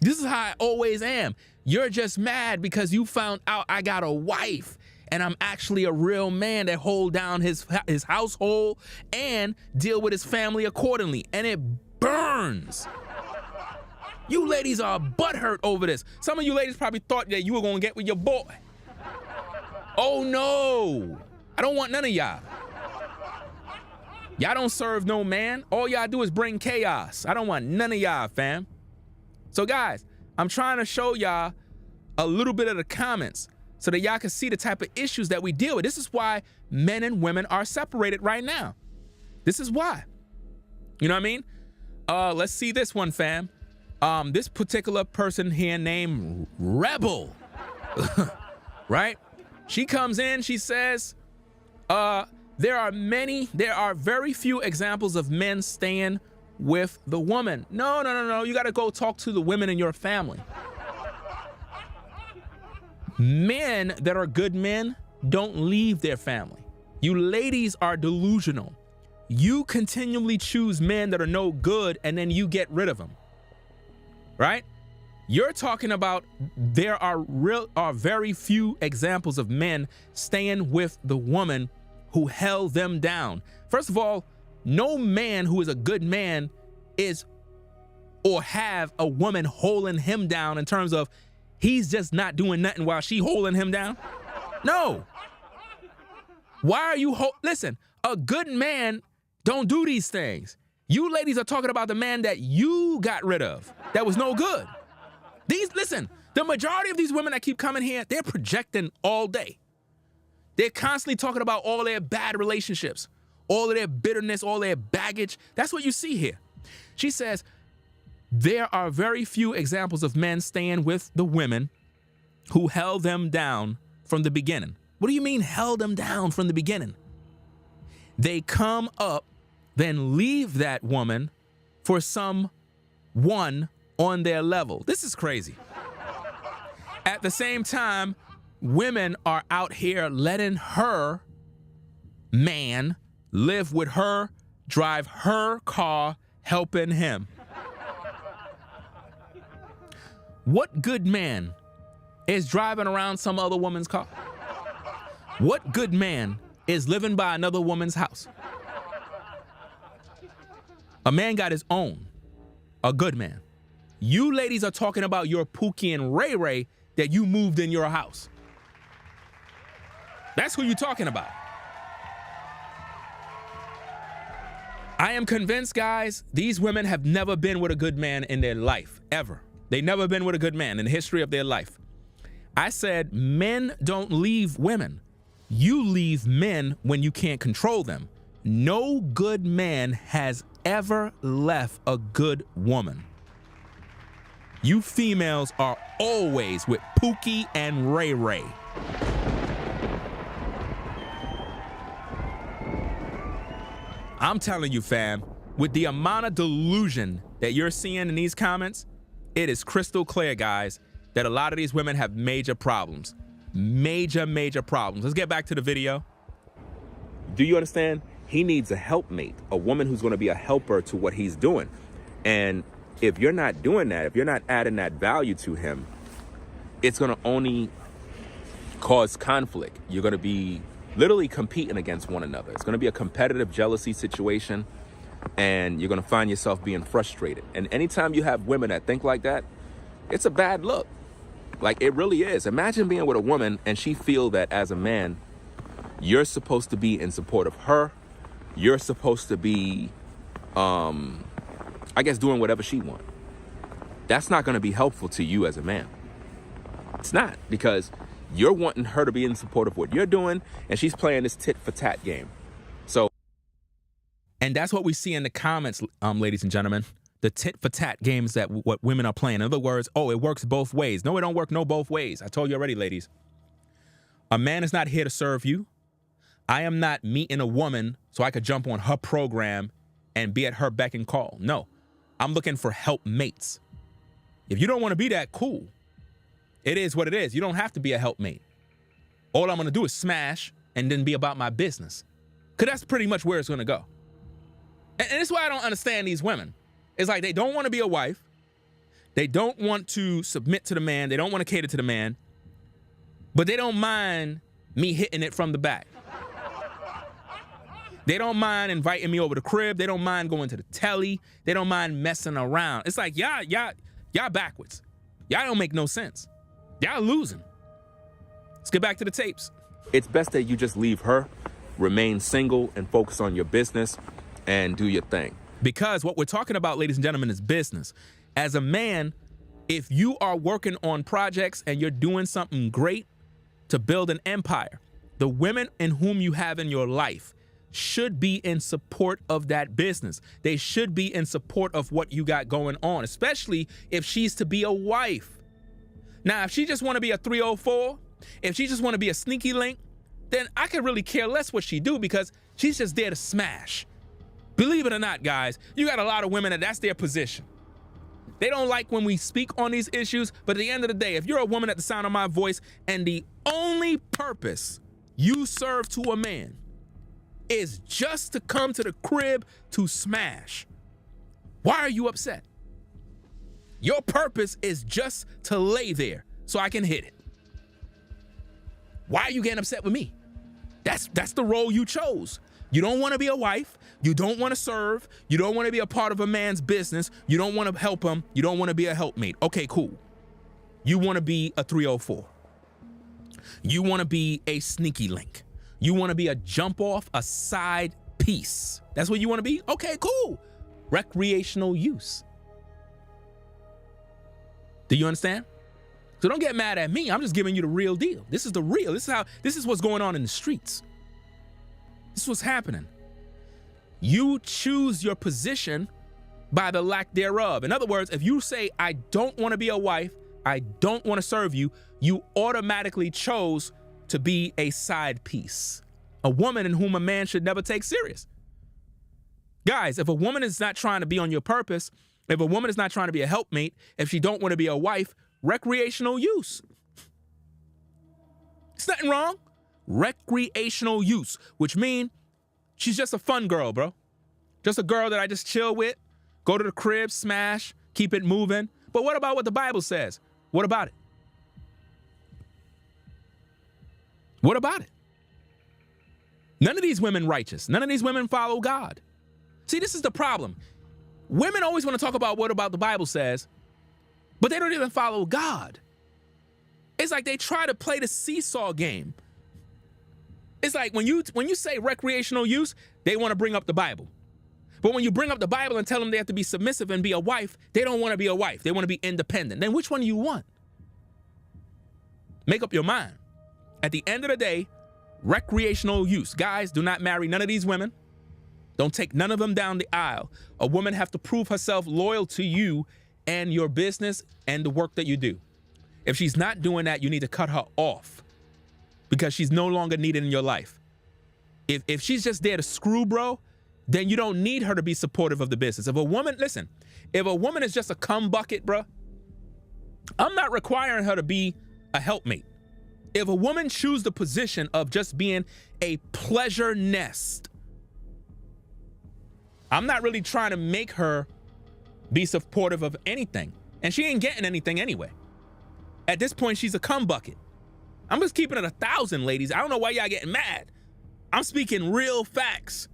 This is how I always am. You're just mad because you found out I got a wife and I'm actually a real man that hold down his household and deal with his family accordingly. And it burns. You ladies are butthurt over this. Some of you ladies probably thought that you were gonna get with your boy. Oh no, I don't want none of y'all. Y'all don't serve no man. All y'all do is bring chaos. I don't want none of y'all, fam. So guys, I'm trying to show y'all a little bit of the comments so that y'all can see the type of issues that we deal with. This is why men and women are separated right now. This is why. You know what I mean? Let's see this one, fam. This particular person here named Rebel, right? She comes in, she says, there are very few examples of men staying with the woman. No. You got to go talk to the women in your family. Men that are good men don't leave their family. You ladies are delusional. You continually choose men that are no good and then you get rid of them. Right? You're talking about there are very few examples of men staying with the woman who held them down. First of all, no man who is a good man is or have a woman holding him down in terms of he's just not doing nothing while she holding him down. No. Why are you listen, a good man don't do these things. You ladies are talking about the man that you got rid of that was no good. Listen, the majority of these women that keep coming here, they're projecting all day. They're constantly talking about all their bad relationships, all of their bitterness, all their baggage. That's what you see here. She says, there are very few examples of men staying with the women who held them down from the beginning. What do you mean held them down from the beginning? They come up, then leave that woman for someone on their level. This is crazy. At the same time, women are out here letting her man live with her, drive her car, helping him. What good man is driving around some other woman's car? What good man is living by another woman's house? A man got his own, a good man. You ladies are talking about your Pookie and Ray Ray that you moved in your house. That's who you're talking about. I am convinced, guys, these women have never been with a good man in their life, ever. They've never been with a good man in the history of their life. I said men don't leave women. You leave men when you can't control them. No good man has ever left a good woman. You females are always with Pookie and Ray Ray. I'm telling you, fam, with the amount of delusion that you're seeing in these comments, it is crystal clear, guys, that a lot of these women have major problems. Major problems. Let's get back to the video. Do you understand? He needs a helpmate, a woman who's going to be a helper to what he's doing. And if you're not doing that, if you're not adding that value to him, it's going to only cause conflict. You're going to be literally competing against one another. It's going to be a competitive jealousy situation, and you're going to find yourself being frustrated. And anytime you have women that think like that, it's a bad look. Like, it really is. Imagine being with a woman and she feel that as a man, you're supposed to be in support of her. You're supposed to be, I guess, doing whatever she wants. That's not going to be helpful to you as a man. It's not, because you're wanting her to be in support of what you're doing, and she's playing this tit for tat game. So, and that's what we see in the comments, ladies and gentlemen. the tit for tat games that what women are playing. In other words, oh, it works both ways. No, it don't work both ways. I told you already, ladies. A man is not here to serve you. I am not meeting a woman so I could jump on her program and be at her beck and call. No, I'm looking for helpmates. If you don't want to be that, cool. It is what it is. You don't have to be a helpmate. All I'm going to do is smash and then be about my business. Because that's pretty much where it's going to go. And this is why I don't understand these women. It's like they don't want to be a wife. They don't want to submit to the man. They don't want to cater to the man. But they don't mind me hitting it from the back. They don't mind inviting me over the crib. They don't mind going to the telly. They don't mind messing around. It's like, y'all backwards. Y'all don't make no sense. Y'all losing. Let's get back to the tapes. It's best that you just leave her, remain single, and focus on your business and do your thing. Because what we're talking about, ladies and gentlemen, is business. As a man, if you are working on projects and you're doing something great to build an empire, the women in whom you have in your life should be in support of that business. They should be in support of what you got going on, especially if she's to be a wife. Now, if she just want to be a 304, if she just want to be a sneaky link, then I could really care less what she do because she's just there to smash. Believe it or not, guys, you got a lot of women that's their position. They don't like when we speak on these issues, but at the end of the day, if you're a woman at the sound of my voice and the only purpose you serve to a man is just to come to the crib to smash, why are you upset? Your purpose is just to lay there so I can hit it. Why are you getting upset with me? That's the role you chose. You don't want to be a wife. You don't want to serve. You don't want to be a part of a man's business. You don't want to help him. You don't want to be a helpmate. Okay, cool. You want to be a 304. You want to be a sneaky link. You want to be a jump off, a side piece. That's what you want to be? Okay, cool. Recreational use. Do you understand? So don't get mad at me. I'm just giving you the real deal. This is the real. This is what's going on in the streets. This is what's happening. You choose your position by the lack thereof. In other words, if you say, I don't want to be a wife, I don't want to serve you, you automatically chose to be a side piece, a woman in whom a man should never take serious. Guys, if a woman is not trying to be on your purpose, if a woman is not trying to be a helpmate, if she don't want to be a wife, recreational use. There's nothing wrong. Recreational use, which means she's just a fun girl, bro. Just a girl that I just chill with, go to the crib, smash, keep it moving. But what about what the Bible says? What about it? What about it? None of these women righteous. None of these women follow God. See, this is the problem. Women always want to talk about what about the Bible says, but they don't even follow God. It's like they try to play the seesaw game. It's like when you say recreational use, they want to bring up the Bible. But when you bring up the Bible and tell them they have to be submissive and be a wife, they don't want to be a wife. They want to be independent. Then which one do you want? Make up your mind. At the end of the day, recreational use. Guys, do not marry none of these women. Don't take none of them down the aisle. A woman has to prove herself loyal to you and your business and the work that you do. If she's not doing that, you need to cut her off because she's no longer needed in your life. If she's just there to screw, bro, then you don't need her to be supportive of the business. If a woman, listen, if a woman is just a cum bucket, bro, I'm not requiring her to be a helpmate. If a woman chooses the position of just being a pleasure nest, I'm not really trying to make her be supportive of anything. And she ain't getting anything anyway. At this point, she's a cum bucket. I'm just keeping it 1,000, ladies. I don't know why y'all getting mad. I'm speaking real facts.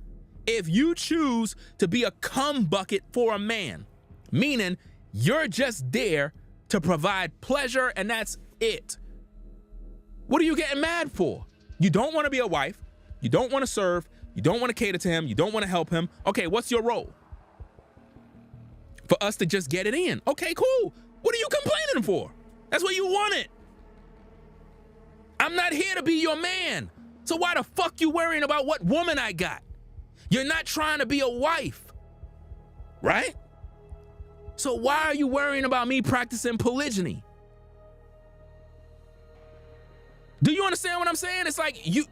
If you choose to be a cum bucket for a man, meaning you're just there to provide pleasure and that's it, what are you getting mad for? You don't want to be a wife. You don't want to serve. You don't want to cater to him. You don't want to help him. Okay, what's your role? For us to just get it in. Okay, cool. What are you complaining for? That's what you wanted. I'm not here to be your man. So why the fuck you worrying about what woman I got? You're not trying to be a wife, right? So why are you worrying about me practicing polygyny? Do you understand what I'm saying? It's like you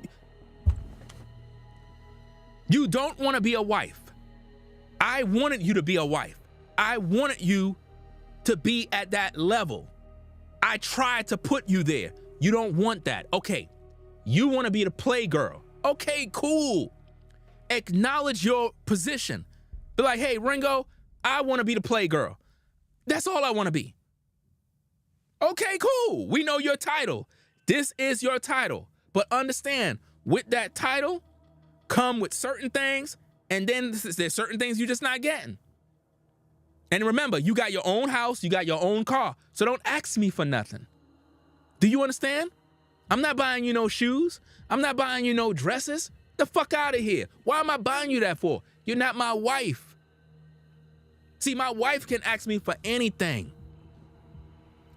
don't want to be a wife. I wanted you to be a wife. I wanted you to be at that level. I tried to put you there. You don't want that. Okay. You want to be the playgirl. Okay, cool. Acknowledge your position. Be like, hey, Ringo, I want to be the playgirl. That's all I want to be. Okay, cool. We know your title. This is your title. But understand, with that title, come with certain things, and then there's certain things you're just not getting. And remember, you got your own house, you got your own car, so don't ask me for nothing. Do you understand? I'm not buying you no shoes. I'm not buying you no dresses. The fuck out of here. Why am I buying you that for? You're not my wife. See, my wife can ask me for anything,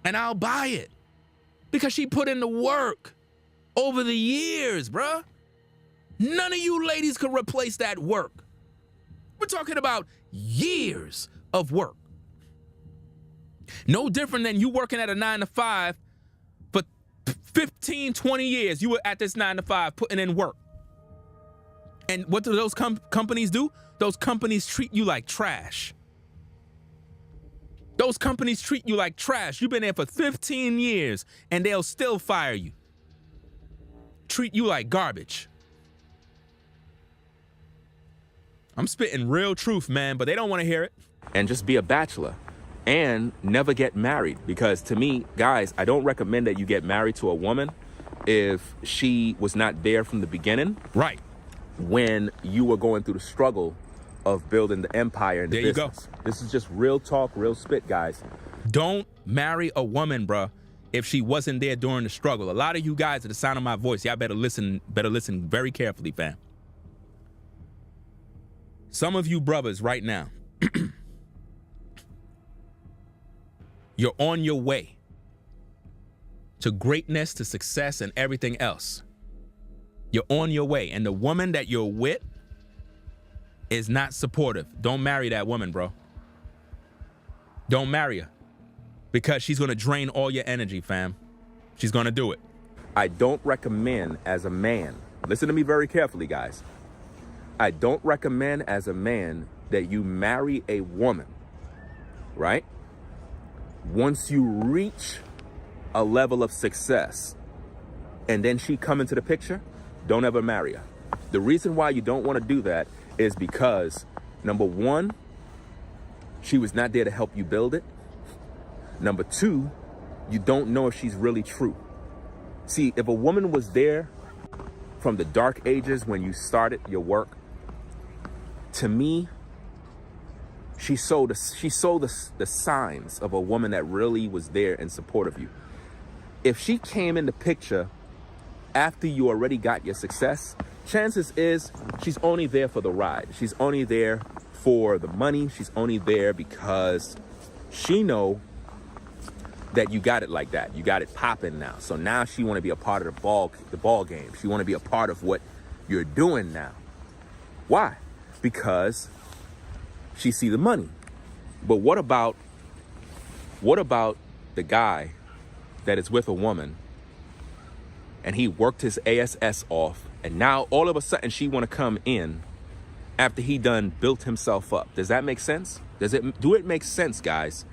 and I'll buy it because she put in the work over the years, bruh. None of you ladies could replace that work. We're talking about years of work. No different than you working at a 9-to-5 for 15, 20 years. You were at this 9-to-5 putting in work. And what do those companies do? Those companies treat you like trash. Those companies treat you like trash. You've been there for 15 years and they'll still fire you. Treat you like garbage. I'm spitting real truth, man, but they don't want to hear it. And just be a bachelor and never get married. Because to me, guys, I don't recommend that you get married to a woman if she was not there from the beginning. Right. When you were going through the struggle of building the empire and the business. There you go. This is just real talk, real spit, guys. Don't marry a woman, bruh, if she wasn't there during the struggle. A lot of you guys, at the sound of my voice, y'all better listen very carefully, fam. Some of you brothers right now, you're on your way to greatness, to success, and everything else. You're on your way, and the woman that you're with is not supportive. Don't marry that woman, bro. Don't marry her, because she's gonna drain all your energy, fam. She's gonna do it. I don't recommend as a man, listen to me very carefully, guys. I don't recommend as a man that you marry a woman, right? Once you reach a level of success and then she come into the picture, don't ever marry her. The reason why you don't want to do that is because, number one, she was not there to help you build it. Number two, you don't know if she's really true. See, if a woman was there from the dark ages when you started your work, to me, she showed the signs of a woman that really was there in support of you. If she came in the picture after you already got your success, chances is she's only there for the ride. She's only there for the money. She's only there because she know that you got it like that. You got it popping now. So now she want to be a part of the ball game. She want to be a part of what you're doing now. Why? Because she see the money. But what about the guy that is with a woman and he worked his ASS off, and now all of a sudden she want to come in after he done built himself up? Does that make sense? Do it make sense, guys?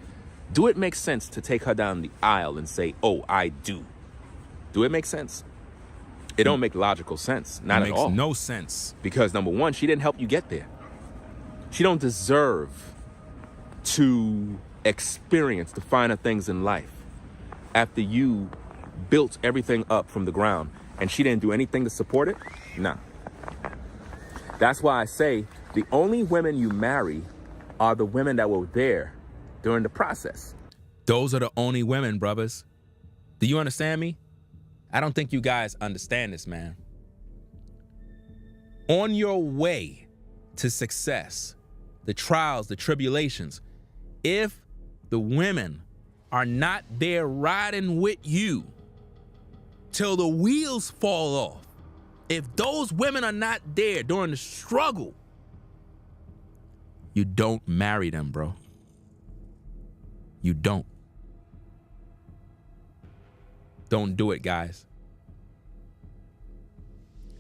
Do it make sense to take her down the aisle and say, oh, I do? Do it make sense? It don't make logical sense. Not at all. It makes no sense. Because number one, she didn't help you get there. She don't deserve to experience the finer things in life after you built everything up from the ground and she didn't do anything to support it. Nah. That's why I say the only women you marry are the women that were there during the process. Those are the only women, brothers. Do you understand me? I don't think you guys understand this, man. On your way to success, the trials, the tribulations, if the women are not there riding with you till the wheels fall off, if those women are not there during the struggle, you don't marry them, bro. You don't. Don't do it, guys.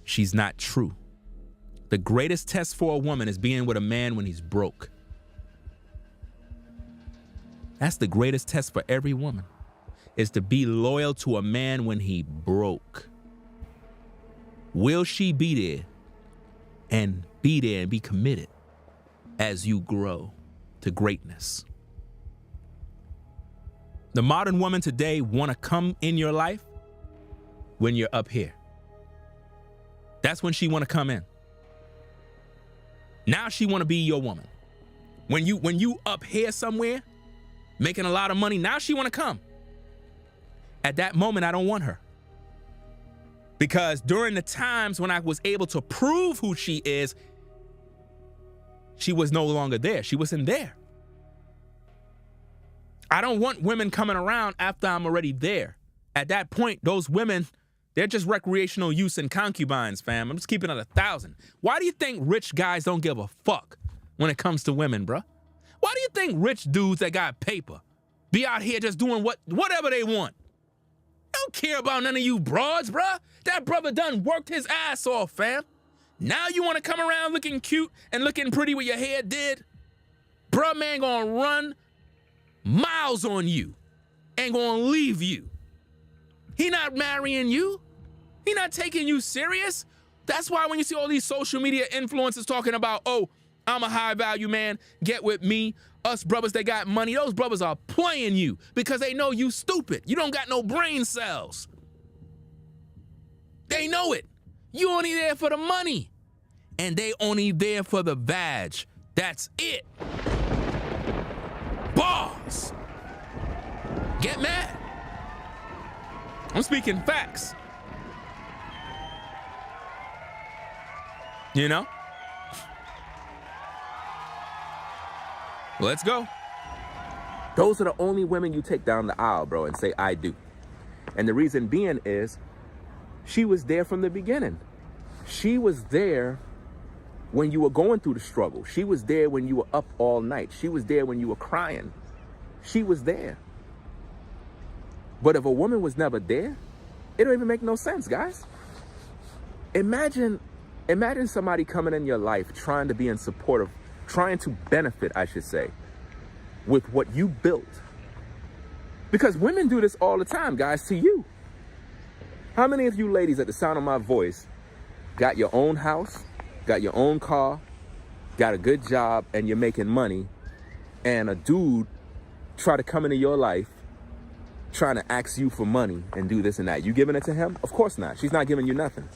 She's not true. The greatest test for a woman is being with a man when he's broke. That's the greatest test for every woman, is to be loyal to a man when he broke. Will she be there and be committed as you grow to greatness? The modern woman today want to come in your life when you're up here. That's when she want to come in. Now she want to be your woman. When you up here somewhere, making a lot of money, now she want to come. At that moment, I don't want her. Because during the times when I was able to prove who she is, she was no longer there. She wasn't there. I don't want women coming around after I'm already there. At that point, those women, they're just recreational use and concubines, fam. I'm just keeping it 1,000. Why do you think rich guys don't give a fuck when it comes to women, bruh? Why do you think rich dudes that got paper be out here just doing whatever they want? They don't care about none of you broads, bruh. That brother done worked his ass off, fam. Now you want to come around looking cute and looking pretty with your hair did? Bruh, man gonna run miles on you and gonna leave you. He not marrying you. He not taking you serious. That's why when you see all these social media influencers talking about, oh, I'm a high value man, get with me, us brothers that got money, those brothers are playing you because they know you stupid. You don't got no brain cells. They know it. You only there for the money. And they only there for the vag. That's it. Bars. Get mad. I'm speaking facts. You know? Let's go. Those are the only women you take down the aisle, bro, and say, I do. And the reason being is she was there from the beginning. She was there when you were going through the struggle. She was there when you were up all night. She was there when you were crying. She was there. But if a woman was never there, it don't even make no sense, guys. Imagine somebody coming in your life trying to be in support of, trying to benefit, I should say, with what you built. Because women do this all the time, guys, to you. How many of you ladies at the sound of my voice got your own house, got your own car, got a good job, and you're making money, and a dude try to come into your life trying to ask you for money and do this and that? You giving it to him? Of course not. She's not giving you nothing.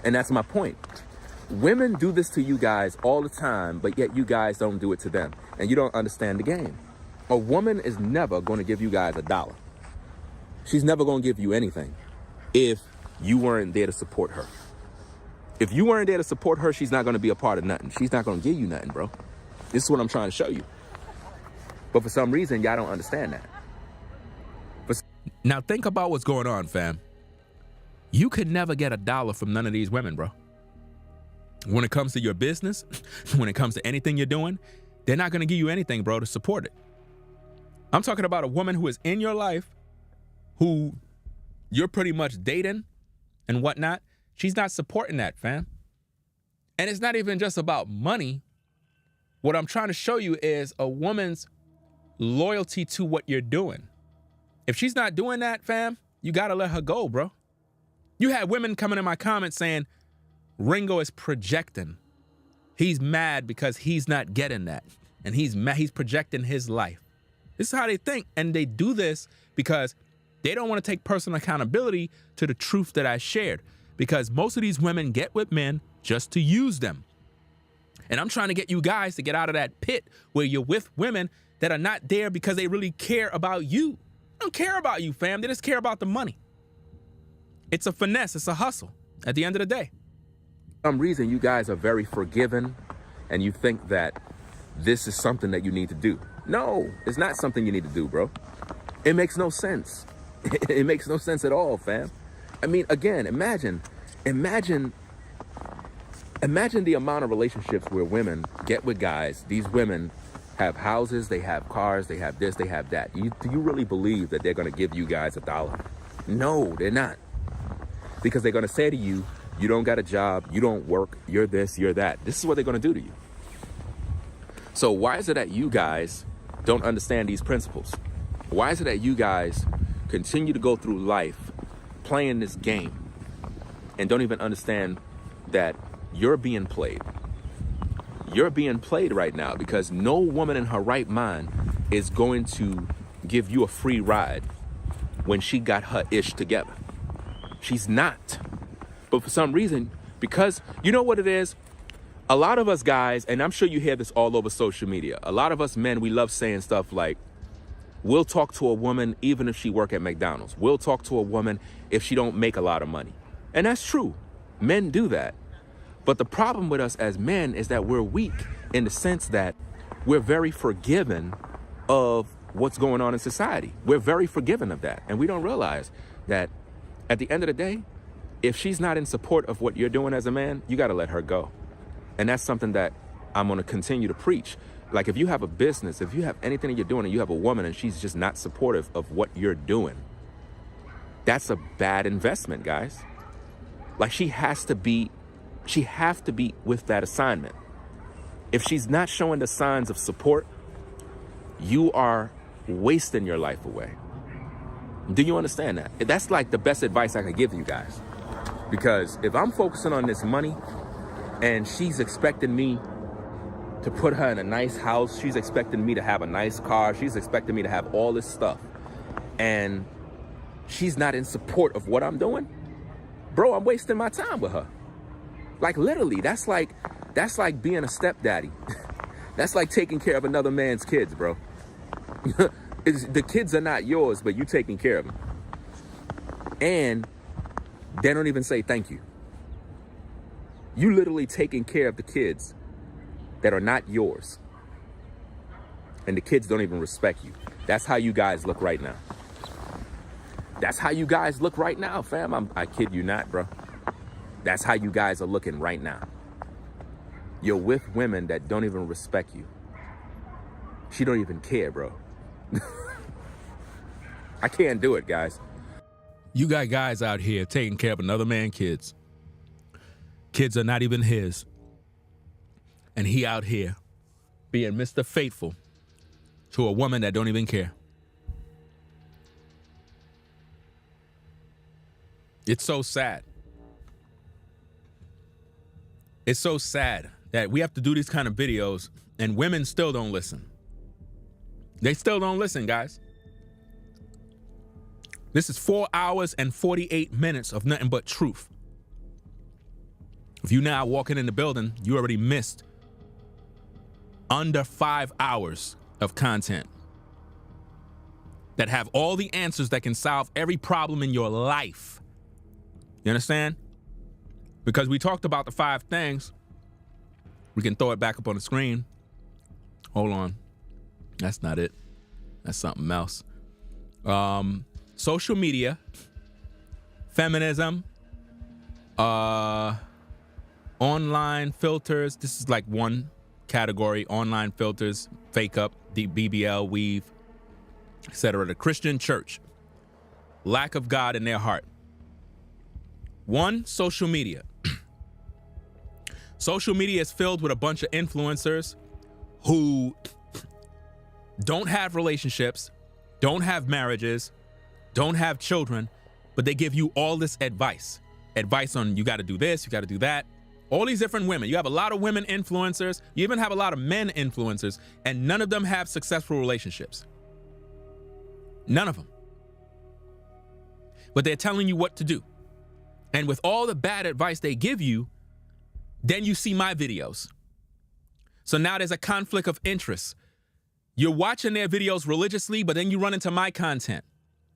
And that's my point. Women do this to you guys all the time, but yet you guys don't do it to them. And you don't understand the game. A woman is never going to give you guys $1. She's never going to give you anything if you weren't there to support her. If you weren't there to support her, she's not going to be a part of nothing. She's not going to give you nothing, bro. This is what I'm trying to show you. But for some reason, y'all don't understand that. Now think about what's going on, fam. You could never get $1 from none of these women, bro. When it comes to your business, when it comes to anything you're doing, they're not going to give you anything, bro, to support it. I'm talking about a woman who is in your life, who you're pretty much dating and whatnot. She's not supporting that, fam. And it's not even just about money. What I'm trying to show you is a woman's loyalty to what you're doing. If she's not doing that, fam, you got to let her go, bro. You had women coming in my comments saying, Ringo is projecting. He's mad because he's not getting that. And he's mad, he's projecting his life. This is how they think. And they do this because they don't want to take personal accountability to the truth that I shared. Because most of these women get with men just to use them. And I'm trying to get you guys to get out of that pit where you're with women that are not there because they really care about you. They don't care about you, fam. They just care about the money. It's a finesse. It's a hustle at the end of the day. For some reason, you guys are very forgiving and you think that this is something that you need to do. No, it's not something you need to do, bro. It makes no sense. It makes no sense at all, fam. I mean, again, imagine the amount of relationships where women get with guys. These women have houses, they have cars, they have this, they have that. Do you really believe that they're going to give you guys $1? No, they're not. Because they're going to say to you, you don't got a job, you don't work, you're this, you're that. This is what they're going to do to you. So why is it that you guys don't understand these principles? Why is it that you guys continue to go through life playing this game and don't even understand that you're being played? You're being played right now because no woman in her right mind is going to give you a free ride when she got her ish together. She's not. But for some reason, because you know what it is? A lot of us guys, and I'm sure you hear this all over social media, a lot of us men, we love saying stuff like, we'll talk to a woman even if she work at McDonald's. We'll talk to a woman if she don't make a lot of money. And that's true. Men do that. But the problem with us as men is that we're weak in the sense that we're very forgiving of what's going on in society. We're very forgiving of that. And we don't realize that at the end of the day, if she's not in support of what you're doing as a man, you got to let her go. And that's something that I'm going to continue to preach. Like if you have a business, if you have anything that you're doing and you have a woman and she's just not supportive of what you're doing, that's a bad investment, guys. Like she have to be with that assignment. If she's not showing the signs of support, you are wasting your life away. Do you understand that? That's like the best advice I can give you guys. Because if I'm focusing on this money and she's expecting me to put her in a nice house, she's expecting me to have a nice car, she's expecting me to have all this stuff, and she's not in support of what I'm doing, bro, I'm wasting my time with her. Like literally, that's like being a stepdaddy. That's like taking care of another man's kids, bro. The kids are not yours, but you taking care of them. And they don't even say thank you. You literally taking care of the kids that are not yours. And the kids don't even respect you. That's how you guys look right now. That's how you guys look right now, fam. I kid you not, bro. That's how you guys are looking right now. You're with women that don't even respect you. She don't even care, bro. I can't do it, guys. You got guys out here taking care of another man's kids. Kids are not even his. And he out here being Mr. Faithful to a woman that don't even care. It's so sad. It's so sad that we have to do these kind of videos and women still don't listen. They still don't listen, guys. This is 4 hours and 48 minutes of nothing but truth. If you now walking in the building, you already missed under 5 hours of content that have all the answers that can solve every problem in your life. You understand? Because we talked about the 5 things. We can throw it back up on the screen. Hold on. That's not it. That's something else. Social media, feminism, online filters. This is like one category. Online filters, fake up, BBL, weave, etc. The Christian church, lack of God in their heart. 1, social media. Social media is filled with a bunch of influencers who don't have relationships, don't have marriages, don't have children, but they give you all this advice. Advice on you got to do this, you got to do that. All these different women. You have a lot of women influencers. You even have a lot of men influencers, and none of them have successful relationships. None of them. But they're telling you what to do. And with all the bad advice they give you, then you see my videos. So now there's a conflict of interest. You're watching their videos religiously, but then you run into my content.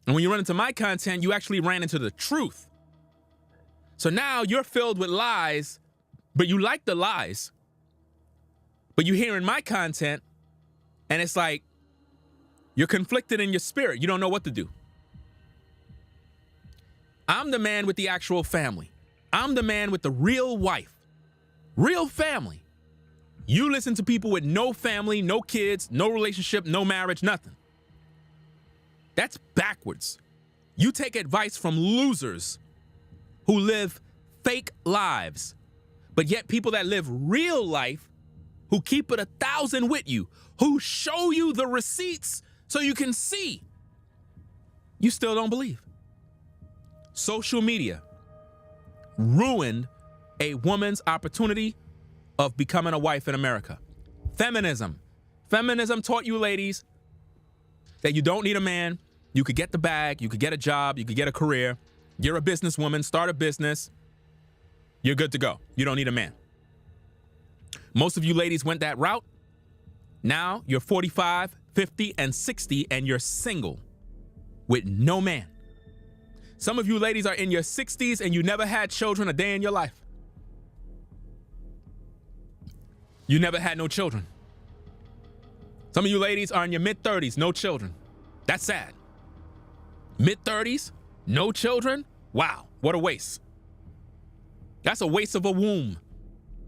And when you run into my content, you actually ran into the truth. So now you're filled with lies, but you like the lies. But you're hearing my content, and it's like you're conflicted in your spirit. You don't know what to do. I'm the man with the actual family. I'm the man with the real wife, real family. You listen to people with no family, no kids, no relationship, no marriage, nothing. That's backwards. You take advice from losers who live fake lives, but yet people that live real life, who keep it 1,000 with you, who show you the receipts so you can see, you still don't believe. Social media ruined a woman's opportunity of becoming a wife in America. Feminism. Feminism taught you ladies that you don't need a man. You could get the bag, you could get a job, you could get a career. You're a businesswoman, start a business. You're good to go. You don't need a man. Most of you ladies went that route. Now you're 45, 50, and 60, and you're single with no man. Some of you ladies are in your 60s and you never had children a day in your life. You never had no children. Some of you ladies are in your mid-30s, no children. That's sad. Mid-30s, no children? Wow, what a waste. That's a waste of a womb.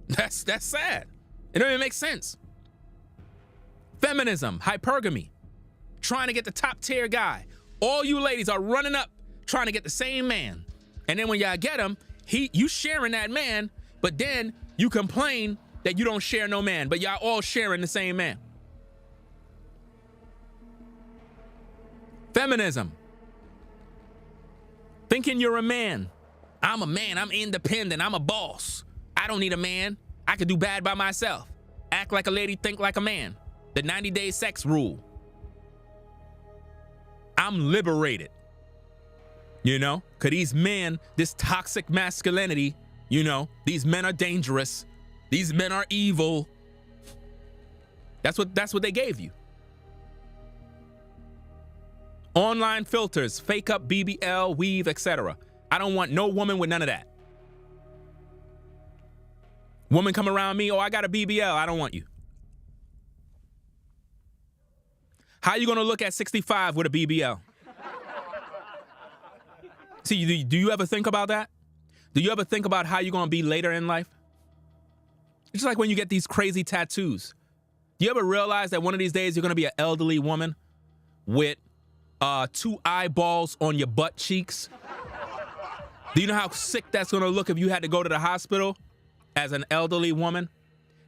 That's sad. It don't even make sense. Feminism, hypergamy, trying to get the top tier guy. All you ladies are running up trying to get the same man. And then when y'all get him, you sharing that man, but then you complain that you don't share no man, but y'all all sharing the same man. Feminism. Thinking you're a man. I'm a man, I'm independent, I'm a boss. I don't need a man. I could do bad by myself. Act like a lady, think like a man. The 90-day sex rule. I'm liberated. You know, because these men, this toxic masculinity, you know, these men are dangerous. These men are evil. That's what they gave you. Online filters, fake up BBL, weave, etc. I don't want no woman with none of that. Woman come around me, oh, I got a BBL. I don't want you. How you gonna look at 65 with a BBL? See, do you ever think about that? Do you ever think about how you're gonna be later in life? It's just like when you get these crazy tattoos. Do you ever realize that one of these days you're gonna be an elderly woman with 2 eyeballs on your butt cheeks? Do you know how sick that's gonna look if you had to go to the hospital as an elderly woman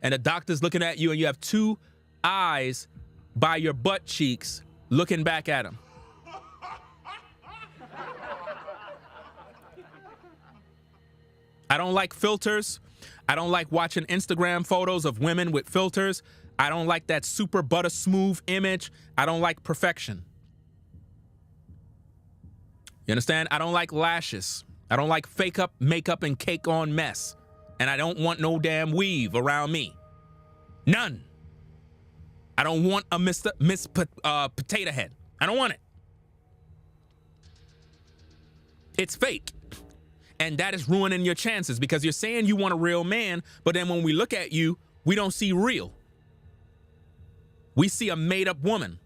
and the doctor's looking at you and you have 2 eyes by your butt cheeks looking back at him? I don't like filters. I don't like watching Instagram photos of women with filters. I don't like that super butter smooth image. I don't like perfection. You understand? I don't like lashes. I don't like fake up makeup and cake on mess. And I don't want no damn weave around me. None. I don't want a Miss Potato Head. I don't want it. It's fake. And that is ruining your chances because you're saying you want a real man, but then when we look at you, we don't see real. We see a made-up woman.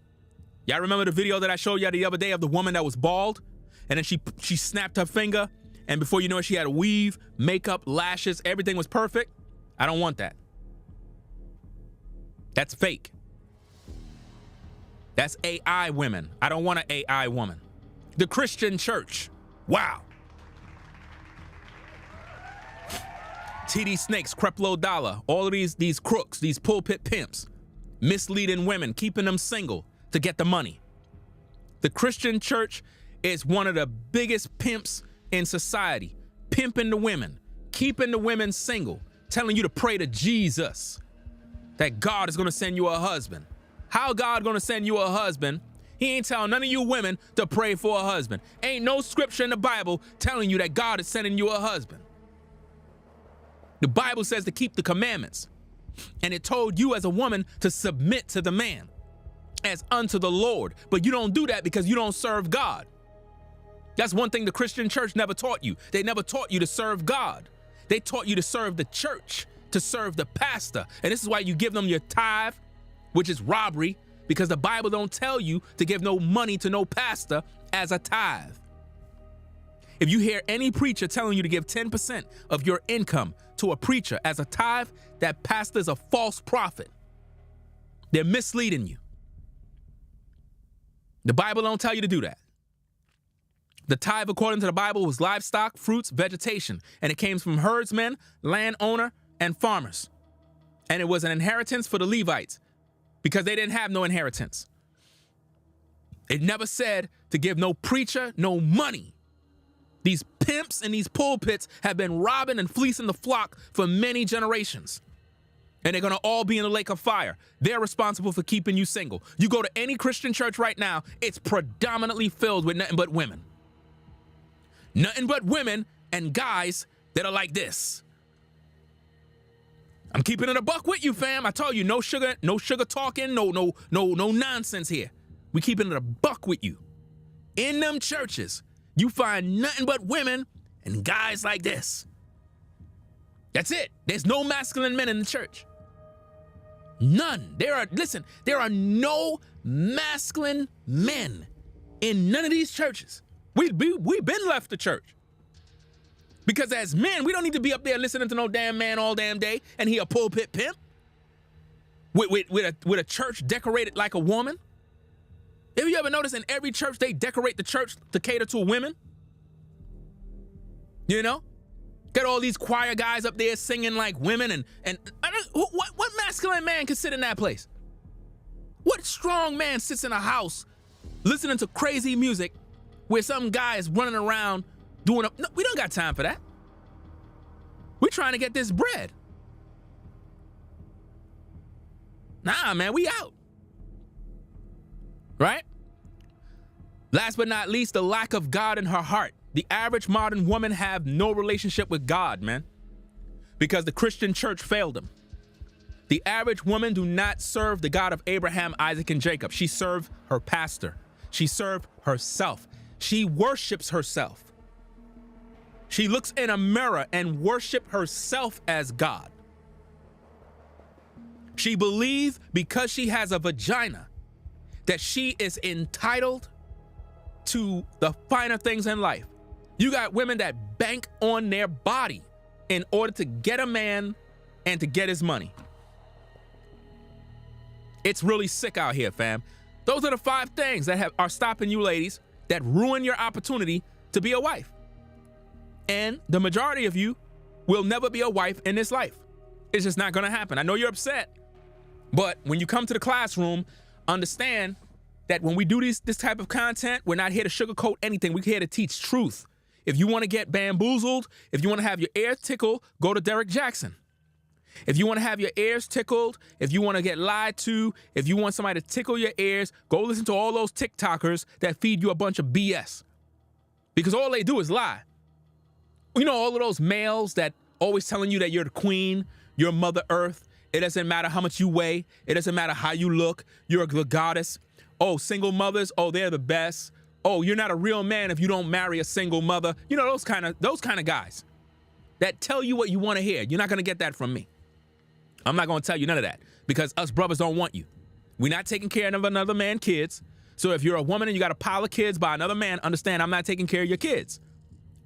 Y'all remember the video that I showed y'all the other day of the woman that was bald? And then she snapped her finger, and before you know it, she had a weave, makeup, lashes, everything was perfect. I don't want that. That's fake. That's AI women. I don't want an AI woman. The Christian church. Wow. TD Snakes, Creflo Dollar, all of these crooks, these pulpit pimps, misleading women, keeping them single to get the money. The Christian church is one of the biggest pimps in society, pimping the women, keeping the women single, telling you to pray to Jesus, that God is gonna send you a husband. How God gonna send you a husband? He ain't telling none of you women to pray for a husband. Ain't no scripture in the Bible telling you that God is sending you a husband. The Bible says to keep the commandments. And it told you as a woman to submit to the man as unto the Lord. But you don't do that because you don't serve God. That's one thing the Christian church never taught you. They never taught you to serve God. They taught you to serve the church, to serve the pastor. And this is why you give them your tithe, which is robbery, because the Bible don't tell you to give no money to no pastor as a tithe. If you hear any preacher telling you to give 10% of your income to a preacher as a tithe, that pastor's a false prophet. They're misleading you. The Bible don't tell you to do that. The tithe, according to the Bible, was livestock, fruits, vegetation, and it came from herdsmen, landowner, and farmers. And it was an inheritance for the Levites because they didn't have no inheritance. It never said to give no preacher no money. These pimps in these pulpits have been robbing and fleecing the flock for many generations. And they're going to all be in the lake of fire. They're responsible for keeping you single. You go to any Christian church right now, it's predominantly filled with nothing but women. Nothing but women and guys that are like this. I'm keeping it a buck with you, fam. I told you, no sugar talking, no nonsense here. We keeping it a buck with you. In them churches, you find nothing but women and guys like this. That's it. There's no masculine men in the church. None. There are no masculine men in none of these churches. We've been left the church. Because as men, we don't need to be up there listening to no damn man all damn day and he a pulpit pimp with a church decorated like a woman. Have you ever noticed in every church they decorate the church to cater to women? You know? Got all these choir guys up there singing like women and what masculine man can sit in that place? What strong man sits in a house listening to crazy music where some guy is running around doing no, we don't got time for that. We're trying to get this bread. Nah, man, we out. Right? Last but not least, the lack of God in her heart. The average modern woman have no relationship with God, man, because the Christian church failed them. The average woman do not serve the God of Abraham, Isaac, and Jacob. She served her pastor. She served herself. She worships herself. She looks in a mirror and worships herself as God. She believes because she has a vagina that she is entitled to the finer things in life. You got women that bank on their body in order to get a man and to get his money. It's really sick out here, fam. Those are the 5 things that are stopping you ladies, that ruin your opportunity to be a wife. And the majority of you will never be a wife in this life. It's just not gonna happen. I know you're upset, but when you come to the classroom, understand that when we do this type of content, we're not here to sugarcoat anything. We're here to teach truth. If you want to get bamboozled, if you want to have your ears tickled, go to Derek Jackson. If you want to have your ears tickled, if you want to get lied to, if you want somebody to tickle your ears, go listen to all those TikTokers that feed you a bunch of BS. Because all they do is lie. You know, all of those males that always telling you that you're the queen, you're Mother Earth. It doesn't matter how much you weigh. It doesn't matter how you look. You're the goddess. Oh, single mothers, oh, they're the best. Oh, you're not a real man if you don't marry a single mother. You know, those kind of guys that tell you what you want to hear. You're not going to get that from me. I'm not going to tell you none of that because us brothers don't want you. We're not taking care of another man's kids. So if you're a woman and you got a pile of kids by another man, understand I'm not taking care of your kids.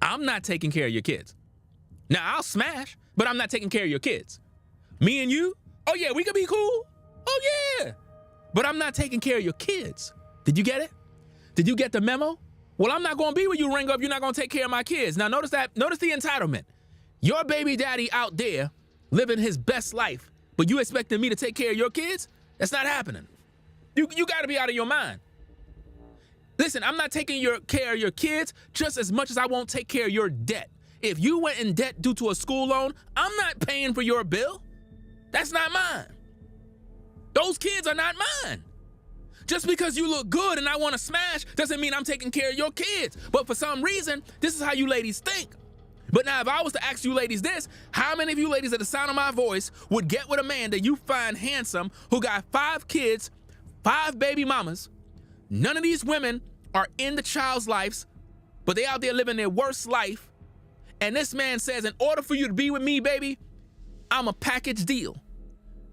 I'm not taking care of your kids. Now, I'll smash, but I'm not taking care of your kids. Me and you, oh yeah, we could be cool. Oh yeah. But I'm not taking care of your kids. Did you get it? Did you get the memo? Well, I'm not going to be with you, Ringo, if you're not going to take care of my kids. Now, notice the entitlement. Your baby daddy out there living his best life, but you expecting me to take care of your kids? That's not happening. You got to be out of your mind. Listen, I'm not taking care of your kids just as much as I won't take care of your debt. If you went in debt due to a school loan, I'm not paying for your bill. That's not mine. Those kids are not mine. Just because you look good and I want to smash doesn't mean I'm taking care of your kids. But for some reason, this is how you ladies think. But now if I was to ask you ladies this, how many of you ladies at the sound of my voice would get with a man that you find handsome who got 5 kids, 5 baby mamas? None of these women are in the child's lives, but they out there living their worst life. And this man says, in order for you to be with me, baby, I'm a package deal.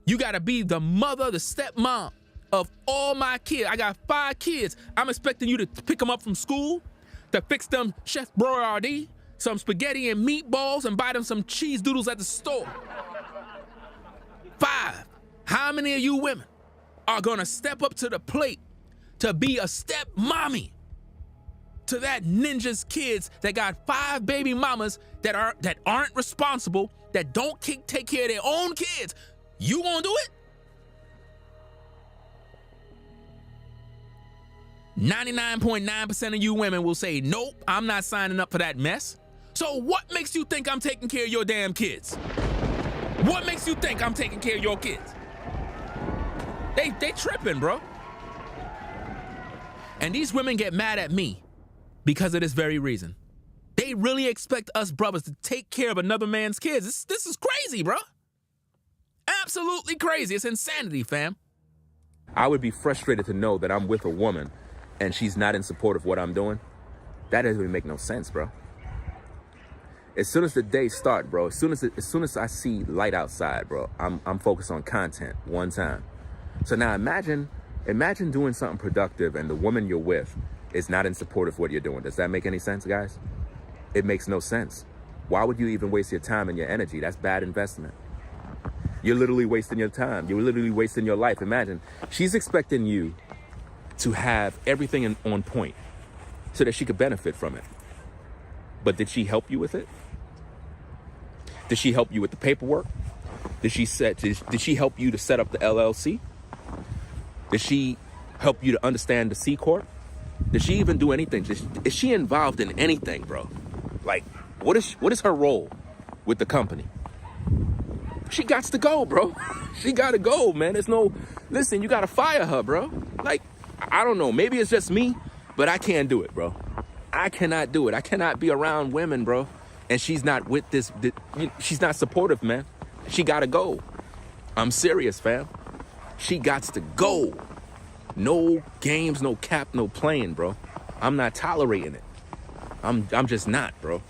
You got to be the mother, the stepmom of all my kids. I got 5 kids. I'm expecting you to pick them up from school, to fix them Chef Boyardee, some spaghetti and meatballs, and buy them some cheese doodles at the store. 5, how many of you women are gonna step up to the plate to be a step mommy to that ninja's kids that got 5 baby mamas that aren't responsible, that don't take care of their own kids? You gonna do it? 99.9% of you women will say, nope, I'm not signing up for that mess. So what makes you think I'm taking care of your damn kids? What makes you think I'm taking care of your kids? They tripping, bro. And these women get mad at me because of this very reason. They really expect us brothers to take care of another man's kids. This is crazy, bro. Absolutely crazy. It's insanity, fam. I would be frustrated to know that I'm with a woman and she's not in support of what I'm doing. That doesn't even make no sense, bro. As soon as the day start, bro, as soon as I see light outside, bro, I'm focused on content one time. So now imagine doing something productive and the woman you're with is not in support of what you're doing. Does that make any sense, guys? It makes no sense. Why would you even waste your time and your energy? That's bad investment. You're literally wasting your time. You're literally wasting your life. Imagine, she's expecting you to have everything on point so that she could benefit from it. But did she help you with it? Did she help you with the paperwork? Did she help you to set up the LLC? Did she help you to understand the C Corp? Did she even do anything? Is she involved in anything, bro? Like, what is her role with the company? She got to go, bro. She got to go, man. Listen, you got to fire her, bro. Like, I don't know. Maybe it's just me, but I can't do it, bro. I cannot do it. I cannot be around women, bro. And she's not with she's not supportive, man. She got to go. I'm serious, fam. She got to go. No games, no cap, no playing, bro. I'm not tolerating it. I'm just not, bro.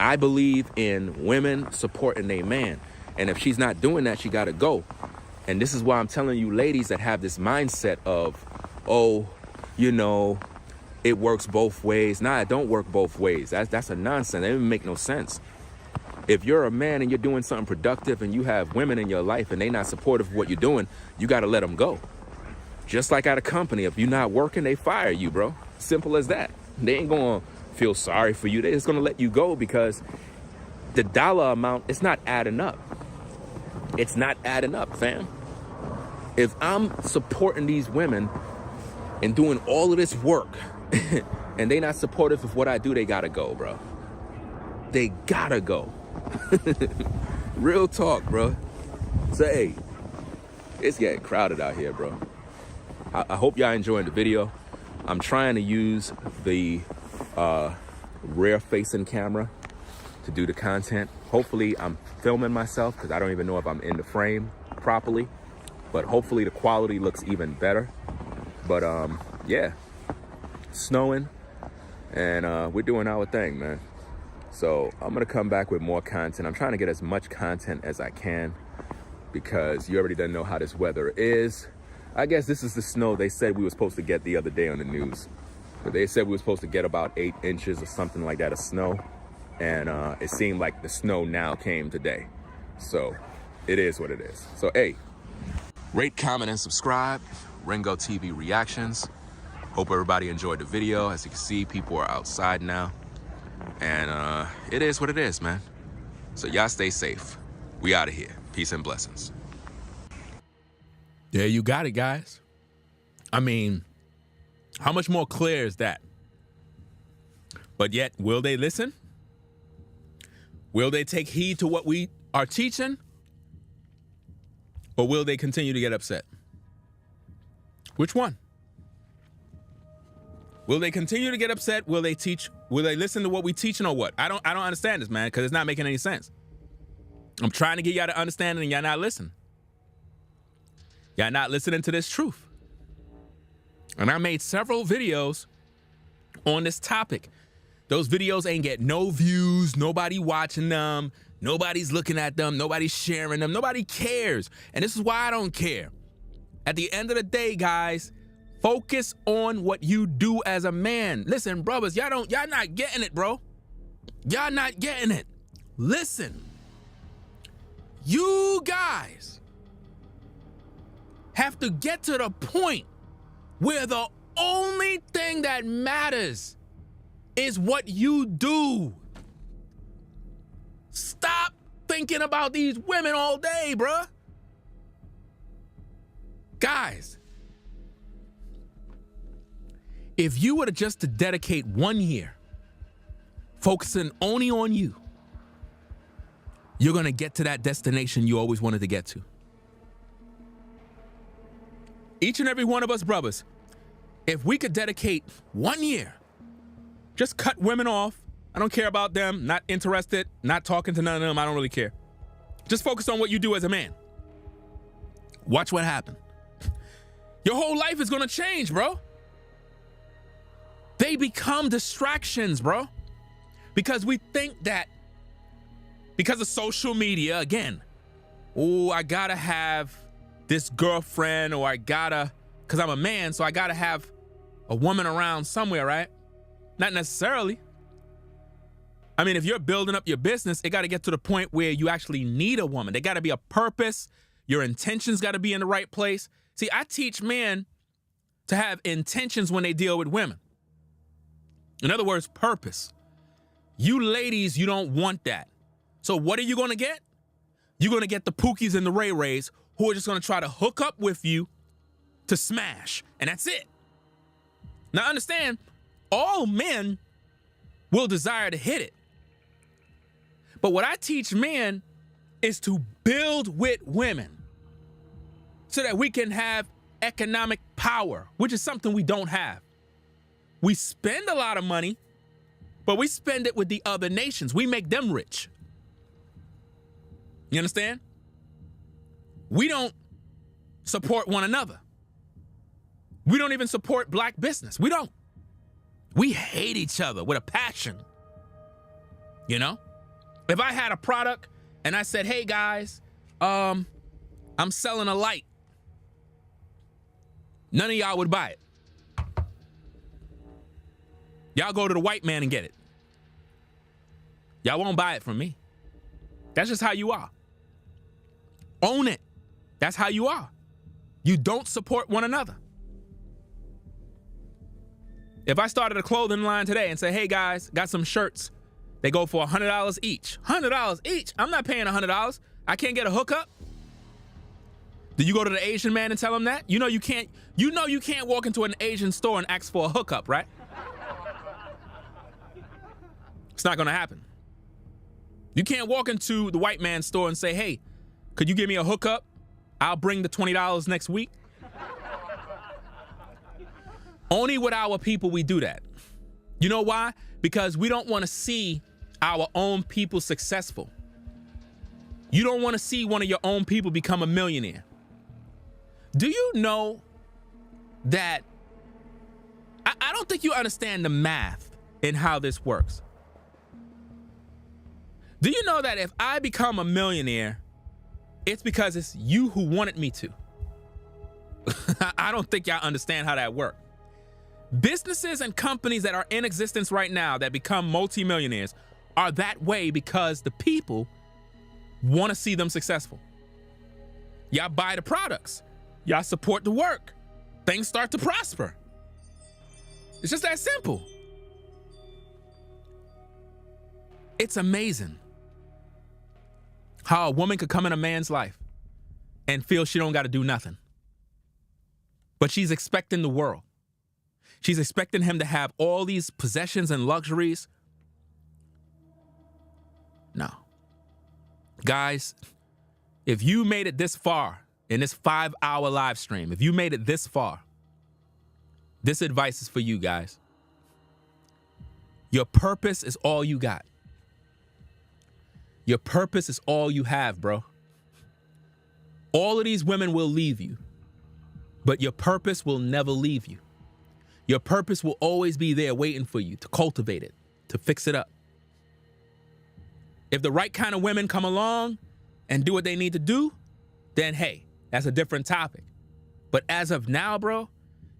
I believe in women supporting their man. And if she's not doing that, she got to go. And this is why I'm telling you ladies that have this mindset of, oh, you know, it works both ways. Nah, it don't work both ways. That's a nonsense. That doesn't make no sense. If you're a man and you're doing something productive and you have women in your life and they not supportive of what you're doing, you got to let them go. Just like at a company, if you're not working, they fire you, bro. Simple as that. They ain't going to feel sorry for you. They're just going to let you go because the dollar amount, it's not adding up. It's not adding up, fam. If I'm supporting these women and doing all of this work and they not supportive of what I do, they got to go, bro. They got to go. Real talk, bro. Say, it's getting crowded out here, bro. I hope y'all enjoying the video. I'm trying to use the rear facing camera to do the content. Hopefully I'm filming myself because I don't even know if I'm in the frame properly, but hopefully the quality looks even better. But yeah, snowing and we're doing our thing, man. So I'm gonna come back with more content. I'm trying to get as much content as I can because you already done know how this weather is. I guess this is the snow they said we were supposed to get the other day on the news. But they said we were supposed to get about 8 inches or something like that of snow. And it seemed like the snow now came today. So it is what it is. So, hey, rate, comment, and subscribe. Ringo TV Reactions. Hope everybody enjoyed the video. As you can see, people are outside now. And it is what it is, man. So y'all stay safe. We out of here. Peace and blessings. There you got it, guys. I mean, how much more clear is that? But yet, will they listen? Will they take heed to what we are teaching? Or will they continue to get upset? Which one? Will they continue to get upset? Will they listen to what we teaching or what? I don't understand this, man, because it's not making any sense. I'm trying to get y'all to understand and y'all not listening. Y'all not listening to this truth. And I made several videos on this topic. Those videos ain't get no views, nobody watching them, nobody's looking at them, nobody's sharing them, nobody cares. And this is why I don't care. At the end of the day, guys, Focus on what you do as a man. Listen, brothers, y'all not getting it, bro. Y'all not getting it. Listen, you guys have to get to the point where the only thing that matters is what you do. Stop thinking about these women all day, bruh. Guys, if you were to just to dedicate 1 year focusing only on you, you're gonna get to that destination you always wanted to get to. Each and every one of us brothers, if we could dedicate 1 year, just cut women off. I don't care about them, not interested, not talking to none of them, I don't really care. Just focus on what you do as a man. Watch what happens. Your whole life is gonna change, bro. They become distractions, bro. Because we think that because of social media, again, oh, I gotta have this girlfriend, or because I'm a man, so I gotta have a woman around somewhere, right? Not necessarily. I mean, if you're building up your business, it gotta get to the point where you actually need a woman. There gotta be a purpose. Your intentions gotta be in the right place. See, I teach men to have intentions when they deal with women. In other words, purpose. You ladies, you don't want that. So what are you gonna get? You're gonna get the Pookies and the Ray Rays who are just gonna try to hook up with you to smash, and that's it. Now understand, all men will desire to hit it. But what I teach men is to build with women so that we can have economic power, which is something we don't have. We spend a lot of money, but we spend it with the other nations. We make them rich. You understand? We don't support one another. We don't even support black business. We don't. We hate each other with a passion. You know? If I had a product and I said, hey guys, I'm selling a light, none of y'all would buy it. Y'all go to the white man and get it. Y'all won't buy it from me. That's just how you are. Own it. That's how you are. You don't support one another. If I started a clothing line today and say, hey guys, got some shirts. They go for $100 each. $100 each? I'm not paying $100. I can't get a hookup. Do you go to the Asian man and tell him that? You know you can't walk into an Asian store and ask for a hookup, right? It's not gonna happen. You can't walk into the white man's store and say, hey, could you give me a hookup? I'll bring the $20 next week. Only with our people we do that. You know why? Because we don't want to see our own people successful. You don't want to see one of your own people become a millionaire. Do you know that I don't think you understand the math in how this works. Do you know that if I become a millionaire, it's because it's you who wanted me to? I don't think y'all understand how that works. Businesses and companies that are in existence right now that become multimillionaires are that way because the people want to see them successful. Y'all buy the products. Y'all support the work. Things start to prosper. It's just that simple. It's amazing how a woman could come in a man's life and feel she don't got to do nothing. But she's expecting the world. She's expecting him to have all these possessions and luxuries. No. Guys, if you made it this far in this 5-hour live stream, if you made it this far, this advice is for you guys. Your purpose is all you got. Your purpose is all you have, bro. All of these women will leave you, but your purpose will never leave you. Your purpose will always be there waiting for you to cultivate it, to fix it up. If the right kind of women come along and do what they need to do, then hey, that's a different topic. But as of now, bro,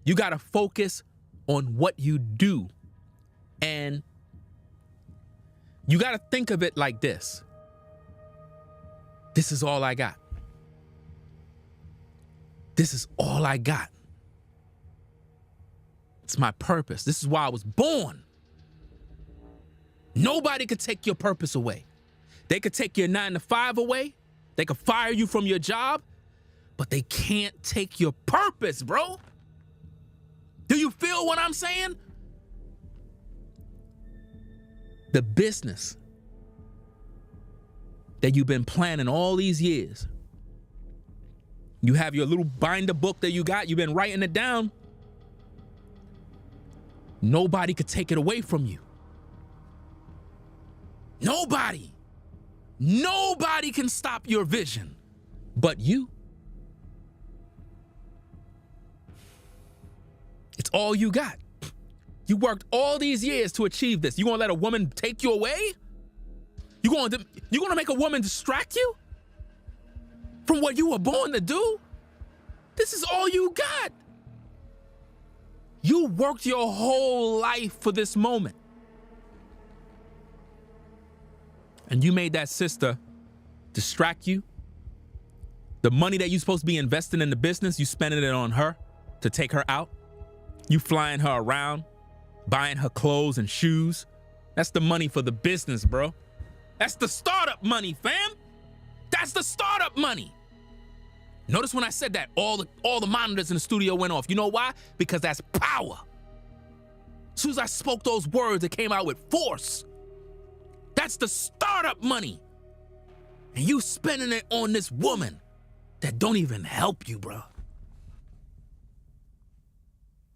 You got to focus on what you do. And you got to think of it like this. This is all I got. This is all I got. It's my purpose. This is why I was born. Nobody could take your purpose away. They could take your 9 to 5 away. They could fire you from your job, but they can't take your purpose, bro. Do you feel what I'm saying? The business that you've been planning all these years. You have your little binder book that you got. You've been writing it down. Nobody could take it away from you. Nobody. Nobody can stop your vision but you. It's all you got. You worked all these years to achieve this. You gonna let a woman take you away? You gonna make a woman distract you from what you were born to do? This is all you got. You worked your whole life for this moment. And you made that sister distract you. The money that you're supposed to be investing in the business, you spending it on her to take her out. You flying her around, buying her clothes and shoes. That's the money for the business, bro. That's the startup money, fam. That's the startup money. Notice when I said that, all the monitors in the studio went off. You know why? Because that's power. As soon as I spoke those words, it came out with force. That's the startup money. And you spending it on this woman that don't even help you, bro.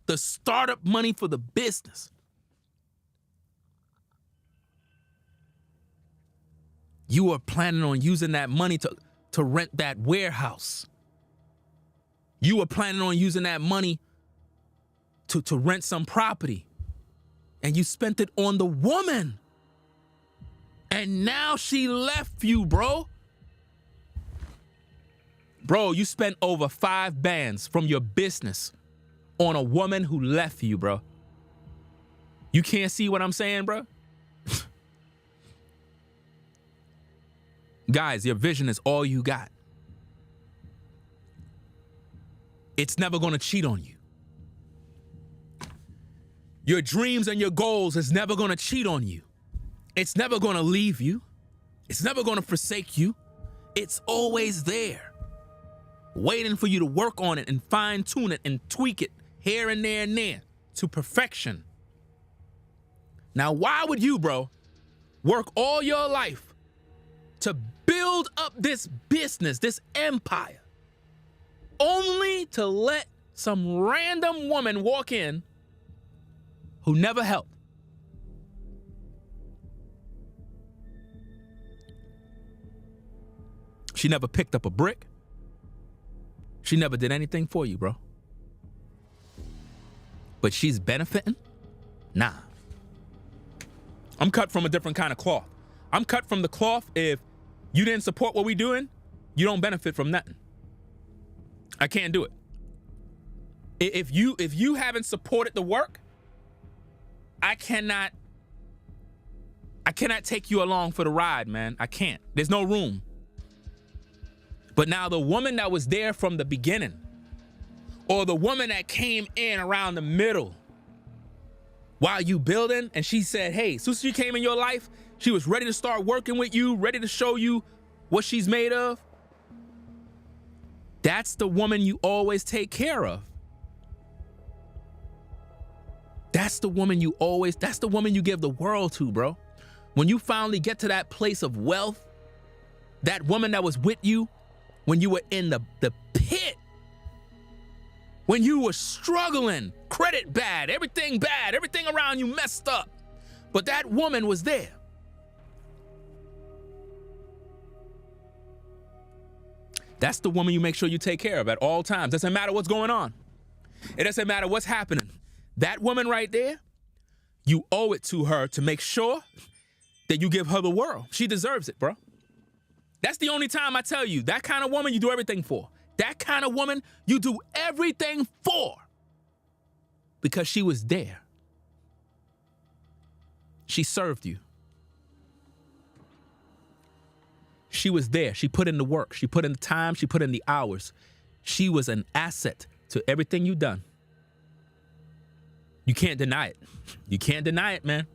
The startup money for the business. You are planning on using that money to rent that warehouse. You were planning on using that money to rent some property. And you spent it on the woman. And now she left you, bro. Bro, you spent over 5 bands from your business on a woman who left you, bro. You can't see what I'm saying, bro? Guys, your vision is all you got. It's never gonna cheat on you. Your dreams and your goals is never gonna cheat on you. It's never gonna leave you. It's never gonna forsake you. It's always there, waiting for you to work on it and fine tune it and tweak it here and there and there to perfection. Now, why would you, bro, work all your life to build up this business, this empire, only to let some random woman walk in who never helped? She never picked up a brick. She never did anything for you, bro. But she's benefiting? Nah. I'm cut from a different kind of cloth. I'm cut from the cloth. If you didn't support what we doing, you don't benefit from nothing. I can't do it. If you haven't supported the work, I cannot take you along for the ride, man. I can't. There's no room. But now the woman that was there from the beginning, or the woman that came in around the middle while you building, and she said, hey, as soon as she came in your life, she was ready to start working with you, ready to show you what she's made of. That's the woman you always take care of. That's the woman you give the world to, bro. When you finally get to that place of wealth, that woman that was with you when you were in the pit, when you were struggling, credit bad, everything around you messed up, but that woman was there. That's the woman you make sure you take care of at all times. Doesn't matter what's going on. It doesn't matter what's happening. That woman right there, you owe it to her to make sure that you give her the world. She deserves it, bro. That's the only time I tell you, that kind of woman you do everything for. That kind of woman you do everything for. because she was there. She served you. She was there. She put in the work. She put in the time. She put in the hours. She was an asset to everything you've done. You can't deny it. You can't deny it, man.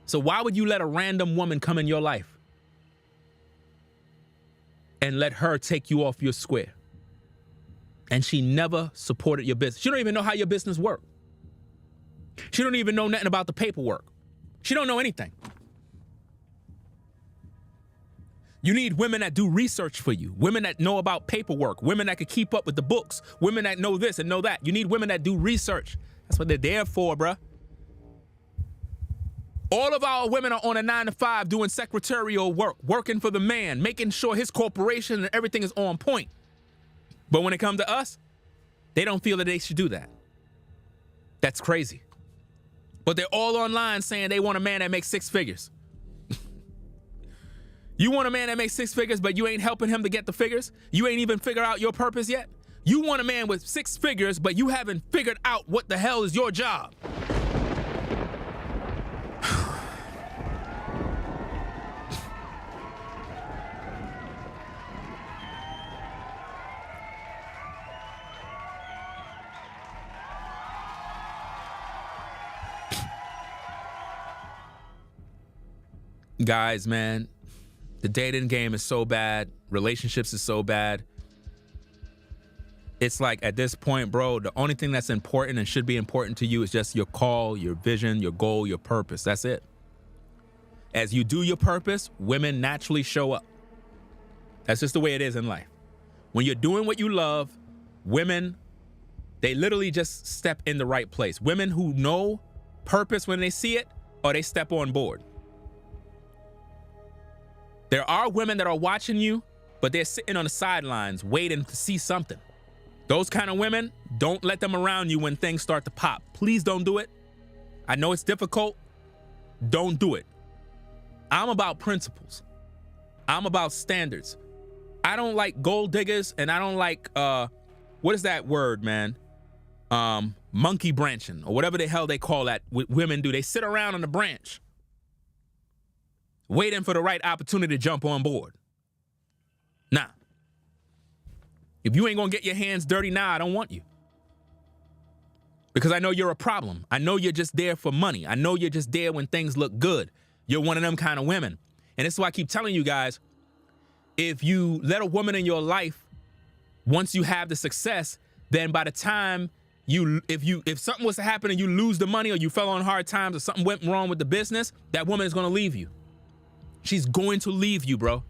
So why would you let a random woman come in your life and let her take you off your square? And she never supported your business. She don't even know how your business works. She don't even know nothing about the paperwork. She don't know anything. You need women that do research for you, women that know about paperwork, women that can keep up with the books, women that know this and know that. You need women that do research. That's what they're there for, bruh. All of our women are on a 9-to-5 doing secretarial work, working for the man, making sure his corporation and everything is on point. But when it comes to us, they don't feel that they should do that. That's crazy. But they're all online saying they want a man that makes 6 figures. You want a man that makes 6 figures, but you ain't helping him to get the figures? You ain't even figured out your purpose yet? You want a man with 6 figures, but you haven't figured out what the hell is your job. Guys, man, the dating game is so bad. Relationships is so bad. It's like at this point, bro, the only thing that's important and should be important to you is just your call, your vision, your goal, your purpose. That's it. As you do your purpose, women naturally show up. That's just the way it is in life. When you're doing what you love, women, they literally just step in the right place. Women who know purpose when they see it, or they step on board. There are women that are watching you, but they're sitting on the sidelines waiting to see something. Those kind of women, don't let them around you when things start to pop. Please don't do it. I know it's difficult. Don't do it. I'm about principles. I'm about standards. I don't like gold diggers, and I don't like, what is that word, man? Monkey branching, or whatever the hell they call that women do. They sit around on the branch, waiting for the right opportunity to jump on board. Nah. If you ain't gonna get your hands dirty now, I don't want you. Because I know you're a problem. I know you're just there for money. I know you're just there when things look good. You're one of them kind of women. And this is why I keep telling you guys, if you let a woman in your life, once you have the success, then by the time if something was to happen and you lose the money, or you fell on hard times, or something went wrong with the business, that woman is gonna leave you. She's going to leave you, bro.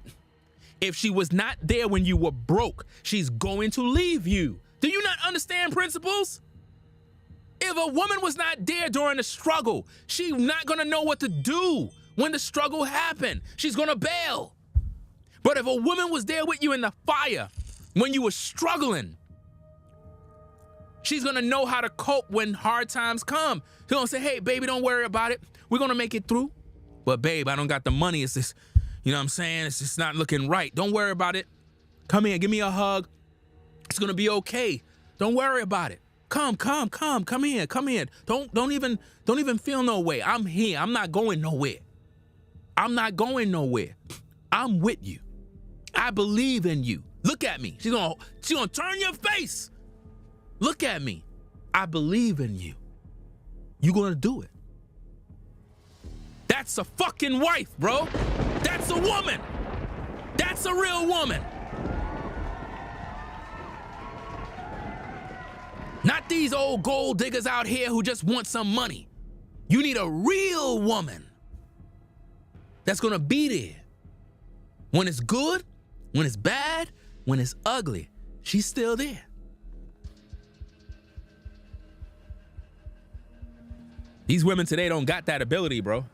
If she was not there when you were broke, she's going to leave you. Do you not understand principles? If a woman was not there during the struggle, she's not gonna know what to do when the struggle happened. She's gonna bail. But if a woman was there with you in the fire when you were struggling, she's gonna know how to cope when hard times come. She's gonna say, hey, baby, don't worry about it. We're gonna make it through. But babe, I don't got the money. It's just, you know what I'm saying? It's just not looking right. Don't worry about it. Come here, give me a hug. It's gonna be okay. Don't worry about it. Come here. Don't even feel no way. I'm here. I'm not going nowhere. I'm with you. I believe in you. Look at me. She's gonna turn your face. Look at me. I believe in you. You're gonna do it. That's a fucking wife, bro. That's a woman. That's a real woman. Not these old gold diggers out here who just want some money. You need a real woman that's gonna be there. When it's good, when it's bad, when it's ugly, she's still there. These women today don't got that ability, bro.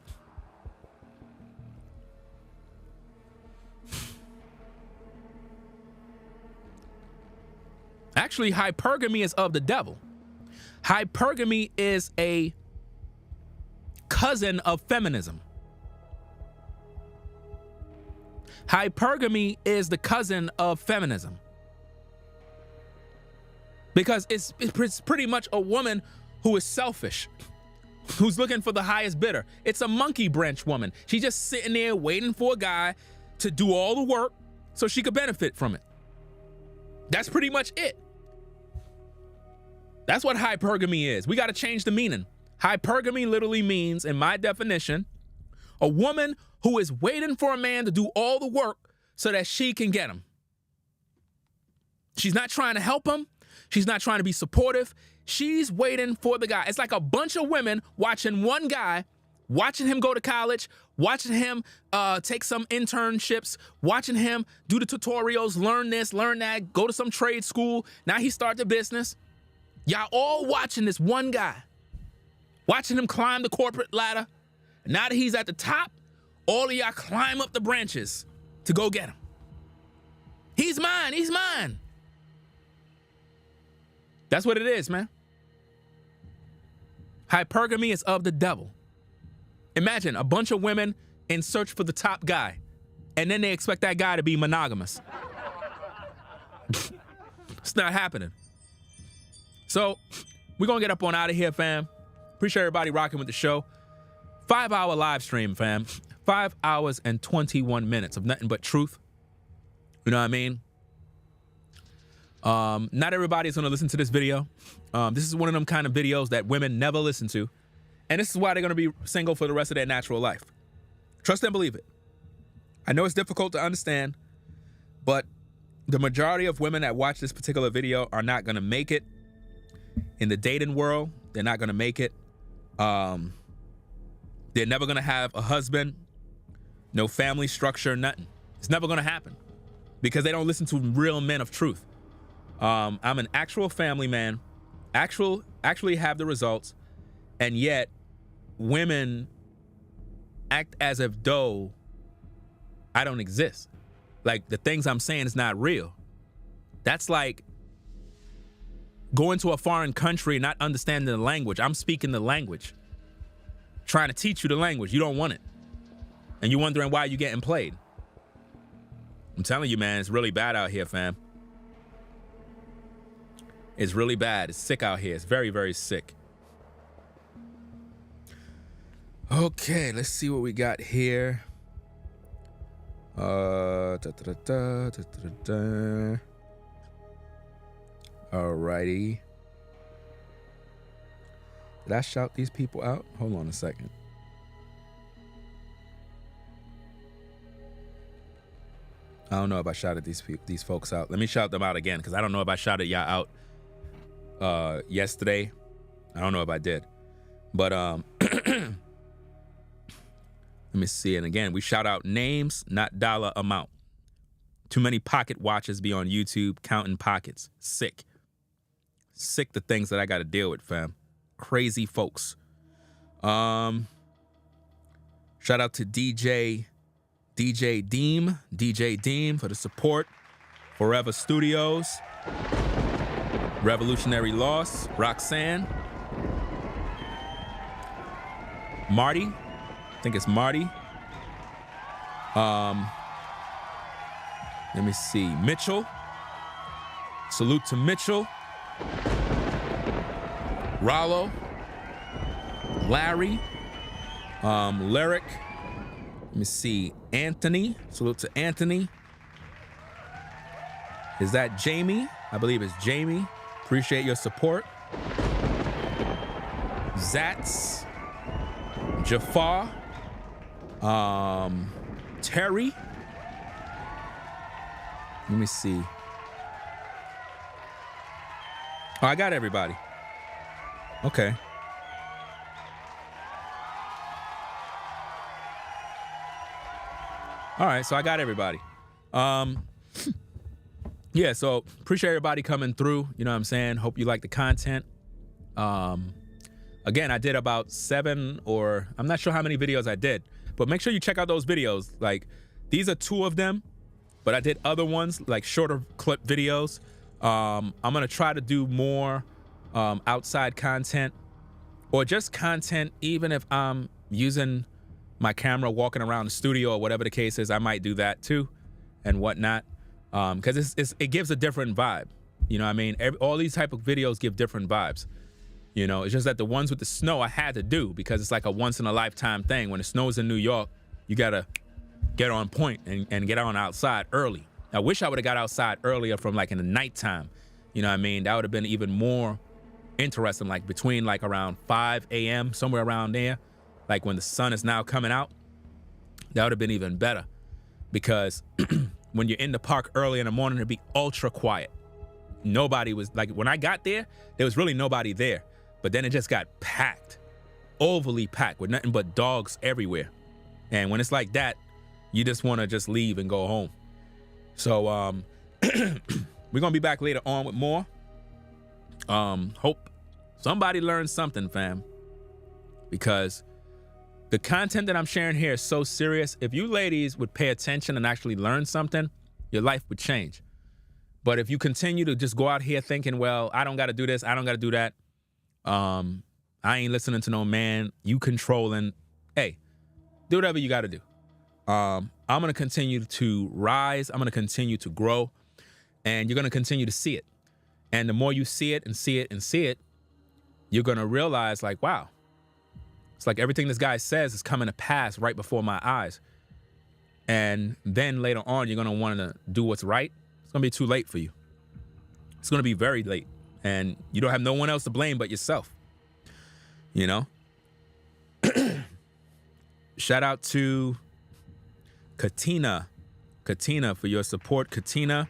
Actually, hypergamy is of the devil. Hypergamy is a cousin of feminism. Hypergamy is the cousin of feminism. Because it's pretty much a woman who is selfish, who's looking for the highest bidder. It's a monkey branch woman. She's just sitting there waiting for a guy to do all the work so she could benefit from it. That's pretty much it. That's what hypergamy is. We got to change the meaning. Hypergamy literally means, in my definition, a woman who is waiting for a man to do all the work so that she can get him. She's not trying to help him. She's not trying to be supportive. She's waiting for the guy. It's like a bunch of women watching one guy, watching him go to college, watching him take some internships, watching him do the tutorials, learn this, learn that, go to some trade school. Now he started a business. Y'all all watching this one guy, watching him climb the corporate ladder. Now that he's at the top, all of y'all climb up the branches to go get him. He's mine. He's mine. That's what it is, man. Hypergamy is of the devil. Imagine a bunch of women in search for the top guy, and then they expect that guy to be monogamous. It's not happening. So we're going to get up on out of here, fam. Appreciate everybody rocking with the show. 5-hour live stream, fam. 5 hours and 21 minutes of nothing but truth. You know what I mean? Not everybody is going to listen to this video. This is one of them kind of videos that women never listen to. And this is why they're going to be single for the rest of their natural life. Trust and believe it. I know it's difficult to understand, but the majority of women that watch this particular video are not going to make it in the dating world. They're not going to make it. They're never going to have a husband, no family structure, nothing. It's never going to happen because they don't listen to real men of truth. I'm an actual family man, actually have the results, and yet women act as if though I don't exist. Like the things I'm saying is not real. That's like going to a foreign country and not understanding the language. I'm speaking the language, trying to teach you the language. You don't want it. And you're wondering why you're getting played. I'm telling you, man, it's really bad out here, fam. It's really bad. It's sick out here. It's very, very sick. Okay, let's see what we got here. Alrighty. Did I shout these people out? Hold on a second. I don't know if I shouted these folks out. Let me shout them out again because I don't know if I shouted y'all out yesterday. I don't know if I did. But let me see. And again, we shout out names, not dollar amount. Too many pocket watchers be on YouTube counting pockets. Sick. Sick the things that I got to deal with, fam. Crazy folks. Shout out to DJ Deem for the support. Forever Studios. Revolutionary Loss. Roxanne. Marty. I think it's Marty. Let me see. Mitchell. Salute to Mitchell. Rollo. Larry. Lyric. Let me see. Anthony. Salute to Anthony. Is that Jamie? I believe it's Jamie. Appreciate your support. Zats. Jafar. Terry. Let me see. Oh, I got everybody. Okay. All right, so I got everybody. Yeah, so appreciate everybody coming through. You know what I'm saying? Hope you like the content. Again, I did about 7 or I'm not sure how many videos I did, but make sure you check out those videos. Like, these are 2 of them, but I did other ones, like shorter clip videos. I'm gonna try to do more outside content or just content, even if I'm using my camera walking around the studio or whatever the case is. I might do that too and whatnot, because it gives a different vibe. You know what I mean? All these type of videos give different vibes. You know, it's just that the ones with the snow I had to do because it's like a once in a lifetime thing. When it snows in New York, you got to get on point and get on outside early. I wish I would have got outside earlier from like in the nighttime. You know what I mean? That would have been even more interesting, like between like around 5 a.m., somewhere around there, like when the sun is now coming out. That would have been even better because when you're in the park early in the morning, it'd be ultra quiet. Nobody was, like when I got there, there was really nobody there. But then it just got packed, overly packed with nothing but dogs everywhere. And when it's like that, you just want to just leave and go home. So we're going to be back later on with more. Hope somebody learns something, fam. Because the content that I'm sharing here is so serious. If you ladies would pay attention and actually learn something, your life would change. But if you continue to just go out here thinking, well, I don't got to do this, I don't got to do that. I ain't listening to no man. You controlling. Hey, do whatever you got to do. I'm going to continue to rise. I'm going to continue to grow. And you're going to continue to see it. And the more you see it and see it and see it, you're going to realize like, wow, it's like everything this guy says is coming to pass right before my eyes. And then later on, you're going to want to do what's right. It's going to be too late for you. It's going to be very late. And you don't have no one else to blame but yourself. You know? Shout out to Katina for your support. Tanea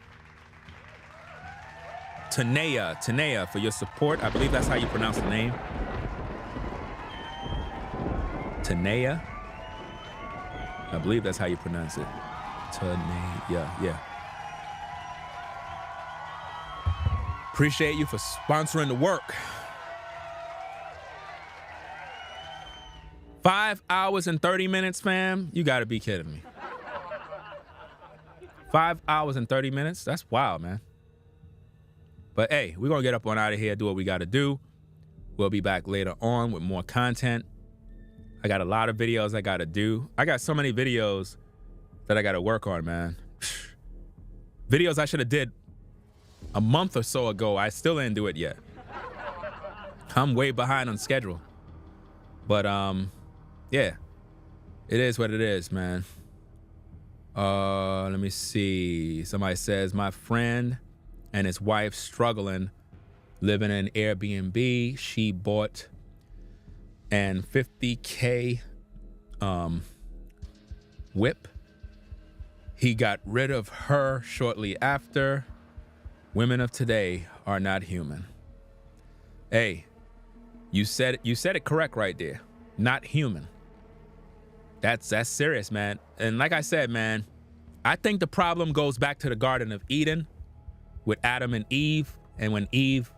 for your support. I believe that's how you pronounce the name. Tanea. I believe that's how you pronounce it. Tanea, yeah. Appreciate you for sponsoring the work. 5 hours and 30 minutes, fam. You gotta be kidding me. 5 hours and 30 minutes? That's wild, man. But hey, we're gonna get up on out of here, do what we gotta do. We'll be back later on with more content. I got a lot of videos I gotta do. I got so many videos that I gotta work on, man. Videos I should have did a month or so ago. I still didn't do it yet. I'm way behind on schedule. But yeah, it is what it is, man. Let me see. Somebody says my friend and his wife struggling, living in Airbnb. She bought an $50K whip. He got rid of her shortly after. Women of today are not human. Hey, you said it correct right there. Not human. That's serious, man. And like I said, man, I think the problem goes back to the Garden of Eden with Adam and Eve. And when Eve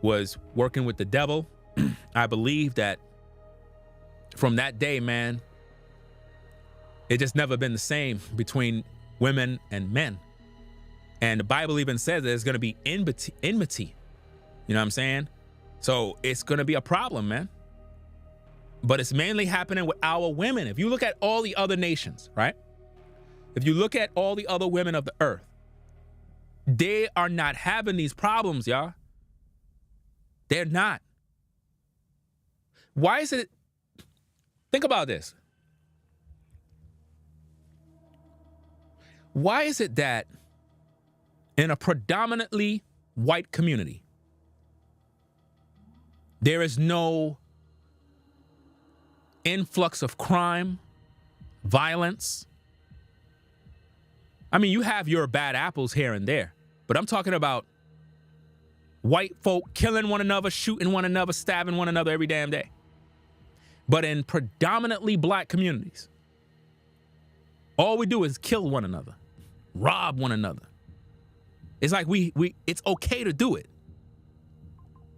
was working with the devil, I believe that from that day, man, it just never been the same between women and men. And the Bible even says that there's going to be enmity. You know what I'm saying? So it's going to be a problem, man. But it's mainly happening with our women. If you look at all the other nations, right? If you look at all the other women of the earth, they are not having these problems, y'all. They're not. Why is it? Think about this. Why is it that in a predominantly white community, there is no influx of crime, violence? I mean, you have your bad apples here and there, but I'm talking about white folk killing one another, shooting one another, stabbing one another every damn day. But in predominantly black communities, all we do is kill one another, rob one another. It's like it's okay to do it.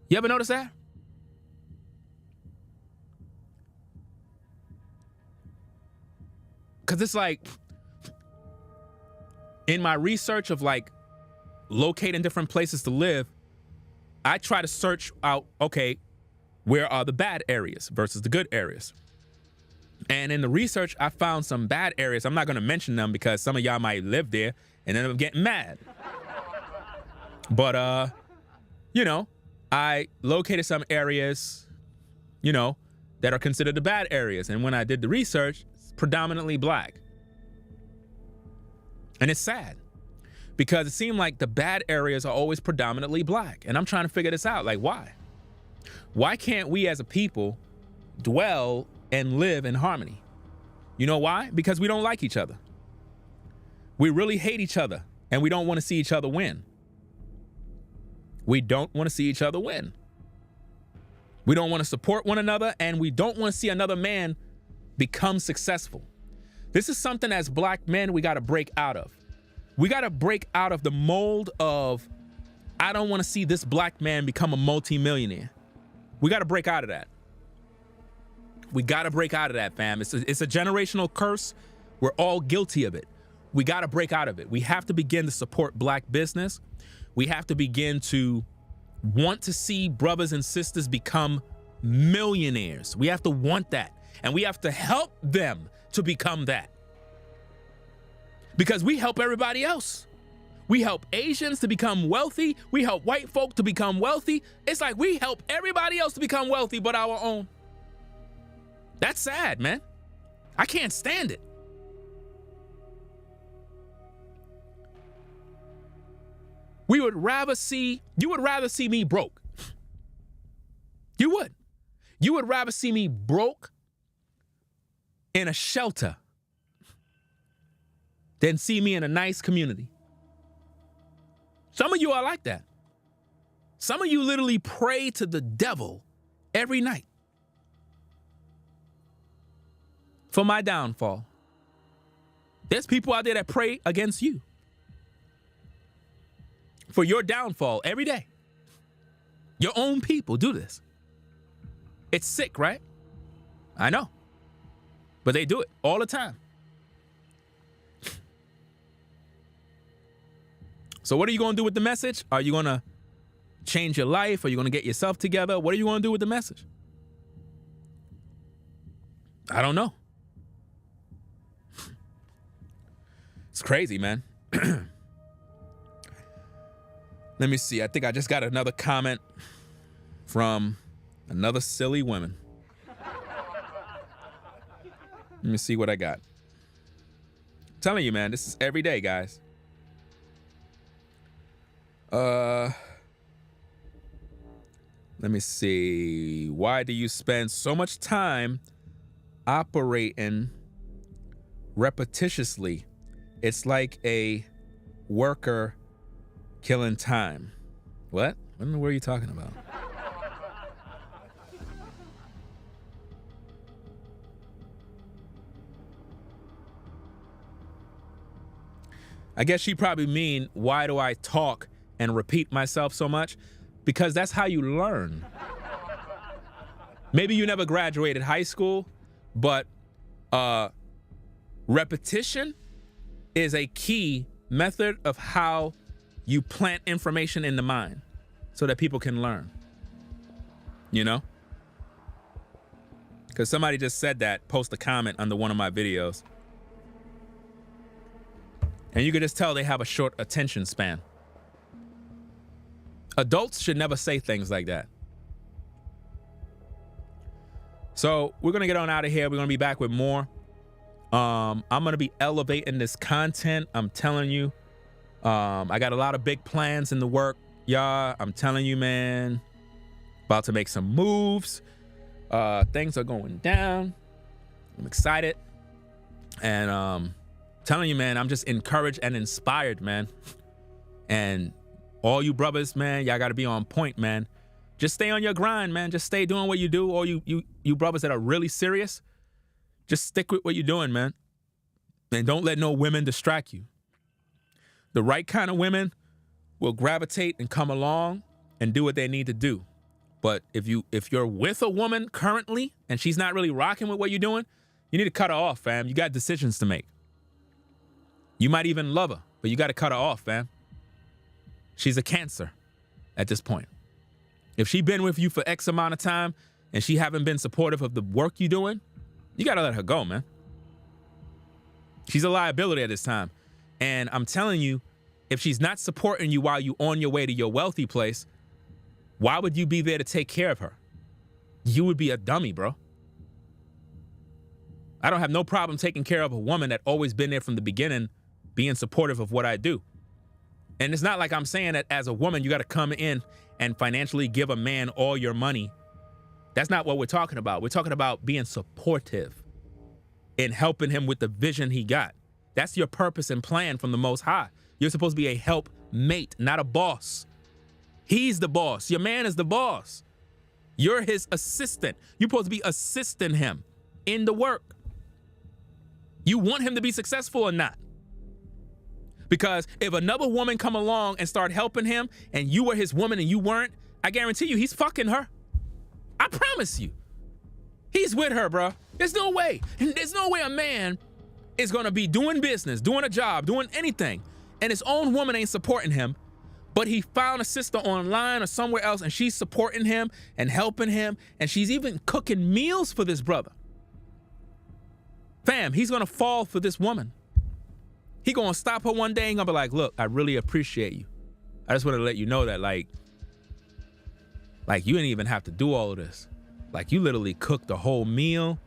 You ever notice that? Because it's like, in my research of like locating different places to live, I try to search out, okay, where are the bad areas versus the good areas? And in the research, I found some bad areas. I'm not going to mention them because some of y'all might live there and end up getting mad. But, you know, I located some areas, you know, that are considered the bad areas. And when I did the research, it's predominantly black. And it's sad because it seemed like the bad areas are always predominantly black. And I'm trying to figure this out. Like, why? Why can't we as a people dwell and live in harmony? You know why? Because we don't like each other. We really hate each other and we don't want to see each other win. We don't want to see each other win. We don't want to support one another and we don't want to see another man become successful. This is something as black men we got to break out of. We got to break out of the mold of, I don't want to see this black man become a multimillionaire. We got to break out of that. We got to break out of that, fam. It's a generational curse. We're all guilty of it. We got to break out of it. We have to begin to support black business. We have to begin to want to see brothers and sisters become millionaires. We have to want that. And we have to help them to become that. Because we help everybody else. We help Asians to become wealthy. We help white folk to become wealthy. It's like we help everybody else to become wealthy but our own. That's sad, man. I can't stand it. You would rather see me broke. You would. You would rather see me broke in a shelter than see me in a nice community. Some of you are like that. Some of you literally pray to the devil every night for my downfall. There's people out there that pray against you for your downfall every day. Your own people do this. It's sick, right? I know. But they do it all the time. So what are you going to do with the message? Are you going to change your life? Are you going to get yourself together? What are you going to do with the message? I don't know. It's crazy, man. Let me see. I think I just got another comment from another silly woman. Let me see what I got. I'm telling you, man, this is every day, guys. Let me see. Why do you spend so much time operating repetitiously? It's like a worker killing time. What? What are you talking about? I guess she probably mean, why do I talk and repeat myself so much? Because that's how you learn. Maybe you never graduated high school, but repetition is a key method of how you plant information in the mind so that people can learn. You know? Because somebody just said that, post a comment under one of my videos. And you can just tell they have a short attention span. Adults should never say things like that. So we're going to get on out of here. We're going to be back with more. I'm going to be elevating this content. I'm telling you. I got a lot of big plans in the work, y'all. I'm telling you, man. About to make some moves. Things are going down. I'm excited. And telling you, man, I'm just encouraged and inspired, man. And all you brothers, man, y'all got to be on point, man. Just stay on your grind, man. Just stay doing what you do. All you brothers that are really serious, just stick with what you're doing, man. And don't let no women distract you. The right kind of women will gravitate and come along and do what they need to do. But if you're with a woman currently and she's not really rocking with what you're doing, you need to cut her off, fam. You got decisions to make. You might even love her, but you got to cut her off, fam. She's a Cancer at this point. If she been with you for X amount of time and she haven't been supportive of the work you're doing, you got to let her go, man. She's a liability at this time. And I'm telling you, If she's not supporting you while you on your way to your wealthy place, why would you be there to take care of her? You would be a dummy, bro. I don't have no problem taking care of a woman that always been there from the beginning, being supportive of what I do. And it's not like I'm saying that as a woman, you got to come in and financially give a man all your money. That's not what we're talking about. We're talking about being supportive and helping him with the vision he got. That's your purpose and plan from the Most High. You're supposed to be a help mate, not a boss. He's the boss. Your man is the boss. You're his assistant. You're supposed to be assisting him in the work. You want him to be successful or not? Because if another woman come along and start helping him and you were his woman and you weren't, I guarantee you he's fucking her. I promise you. He's with her, bro. There's no way. There's no way a man is going to be doing business, doing a job, doing anything, and his own woman ain't supporting him, but he found a sister online or somewhere else and she's supporting him and helping him, and she's even cooking meals for this brother. Fam, he's going to fall for this woman. He going to stop her one day and going to be like, look, I really appreciate you. I just want to let you know that, like you didn't even have to do all of this. Like, you literally cooked the whole meal.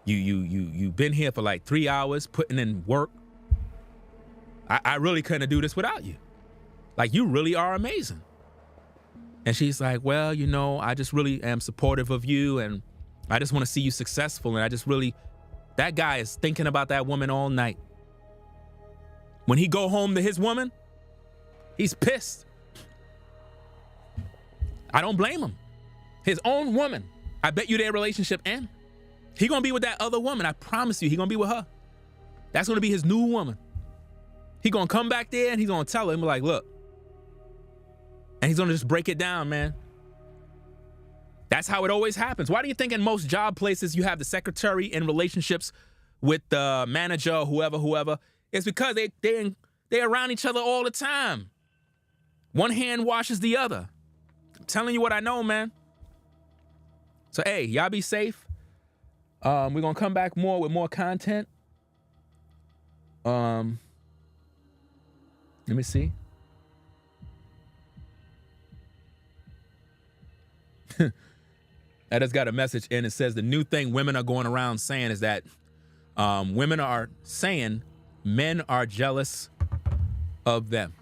You been here for like 3 hours putting in work. I really couldn't do this without you. Like, you really are amazing. And she's like, well, you know, I just really am supportive of you and I just want to see you successful. And I just really, that guy is thinking about that woman all night. When he go home to his woman, he's pissed. I don't blame him. His own woman. I bet you their relationship end. He gonna be with that other woman. I promise you, he gonna be with her. That's gonna be his new woman. He gonna come back there and he's gonna tell her, and be like, look. And he's gonna just break it down, man. That's how it always happens. Why do you think in most job places you have the secretary in relationships with the manager, whoever? It's because they're around each other all the time. One hand washes the other. I'm telling you what I know, man. So, hey, y'all be safe. We're going to come back more with more content. Let me see. I just got a message in. It says the new thing women are going around saying is that women are saying men are jealous of them.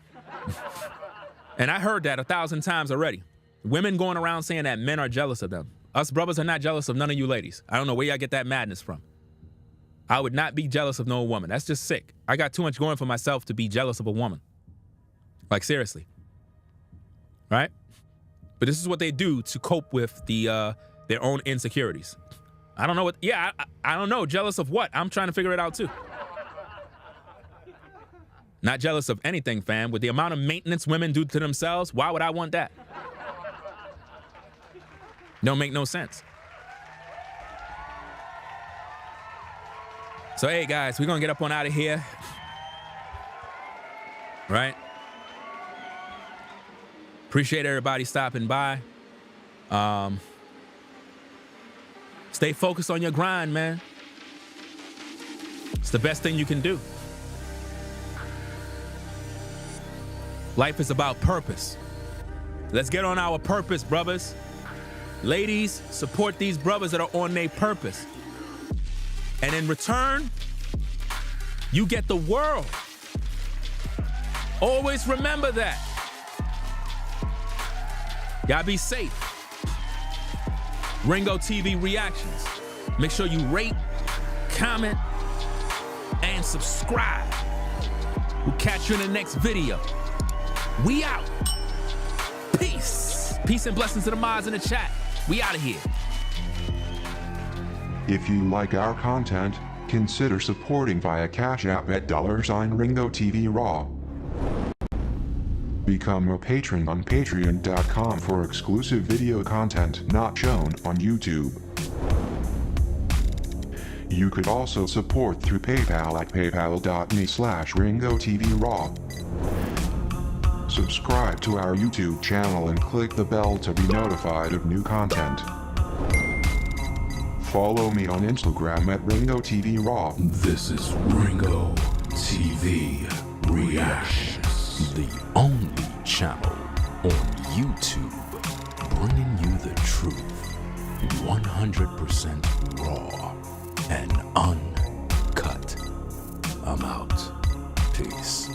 And I heard that 1,000 times already. Women going around saying that men are jealous of them. Us brothers are not jealous of none of you ladies. I don't know where y'all get that madness from. I would not be jealous of no woman. That's just sick. I got too much going for myself to be jealous of a woman. Like, seriously. Right? But this is what they do to cope with their own insecurities. I don't know what, I don't know. Jealous of what? I'm trying to figure it out too. Not jealous of anything, fam. With the amount of maintenance women do to themselves, why would I want that? Don't make no sense. So, hey, guys, we're going to get up on out of here. Right? Appreciate everybody stopping by. Stay focused on your grind, man. It's the best thing you can do. Life is about purpose. Let's get on our purpose, brothers. Ladies, support these brothers that are on their purpose. And in return, you get the world. Always remember that. Y'all be safe. Ringo TV Reactions. Make sure you rate, comment, and subscribe. We'll catch you in the next video. We out. Peace. Peace and blessings to the mods in the chat. We out of here. If you like our content, consider supporting via Cash App at $Ringo TV Raw. Become a patron on patreon.com for exclusive video content not shown on YouTube. You could also support through PayPal at paypal.me/Ringo TV Raw. Subscribe to our YouTube channel and click the bell to be notified of new content. Follow me on Instagram at Ringo TV Raw. This is Ringo TV Reaction. channel on YouTube, bringing you the truth 100% raw and uncut. I'm out. Peace.